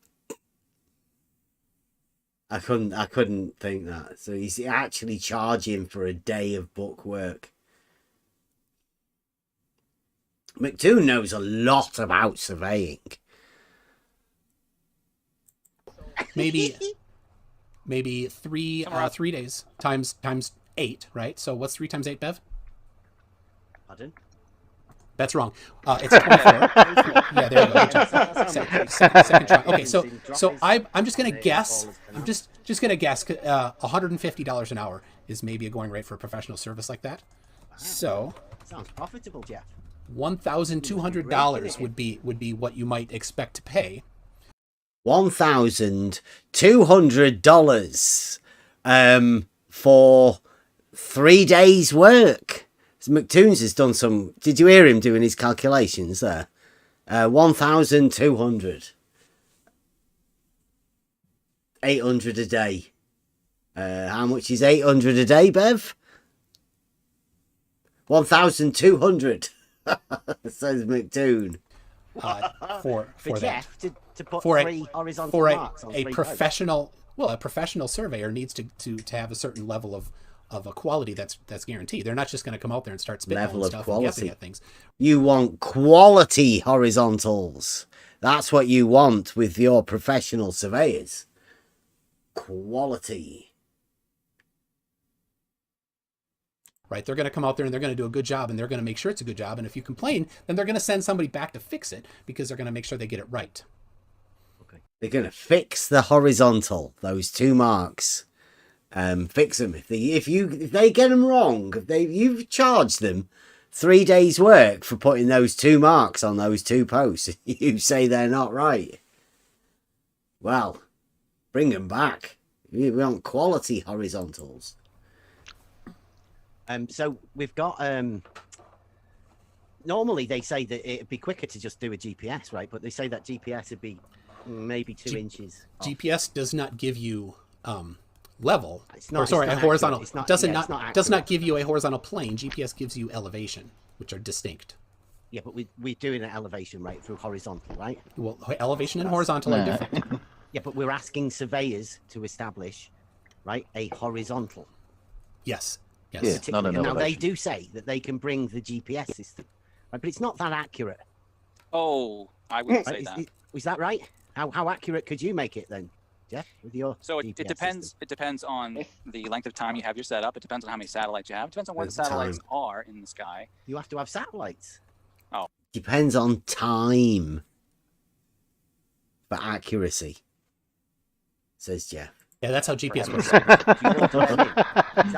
I couldn't think that. So he's actually charging for a day of book work. McToon knows a lot about surveying. maybe 3 days times 8, right? So what's 3 times 8, Bev? Pardon? That's wrong. It's 24. Yeah, there you go. Second try. Okay, so I'm just gonna guess. I'm just gonna guess. $150 an hour is maybe a going rate for a professional service like that. So sounds profitable, Jeff. $1,200 would be what you might expect to pay. $1,200 for 3 days' work. So McToons has done some. Did you hear him doing his calculations there? 1,200. 800 a day. How much is 800 a day, Bev? 1,200. Says McToon. For Jeff that. to put For three horizontal for marks on a three professional, well, a professional surveyor needs to have a certain level of a quality that's guaranteed. They're not just going to come out there and start spitballing Level of stuff and guessing quality. at things. You want quality horizontals. That's what you want with your professional surveyors. Quality. Right, they're going to come out there and they're going to do a good job and they're going to make sure it's a good job. And if you complain, then they're going to send somebody back to fix it because they're going to make sure they get it right. Okay. They're going to fix the horizontal, those 2 marks. Fix them. If they get them wrong, you've charged them 3 days' work for putting those 2 marks on those 2 posts. You say they're not right. Well, bring them back. We want quality horizontals. So we've got normally they say that it'd be quicker to just do a GPS, right? But they say that GPS would be maybe 2 inches off. GPS does not give you level. It's not, a horizontal. It's not, does accurate. not give you a horizontal plane. GPS gives you elevation, which are distinct. Yeah, but we're doing an elevation right through horizontal, right? Well, elevation and horizontal are different. Yeah, but we're asking surveyors to establish, right, a horizontal. Yes. Yes. Yeah, not an now elevation. they do say that they can bring the GPS system, right? But it's not that accurate. Oh, I wouldn't say that. Is that right? How accurate could you make it then, Jeff, with your So GPS it depends. system? It depends on the length of time you have your setup. It depends on how many satellites you have. It depends on where the satellites are in the sky. You have to have satellites. Oh, Depends on time for accuracy, says Jeff. Yeah, that's how GPS works.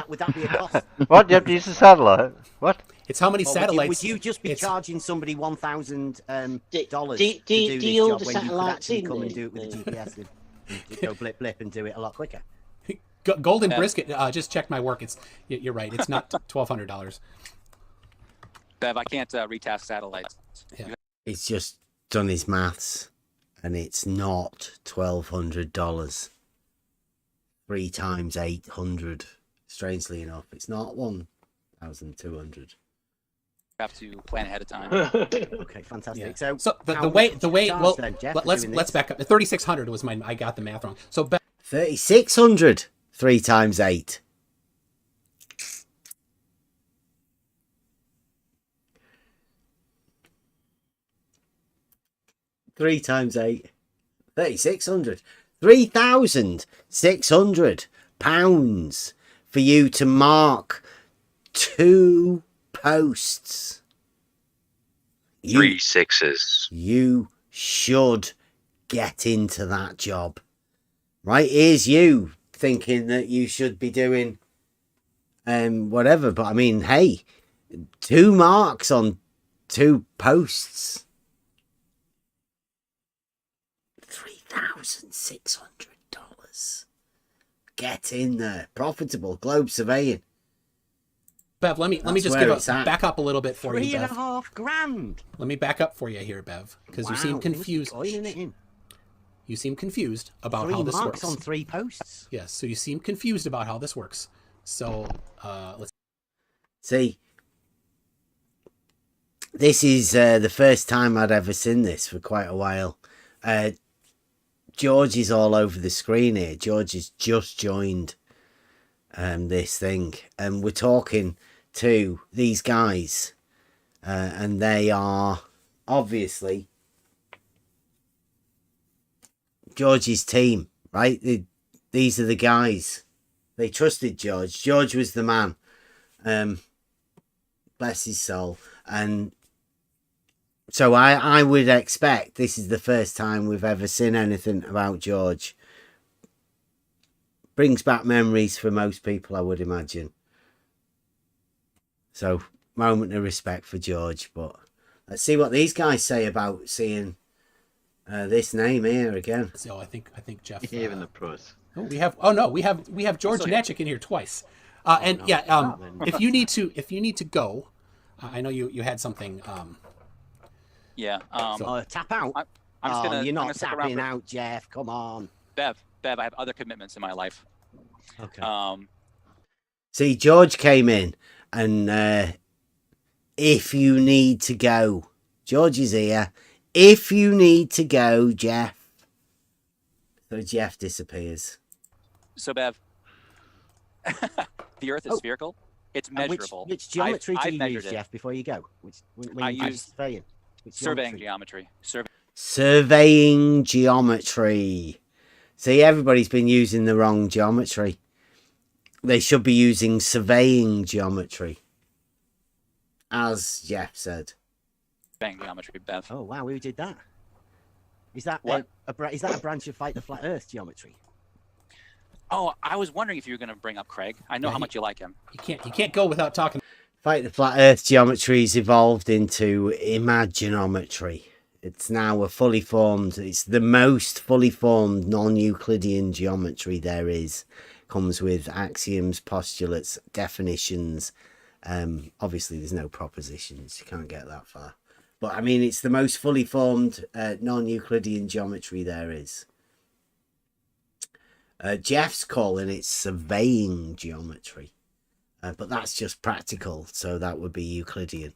Would that be a cost? What? You have to use a satellite? What? It's how many Or satellites. Would you just be charging somebody $1,000 dollars do to do you this own job the when you could satellites actually in come and then? do it with the GPS and go blip blip and do it a lot quicker? Golden Brisket just checked my work. You're right. It's not $1,200. Bev, I can't retask satellites. Yeah. He's just done his maths, and it's not $1,200. 3 times 800. Strangely enough, it's not 1,200. Have to plan ahead of time. Okay, fantastic. Yeah. So the way well then, Jeff, let's back up. 3,600 was I got the math wrong. So 3,600. 3 times 8. Three times 8. 3,600. £3,600 for you to mark 2 posts. 3 6s. You should get into that job. Right? Here's you thinking that you should be doing whatever. But I mean, hey, 2 marks on 2 posts. $3,600. Get in there. Profitable. Globe surveying. Bev, let me just back up a little bit for you, Bev. $3.5 grand. Let me back up for you here, Bev, because you seem confused. You seem confused about how this works. 3 marks on 3 posts. Yes, so you seem confused about how this works. So let's see. This is the first time I'd ever seen this for quite a while. George is all over the screen here. George has just joined this thing, and we're talking to these guys, and they are obviously George's team, right? These are the guys. They trusted George. George was the man. Bless his soul. And so I would expect this is the first time we've ever seen anything about George. Brings back memories for most people, I would imagine. So, moment of respect for George. But let's see what these guys say about seeing this name here again. So I think Jeff. Even the pros. Oh, we have George Natchik in here twice. If you need to go, I know you had something. Yeah. Tap out. I'm just gonna. You're I'm not gonna stick around tapping for, out, Jeff. Come on. Bev, I have other commitments in my life. Okay. See, George came in, and if you need to go, George is here. If you need to go, Jeff. So Jeff disappears. So Bev, the Earth is spherical. It's measurable. Which geometry do you use, it. Jeff, before you go? When I you do use surveying? surveying geometry. Surveying geometry. See, everybody's been using the wrong geometry. They should be using surveying geometry, as Jeff said. Surveying geometry, Bev. Oh wow, who did that? Is that is that a branch of Fight the Flat Earth geometry? Oh, I was wondering if you were going to bring up Craig. I know how much you like him. You can't go without talking. Fight the Flat Earth geometry's evolved into imaginometry. It's now a fully formed, it's the most fully formed non-Euclidean geometry there is. Comes with axioms, postulates, definitions. Obviously, there's no propositions. You can't get that far. But, I mean, it's the most fully formed non-Euclidean geometry there is. Jeff's calling it surveying geometry. But that's just practical, so that would be Euclidean.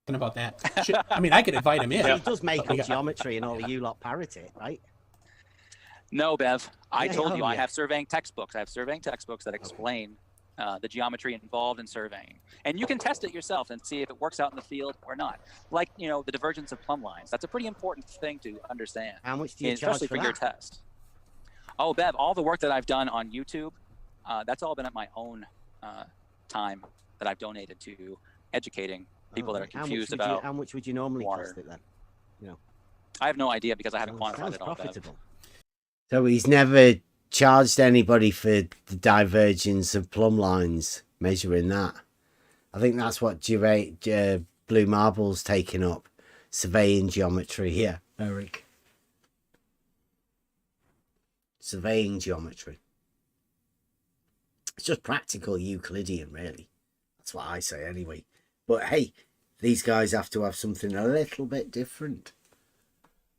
About that. I mean, I could invite him in. He does make up geometry and all of you lot parrot it, right? No, Bev. I told you yeah. I have surveying textbooks. I have surveying textbooks that explain the geometry involved in surveying. And you can test it yourself and see if it works out in the field or not. Like, you know, the divergence of plumb lines. That's a pretty important thing to understand. How much do you charge especially for your that? test. Oh, Bev, all the work that I've done on YouTube, that's all been at my own time that I've donated to educating people that are confused about how much would you normally water. cost it then? You know, I have no idea because I haven't quantified sounds it all. profitable. So he's never charged anybody for the divergence of plumb lines, measuring that. I think that's what Blue Marble's taking up, surveying geometry. Yeah, Eric. Surveying geometry. It's just practical Euclidean, really. That's what I say anyway. But hey, these guys have to have something a little bit different,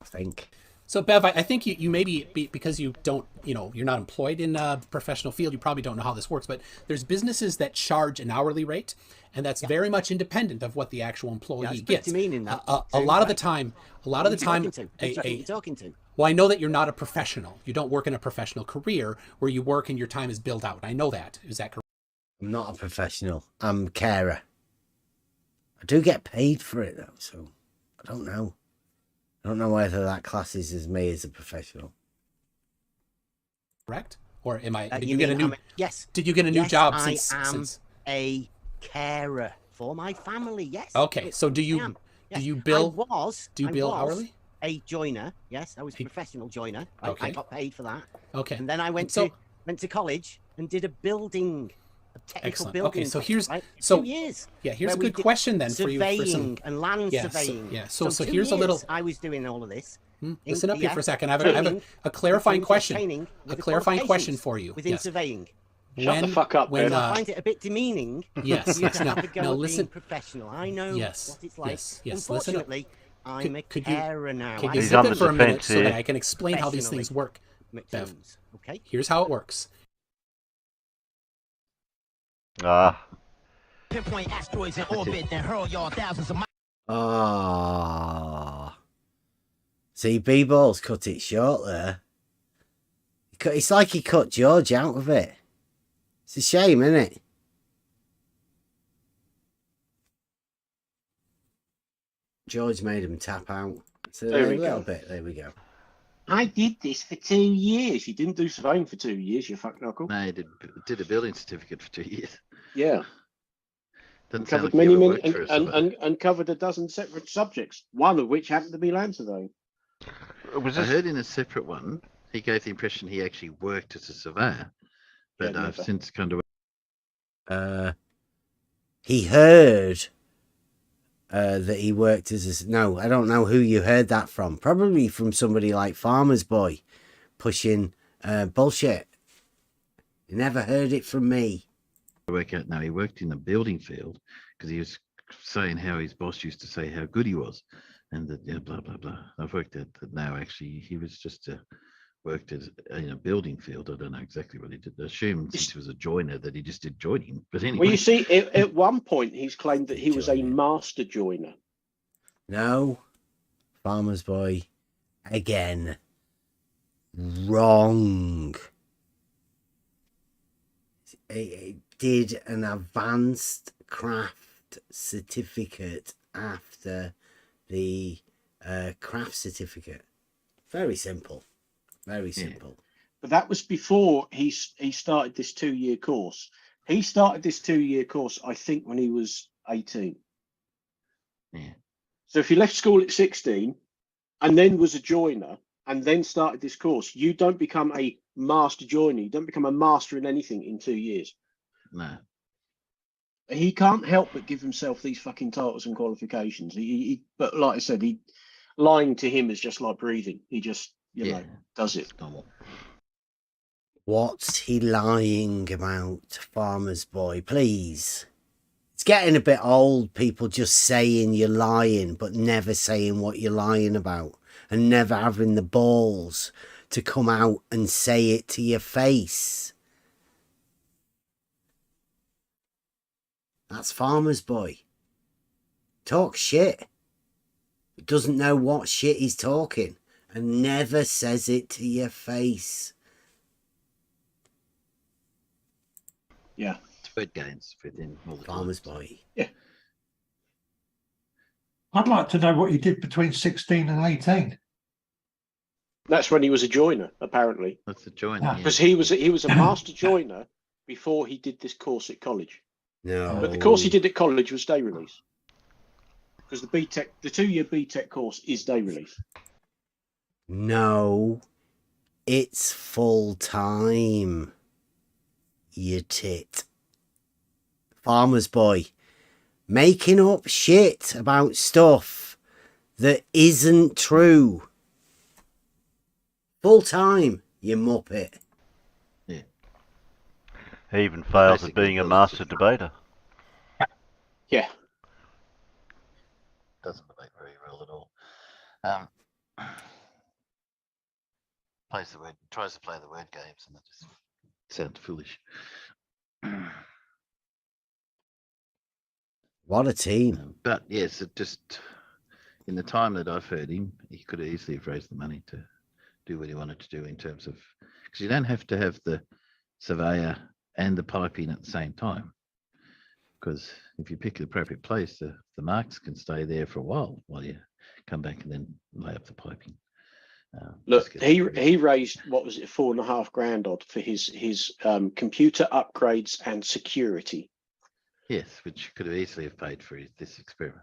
I think. So Bev, I think you maybe because you don't, you're not employed in a professional field, you probably don't know how this works, but there's businesses that charge an hourly rate, and that's very much independent of what the actual employee gets. A lot of the time, talking to. Well, I know that you're not a professional. You don't work in a professional career where you work and your time is billed out. I know that. Is that correct? I'm not a professional. I'm a carer. I do get paid for it though, so I don't know. I don't know whether that classes as me as a professional. Correct? Or am I? Did you get a new? Yes. Did you get a new job since? I am a carer for my family. Yes. Okay. So do you bill? Do you bill hourly? A joiner. Yes, I was a professional joiner. Okay. I got paid for that. Okay. And then I went to college and did a building. Technical Excellent. building. Okay, so here's 2 years. Yeah, here's a good question then for you. Surveying and land surveying. So 2 here's a little. I was doing all of this. Listen up here for a second. I have a clarifying question. A clarifying question for you. Within surveying. Shut the fuck up, when I find it a bit demeaning. Yes. You have to go now at listen. being professional. I know what it's like. Yes. Unfortunately, I'm a carer now. Could you zip it for a minute so that I can explain how these things work? Bev. Okay. Here's how it works. Pinpoint asteroids in orbit and hurl y'all thousands of miles. See, B-Ball's cut it short there. It's like he cut George out of it. It's a shame, isn't it? George made him tap out. So a little bit. There we go. I did this for 2 years. You didn't do surveying for 2 years, you fuck knuckle. No, he did a building certificate for 2 years. Yeah. Doesn't sound Covered like you many, ever many, worked for a surveyor. and covered a dozen separate subjects, one of which happened to be land surveying. I heard in a separate one, he gave the impression he actually worked as a surveyor, but I've since kind of. He heard that he worked as a... No, I don't know who you heard that from. Probably from somebody like Farmer's Boy pushing bullshit. You never heard it from me. Work out now. He worked in the building field because he was saying how his boss used to say how good he was, and that blah blah blah. I've worked out that now actually he was just worked as in a building field. I don't know exactly what he did. I assume since he was a joiner that he just did joining. But anyway, well, you see, at one point he's claimed that he was a master joiner. No, Farmer's Boy, again, wrong. It did an advanced craft certificate after the craft certificate. Very simple. Very simple. But that was before he started this 2-year course. He started this 2-year course, I think, when he was 18. Yeah. So if he left school at 16 and then was a joiner and then started this course, you don't become a master joiner. You don't become a master in anything in 2 years. No. He can't help but give himself these fucking titles and qualifications. But like I said, lying to him is just like breathing. He just, you know, does it. What's he lying about, Farmer's Boy? Please. It's getting a bit old, people just saying you're lying, but never saying what you're lying about, and never having the balls to come out and say it to your face. That's Farmer's Boy. Talk shit. Doesn't know what shit he's talking, and never says it to your face. Yeah. Word games within all the Farmer's Boy. Yeah. I'd like to know what you did between 16 and 18. That's when he was a joiner, apparently. That's a joiner. Because he was a master joiner before he did this course at college. No. But the course he did at college was day release. Because the 2-year BTEC course is day release. No. It's full time. You tit. Farmer's Boy. Making up shit about stuff that isn't true. Full time, you muppet. Yeah. He even fails at being a master debater. Yeah. Doesn't debate very well at all. Tries to play the word games, and that just sounds foolish. What a team. But yes, it just in the time that I've heard him, he could easily have raised the money to do what he wanted to do in terms of, because you don't have to have the surveyor and the piping at the same time. Because if you pick the appropriate place, the marks can stay there for a while you come back and then lay up the piping. Look, he raised, what was it, $4,500 odd for his computer upgrades and security. Yes, which could have easily have paid for this experiment.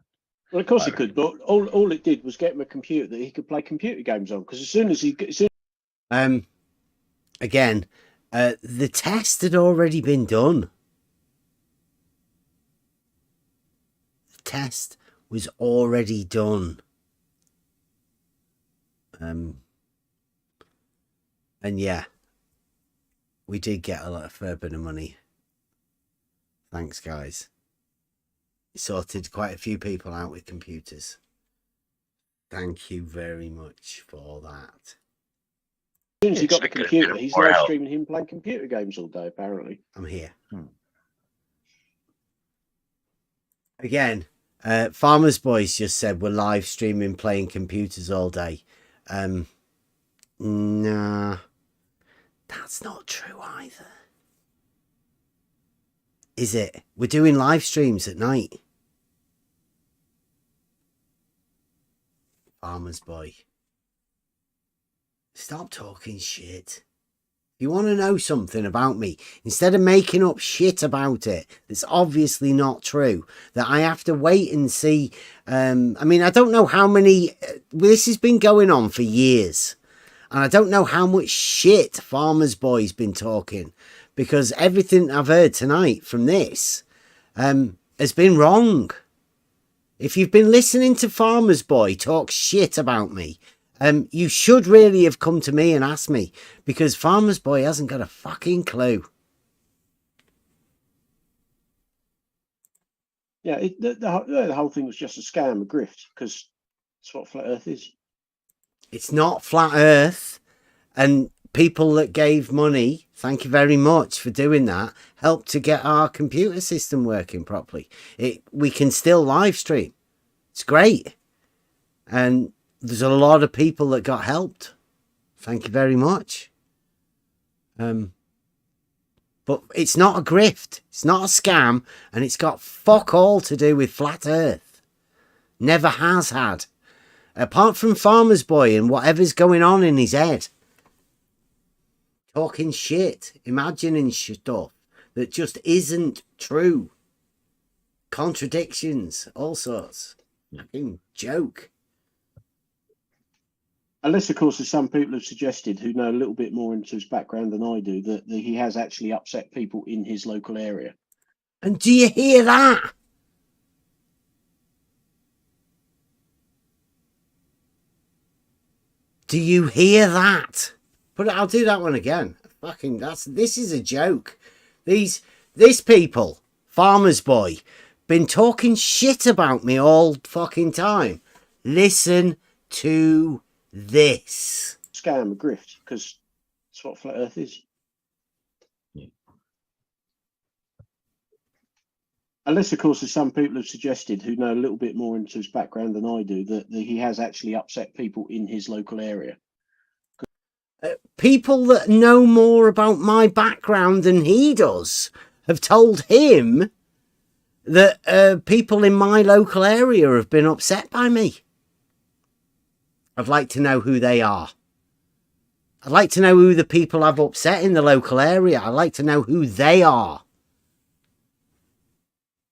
Well, of course he could, but all it did was get him a computer that he could play computer games on. Because as soon as again, the test had already been done. The test was already done. And yeah, we did get a fair bit of money. Thanks, guys. You sorted quite a few people out with computers. Thank you very much for that. As soon as he got the computer, he's live streaming him playing computer games all day, apparently. I'm here. Again, Farmer's Boys just said we're live streaming playing computers all day. Nah, that's not true either. Is it? We're doing live streams at night. Farmer's Boy. Stop talking shit. If you want to know something about me, instead of making up shit about it that's obviously not true, that I have to wait and see. I mean, I don't know how many. This has been going on for years. And I don't know how much shit Farmer's Boy's been talking. Because everything I've heard tonight from this has been wrong. If you've been listening to Farmer's Boy talk shit about me, you should really have come to me and asked me, because Farmer's Boy hasn't got a fucking clue. Yeah, the whole thing was just a scam, a grift, because that's what flat Earth is. It's not flat Earth, and people that gave money, thank you very much for doing that, helped to get our computer system working properly. We can still live stream. It's great. And there's a lot of people that got helped. Thank you very much. But it's not a grift. It's not a scam. And it's got fuck all to do with flat Earth. Never has had. Apart from Farmer's Boy and whatever's going on in his head. Talking shit. Imagining stuff that just isn't true. Contradictions. All sorts. Fucking joke. Unless, of course, as some people have suggested who know a little bit more into his background than I do, that he has actually upset people in his local area. And do you hear that? Do you hear that? But I'll do that one again. Fucking this is a joke. This people, Farmer's Boy, been talking shit about me all fucking time. Listen to this. Scam, a grift, because that's what flat Earth is. Unless, of course, as some people have suggested who know a little bit more into his background than I do, that he has actually upset people in his local area. People that know more about my background than he does have told him that people in my local area have been upset by me. I'd like to know who they are. I'd like to know who the people I've upset in the local area. I'd like to know who they are.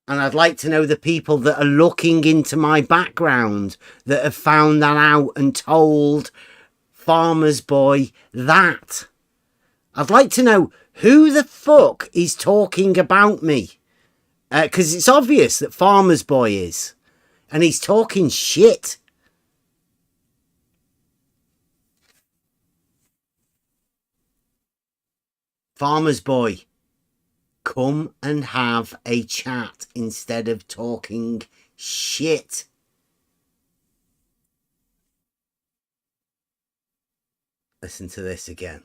And I'd like to know the people that are looking into my background that have found that out and told Farmer's Boy that. I'd like to know who the fuck is talking about me. Because it's obvious that Farmer's Boy is. And he's talking shit. Farmer's Boy, come and have a chat instead of talking shit. Listen to this again.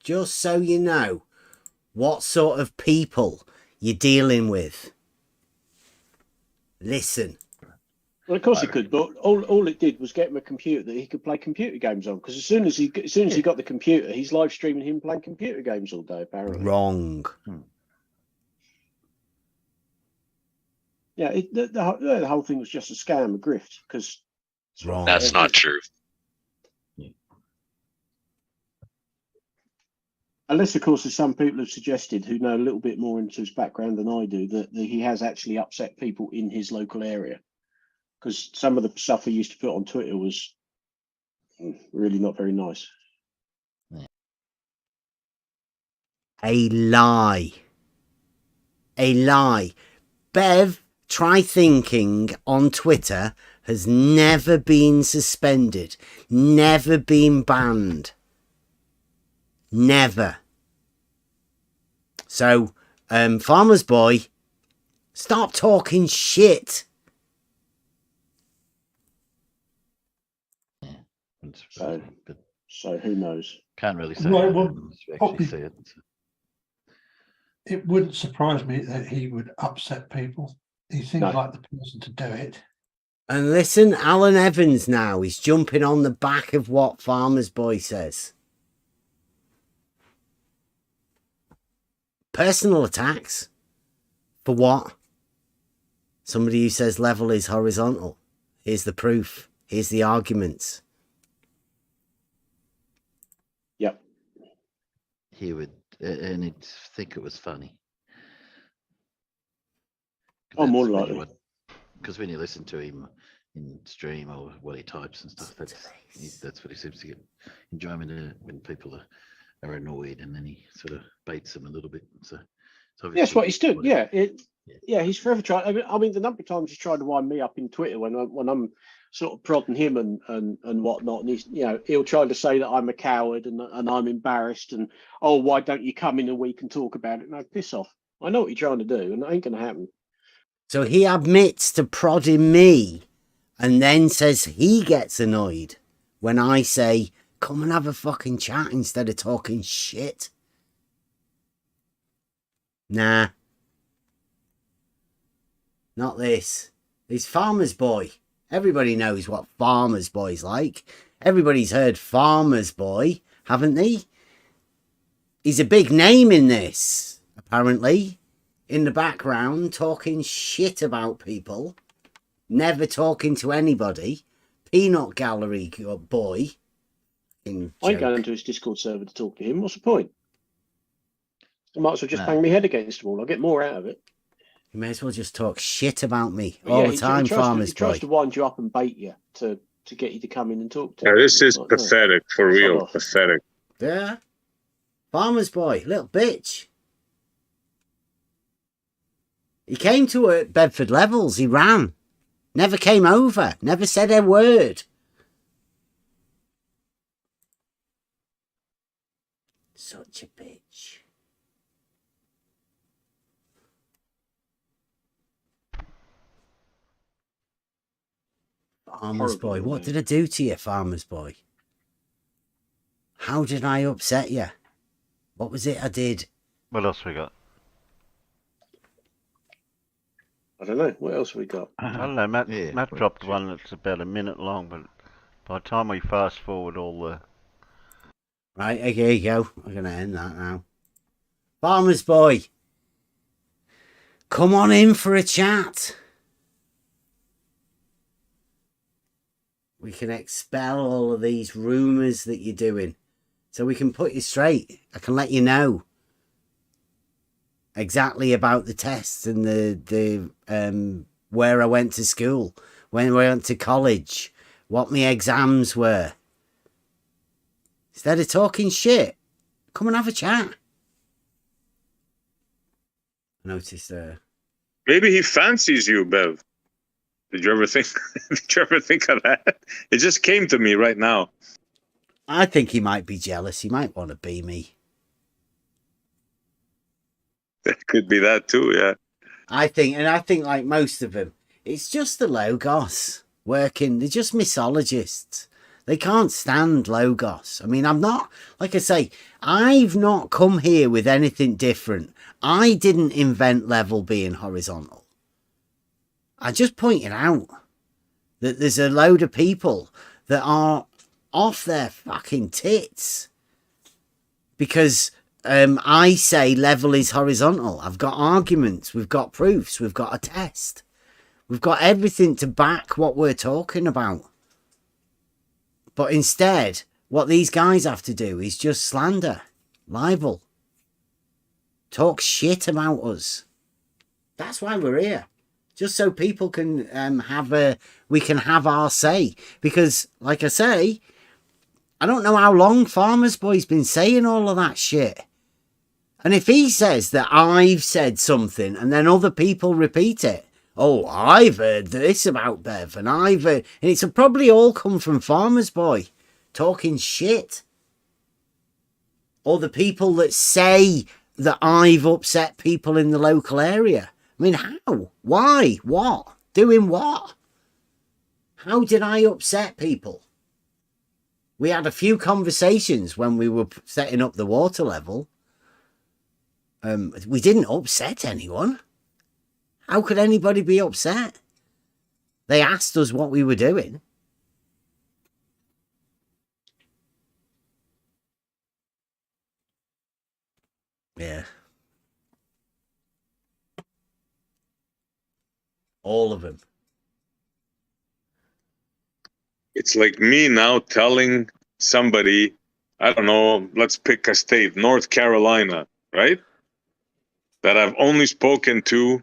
Just so you know what sort of people you're dealing with. Listen. Well, of course he could, but all it did was get him a computer that he could play computer games on. Because as soon as he got the computer, he's live streaming him playing computer games all day. Apparently, wrong. Yeah, the whole thing was just a scam, a grift. Because wrong. That's not true. Unless, of course, as some people have suggested who know a little bit more into his background than I do, that he has actually upset people in his local area. Because some of the stuff he used to put on Twitter was really not very nice. A lie. A lie. Bev, try thinking on Twitter has never been suspended, never been banned. Never. So, Farmer's Boy, stop talking shit. So who knows? Can't really say. Well, Actually see it. It wouldn't surprise me that he would upset people. He seems No. like the person to do it. And listen, Alan Evans now is jumping on the back of what Farmer's Boy says. Personal attacks? For what? Somebody who says level is horizontal. Here's the proof. Here's the arguments. Yep. He would, and he'd think it was funny. Oh, more likely. Because when you listen to him in stream or what he types and stuff, that's what he seems to get enjoyment in, when people are annoyed, and then he sort of baits them a little bit. So That's what he's doing. Yeah, he's forever trying. I mean, the number of times he's tried to wind me up in Twitter when I'm sort of prodding him and whatnot, and he'll try to say that I'm a coward and I'm embarrassed, and why don't you come in a week and talk about it? No, piss off. I know what you're trying to do, and it ain't going to happen. So he admits to prodding me and then says he gets annoyed when I say, come and have a fucking chat instead of talking shit. Nah. Not this. He's Farmer's Boy. Everybody knows what Farmer's Boy's like. Everybody's heard Farmer's Boy, haven't they? He's a big name in this, apparently. In the background, talking shit about people. Never talking to anybody. Peanut gallery boy. I go into his Discord server to talk to him. What's the point? I might as well just bang my head against the wall. I'll get more out of it. You may as well just talk shit about me all the time, Farmer's Boy. He tries to wind you up and bait you to get you to come in and talk to him. Yeah, this is pathetic, for real. Pathetic. Yeah. Farmer's Boy, little bitch. He came to Bedford Levels. He ran. Never came over. Never said a word. Such a bitch. Farmer's Boy. What did I do to you, Farmer's Boy? How did I upset you? What was it I did? What else we got? I don't know. What else we got? I don't know. Matt dropped one that's about a minute long, but by the time we fast forward all the... Right, okay, go. I'm going to end that now. Farmer's Boy. Come on in for a chat. We can expel all of these rumours that you're doing. So we can put you straight. I can let you know exactly about the tests and the where I went to school, when I went to college, what my exams were. Instead of talking shit, come and have a chat. I noticed Maybe he fancies you, Bev. Did you ever think? Did you ever think of that? It just came to me right now. I think he might be jealous. He might want to be me. It could be that too, yeah. I think like most of them, it's just the Logos working. They're just misologists. They can't stand Logos. I mean, I'm not, like I say, I've not come here with anything different. I didn't invent level being horizontal. I just pointed out that there's a load of people that are off their fucking tits because I say level is horizontal. I've got arguments, we've got proofs, we've got a test. We've got everything to back what we're talking about. But instead, what these guys have to do is just slander, libel, talk shit about us. That's why we're here. Just so people can we can have our say. Because, like I say, I don't know how long Farmer's Boy's been saying all of that shit. And if he says that I've said something and then other people repeat it, oh, I've heard this about Bev and I've heard... And it's probably all come from Farmer's Boy talking shit. Or the people that say that I've upset people in the local area. I mean, how? Why? What? Doing what? How did I upset people? We had a few conversations when we were setting up the water level. We didn't upset anyone. How could anybody be upset? They asked us what we were doing. Yeah. All of them. It's like me now telling somebody, I don't know, let's pick a state, North Carolina, right? That I've only spoken to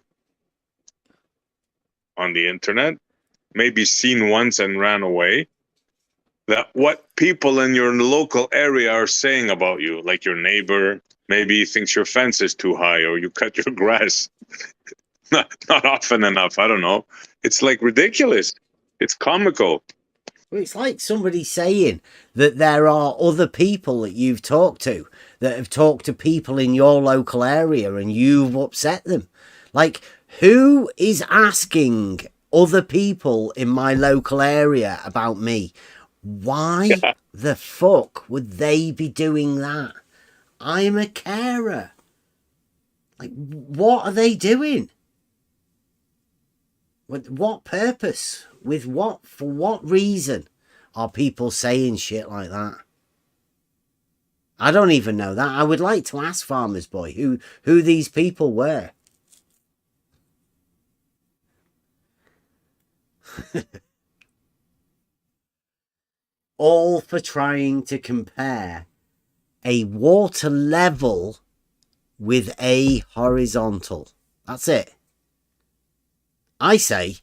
on the internet, maybe seen once and ran away. That what people in your local area are saying about you, like your neighbor, maybe he thinks your fence is too high or you cut your grass not often enough. I don't know. It's like ridiculous. It's comical. Well, it's like somebody saying that there are other people that you've talked to that have talked to people in your local area and you've upset them. Like, Who is asking other people in my local area about me? Why the fuck would they be doing that? I'm a carer. Like, what are they doing? With what purpose? With what? For what reason are people saying shit like that? I don't even know that. I would like to ask Farmer's Boy who these people were. All for trying to compare a water level with a horizontal. That's it. I say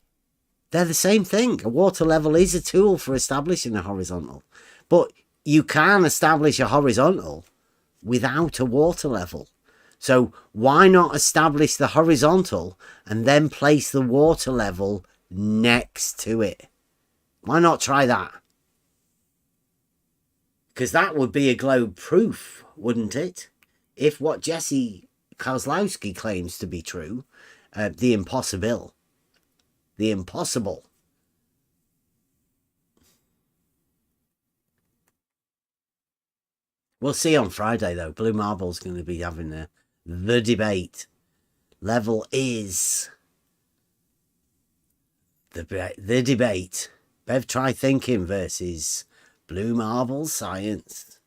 they're the same thing. A water level is a tool for establishing a horizontal. But you can establish a horizontal without a water level. So why not establish the horizontal and then place the water level next to it? Why not try that? Because that would be a globe proof, wouldn't it? If what Jesse Kozlowski claims to be true, the impossible. We'll see on Friday, though. Blue Marble's going to be having the debate. Level is the debate. Bev Try Thinking versus Blue Marble Science.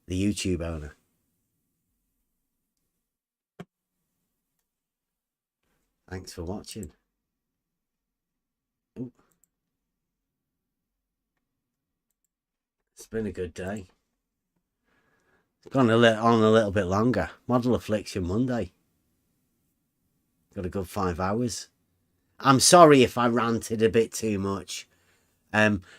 The YouTube owner. Thanks for watching. Ooh. It's been a good day. It's gone on a little bit longer. Model Affliction Monday. Got a good 5 hours. I'm sorry if I ranted a bit too much.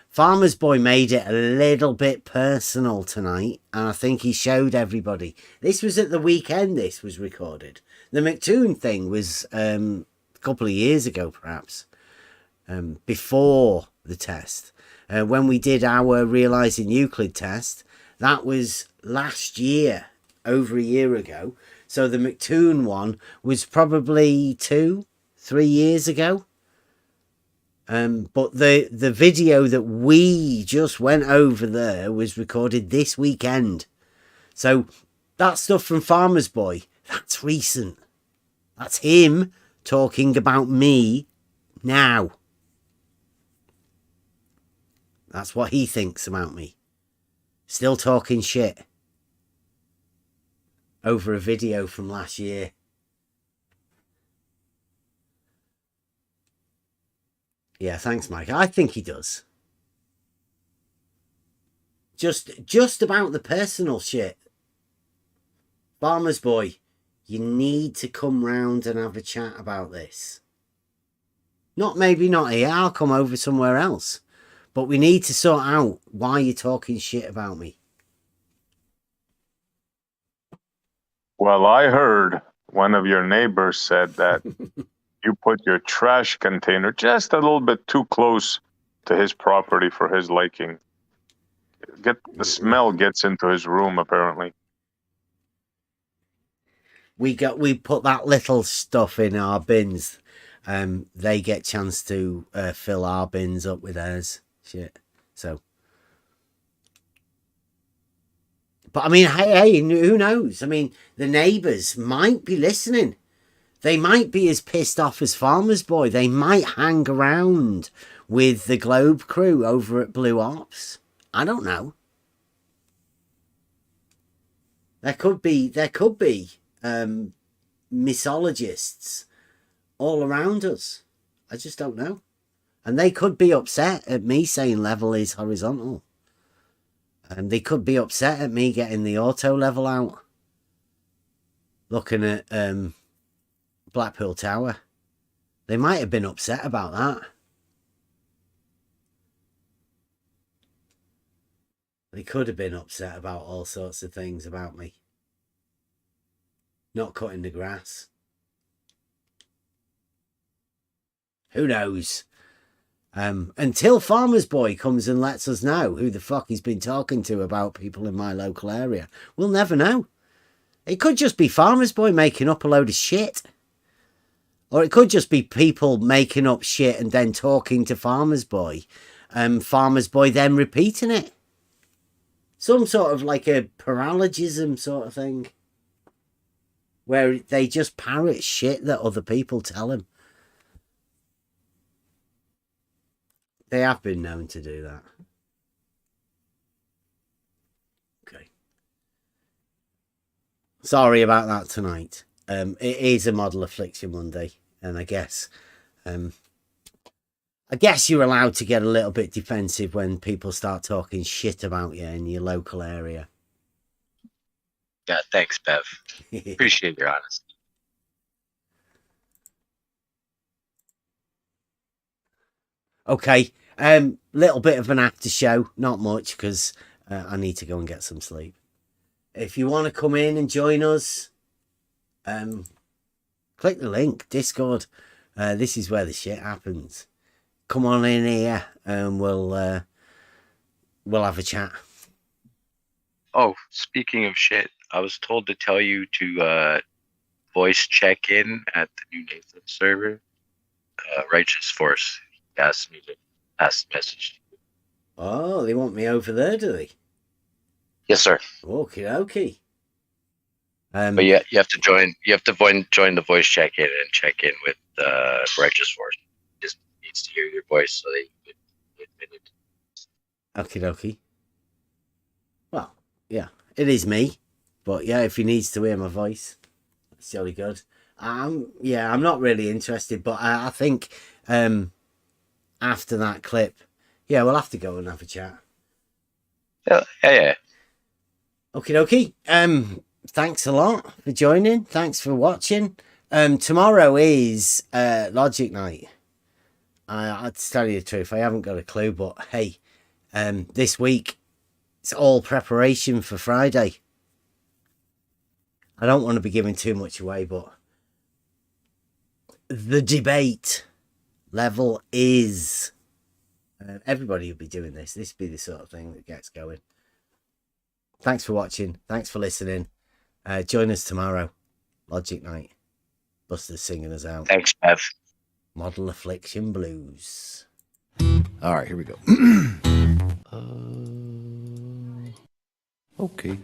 Farmer's Boy made it a little bit personal tonight, and I think he showed everybody. This was at the weekend this was recorded. The McToon thing was a couple of years ago, perhaps, before the test. When we did our Realising Euclid test, that was last year, over a year ago. So the McToon one was probably 2-3 years ago. But the video that we just went over there was recorded this weekend. So that stuff from Farmer's Boy, that's recent. That's him talking about me now. That's what he thinks about me. Still talking shit over a video from last year. Yeah, thanks, Mike. I think he does. Just about the personal shit. Farmer's Boy, you need to come round and have a chat about this. Maybe not here. I'll come over somewhere else. But we need to sort out why you're talking shit about me. Well, I heard one of your neighbors said that you put your trash container just a little bit too close to his property for his liking. The smell gets into his room, apparently. We put that little stuff in our bins. They get chance to fill our bins up with theirs. Shit. So. But I mean, hey, who knows? I mean, the neighbours might be listening. They might be as pissed off as Farmer's Boy. They might hang around with the Globe crew over at Blue Ops. I don't know. There could be misologists all around us. I just don't know. And they could be upset at me saying level is horizontal. And they could be upset at me getting the auto level out. Looking at Blackpool Tower. They might have been upset about that. They could have been upset about all sorts of things about me. Not cutting the grass. Who knows? Until Farmer's Boy comes and lets us know who the fuck he's been talking to about people in my local area, we'll never know. It could just be Farmer's Boy making up a load of shit. Or it could just be people making up shit and then talking to Farmer's Boy. Farmer's Boy then repeating it. Some sort of like a paralogism sort of thing. Where they just parrot shit that other people tell him. They have been known to do that. Okay. Sorry about that tonight. It is a model affliction Monday, and I guess you're allowed to get a little bit defensive when people start talking shit about you in your local area. Yeah, thanks, Bev. Appreciate your honesty. Okay, little bit of an after show, not much, because I need to go and get some sleep. If you want to come in and join us, click the link, Discord. This is where the shit happens. Come on in here and we'll have a chat. Oh, speaking of shit, I was told to tell you to voice check in at the new Nathan server. Righteous Force asked me to pass the message. Oh, they want me over there, do they? Yes, sir. Okie dokie. But yeah, you have to join. You have to join the voice check in and check in with Righteous Force. Just needs to hear your voice so they can get admitted. Okie dokie. Well, yeah, it is me. But yeah, if he needs to hear my voice, that's jolly good. Yeah, I'm not really interested, but I think after that clip, yeah, we'll have to go and have a chat. Yeah. Okie dokie. Thanks a lot for joining. Thanks for watching. Tomorrow is Logic Night. I'll tell you the truth, I haven't got a clue, but hey, this week it's all preparation for Friday. I don't want to be giving too much away, but the debate level is everybody will be doing this. This will be the sort of thing that gets going. Thanks for watching. Thanks for listening. Join us tomorrow. Logic Night. Buster's singing us out. Thanks, Bev. Model Affliction Blues. All right, here we go. Okay.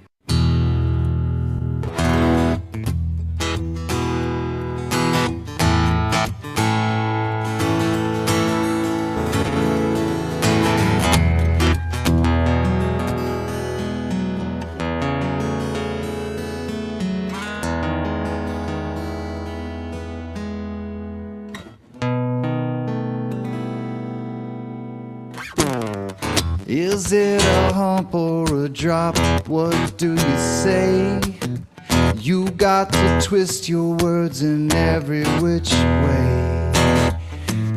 Is it a hump or a drop? What do you say? You got to twist your words in every which way,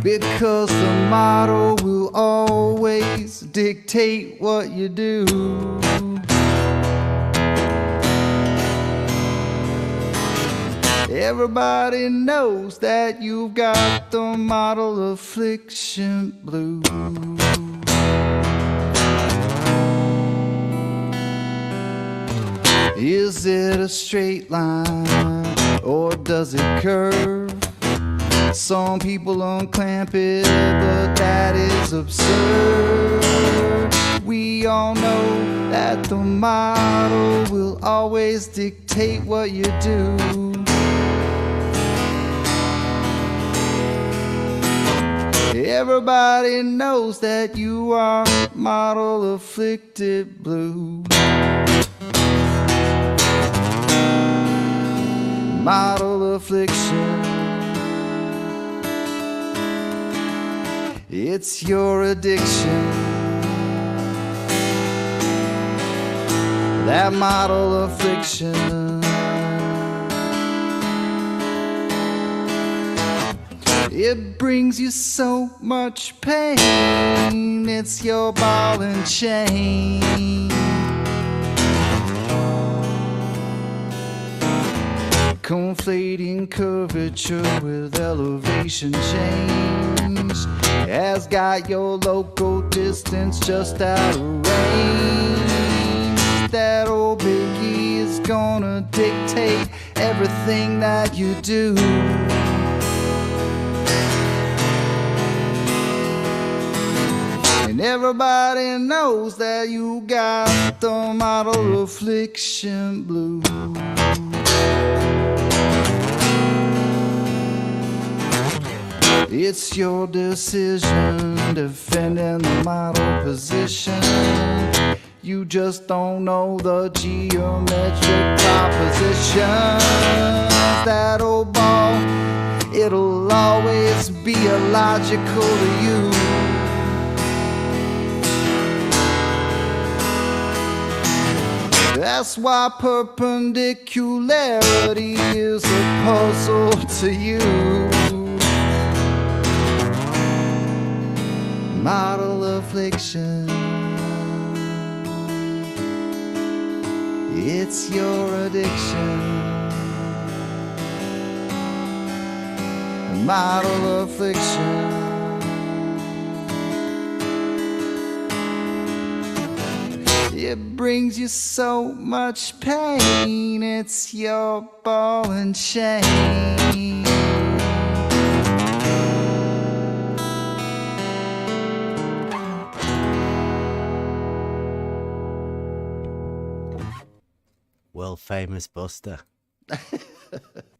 because the motto will always dictate what you do. Everybody knows that you've got the model affliction blues. Is it a straight line or does it curve? Some people unclamp it, but that is absurd. We all know that the model will always dictate what you do. Everybody knows that you are model afflicted blue. Model affliction. It's your addiction. That model affliction. It brings you so much pain. It's your ball and chain. Conflating curvature with elevation change has got your local distance just out of range. That old biggie is gonna dictate everything that you do. And everybody knows that you got the model affliction blues. It's your decision defending the model position. You just don't know the geometric proposition. That old ball, it'll always be illogical to you. That's why perpendicularity is a puzzle to you. Model affliction, it's your addiction. Model affliction. It brings you so much pain, it's your ball and chain. World famous Buster.